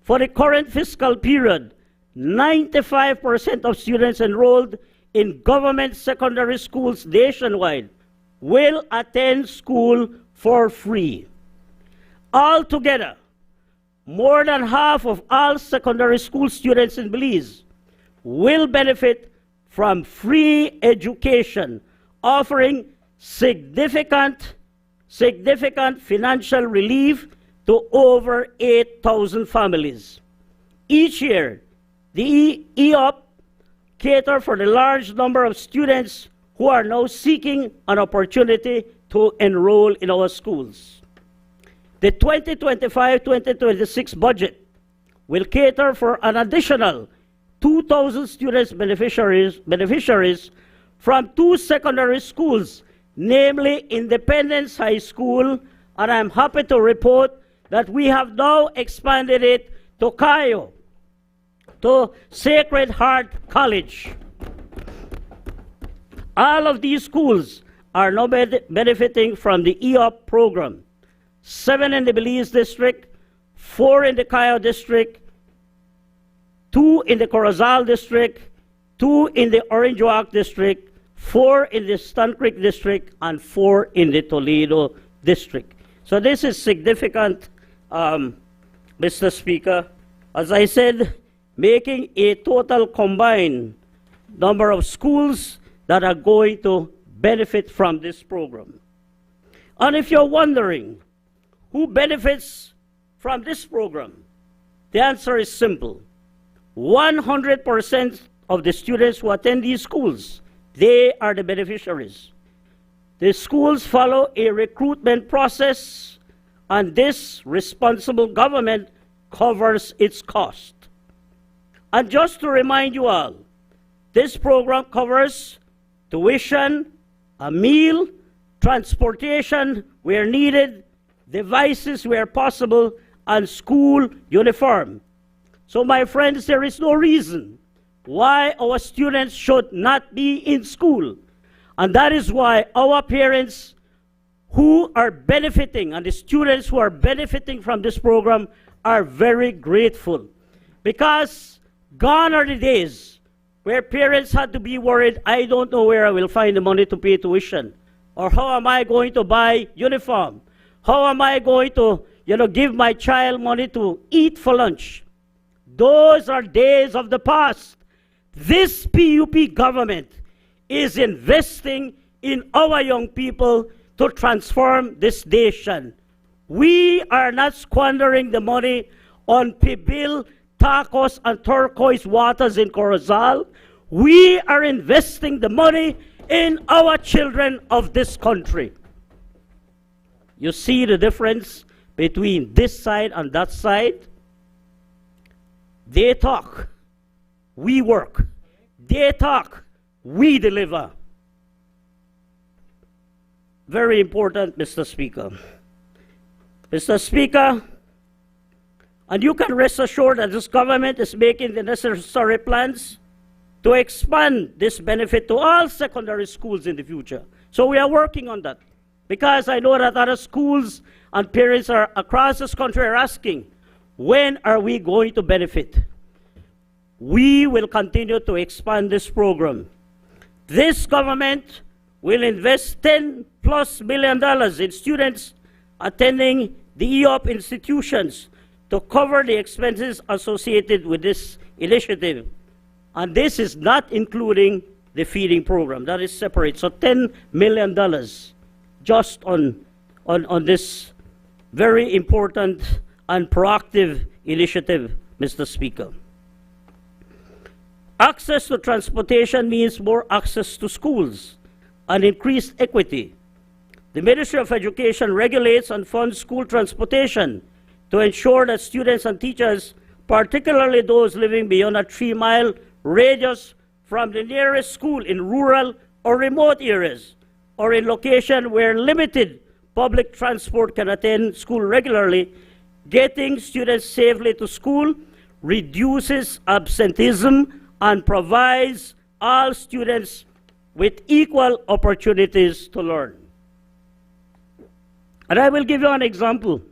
K: For the current fiscal period, 95% of students enrolled in government secondary schools nationwide will attend school for free. Altogether, more than half of all secondary school students in Belize will benefit from free education, offering significant financial relief to over 8,000 families. Each year, the EUP cater for the large number of students who are now seeking an opportunity to enroll in our schools. The 2025-2026 budget will cater for an additional 2,000 students beneficiaries from 2 secondary schools, namely Independence High School, and I'm happy to report that we have now expanded it to Cayo, to Sacred Heart College. All of these schools are now benefiting from the EUP program. 7 in the Belize district, 4 in the Cayo district, 2 in the Corozal district, 2 in the Orange Walk district, 4 in the Stun Creek district, and 4 in the Toledo district. So this is significant, Mr. Speaker. As I said, making a total combined number of schools that are going to benefit from this program. And if you're wondering who benefits from this program, the answer is simple. 100% of the students who attend these schools, they are the beneficiaries. The schools follow a recruitment process, and this responsible government covers its cost. And just to remind you all, this program covers tuition, a meal, transportation where needed, devices where possible, and school uniform. So my friends, there is no reason why our students should not be in school. And that is why our parents who are benefiting and the students who are benefiting from this program are very grateful. Because gone are the days where parents had to be worried, I don't know where I will find the money to pay tuition. Or how am I going to buy uniform? How am I going to, give my child money to eat for lunch? Those are days of the past. This PUP government is investing in our young people to transform this nation. We are not squandering the money on Pibil, Tacos, and turquoise waters in Corozal. We are investing the money in our children of this country. You see the difference between this side and that side? They talk, we work. They talk, we deliver. Very important, Mr. Speaker. Mr. Speaker, and you can rest assured that this government is making the necessary plans to expand this benefit to all secondary schools in the future. So we are working on that. Because I know that other schools and parents across this country are asking, when are we going to benefit? We will continue to expand this program. This government will invest $10+ million in students attending the EOP institutions to cover the expenses associated with this initiative. And this is not including the feeding program. That is separate. So $10 million just on this very important and proactive initiative, Mr. Speaker. Access to transportation means more access to schools and increased equity. The Ministry of Education regulates and funds school transportation to ensure that students and teachers, particularly those living beyond a 3-mile radius from the nearest school in rural or remote areas, or in locations where limited public transport can attend school regularly, getting students safely to school reduces absenteeism and provides all students with equal opportunities to learn. And I will give you an example.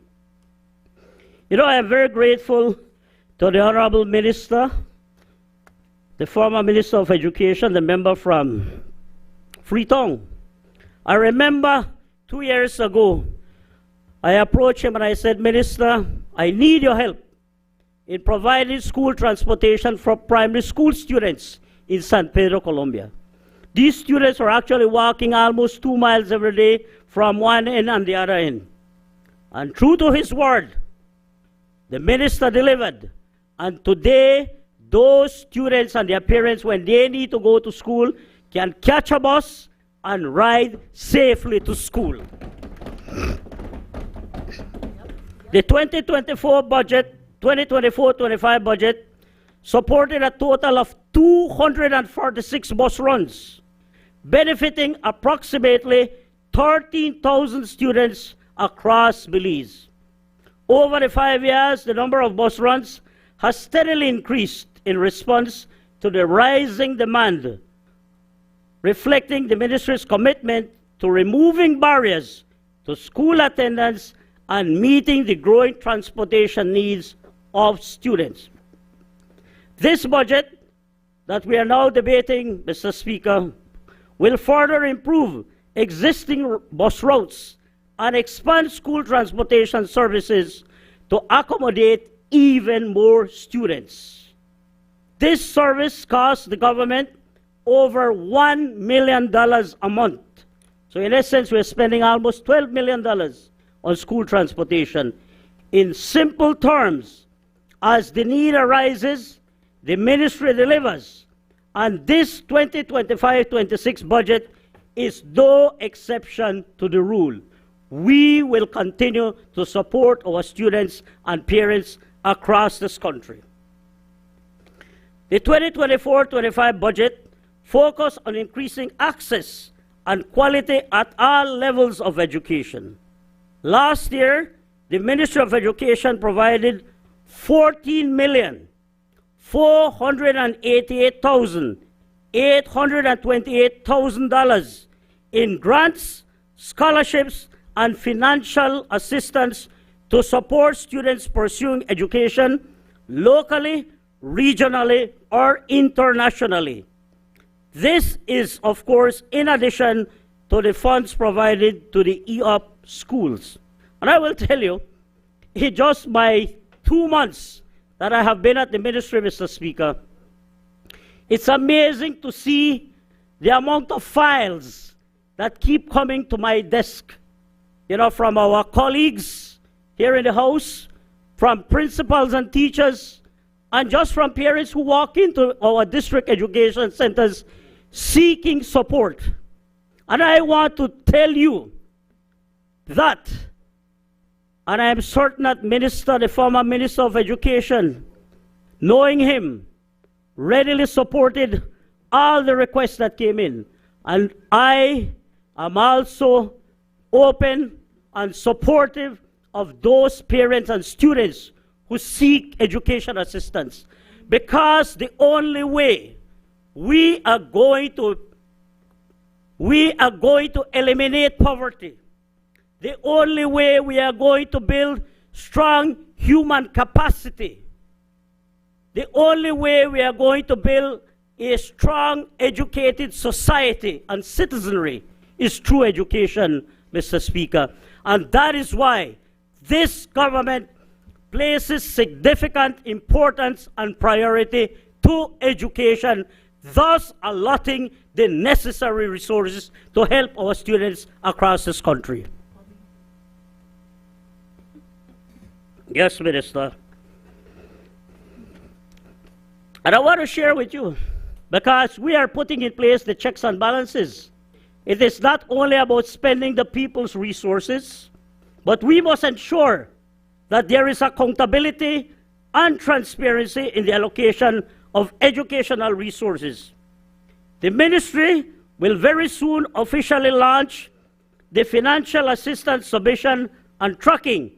K: I am very grateful to the Honorable Minister, the former Minister of Education, the member from Freetown. I remember 2 years ago, I approached him and I said, Minister, I need your help in providing school transportation for primary school students in San Pedro, Colombia. These students are actually walking almost 2 miles every day from one end and the other end. And true to his word, the minister delivered. And today, those students and their parents, when they need to go to school, can catch a bus and ride safely to school. The 2024 budget, 2024-25 budget, supported a total of 246 bus runs, benefiting approximately 13,000 students across Belize. Over the 5 years, the number of bus runs has steadily increased in response to the rising demand, reflecting the ministry's commitment to removing barriers to school attendance and meeting the growing transportation needs of students. This budget that we are now debating, Mr. Speaker, will further improve existing bus routes and expand school transportation services to accommodate even more students. This service costs the government over $1 million a month. So in essence, we're spending almost $12 million on school transportation. In simple terms, as the need arises, the ministry delivers. And this 2025-26 budget is no exception to the rule. We will continue to support our students and parents across this country. The 2024-25 budget focused on increasing access and quality at all levels of education. Last year, the Ministry of Education provided $14,488,828 in grants, scholarships, and financial assistance to support students pursuing education locally, regionally, or internationally. This is, of course, in addition to the funds provided to the EOP schools. And I will tell you, in just my 2 months that I have been at the ministry, Mr. Speaker, it's amazing to see the amount of files that keep coming to my desk, from our colleagues here in the House, from principals and teachers, and just from parents who walk into our district education centers seeking support. And I want to tell you that, and I am certain that the former Minister of Education, knowing him, readily supported all the requests that came in. And I am also open and supportive of those parents and students who seek education assistance, because the only way we are going to eliminate poverty, the only way we are going to build strong human capacity, the only way we are going to build a strong, educated society and citizenry is through education, Mr. Speaker. And that is why this government places significant importance and priority to education, thus allotting the necessary resources to help our students across this country. Yes, Minister. And I want to share with you, because we are putting in place the checks and balances. It is not only about spending the people's resources, but we must ensure that there is accountability and transparency in the allocation of educational resources. The ministry will very soon officially launch the Financial Assistance Submission and Tracking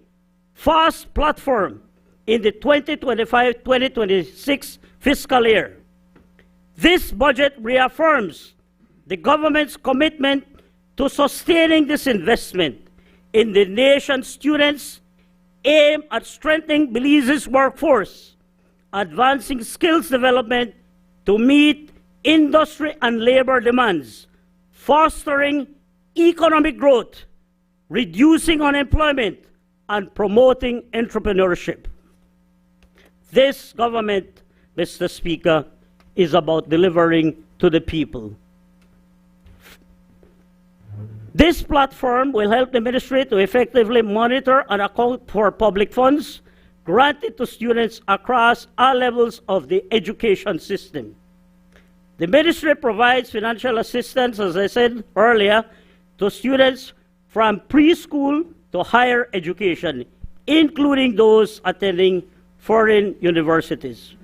K: FAST platform in the 2025-2026 fiscal year. This budget reaffirms the government's commitment to sustaining this investment in the nation's students, aimed at strengthening Belize's workforce, advancing skills development to meet industry and labor demands, fostering economic growth, reducing unemployment, and promoting entrepreneurship. This government, Mr. Speaker, is about delivering to the people. This platform will help the ministry to effectively monitor and account for public funds granted to students across all levels of the education system. The ministry provides financial assistance, as I said earlier, to students from preschool to higher education, including those attending foreign universities.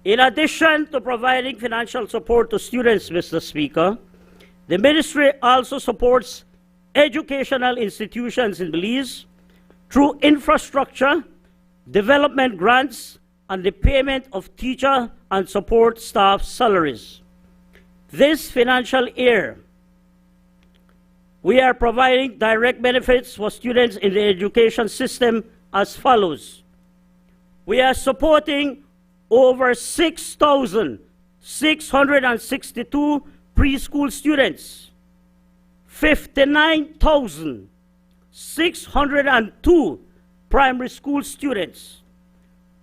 K: In addition to providing financial support to students, Mr. Speaker, the ministry also supports educational institutions in Belize through infrastructure, development grants, and the payment of teacher and support staff salaries. This financial year, we are providing direct benefits for students in the education system as follows. We are supporting over 6,662 preschool students, 59,602 primary school students,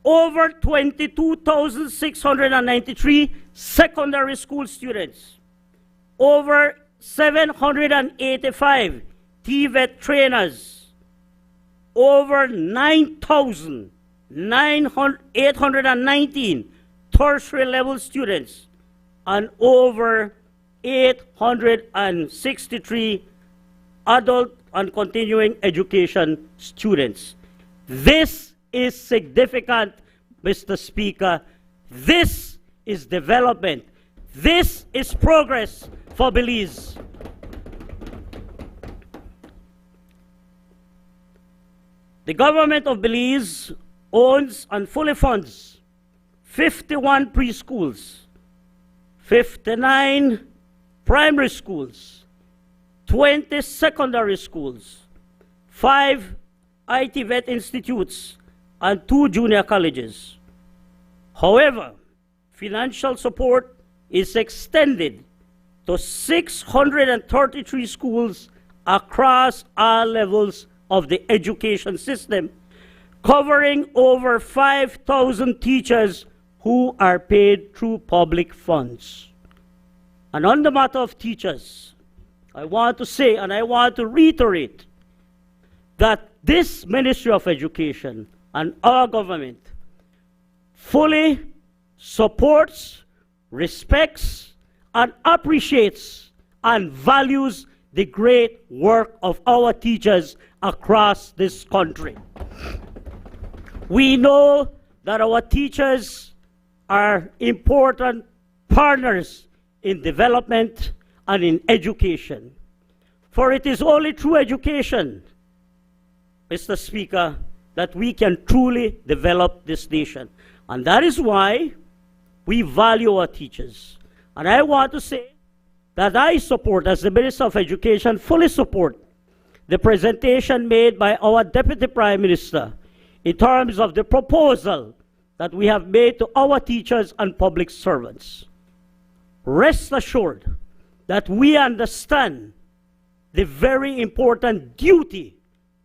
K: over 22,693 secondary school students, over 785 TVET trainers, over 9,819 tertiary level students, and over 863 adult and continuing education students. This is significant, Mr. Speaker. This is development. This is progress for Belize. The government of Belize owns and fully funds 51 preschools, 59 primary schools, 20 secondary schools, 5 IT vet institutes, and 2 junior colleges. However, financial support is extended to 633 schools across all levels of the education system, covering over 5,000 teachers who are paid through public funds. And on the matter of teachers, I want to say and I want to reiterate that this Ministry of Education and our government fully supports, respects, and appreciates and values the great work of our teachers across this country. We know that our teachers are important partners in development and in education. For it is only through education, Mr. Speaker, that we can truly develop this nation. And that is why we value our teachers. And I want to say that I support, as the Minister of Education, fully support the presentation made by our Deputy Prime Minister in terms of the proposal that we have made to our teachers and public servants. Rest assured that we understand the very important duty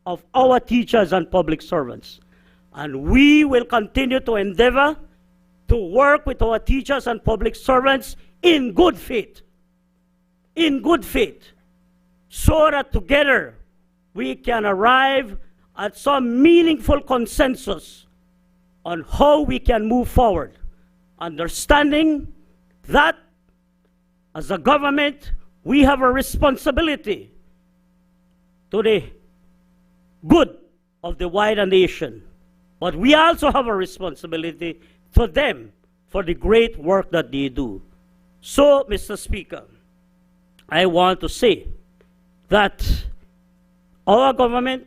K: of our teachers and public servants. And we will continue to endeavor to work with our teachers and public servants in good faith, so that together we can arrive at some meaningful consensus on how we can move forward, understanding that as a government we have a responsibility to the good of the wider nation, but we also have a responsibility to them for the great work that they do. So, Mr. Speaker, I want to say that our government,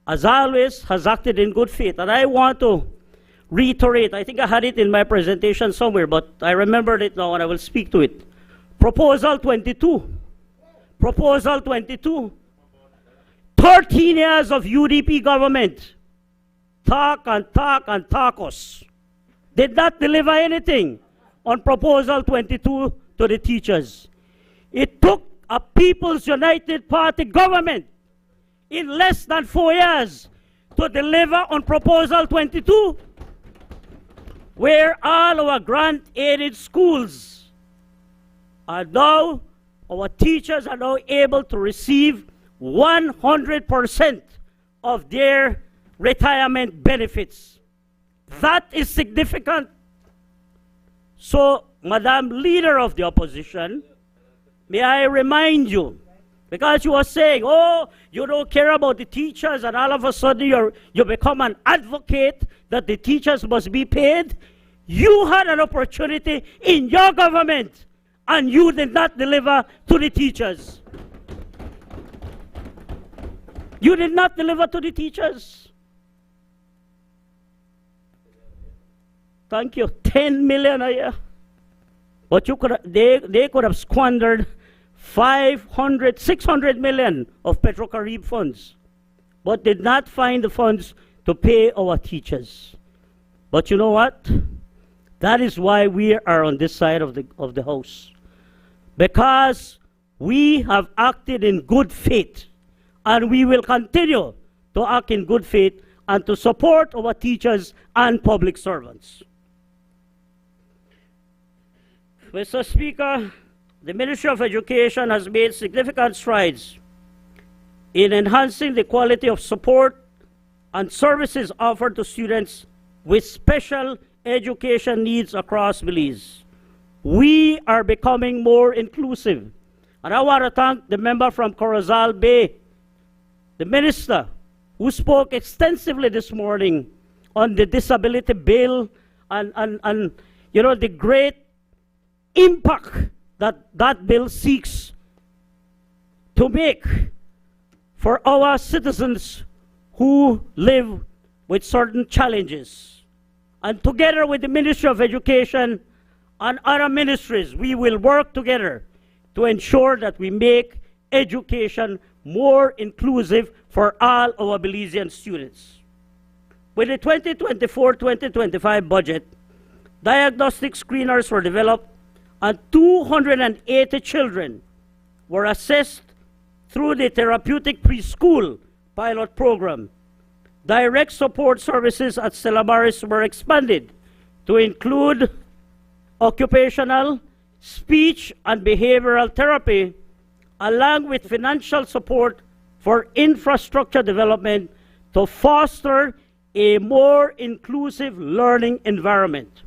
K: as always, has acted in good faith. And I want to reiterate, I think I had it in my presentation somewhere, but I remembered it now and I will speak to it. Proposal 22. Proposal 22. 13 years of UDP government. Talk and talk and talkos. Did not deliver anything on Proposal 22 to the teachers. It took a People's United Party government in less than 4 years to deliver on Proposal 22, where all our grant-aided schools are now, our teachers are now able to receive 100% of their retirement benefits. That is significant. So, Madam Leader of the Opposition, may I remind you, because you are saying, oh, you don't care about the teachers, and all of a sudden you become an advocate that the teachers must be paid. You had an opportunity in your government, and you did not deliver to the teachers. You did not deliver to the teachers. Thank you. 10 million a year. But you could, they could have squandered 500, 600 million of Petro-Carib funds, but did not find the funds to pay our teachers. But you know what? That is why we are on this side of the house. Because we have acted in good faith, and we will continue to act in good faith and to support our teachers and public servants. Mr. Speaker, the Ministry of Education has made significant strides in enhancing the quality of support and services offered to students with special education needs across Belize. we are becoming more inclusive. And I want to thank the member from Corozal Bay, the minister, who spoke extensively this morning on the disability bill and you know, the great impact that that bill seeks to make for our citizens who live with certain challenges. And together with the Ministry of Education and other ministries, we will work together to ensure that we make education more inclusive for all our Belizean students. With the 2024-2025 budget, diagnostic screeners were developed and 280 children were assessed through the therapeutic preschool pilot program. Direct support services at Stella Maris were expanded to include occupational, speech, and behavioral therapy, along with financial support for infrastructure development to foster a more inclusive learning environment.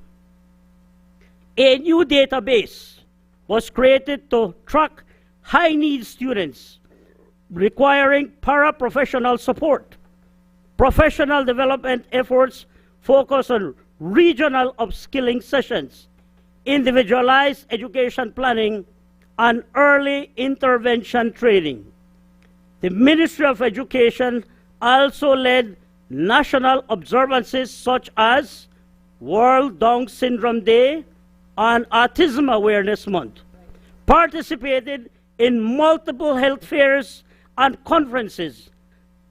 K: A new database was created to track high-need students requiring paraprofessional support. Professional development efforts focus on regional upskilling sessions, individualized education planning, and early intervention training. The Ministry of Education also led national observances such as World Down Syndrome Day and Autism Awareness Month, participated in multiple health fairs and conferences,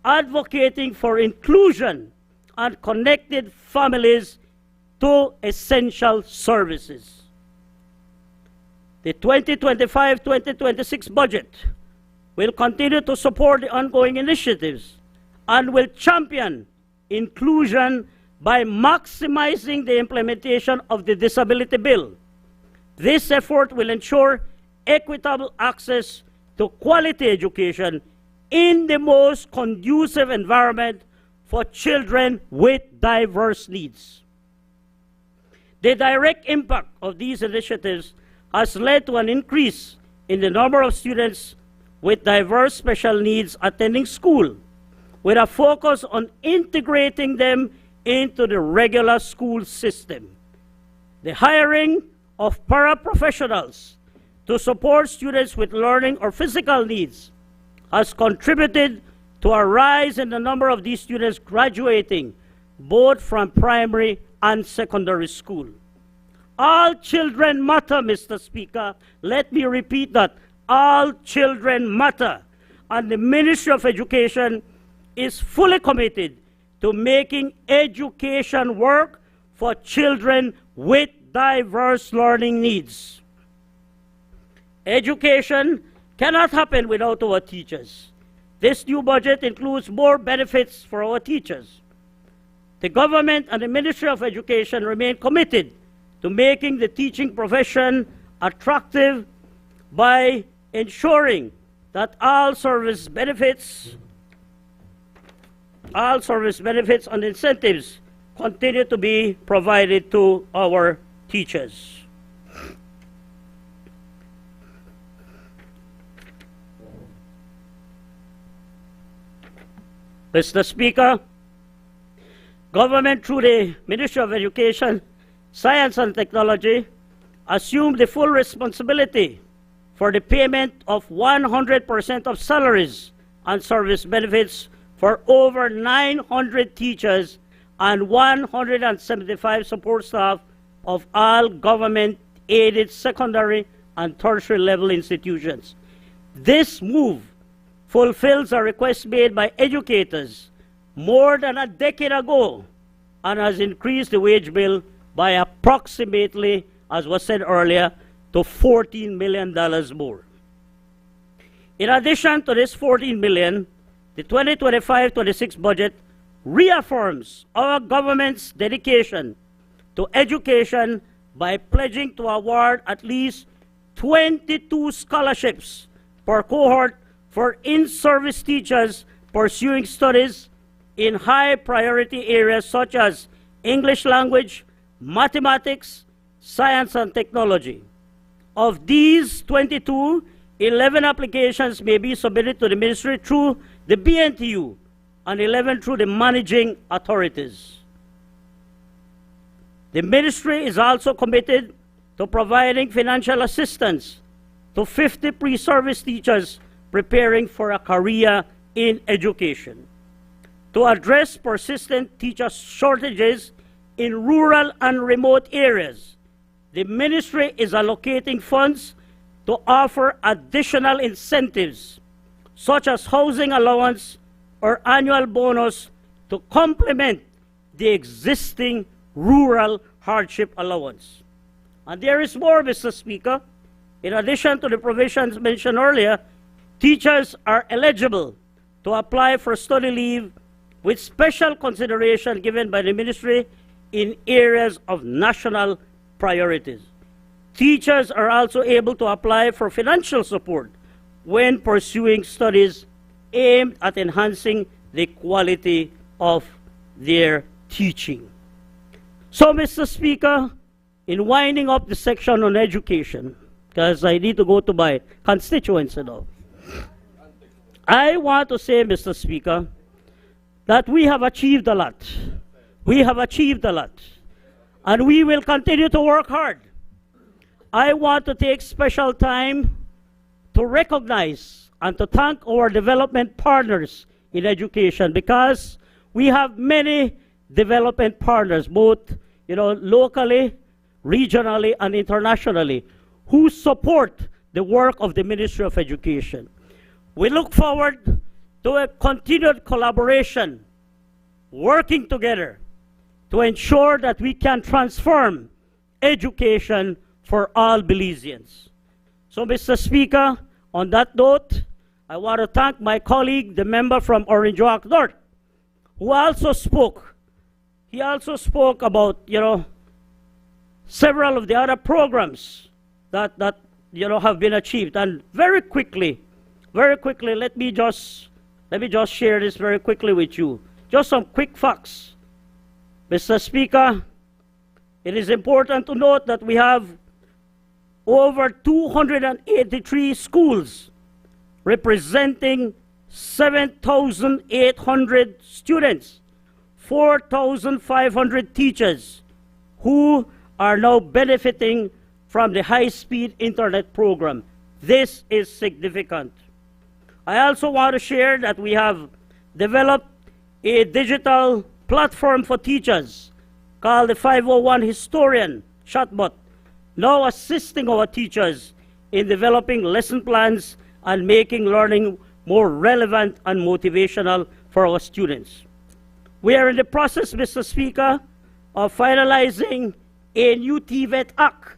K: advocating for inclusion and connected families to essential services. The 2025-2026 budget will continue to support the ongoing initiatives and will champion inclusion by maximizing the implementation of the disability bill. This effort will ensure equitable access to quality education in the most conducive environment for children with diverse needs. The direct impact of these initiatives has led to an increase in the number of students with diverse special needs attending school, with a focus on integrating them into the regular school system. The hiring of paraprofessionals to support students with learning or physical needs has contributed to a rise in the number of these students graduating both from primary and secondary school. All children matter, Mr. Speaker. Let me repeat that. All children matter. And the Ministry of Education is fully committed to making education work for children with diverse learning needs. Education cannot happen without our teachers. This new budget includes more benefits for our teachers. The government and the Ministry of Education remain committed to making the teaching profession attractive by ensuring that all service benefits and incentives continue to be provided to our teachers. Mr. Speaker, government through the Ministry of Education, Science and Technology assumed the full responsibility for the payment of 100% of salaries and service benefits for over 900 teachers and 175 support staff of all government-aided secondary and tertiary level institutions. This move fulfills a request made by educators more than a decade ago and has increased the wage bill by approximately, as was said earlier, to $14 million more. In addition to this $14 million, the 2025-26 budget reaffirms our government's dedication to education by pledging to award at least 22 scholarships per cohort for in-service teachers pursuing studies in high-priority areas such as English language, mathematics, science and technology. Of these 22, 11 applications may be submitted to the ministry through the BNTU and 11 through the managing authorities. The ministry is also committed to providing financial assistance to 50 pre-service teachers preparing for a career in education. To address persistent teacher shortages in rural and remote areas, the ministry is allocating funds to offer additional incentives, such as housing allowance or annual bonus, to complement the existing rural hardship allowance. And there is more, Mr. Speaker. In addition to the provisions mentioned earlier, teachers are eligible to apply for study leave with special consideration given by the ministry in areas of national priorities. Teachers are also able to apply for financial support when pursuing studies aimed at enhancing the quality of their teaching. So, Mr. Speaker, in winding up the section on education, because I need to go to my constituency now, I want to say, Mr. Speaker, that we have achieved a lot. We have achieved a lot. And we will continue to work hard. I want to take special time to recognize and to thank our development partners in education, because we have many development partners, both locally, regionally, and internationally, who support the work of the Ministry of Education. We look forward to a continued collaboration, working together to ensure that we can transform education for all Belizeans. So, Mr. Speaker, on that note, I want to thank my colleague, the member from Orange Walk North, who also spoke. He also spoke about, several of the other programs that have been achieved. And very quickly, let me just share this very quickly with you. Just some quick facts. Mr. Speaker, it is important to note that we have over 283 schools representing 7,800 students, 4,500 teachers who are now benefiting from the high-speed internet program. This is significant. I also want to share that we have developed a digital platform for teachers called the 501 Historian chatbot, now assisting our teachers in developing lesson plans and making learning more relevant and motivational for our students. We are in the process, Mr. Speaker, of finalizing a new TVET Act.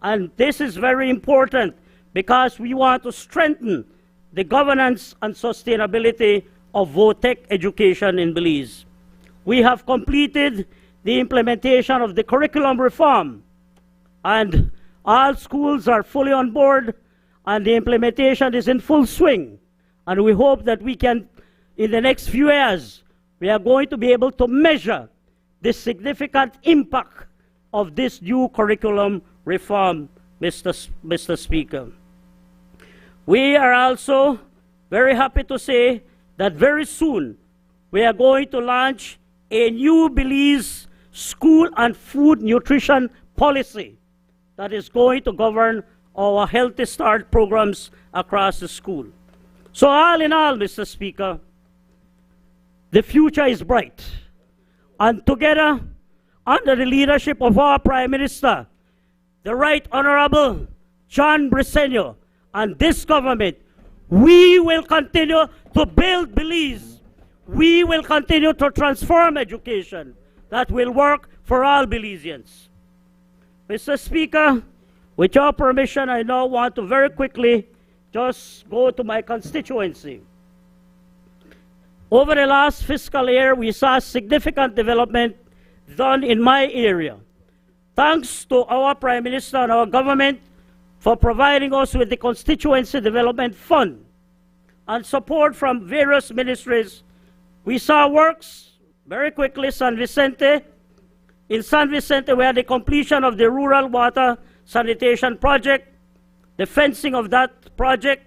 K: And this is very important because we want to strengthen the governance and sustainability of VOTEC education in Belize. We have completed the implementation of the curriculum reform, and all schools are fully on board, and the implementation is in full swing. And we hope that we can, in the next few years, we are going to be able to measure the significant impact of this new curriculum reform, Mr. Speaker. We are also very happy to say that very soon we are going to launch a new Belize school and food nutrition policy that is going to govern our Healthy Start programs across the school. So all in all, Mr. Speaker, the future is bright. And together, under the leadership of our Prime Minister, the Right Honorable John Briceño, and this government, we will continue to build Belize. We will continue to transform education that will work for all Belizeans. Mr. Speaker, with your permission, I now want to very quickly just go to my constituency. Over the last fiscal year, we saw significant development done in my area. Thanks to our Prime Minister and our government for providing us with the Constituency Development Fund and support from various ministries, we saw works very quickly. In San Vicente, we had the completion of the rural water sanitation project the fencing of that project,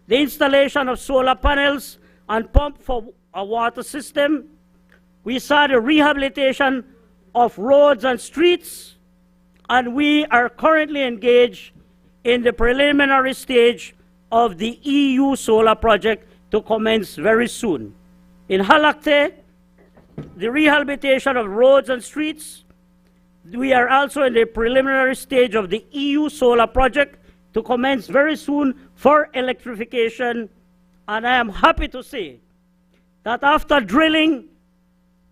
K: the installation of solar panels and pump for a water system. We saw the rehabilitation of roads and streets, and we are currently engaged in the preliminary stage of the EU solar project to commence very soon. In Halakte, the rehabilitation of roads and streets, we are also in the preliminary stage of the EU solar project to commence very soon for electrification. And I am happy to say that after drilling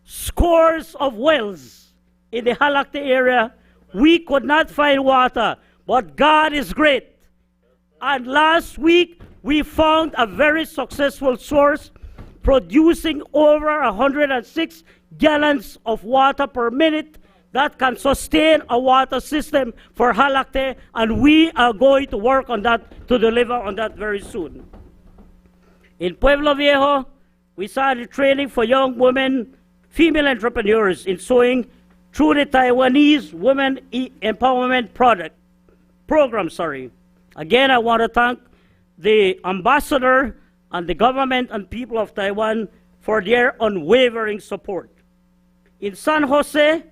K: scores of wells in the Halakte area, we could not find water, but God is great. And last week, we found a very successful source producing over 106 gallons of water per minute that can sustain a water system for Halakte, and we are going to work on that, to deliver on that very soon. In Pueblo Viejo, we started training for young women, female entrepreneurs in sewing through the Taiwanese Women Empowerment Program. Again, I want to thank the ambassador and the government and people of Taiwan for their unwavering support. In San Jose,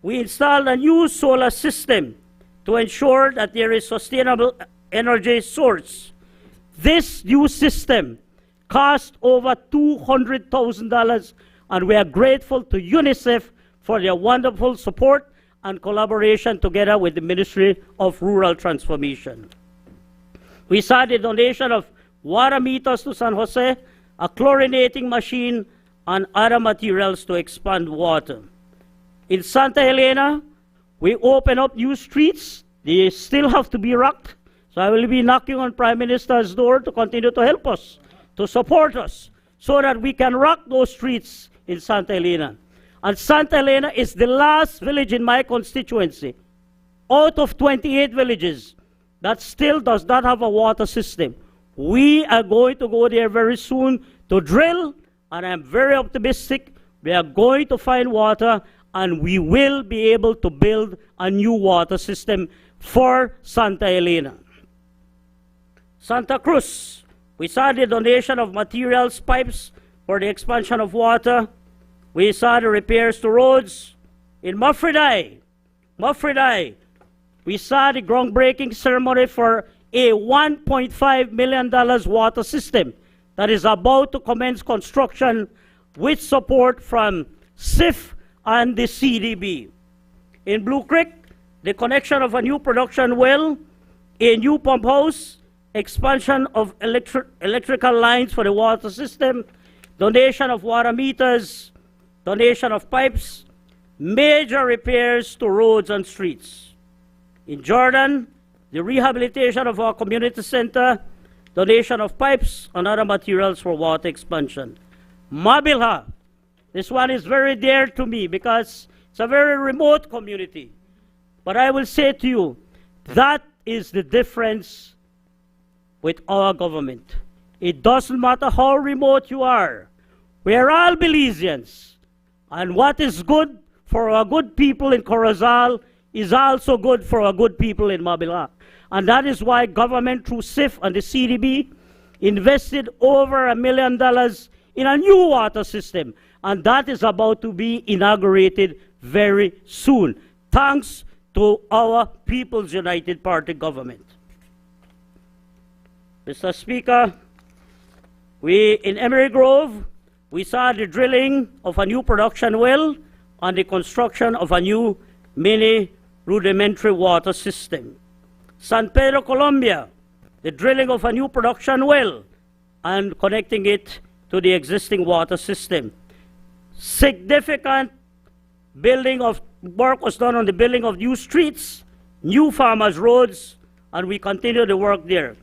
K: we installed a new solar system to ensure that there is sustainable energy source. This new system cost over $200,000, and we are grateful to UNICEF for their wonderful support and collaboration together with the Ministry of Rural Transformation. We saw the donation of water meters to San Jose, a chlorinating machine, and other materials to expand water. In Santa Elena, we open up new streets. They still have to be rocked. So I will be knocking on Prime Minister's door to continue to help us, to support us, so that we can rock those streets in Santa Elena. And Santa Elena is the last village in my constituency, out of 28 villages, that still does not have a water system. We are going to go there very soon to drill, and I'm very optimistic. We are going to find water, and we will be able to build a new water system for Santa Elena. Santa Cruz, we saw the donation of materials, pipes for the expansion of water. We saw the repairs to roads. In Mafriday, we saw the groundbreaking ceremony for a $1.5 million water system that is about to commence construction with support from SIF and the CDB. In Blue Creek, the connection of a new production well, a new pump house, expansion of electrical lines for the water system, donation of water meters, donation of pipes, major repairs to roads and streets. In Jordan, the rehabilitation of our community center, donation of pipes and other materials for water expansion. Mabilha, this one is very dear to me because it's a very remote community. But I will say to you, that is the difference with our government. It doesn't matter how remote you are. We are all Belizeans. And what is good for our good people in Corozal is also good for our good people in Mabilha. And that is why government through SIF and the CDB invested over $1 million in a new water system. And that is about to be inaugurated very soon, thanks to our People's United Party government. Mr. Speaker, in Emery Grove, we saw the drilling of a new production well and the construction of a new mini rudimentary water system. San Pedro, Colombia, the drilling of a new production well and connecting it to the existing water system. Significant work was done on the building of new streets, new farmers' roads, and we continue the work there.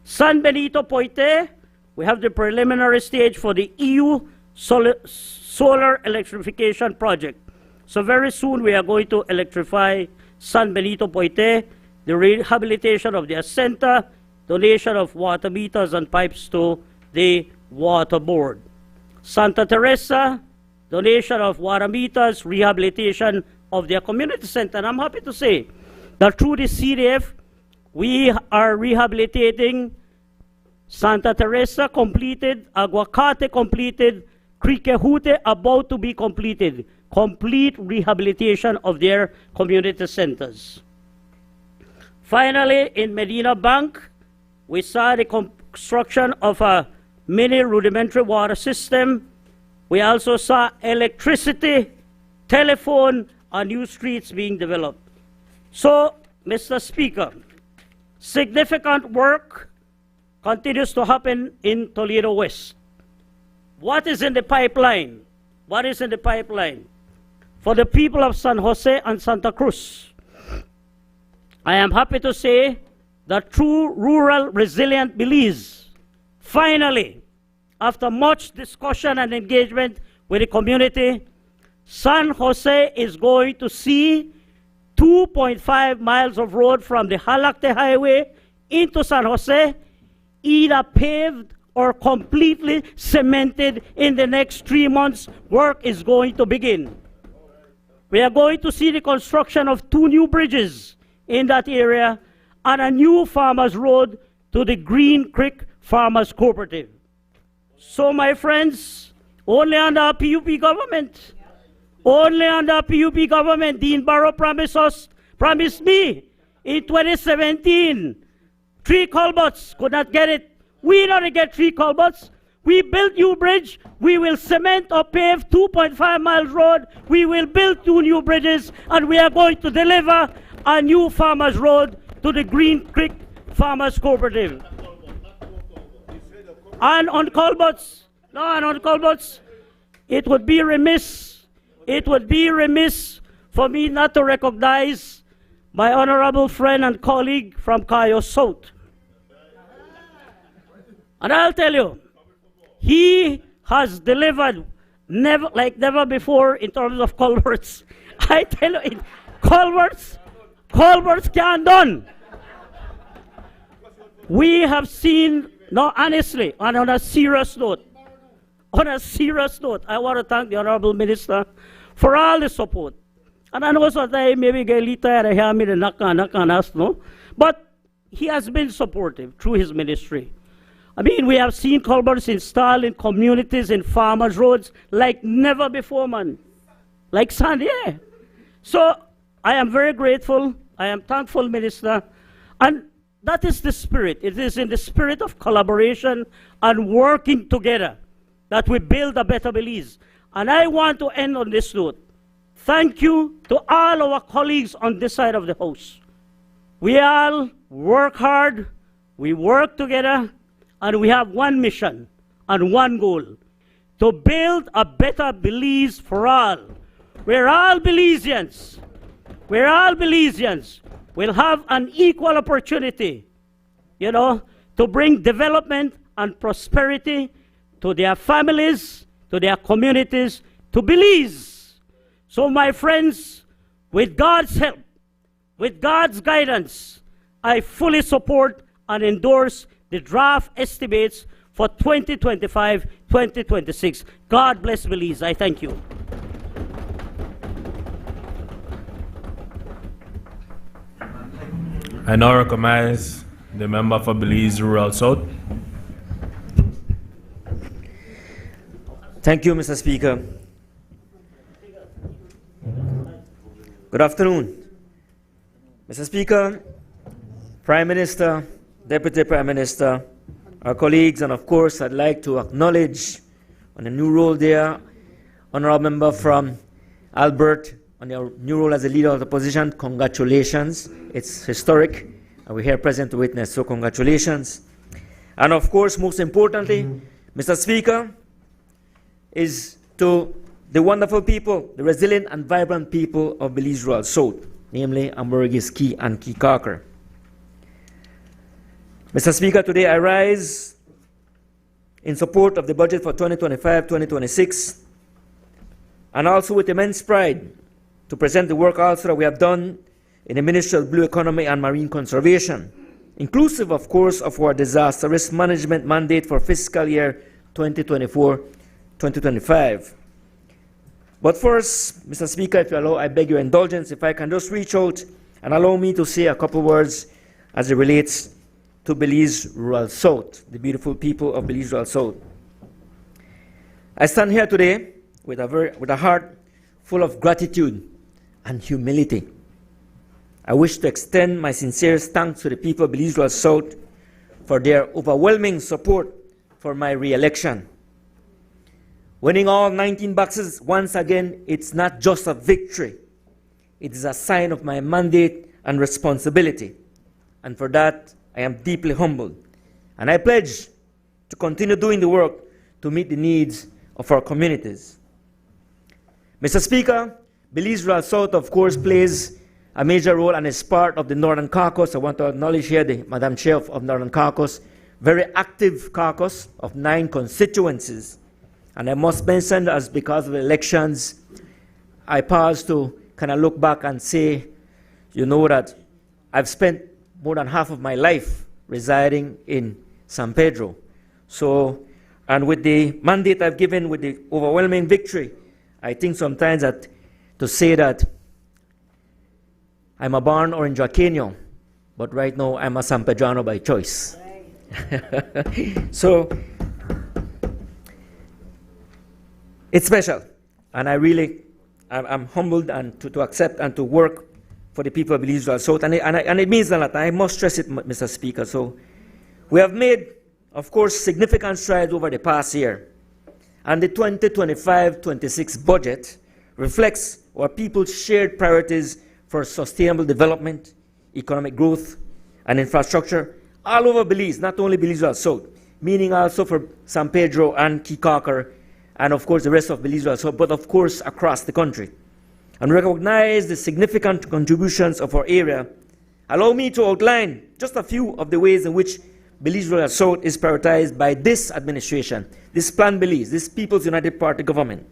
K: San Benito Poite, we have the preliminary stage for the EU solar electrification project. So very soon we are going to electrify San Benito Poite, the rehabilitation of their center, donation of water meters and pipes to the water board. Santa Teresa, donation of water meters, rehabilitation of their community center. And I'm happy to say that through the CDF, We are rehabilitating Santa Teresa completed, Aguacate completed, Criquehute about to be completed. Complete rehabilitation of their community centers. Finally, in Medina Bank, we saw the construction of a mini rudimentary water system. We also saw electricity, telephone, and new streets being developed. So, Mr. Speaker, significant work continues to happen in Toledo West. What is in the pipeline? What is in the pipeline? For the people of San Jose and Santa Cruz, I am happy to say that through Rural Resilient Belize, finally, after much discussion and engagement with the community, San Jose is going to see 2.5 miles of road from the Halacte Highway into San Jose, either paved or completely cemented in the next 3 months. Work is going to begin. We are going to see the construction of 2 new bridges in that area and a new farmers road to the Green Creek Farmers Cooperative. So my friends, only under our PUP government, Dean Barrow promised me in 2017, 3 culverts, could not get it. We don't get 3 culverts. We built new bridge. We will cement or pave 2.5 miles road. We will build 2 new bridges, and we are going to deliver a new farmers road to the Green Creek Farmers Cooperative. And on culverts, it would be remiss for me not to recognize my honorable friend and colleague from Cayo South. And I'll tell you, he has delivered never before in terms of culverts. I tell you, culverts can't done. We have seen, no, honestly, and on a serious note, I want to thank the Honorable Minister for all the support. And I know sometimes maybe get a little tired of hearing me the knock on us, no? But he has been supportive through his ministry. I mean, we have seen culverts installed in communities, in farmers' roads, like never before, man. Like Sandy. So I am very grateful. I am thankful, Minister. And that is the spirit. It is in the spirit of collaboration and working together that we build a better Belize. And I want to end on this note. Thank you to all our colleagues on this side of the house. We all work hard, we work together, and we have one mission and one goal: to build a better Belize for all, where all Belizeans will have an equal opportunity, to bring development and prosperity to their families, to their communities, to Belize. So my friends, with God's help, with God's guidance, I fully support and endorse the draft estimates for 2025-2026. God bless Belize. I thank you.
G: I now recognize the member for Belize Rural South.
L: Thank you, Mr. Speaker. Good afternoon. Mr. Speaker, Prime Minister, Deputy Prime Minister, our colleagues, and of course I'd like to acknowledge on a new role there, Honorable Member from Albert, on your new role as a leader of the opposition. Congratulations. It's historic, and we're here present to witness, so congratulations. And of course, most importantly, Mr. Speaker, is to the wonderful people, the resilient and vibrant people of Belize Rural South, namely Ambergis Key and Key Carker. Mr. Speaker, today I rise in support of the budget for 2025-2026, and also with immense pride to present the work also that we have done in the Ministry of Blue Economy and Marine Conservation, inclusive, of course, of our disaster risk management mandate for fiscal year 2024-2025. But first, Mr. Speaker, if you allow, I beg your indulgence, if I can just reach out and allow me to say a couple words as it relates to Belize Rural South, the beautiful people of Belize Rural South. I stand here today with a heart full of gratitude and humility. I wish to extend my sincerest thanks to the people of Belize Rural South for their overwhelming support for my re-election. Winning all 19 boxes once again, it's not just a victory. It is a sign of my mandate and responsibility. And for that, I am deeply humbled. And I pledge to continue doing the work to meet the needs of our communities. Mr. Speaker, Belize Rural South, of course, plays a major role and is part of the Northern Caucus. I want to acknowledge here the Madam Chair of Northern Caucus, very active caucus of 9 constituencies. And I must mention, as because of the elections, I pause to kind of look back and say, you know, that I've spent more than half of my life residing in San Pedro. So, and with the mandate I've given, with the overwhelming victory, I think sometimes that to say that I'm a born Orangeaqueño, but right now I'm a San Pedrano by choice. Right. So, it's special, and I'm humbled and to accept and to work for the people of Belize Rural South, and it means a lot. I must stress it, Mr. Speaker. So, we have made, of course, significant strides over the past year, and the 2025-26 budget reflects our people's shared priorities for sustainable development, economic growth, and infrastructure all over Belize, not only Belize Rural South, meaning also for San Pedro and Kikaker, and of course the rest of Belize Rural South, but of course across the country. And recognize the significant contributions of our area. Allow me to outline just a few of the ways in which Belize Rural South is prioritized by this administration, this Plan Belize, this People's United Party government.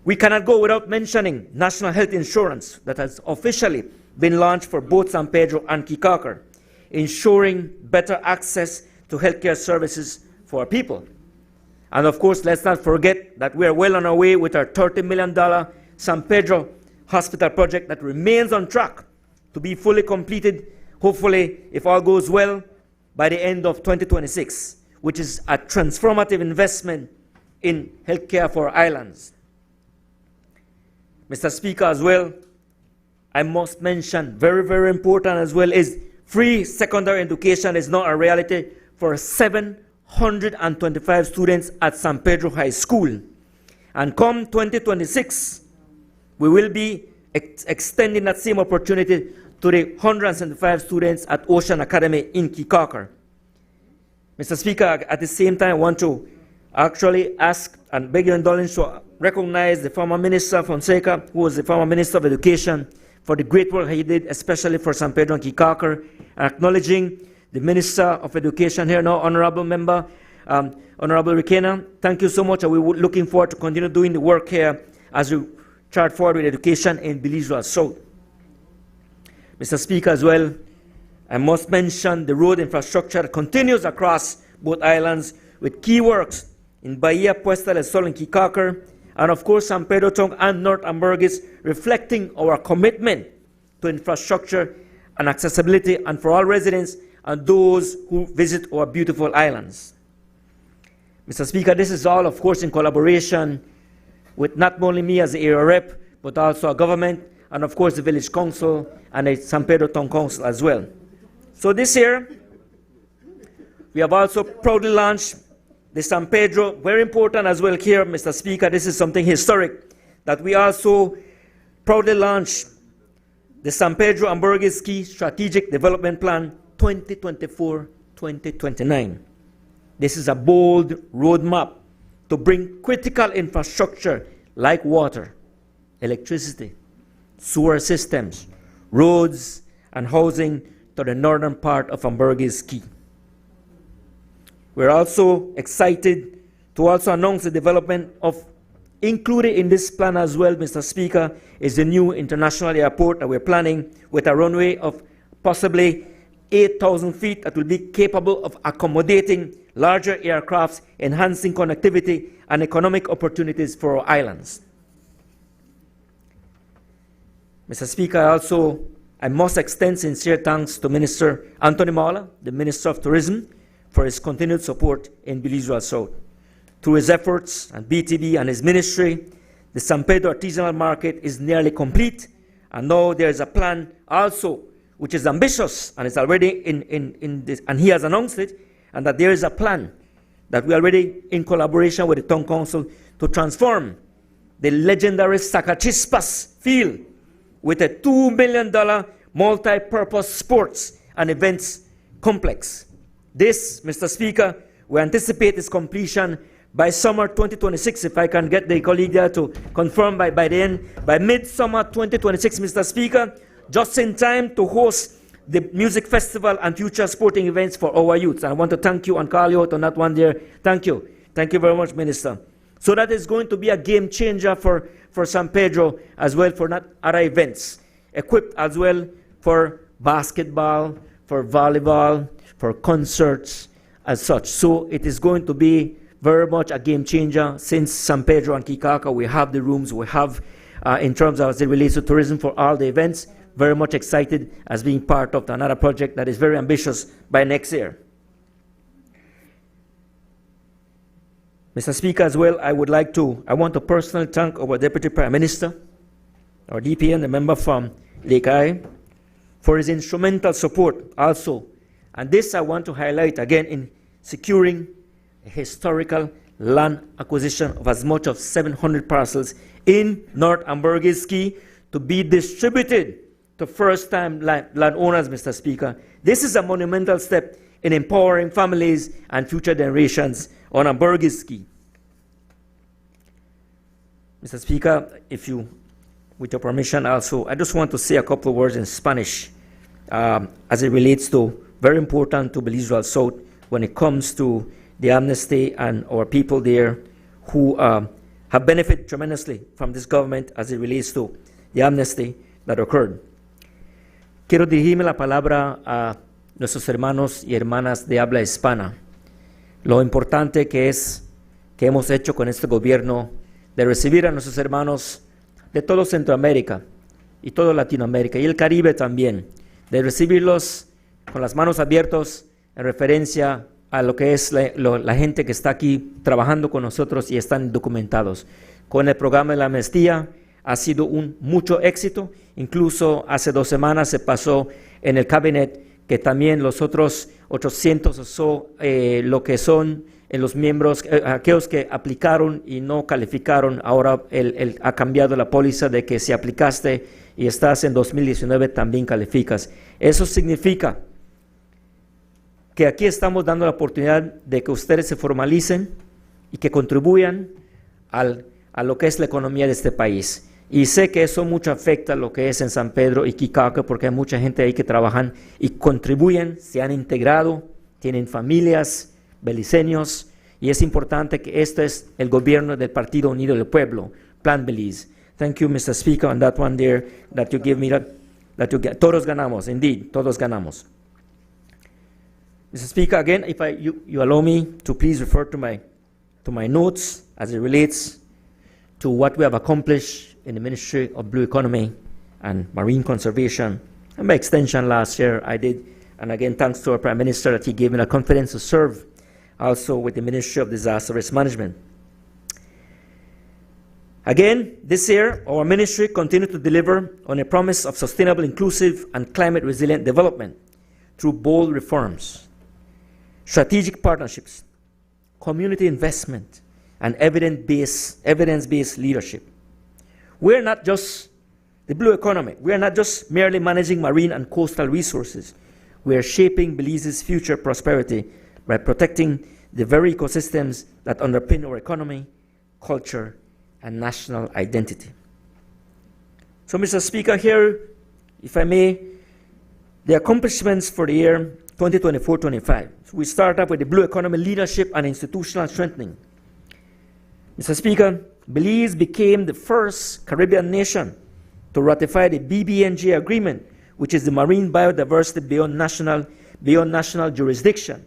L: We cannot go without mentioning national health insurance that has officially been launched for both San Pedro and Kikaker, ensuring better access to healthcare services for our people. And of course, let's not forget that we are well on our way with our $30 million San Pedro hospital project that remains on track to be fully completed, hopefully, if all goes well, by the end of 2026, which is a transformative investment in healthcare for our islands. Mr. Speaker, as well, I must mention, very, very important as well, is free secondary education is now a reality for 725 students at San Pedro High School. And come 2026, we will be extending that same opportunity to the 175 students at Ocean Academy in Kikaker. Mr. Speaker, at the same time, I want to actually ask and beg your indulgence to recognize the former Minister Fonseca, who was the former Minister of Education, for the great work he did, especially for San Pedro and Kikaker, and acknowledging the Minister of Education here now, Honorable Member, Honorable Requena. Thank you so much, and we're looking forward to continue doing the work here as we chart forward with education in Belize Rural South. Mr. Speaker, as well, I must mention the road infrastructure that continues across both islands with key works in Bahia, Puesta del Sol, and Kikaker, and of course San Pedro Tongue and North Ambergris, reflecting our commitment to infrastructure and accessibility and for all residents and those who visit our beautiful islands. Mr. Speaker, this is all, of course, in collaboration with not only me as the area rep, but also our government, and of course the Village Council and the San Pedro Town Council as well. So this year, we have also proudly launched the San Pedro, very important as well here, Mr. Speaker, this is something historic, that we also proudly launched the San Pedro Ambergris Key Strategic Development Plan 2024-2029. This is a bold roadmap to bring critical infrastructure like water, electricity, sewer systems, roads, and housing to the northern part of Ambergris Key. We're also excited to also announce the development of, included in this plan as well, Mr. Speaker, is the new international airport that we're planning with a runway of possibly 8,000 feet that will be capable of accommodating larger aircrafts, enhancing connectivity and economic opportunities for our islands. Mr. Speaker, I also I must extend sincere thanks to Minister Anthony Mala, the Minister of Tourism, for his continued support in Belize South. Through his efforts and BTB and his ministry, the San Pedro Artisanal Market is nearly complete, and now there is a plan also which is ambitious and is already in this, and he has announced it, and that there is a plan that we are already in collaboration with the Town Council to transform the legendary Sacachispas field with a $2 million multi-purpose sports and events complex. This, Mr. Speaker, we anticipate its completion by summer 2026, if I can get the colleague there to confirm by the end, by mid-summer 2026, Mr. Speaker, just in time to host the music festival and future sporting events for our youth. I want to thank you and call you out on that one there. Thank you. Thank you very much, Minister. So that is going to be a game changer for San Pedro as well, for not other events, equipped as well for basketball, for volleyball, for concerts as such. So it is going to be very much a game changer, since San Pedro and Kikaka, we have the rooms, we have, in terms of as it relates to tourism for all the events, very much excited as being part of another project that is very ambitious by next year. Mr. Speaker, as well, I want to personally thank our Deputy Prime Minister, our DPN, the member from Lake Eyre, for his instrumental support also. And this I want to highlight again in securing a historical land acquisition of as much as 700 parcels in North Ambergis to be distributed to first-time landowners, Mr. Speaker. This is a monumental step in empowering families and future generations on Ambergis. Mr. Speaker, with your permission also, I just want to say a couple of words in Spanish as it relates to, very important to Belize South when it comes to the amnesty and our people there who have benefited tremendously from this government as it relates to the amnesty that occurred. Quiero dirigirme la palabra a nuestros hermanos y hermanas de habla hispana. Lo importante que hemos hecho con este gobierno de recibir a nuestros hermanos de todo Centroamérica y toda Latinoamérica y el Caribe también, de recibirlos con las manos abiertas en referencia a lo que es la gente que está aquí trabajando con nosotros y están documentados. Con el programa de la amnistía ha sido un mucho éxito. Incluso hace 2 semanas se pasó en el cabinet que también los otros 800 o so, lo que son los miembros, aquellos que aplicaron y no calificaron, ahora ha cambiado la póliza de que si aplicaste y estás en 2019 también calificas. Eso significa que aquí estamos dando la oportunidad de que ustedes se formalicen y que contribuyan a lo que es la economía de este país. Y sé que eso mucho afecta lo que es en San Pedro y Kikaka, porque hay mucha gente ahí que trabajan y contribuyen, se han integrado, tienen familias, beliceños, y es importante que este es el gobierno del Partido Unido del Pueblo, Plan Belize. Thank you, Mr. Speaker, on that one there, that you give me that you get. Todos ganamos, indeed, todos ganamos. Mr. Speaker, again, if you allow me to please refer to my notes as it relates to what we have accomplished in the Ministry of Blue Economy and Marine Conservation. And by extension, last year I did, and again, thanks to our Prime Minister that he gave me the confidence to serve also with the Ministry of Disaster Risk Management. Again, this year, our ministry continued to deliver on a promise of sustainable, inclusive, and climate-resilient development through bold reforms, strategic partnerships, community investment, and evidence-based leadership. We're not just the blue economy. We are not just merely managing marine and coastal resources. We are shaping Belize's future prosperity by protecting the very ecosystems that underpin our economy, culture, and national identity. So, Mr. Speaker, here, if I may, the accomplishments for the year 2024-25. So we start up with the blue economy leadership and institutional strengthening. Mr. Speaker, Belize became the first Caribbean nation to ratify the BBNJ agreement, which is the marine biodiversity beyond national jurisdiction,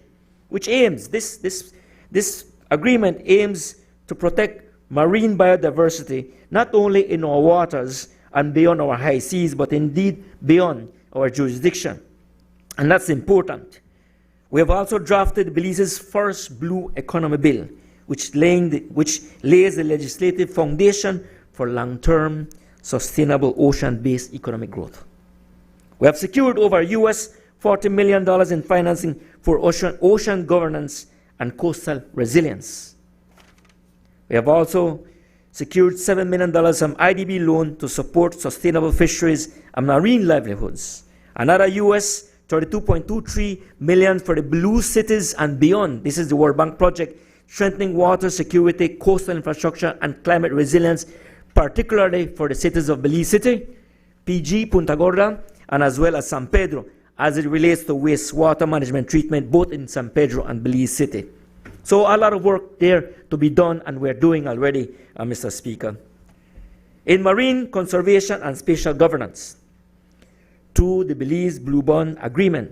L: which aims, this agreement aims to protect marine biodiversity, not only in our waters and beyond our high seas, but indeed beyond, our jurisdiction, and that's important. We have also drafted Belize's first blue economy bill, which lays the legislative foundation for long-term, sustainable ocean-based economic growth. We have secured over US $40 million in financing for ocean governance and coastal resilience. We have also secured $7 million from IDB loan to support sustainable fisheries and marine livelihoods. Another US $32.23 million for the Blue Cities and Beyond. This is the World Bank project, strengthening water security, coastal infrastructure, and climate resilience, particularly for the cities of Belize City, PG, Punta Gorda, and as well as San Pedro, as it relates to wastewater management treatment, both in San Pedro and Belize City. So a lot of work there to be done, and we're doing already, Mr. Speaker. In marine conservation and spatial governance, through the Belize Blue Bond Agreement,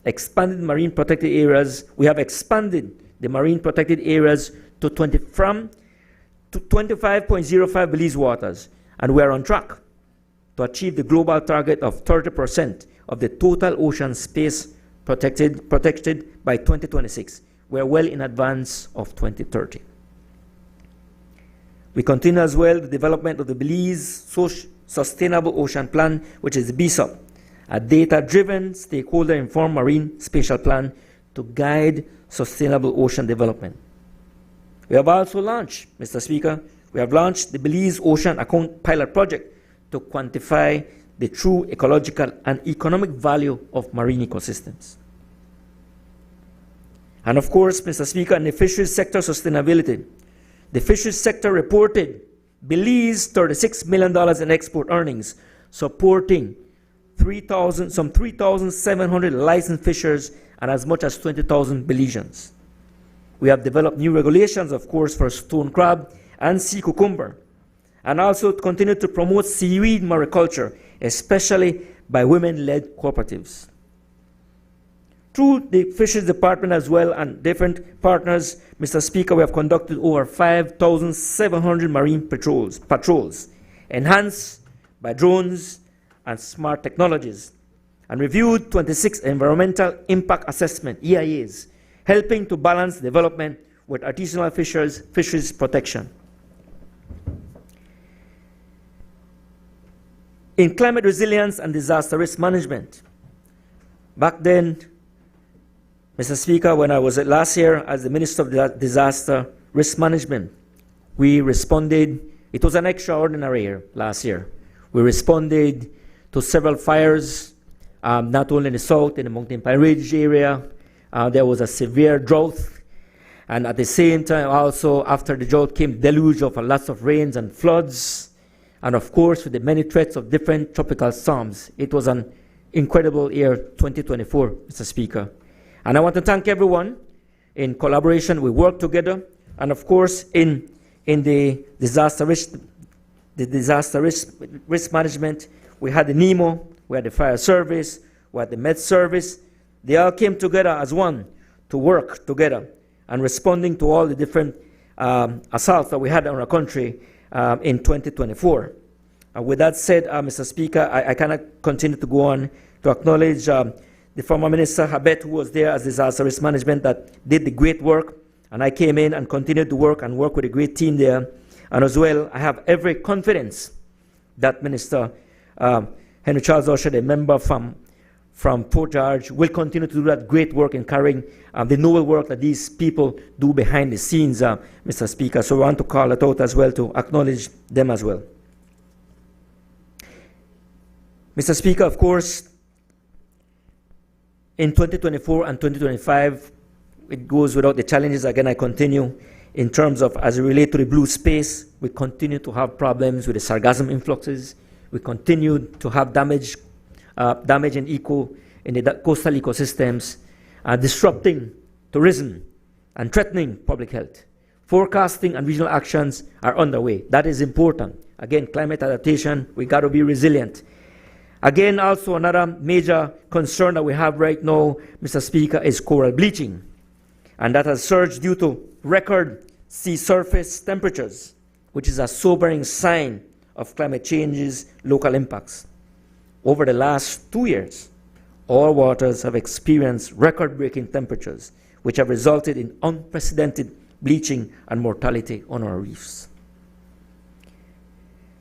L: expanded marine protected areas, we have expanded the marine protected areas to 25.05 Belize waters, and we are on track to achieve the global target of 30% of the total ocean space protected by 2026. We are well in advance of 2030. We continue as well the development of the Belize Sustainable Ocean Plan, which is the BSOP, a data-driven, stakeholder-informed marine spatial plan to guide sustainable ocean development. We have also launched, Mr. Speaker, we have launched the Belize Ocean Account Pilot Project to quantify the true ecological and economic value of marine ecosystems. And of course, Mr. Speaker, in the fisheries sector sustainability, the fisheries sector reported Belize $36 million in export earnings, supporting some 3,700 licensed fishers and as much as 20,000 Belizeans. We have developed new regulations, of course, for stone crab and sea cucumber, and also continue to promote seaweed mariculture, especially by women-led cooperatives. Through the Fisheries Department as well and different partners, Mr. Speaker, we have conducted over 5,700 marine patrols, enhanced by drones and smart technologies, and reviewed 26 environmental impact assessment, EIAs, helping to balance development with artisanal fisheries protection. In climate resilience and disaster risk management, back then, Mr. Speaker, when I was last year as the Minister of Disaster Risk Management, we responded, it was an extraordinary year last year. We responded to several fires, not only in the south, in the Mountain Pine Ridge area. There was a severe drought, and at the same time also after the drought came deluge of lots of rains and floods, and of course with the many threats of different tropical storms. It was an incredible year, 2024, Mr. Speaker. And I want to thank everyone. In collaboration, we work together, and of course in the disaster risk management, we had the NEMO, we had the fire service, we had the med service. They all came together as one to work together and responding to all the different assaults that we had on our country in 2024. With that said, Mr. Speaker, I cannot continue to go on to acknowledge the former Minister Habet, who was there as disaster risk management, that did the great work, and I came in and continued to work with a great team there. And as well, I have every confidence that Minister Henry Charles Usher, the member from Port George, will continue to do that great work in carrying the noble work that these people do behind the scenes, Mr. Speaker. So we want to call it out as well to acknowledge them as well. Mr. Speaker, of course, in 2024 and 2025, it goes without the challenges. Again, I continue in terms of, as it relates to the blue space, we continue to have problems with the sargassum influxes. We continue to have damage in the coastal ecosystems, disrupting tourism and threatening public health. Forecasting and regional actions are underway. That is important. Again, climate adaptation, we got to be resilient. Again, also another major concern that we have right now, Mr. Speaker, is coral bleaching. And that has surged due to record sea surface temperatures, which is a sobering sign of climate change's local impacts. Over the last 2 years, our waters have experienced record-breaking temperatures, which have resulted in unprecedented bleaching and mortality on our reefs.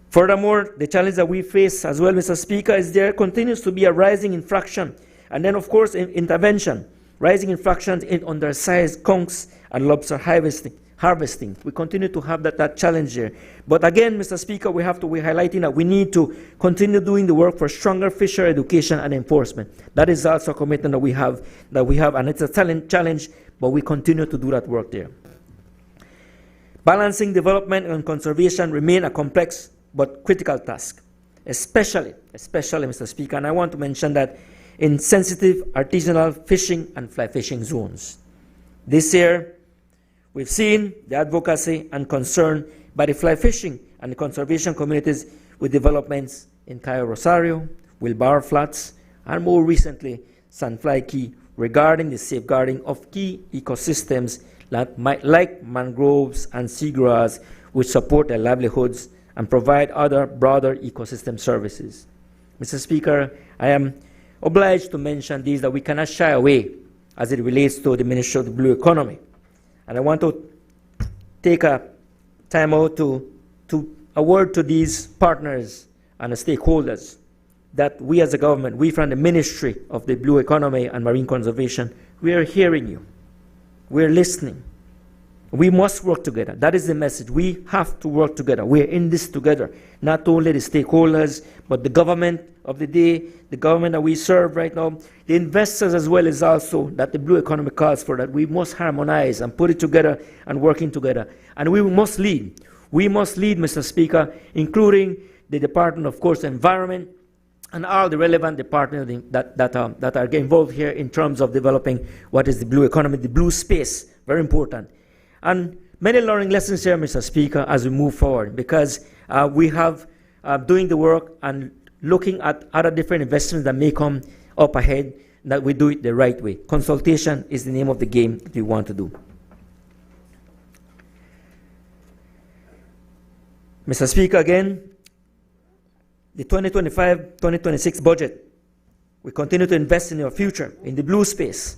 L: Furthermore, the challenge that we face as well, Mr. Speaker, is there continues to be a rising infraction, and then, of course, intervention, rising infractions in undersized conchs and lobster harvesting. We continue to have that challenge there. But again, Mr. Speaker, we're highlighting that we need to continue doing the work for stronger fisher education and enforcement. That is also a commitment that we have, and it's a challenge, but we continue to do that work there. Balancing development and conservation remain a complex but critical task, especially, Mr. Speaker, and I want to mention that in sensitive artisanal fishing and fly fishing zones. This year, we've seen the advocacy and concern by the fly fishing and the conservation communities with developments in Cayo Rosario, Wilbar Flats, and more recently, Sandfly Key, regarding the safeguarding of key ecosystems like mangroves and seagrass, which support their livelihoods and provide other broader ecosystem services. Mr. Speaker, I am obliged to mention these that we cannot shy away as it relates to the Ministry of the Blue Economy. And I want to take a time out to award to these partners and the stakeholders that we as a government, we from the Ministry of the Blue Economy and Marine Conservation, we are hearing you. We're listening. We must work together. That is the message. We have to work together. We're in this together. Not only the stakeholders, but the government of the day, the government that we serve right now, the investors as well, is also that the Blue Economy calls for, that we must harmonize and put it together and working together. And we must lead. We must lead, Mr. Speaker, including the Department of course, Environment, and all the relevant departments that are involved here in terms of developing what is the blue economy, the blue space, very important. And many learning lessons here, Mr. Speaker, as we move forward, because we have doing the work and looking at other different investments that may come up ahead, that we do it the right way. Consultation is the name of the game that we want to do. Mr. Speaker, again, the 2025-2026 budget, we continue to invest in our future, in the blue space.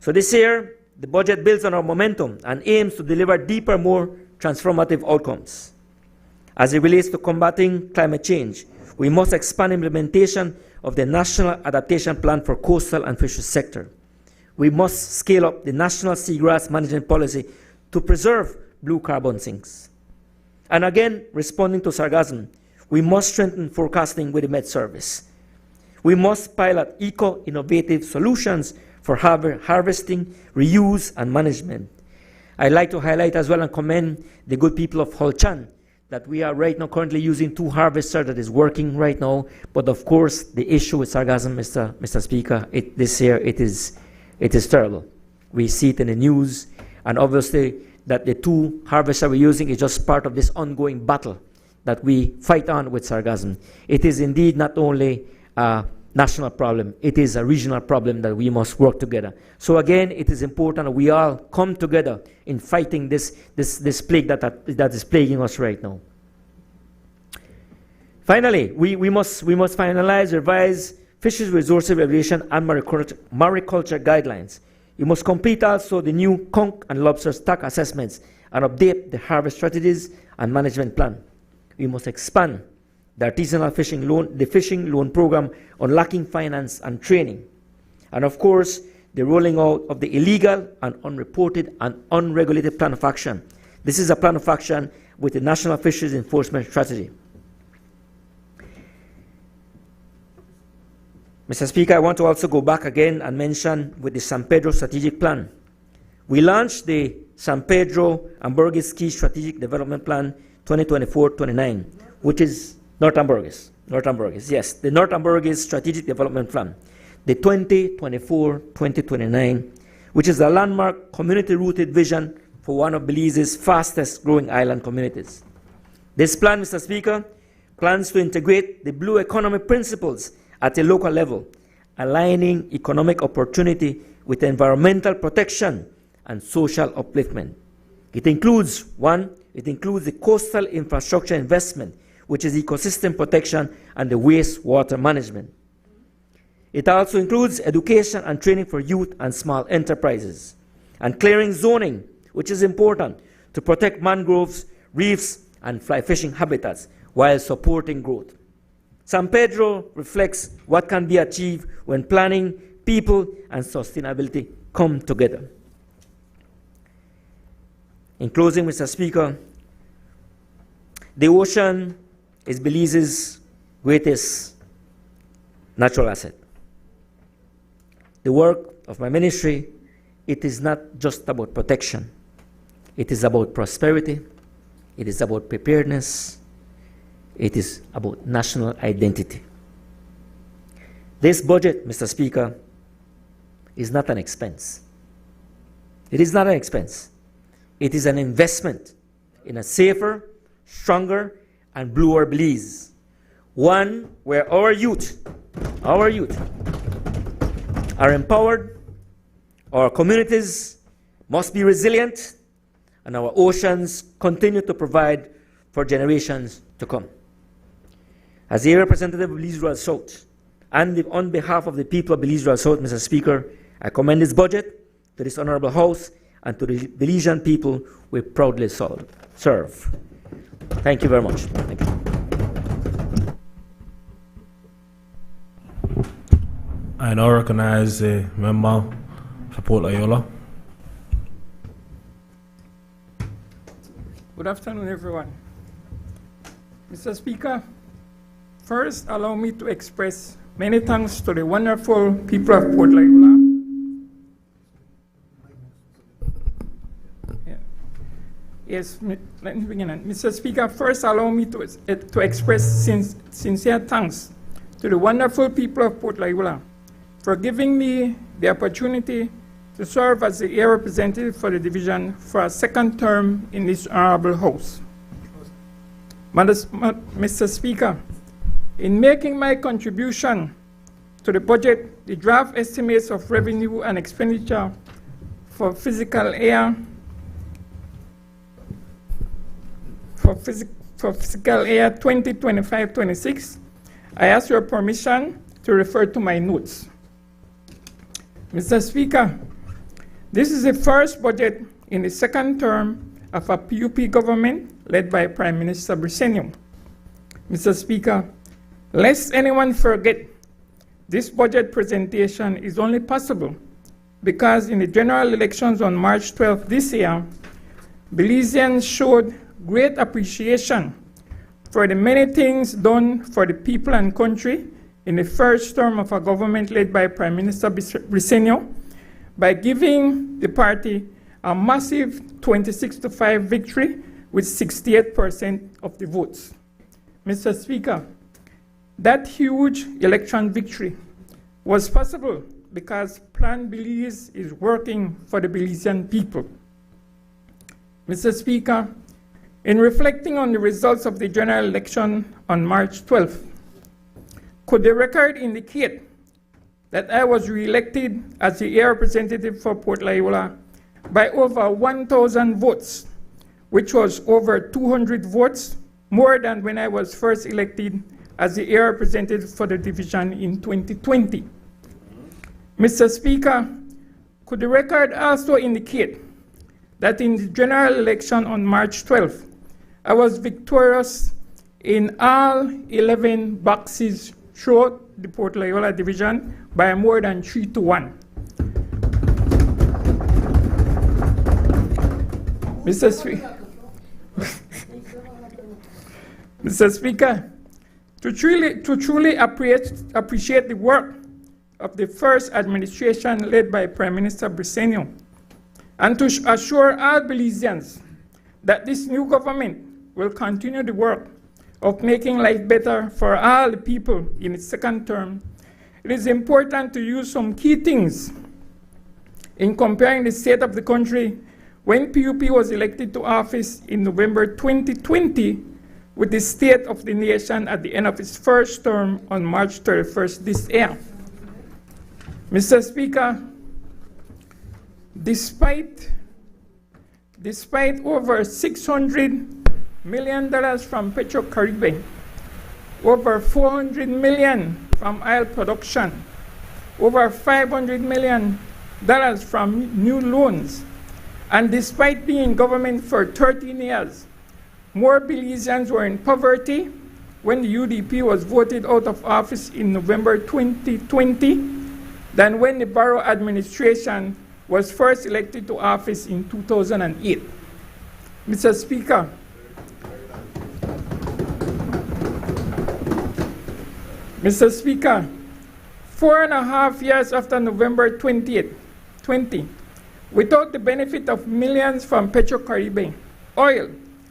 L: So this year, the budget builds on our momentum and aims to deliver deeper, more transformative outcomes. As it relates to combating climate change, we must expand implementation of the National Adaptation Plan for Coastal and Fisheries Sector. We must scale up the National Seagrass Management Policy to preserve blue carbon sinks. And again, responding to sargassum, we must strengthen forecasting with the Met Service. We must pilot eco-innovative solutions for harvesting, reuse, and management. I'd like to highlight as well and commend the good people of Holchan that we are right now currently using 2 harvesters that is working right now. But of course, the issue with sargassum, Mr. Speaker, this year it is terrible. We see it in the news, and obviously that the 2 harvesters we're using is just part of this ongoing battle that we fight on with sargassum. It is indeed not only a national problem, it is a regional problem that we must work together. So again, it is important that we all come together in fighting this plague that is plaguing us right now. Finally, we must finalize, revise fisheries resources regulation and mariculture guidelines. We must complete also the new conch and lobster stock assessments and update the harvest strategies and management plan. We must expand the artisanal fishing loan program, unlocking finance and training. And of course, the rolling out of the illegal and unreported and unregulated plan of action. This is a plan of action with the National Fisheries Enforcement Strategy. Mr. Speaker, I want to also go back again and mention with the San Pedro Strategic Plan. We launched the San Pedro and Burgess Key Strategic Development Plan 2024-29, which is Northern Burgess, yes, the Northern Burgess Strategic Development Plan, the 2024-2029, which is a landmark community-rooted vision for one of Belize's fastest-growing island communities. This plan, Mr. Speaker, plans to integrate the blue economy principles at a local level, aligning economic opportunity with environmental protection and social upliftment. It includes, the coastal infrastructure investment, which is ecosystem protection and the wastewater management. It also includes education and training for youth and small enterprises, and clearing zoning, which is important to protect mangroves, reefs, and fly fishing habitats while supporting growth. San Pedro reflects what can be achieved when planning, people, and sustainability come together. In closing, Mr. Speaker, the ocean is Belize's greatest natural asset. The work of my ministry, it is not just about protection. It is about prosperity. It is about preparedness. It is about national identity. This budget, Mr. Speaker, is not an expense. It is not an expense. It is an investment in a safer, stronger, and bluer Belize. One where our youth are empowered, our communities must be resilient, and our oceans continue to provide for generations to come. As a representative of Belize Rural South, and on behalf of the people of Belize Rural South, Mr. Speaker, I commend this budget to this honorable House and to the Belizean people we proudly serve. Thank you very much. Thank you.
G: I now recognize the member for Port Loyola.
M: Good afternoon, everyone. Mr. Speaker, first allow me to express many thanks to the wonderful people of Port Loyola. Yes, let me begin. Mr. Speaker, first allow me to express sincere thanks to the wonderful people of Port Loyola for giving me the opportunity to serve as the air representative for the division for a second term in this honorable House. Mr. Speaker, in making my contribution to the budget, the draft estimates of revenue and expenditure for fiscal year 2025-26, I ask your permission to refer to my notes. Mr. Speaker, this is the first budget in the second term of a PUP government led by Prime Minister Briceño. Mr. Speaker, lest anyone forget, this budget presentation is only possible because in the general elections on March 12 this year, Belizeans showed great appreciation for the many things done for the people and country in the first term of a government led by Prime Minister Briceño by giving the party a massive 26-5 victory with 68% of the votes. Mr. Speaker, that huge election victory was possible because Plan Belize is working for the Belizean people. Mr. Speaker, in reflecting on the results of the general election on March 12th, could the record indicate that I was re-elected as the air representative for Port Loyola by over 1,000 votes, which was over 200 votes more than when I was first elected as the air representative for the division in 2020. Mr. Speaker, could the record also indicate that in the general election on March 12th, I was victorious in all 11 boxes throughout the Port Loyola division by more than 3-1. Mr. Speaker, to truly appreciate the work of the first administration led by Prime Minister Briceño, and to assure all Belizeans that this new government will continue the work of making life better for all the people in its second term, it is important to use some key things in comparing the state of the country when PUP was elected to office in November 2020 with the state of the nation at the end of its first term on March 31st this year. Mr. Speaker, despite over $600 million from Petro-Caribbean, over $400 million from oil production, over $500 million from new loans. And despite being in government for 13 years, more Belizeans were in poverty when the UDP was voted out of office in November 2020 than when the Barrow administration was first elected to office in 2008. Mr. Speaker, Mr. Speaker, 4.5 years after November 20, without the benefit of millions from Petro-Caribbean, oil,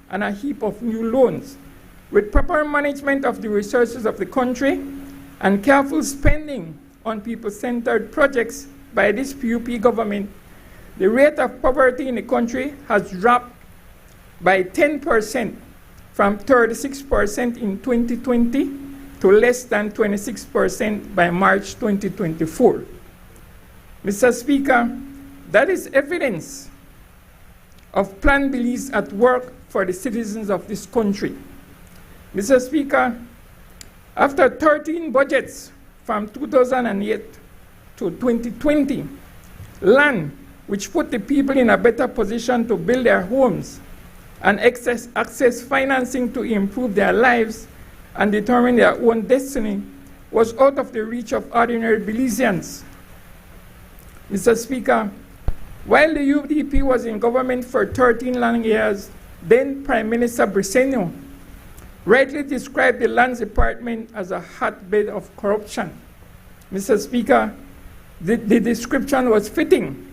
M: and a heap of new loans, with proper management of the resources of the country and careful spending on people-centered projects by this PUP government, the rate of poverty in the country has dropped by 10% from 36% in 2020 to less than 26% by March 2024. Mr. Speaker, that is evidence of Plan Belize at work for the citizens of this country. Mr. Speaker, after 13 budgets from 2008 to 2020, land which put the people in a better position to build their homes and access financing to improve their lives and determine their own destiny was out of the reach of ordinary Belizeans. Mr. Speaker, while the UDP was in government for 13 long years, then Prime Minister Briceño rightly described the Lands Department as a hotbed of corruption. Mr. Speaker, the description was fitting.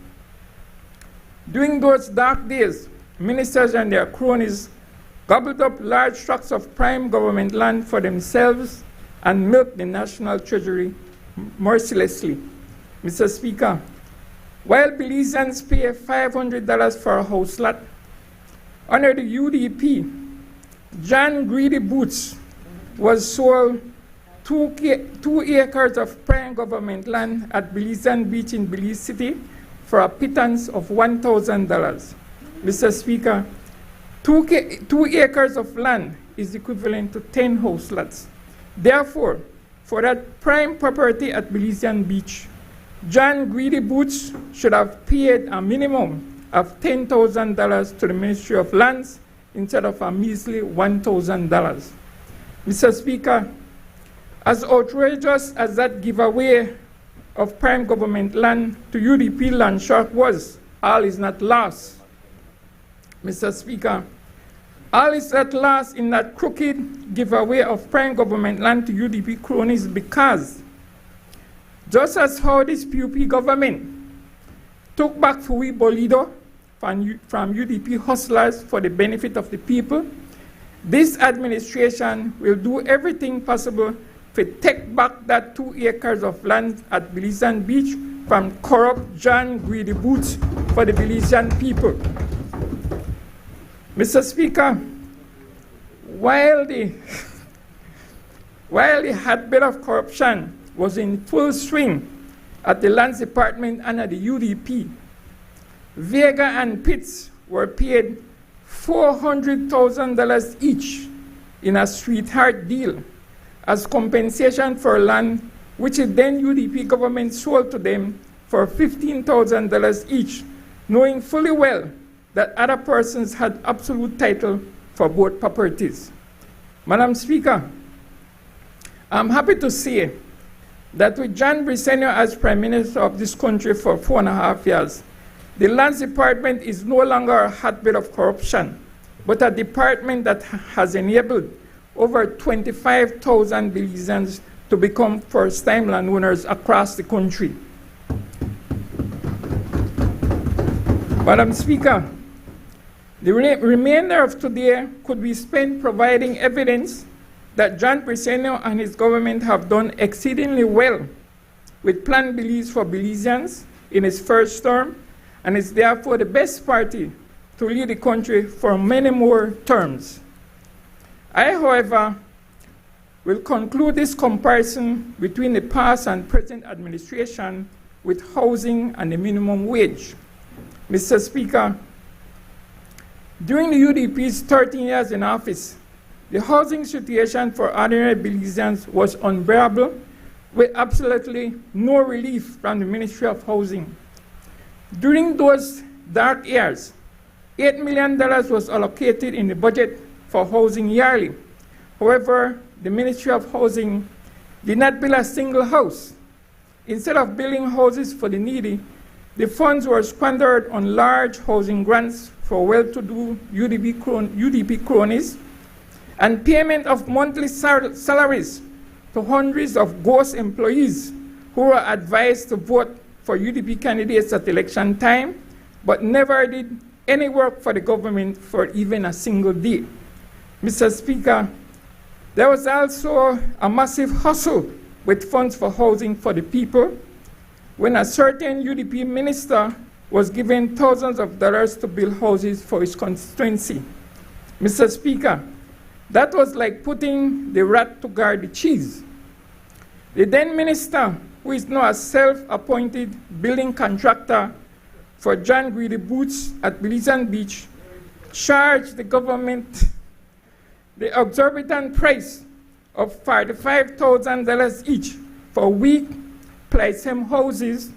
M: During those dark days, ministers and their cronies gobbled up large tracts of prime government land for themselves and milked the national treasury mercilessly. Mr. Speaker, while Belizeans pay $500 for a house lot, under the UDP, John Greedy Boots was sold 2 acres of prime government land at Belizean Beach in Belize City for a pittance of $1,000. Mr. Speaker, 2 acres of land is equivalent to 10 house lots. Therefore, for that prime property at Belizean Beach, John Greedy Boots should have paid a minimum of $10,000 to the Ministry of Lands instead of a measly $1,000. Mr. Speaker, as outrageous as that giveaway of prime government land to UDP land shark was, all is not lost. Mr. Speaker, all is not lost in that crooked giveaway of prime government land to UDP cronies because just as how this PUP government took back Fui Bolido from UDP hustlers for the benefit of the people, this administration will do everything possible to take back that 2 acres of land at Belizean Beach from corrupt John Greedy Boots for the Belizean people. Mr. Speaker, while the hotbed of corruption was in full swing at the Lands Department under the UDP, Vega and Pitts were paid $400,000 each in a sweetheart deal as compensation for land which the then UDP government sold to them for $15,000 each, knowing fully well that other persons had absolute title for both properties. Madam Speaker, I'm happy to say that with John Briceño as Prime Minister of this country for 4.5 years, the Lands Department is no longer a hotbed of corruption, but a department that has enabled over 25,000 Belizeans to become first-time landowners across the country. Madam Speaker, the remainder of today could be spent providing evidence that John Briceño and his government have done exceedingly well with Plan Belize for Belizeans in his first term, and is therefore the best party to lead the country for many more terms. I, however, will conclude this comparison between the past and present administration with housing and the minimum wage. Mr. Speaker, during the UDP's 13 years in office, the housing situation for ordinary Belizeans was unbearable, with absolutely no relief from the Ministry of Housing. During those dark years, $8 million was allocated in the budget for housing yearly. However, the Ministry of Housing did not build a single house. Instead of building houses for the needy, the funds were squandered on large housing grants for well-to-do UDP cronies and payment of monthly salaries to hundreds of ghost employees who were advised to vote for UDP candidates at election time, but never did any work for the government for even a single day. Mr. Speaker, there was also a massive hustle with funds for housing for the people when a certain UDP minister was given thousands of dollars to build houses for his constituency. Mr. Speaker, that was like putting the rat to guard the cheese. The then minister, who is now a self-appointed building contractor for John Greedy Boots at Belize Beach, charged the government the exorbitant price of $45,000 each for weak plysim houses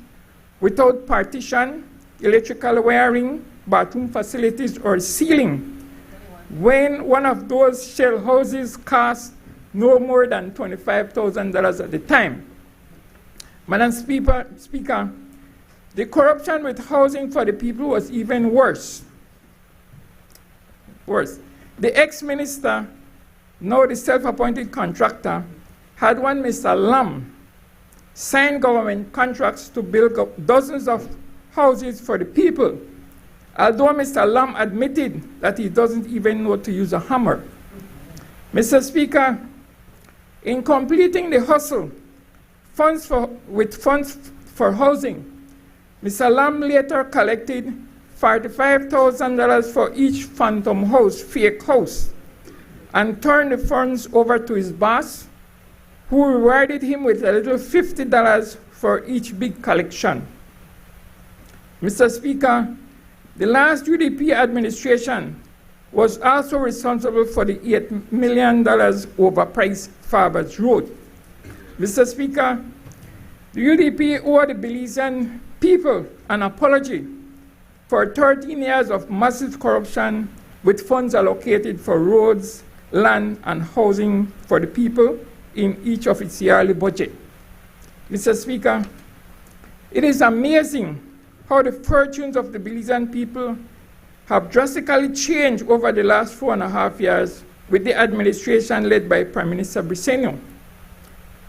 M: without partition, electrical wiring, bathroom facilities, or ceiling, when one of those shell houses cost no more than $25,000 at the time. Madam Speaker, the corruption with housing for the people was even worse. The ex-minister, now the self-appointed contractor, had one Mr. Lam sign government contracts to build dozens of houses for the people, although Mr. Lam admitted that he doesn't even know to use a hammer. Mr. Speaker, in completing the hustle, funds for housing, Mr. Lam later collected $45,000 for each phantom house, fake house, and turned the funds over to his boss, who rewarded him with a little $50 for each big collection. Mr. Speaker, the last UDP administration was also responsible for the $8 million overpriced Farbers Road. Mr. Speaker, the UDP owed the Belizean people an apology for 13 years of massive corruption with funds allocated for roads, land, and housing for the people in each of its yearly budget. Mr. Speaker, it is amazing how the fortunes of the Belizean people have drastically changed over the last 4.5 years with the administration led by Prime Minister Briceño.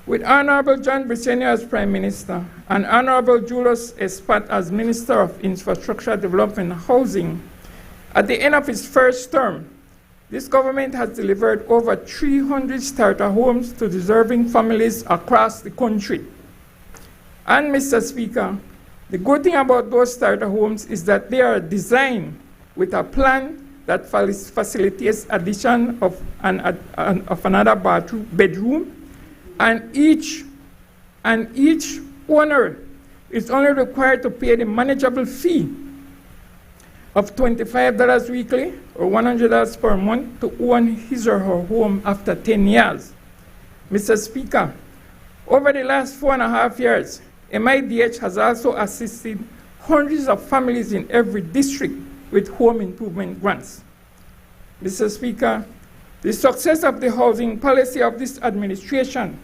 M: With Honorable John Briceño as Prime Minister and Honorable Julius Espat as Minister of Infrastructure Development and Housing, at the end of his first term, this government has delivered over 300 starter homes to deserving families across the country. And Mr. Speaker, the good thing about those starter homes is that they are designed with a plan that facilitates addition of another bedroom, and each owner is only required to pay the manageable fee of $25 weekly or $100 per month to own his or her home after 10 years. Mr. Speaker, over the last 4.5 years, MIDH has also assisted hundreds of families in every district with home improvement grants. Mr. Speaker, the success of the housing policy of this administration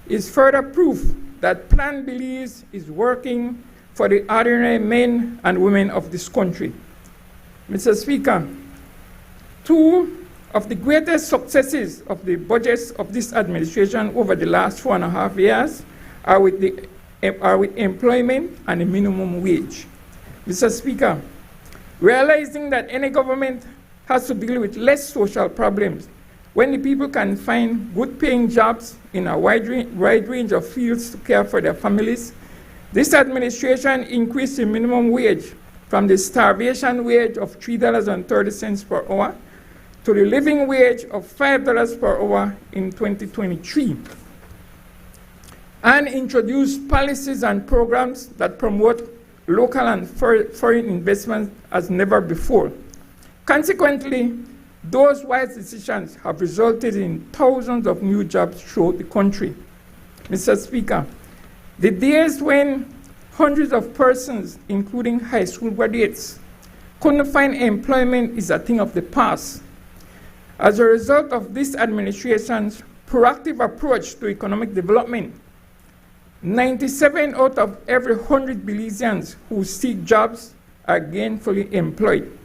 M: is further proof that Plan Belize is working for the ordinary men and women of this country. Mr. Speaker, two of the greatest successes of the budgets of this administration over the last 4.5 years are with employment and the minimum wage. Mr. Speaker, realizing that any government has to deal with less social problems when the people can find good-paying jobs in a wide range of fields to care for their families, this administration increased the minimum wage from the starvation wage of $3.30 per hour to the living wage of $5 per hour in 2023, and introduced policies and programs that promote local and foreign investment as never before. Consequently, those wise decisions have resulted in thousands of new jobs throughout the country. Mr. Speaker, the days when hundreds of persons, including high school graduates, couldn't find employment is a thing of the past. As a result of this administration's proactive approach to economic development, 97 out of every 100 Belizeans who seek jobs are gainfully employed.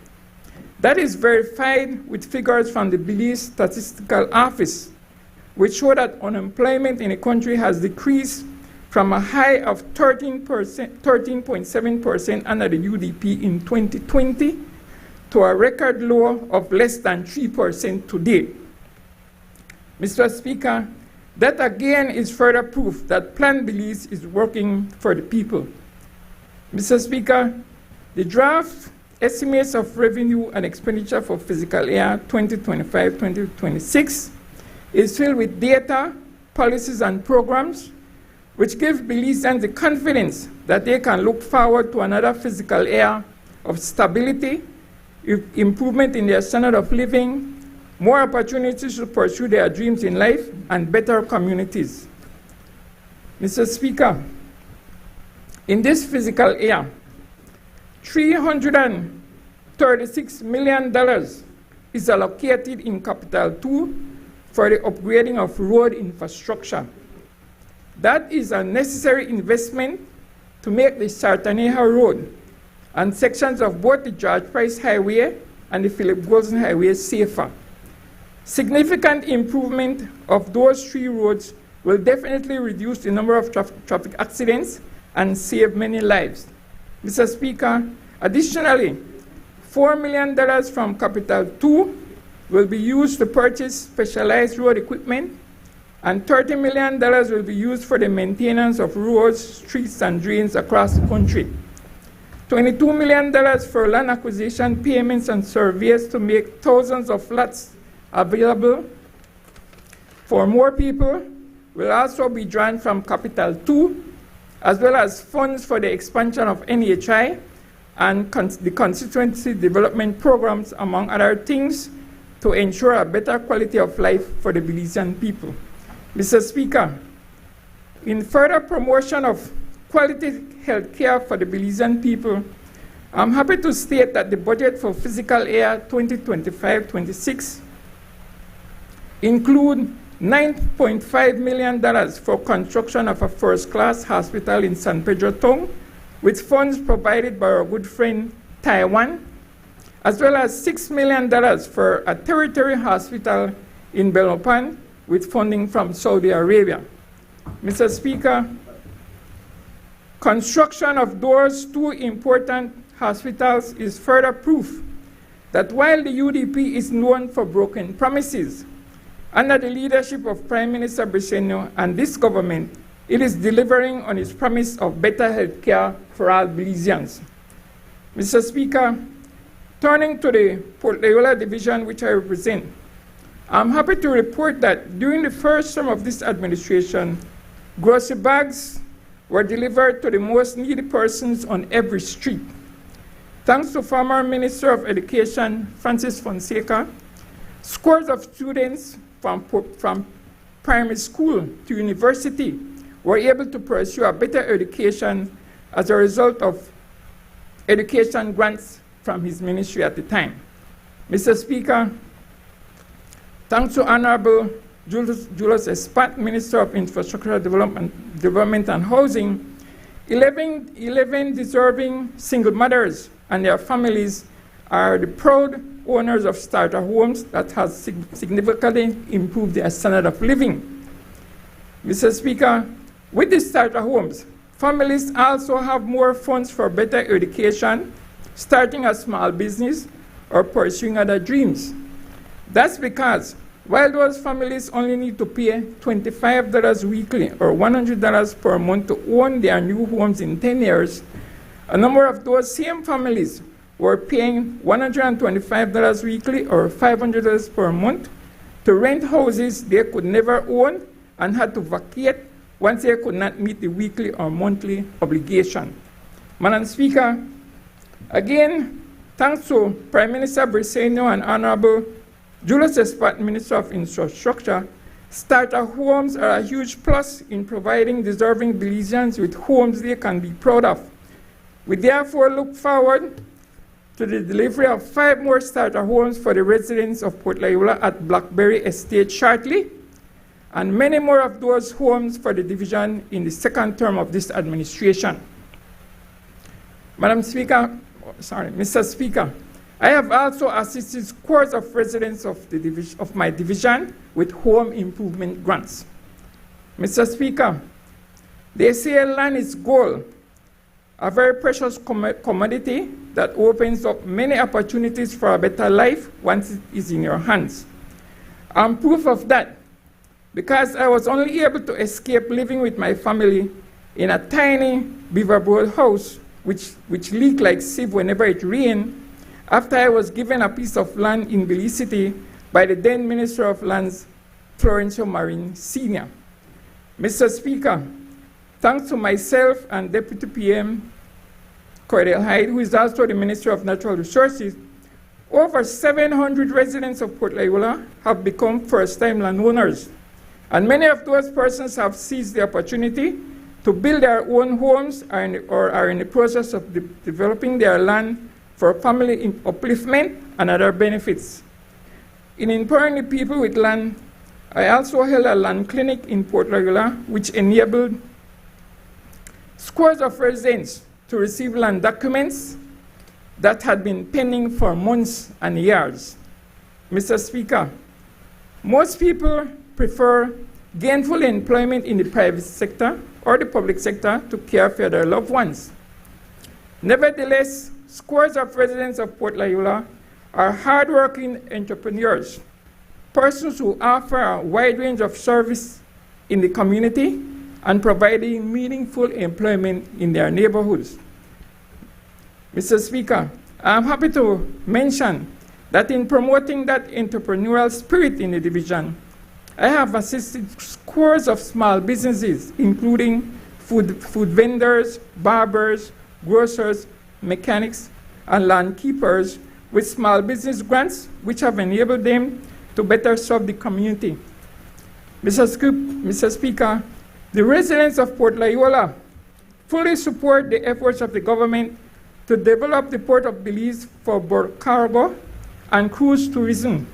M: That is verified with figures from the Belize Statistical Office, which show that unemployment in the country has decreased from a high of 13.7% under the UDP in 2020 to a record low of less than 3% today. Mr. Speaker, that again is further proof that Plan Belize is working for the people. Mr. Speaker, the draft estimates of revenue and expenditure for fiscal year 2025-2026 is filled with data, policies, and programs which give Belizeans the confidence that they can look forward to another fiscal year of stability, improvement in their standard of living, more opportunities to pursue their dreams in life, and better communities. Mr. Speaker, in this fiscal year, $336 million is allocated in Capital 2 for the upgrading of road infrastructure. That is a necessary investment to make the Sartaneja Road and sections of both the George Price Highway and the Philip Golson Highway safer. Significant improvement of those three roads will definitely reduce the number of traffic accidents and save many lives. Mr. Speaker, additionally, $4 million from Capital 2 will be used to purchase specialized road equipment, and $30 million will be used for the maintenance of roads, streets, and drains across the country. $22 million for land acquisition payments and surveys to make thousands of lots available for more people will also be drawn from Capital 2, as well as funds for the expansion of NHI and the constituency development programs, among other things, to ensure a better quality of life for the Belizean people. Mr. Speaker, in further promotion of quality health care for the Belizean people, I'm happy to state that the budget for fiscal year 2025-26 include $9.5 million for construction of a first-class hospital in San Pedro Town, with funds provided by our good friend Taiwan, as well as $6 million for a tertiary hospital in Belmopan, with funding from Saudi Arabia. Mr. Speaker, construction of those two important hospitals is further proof that while the UDP is known for broken promises, under the leadership of Prime Minister Briceño and this government, it is delivering on its promise of better health care for all Belizeans. Mr. Speaker, turning to the Port Loyola division which I represent, I'm happy to report that during the first term of this administration, grocery bags were delivered to the most needy persons on every street. Thanks to former Minister of Education, Francis Fonseca, scores of students from primary school to university were able to pursue a better education as a result of education grants from his ministry at the time. Mr. Speaker, thanks to Honorable Julius Espat, Minister of Infrastructure Development and Housing, 11 deserving single mothers and their families are the proud owners of starter homes that has significantly improved their standard of living. Mr. Speaker, with the starter homes, families also have more funds for better education, starting a small business, or pursuing other dreams. That's because while those families only need to pay $25 weekly or $100 per month to own their new homes in 10 years, a number of those same families were paying $125 weekly or $500 per month to rent houses they could never own and had to vacate once they could not meet the weekly or monthly obligation. Madam Speaker, again, thanks to Prime Minister Briceño and Honorable Julius Espat, Minister of Infrastructure, Starter homes are a huge plus in providing deserving Belizeans with homes they can be proud of. We therefore look forward to the delivery of 5 more starter homes for the residents of Port Loyola at Blackberry Estate shortly, and many more of those homes for the division in the second term of this administration. Mr. Speaker, I have also assisted scores of residents of my division with home improvement grants. Mr. Speaker, they say land is gold, a very precious commodity that opens up many opportunities for a better life once it is in your hands. I'm proof of that because I was only able to escape living with my family in a tiny beaver-board house which leaked like sieve whenever it rained, after I was given a piece of land in Belize City by the then Minister of Lands, Florencio Marin Sr. Mr. Speaker, thanks to myself and Deputy PM Cordell Hyde, who is also the Minister of Natural Resources, over 700 residents of Port Loyola have become first-time landowners. And many of those persons have seized the opportunity to build their own homes or are in the process of developing their land for family upliftment and other benefits. In empowering the people with land, I also held a land clinic in Port Loyola, which enabled scores of residents to receive land documents that had been pending for months and years. Mr. Speaker, most people prefer gainful employment in the private sector or the public sector to care for their loved ones. Nevertheless, scores of residents of Port Loyola are hardworking entrepreneurs, persons who offer a wide range of service in the community and providing meaningful employment in their neighborhoods. Mr. Speaker, I'm happy to mention that in promoting that entrepreneurial spirit in the division, I have assisted scores of small businesses, including food vendors, barbers, grocers, mechanics, and land keepers with small business grants, which have enabled them to better serve the community. Mr. Speaker, the residents of Port Loyola fully support the efforts of the government to develop the Port of Belize for both cargo and cruise tourism,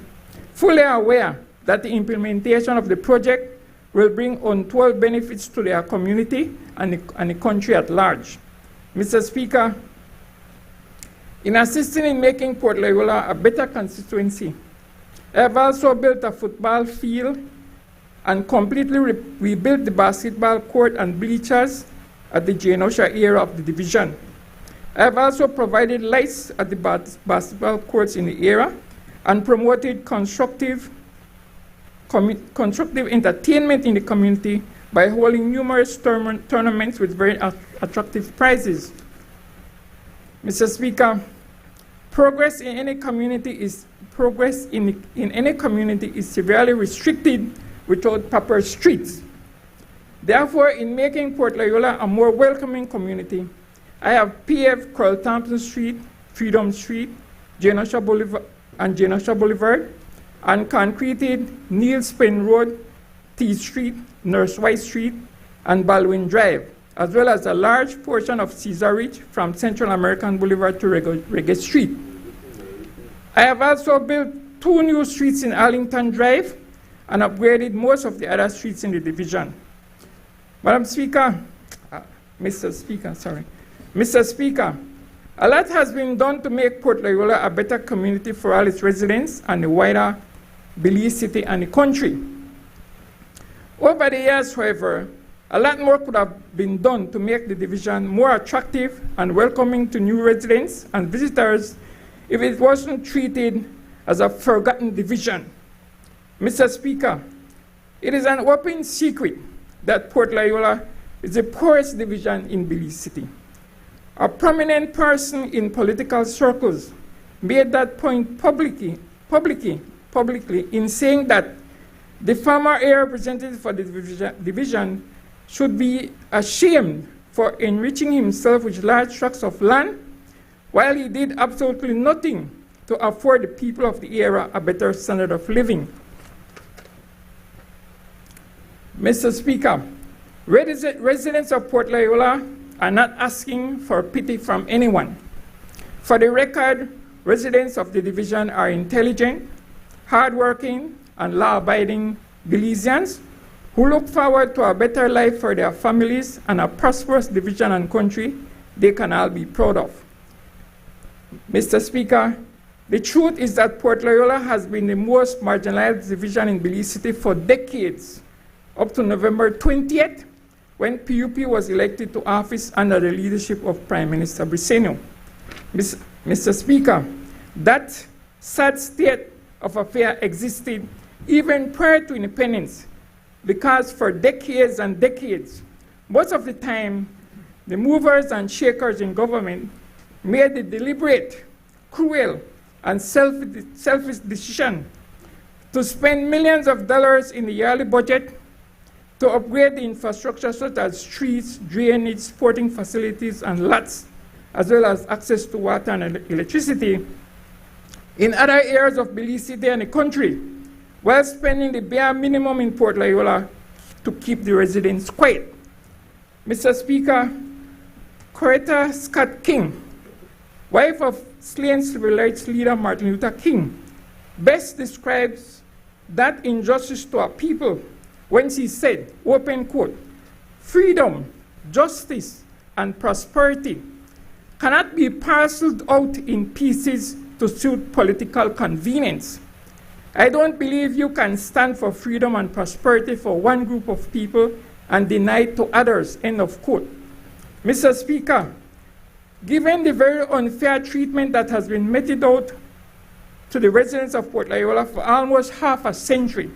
M: fully aware that the implementation of the project will bring untold benefits to their community and the country at large. Mr. Speaker, in assisting in making Port Loyola a better constituency, I have also built a football field and completely rebuilt the basketball court and bleachers at the Genosha area of the division. I have also provided lights at the basketball courts in the area and promoted constructive entertainment in the community by holding numerous tournaments with very attractive prizes. Mr. Speaker, progress in any community is severely restricted without proper streets. Therefore, in making Port Loyola a more welcoming community, I have paved Carl Thompson Street, Freedom Street, Genosha Boulevard, and concreted Neil Spin Road, T Street, Nurse White Street, and Baldwin Drive, as well as a large portion of Cesar Ridge from Central American Boulevard to Reggae Street. I have also built 2 new streets in Arlington Drive and upgraded most of the other streets in the division. Mr. Speaker, a lot has been done to make Port Loyola a better community for all its residents and the wider Belize City and the country. Over the years, however, a lot more could have been done to make the division more attractive and welcoming to new residents and visitors if it wasn't treated as a forgotten division. Mr. Speaker, it is an open secret that Port Loyola is the poorest division in Belize City. A prominent person in political circles made that point publicly in saying that the former area representative for the division should be ashamed for enriching himself with large tracts of land while he did absolutely nothing to afford the people of the area a better standard of living. Mr. Speaker, residents of Port Loyola are not asking for pity from anyone. For the record, residents of the division are intelligent, hardworking, and law-abiding Belizeans who look forward to a better life for their families and a prosperous division and country they can all be proud of. Mr. Speaker, the truth is that Port Loyola has been the most marginalized division in Belize City for decades, up to November 20th, when PUP was elected to office under the leadership of Prime Minister Briceño. Mr. Speaker, that sad state of affairs existed even prior to independence, because for decades and decades, most of the time, the movers and shakers in government made the deliberate, cruel, and selfish decision to spend millions of dollars in the yearly budget to upgrade the infrastructure such as streets, drainage, sporting facilities, and lots, as well as access to water and electricity in other areas of Belize City and the country, while spending the bare minimum in Port Loyola to keep the residents quiet. Mr. Speaker, Coretta Scott King, wife of slain civil rights leader Martin Luther King, best describes that injustice to our people when she said, open quote, "Freedom, justice, and prosperity cannot be parceled out in pieces to suit political convenience. I don't believe you can stand for freedom and prosperity for one group of people and deny it to others," end of quote. Mr. Speaker, given the very unfair treatment that has been meted out to the residents of Port Loyola for almost half a century,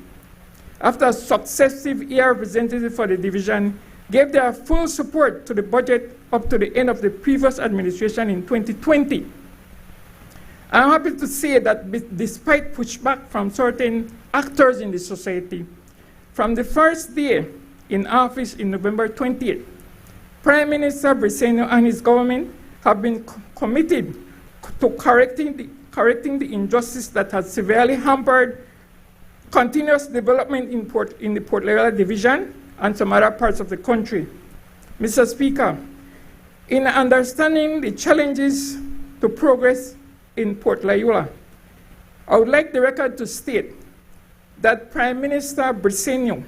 M: after successive ER representatives for the division gave their full support to the budget up to the end of the previous administration in 2020, I'm happy to say that despite pushback from certain actors in the society, from the first day in office in November 20th, Prime Minister Briceño and his government have been committed to correcting the injustice that has severely hampered continuous development in the Port Loyola division and some other parts of the country. Mr. Speaker, in understanding the challenges to progress in Port Loyola, I would like the record to state that Prime Minister Briceño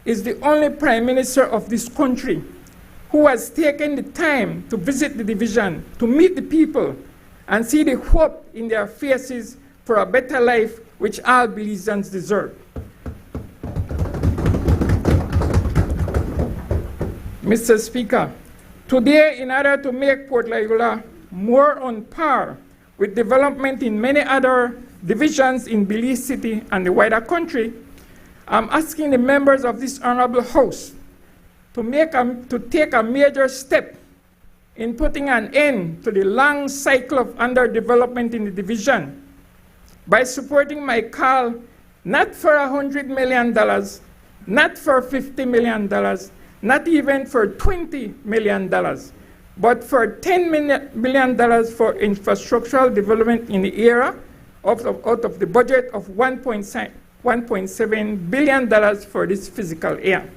M: is the only Prime Minister of this country who has taken the time to visit the division, to meet the people, and see the hope in their faces for a better life which all Belizeans deserve. Mr. Speaker, today, in order to make Port Loyola more on par with development in many other divisions in Belize City and the wider country, I'm asking the members of this honorable House to take a major step in putting an end to the long cycle of underdevelopment in the division by supporting my call not for $100 million, not for $50 million, not even for $20 million, but for $10 million for infrastructural development in the area out of the budget of $1.7 billion for this fiscal year.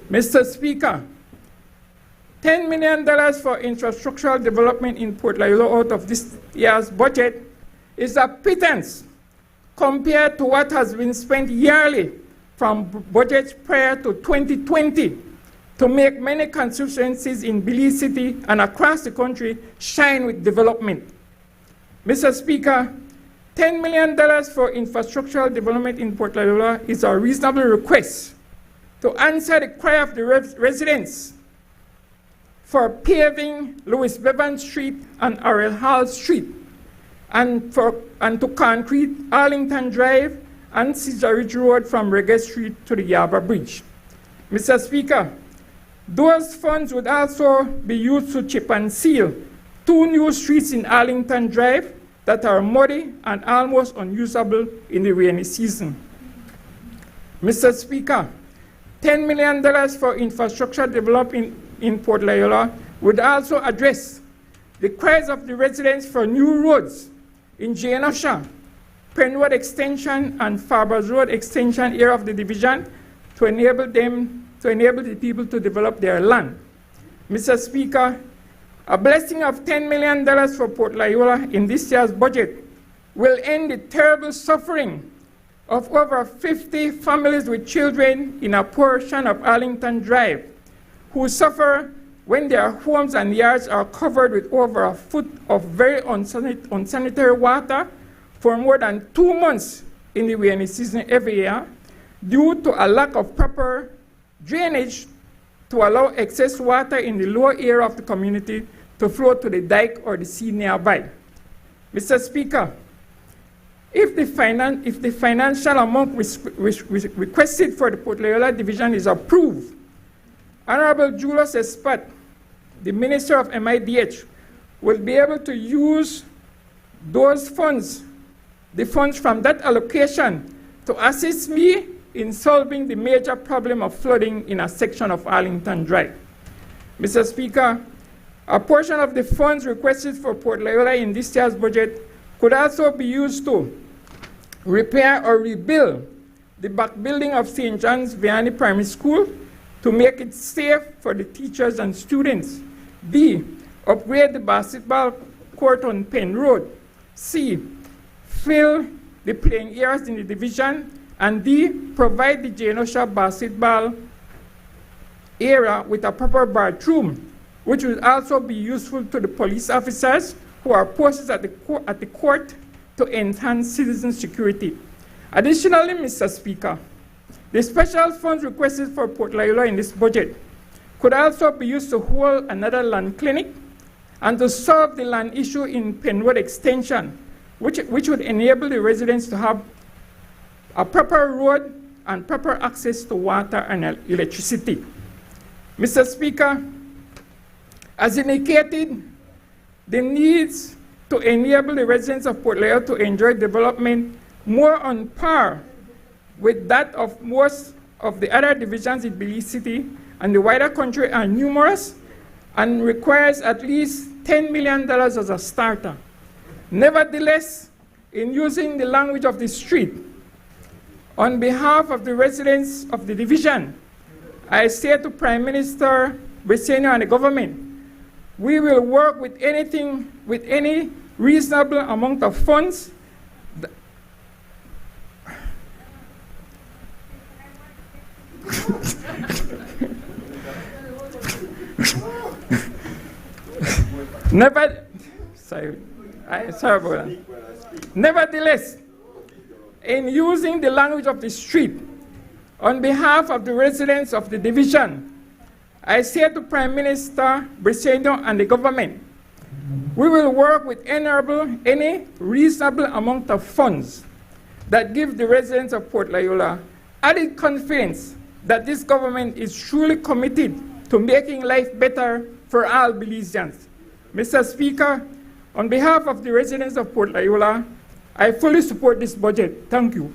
M: Mr. Speaker, $10 million for infrastructural development in Port Loyola out of this year's budget is a pittance compared to what has been spent yearly from budgets prior to 2020 to make many constituencies in Belize City and across the country shine with development. Mr. Speaker, $10 million for infrastructural development in Port Loyola is a reasonable request to answer the cry of the residents for paving Louis Bevan Street and Ariel Hall Street, and to concrete Arlington Drive and Cedar Ridge Road from Reggae Street to the Yaba Bridge. Mr. Speaker, those funds would also be used to chip and seal 2 new streets in Arlington Drive that are muddy and almost unusable in the rainy season. Mr. Speaker, $10 million for infrastructure development in Port Loyola would also address the cries of the residents for new roads in Janosha, Penwood Extension, and Farbers Road Extension area of the division to enable the people to develop their land. Mr. Speaker, a blessing of $10 million for Port Loyola in this year's budget will end the terrible suffering of over 50 families with children in a portion of Arlington Drive, who suffer when their homes and yards are covered with over a foot of very unsanitary water for more than 2 months in the rainy season every year, due to a lack of proper drainage to allow excess water in the lower area of the community to flow to the dike or the sea nearby. Mr. Speaker, if the financial amount requested for the Port Loyola Division is approved, Honorable Julius Espat, the Minister of MIDH, will be able to use those funds, the funds from that allocation, to assist me in solving the major problem of flooding in a section of Arlington Drive. Mr. Speaker, a portion of the funds requested for Port Loyola in this year's budget could also be used to repair or rebuild the back building of St. John's Vianney Primary School to make it safe for the teachers and students. B, upgrade the basketball court on Penn Road. C, fill the playing areas in the division. And D, provide the Genosha basketball area with a proper bathroom, which will also be useful to the police officers who are posted at the court to enhance citizen security. Additionally, Mr. Speaker, the special funds requested for Port Loyola in this budget could also be used to hold another land clinic and to solve the land issue in Penwood Extension, which would enable the residents to have a proper road and proper access to water and electricity. Mr. Speaker, as indicated, the needs to enable the residents of Port Loyola to enjoy development more on par with that of most of the other divisions in Belize City and the wider country are numerous and requires at least $10 million as a starter. Nevertheless, in using the language of the street, on behalf of the residents of the division, I say to Prime Minister Briceño and the government, we will work with any reasonable amount of funds Nevertheless, in using the language of the street, on behalf of the residents of the division, I say to Prime Minister Briceño and the government, we will work with any reasonable amount of funds that give the residents of Port Loyola added confidence that this government is truly committed to making life better for all Belizeans. Mr. Speaker, on behalf of the residents of Port Loyola, I fully support this budget. Thank you.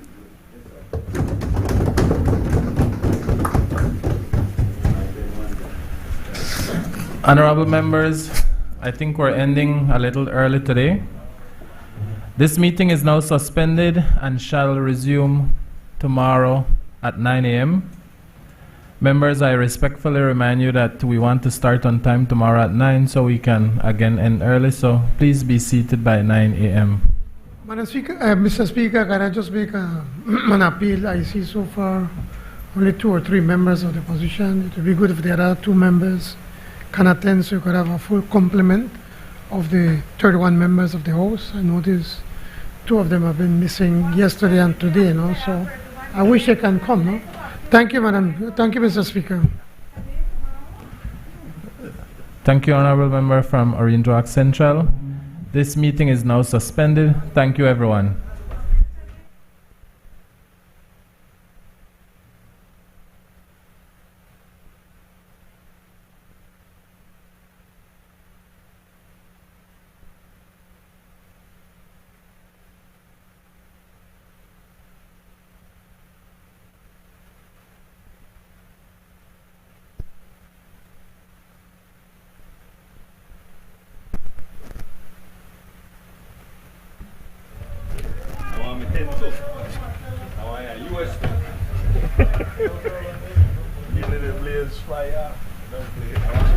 B: Honorable members, I think we're ending a little early today. This meeting is now suspended and shall resume tomorrow at 9 a.m. Members, I respectfully remind you that we want to start on time tomorrow at 9 so we can again end early, so please be seated by 9 a.m.
N: Mr. Speaker, can I just make an appeal? I see so far only 2 or 3 members of the opposition. It would be good if there are 2 members can attend so you could have a full complement of the 31 members of the House. I noticed 2 of them have been missing yesterday and today, so I wish they can come. No? Thank you, Madam. Thank you, Mr. Speaker.
B: Thank you, Honorable Member from Orange Walk Central. This meeting is now suspended. Thank you, everyone.
F: How are you?
G: Give it a blaze fire. Don't play.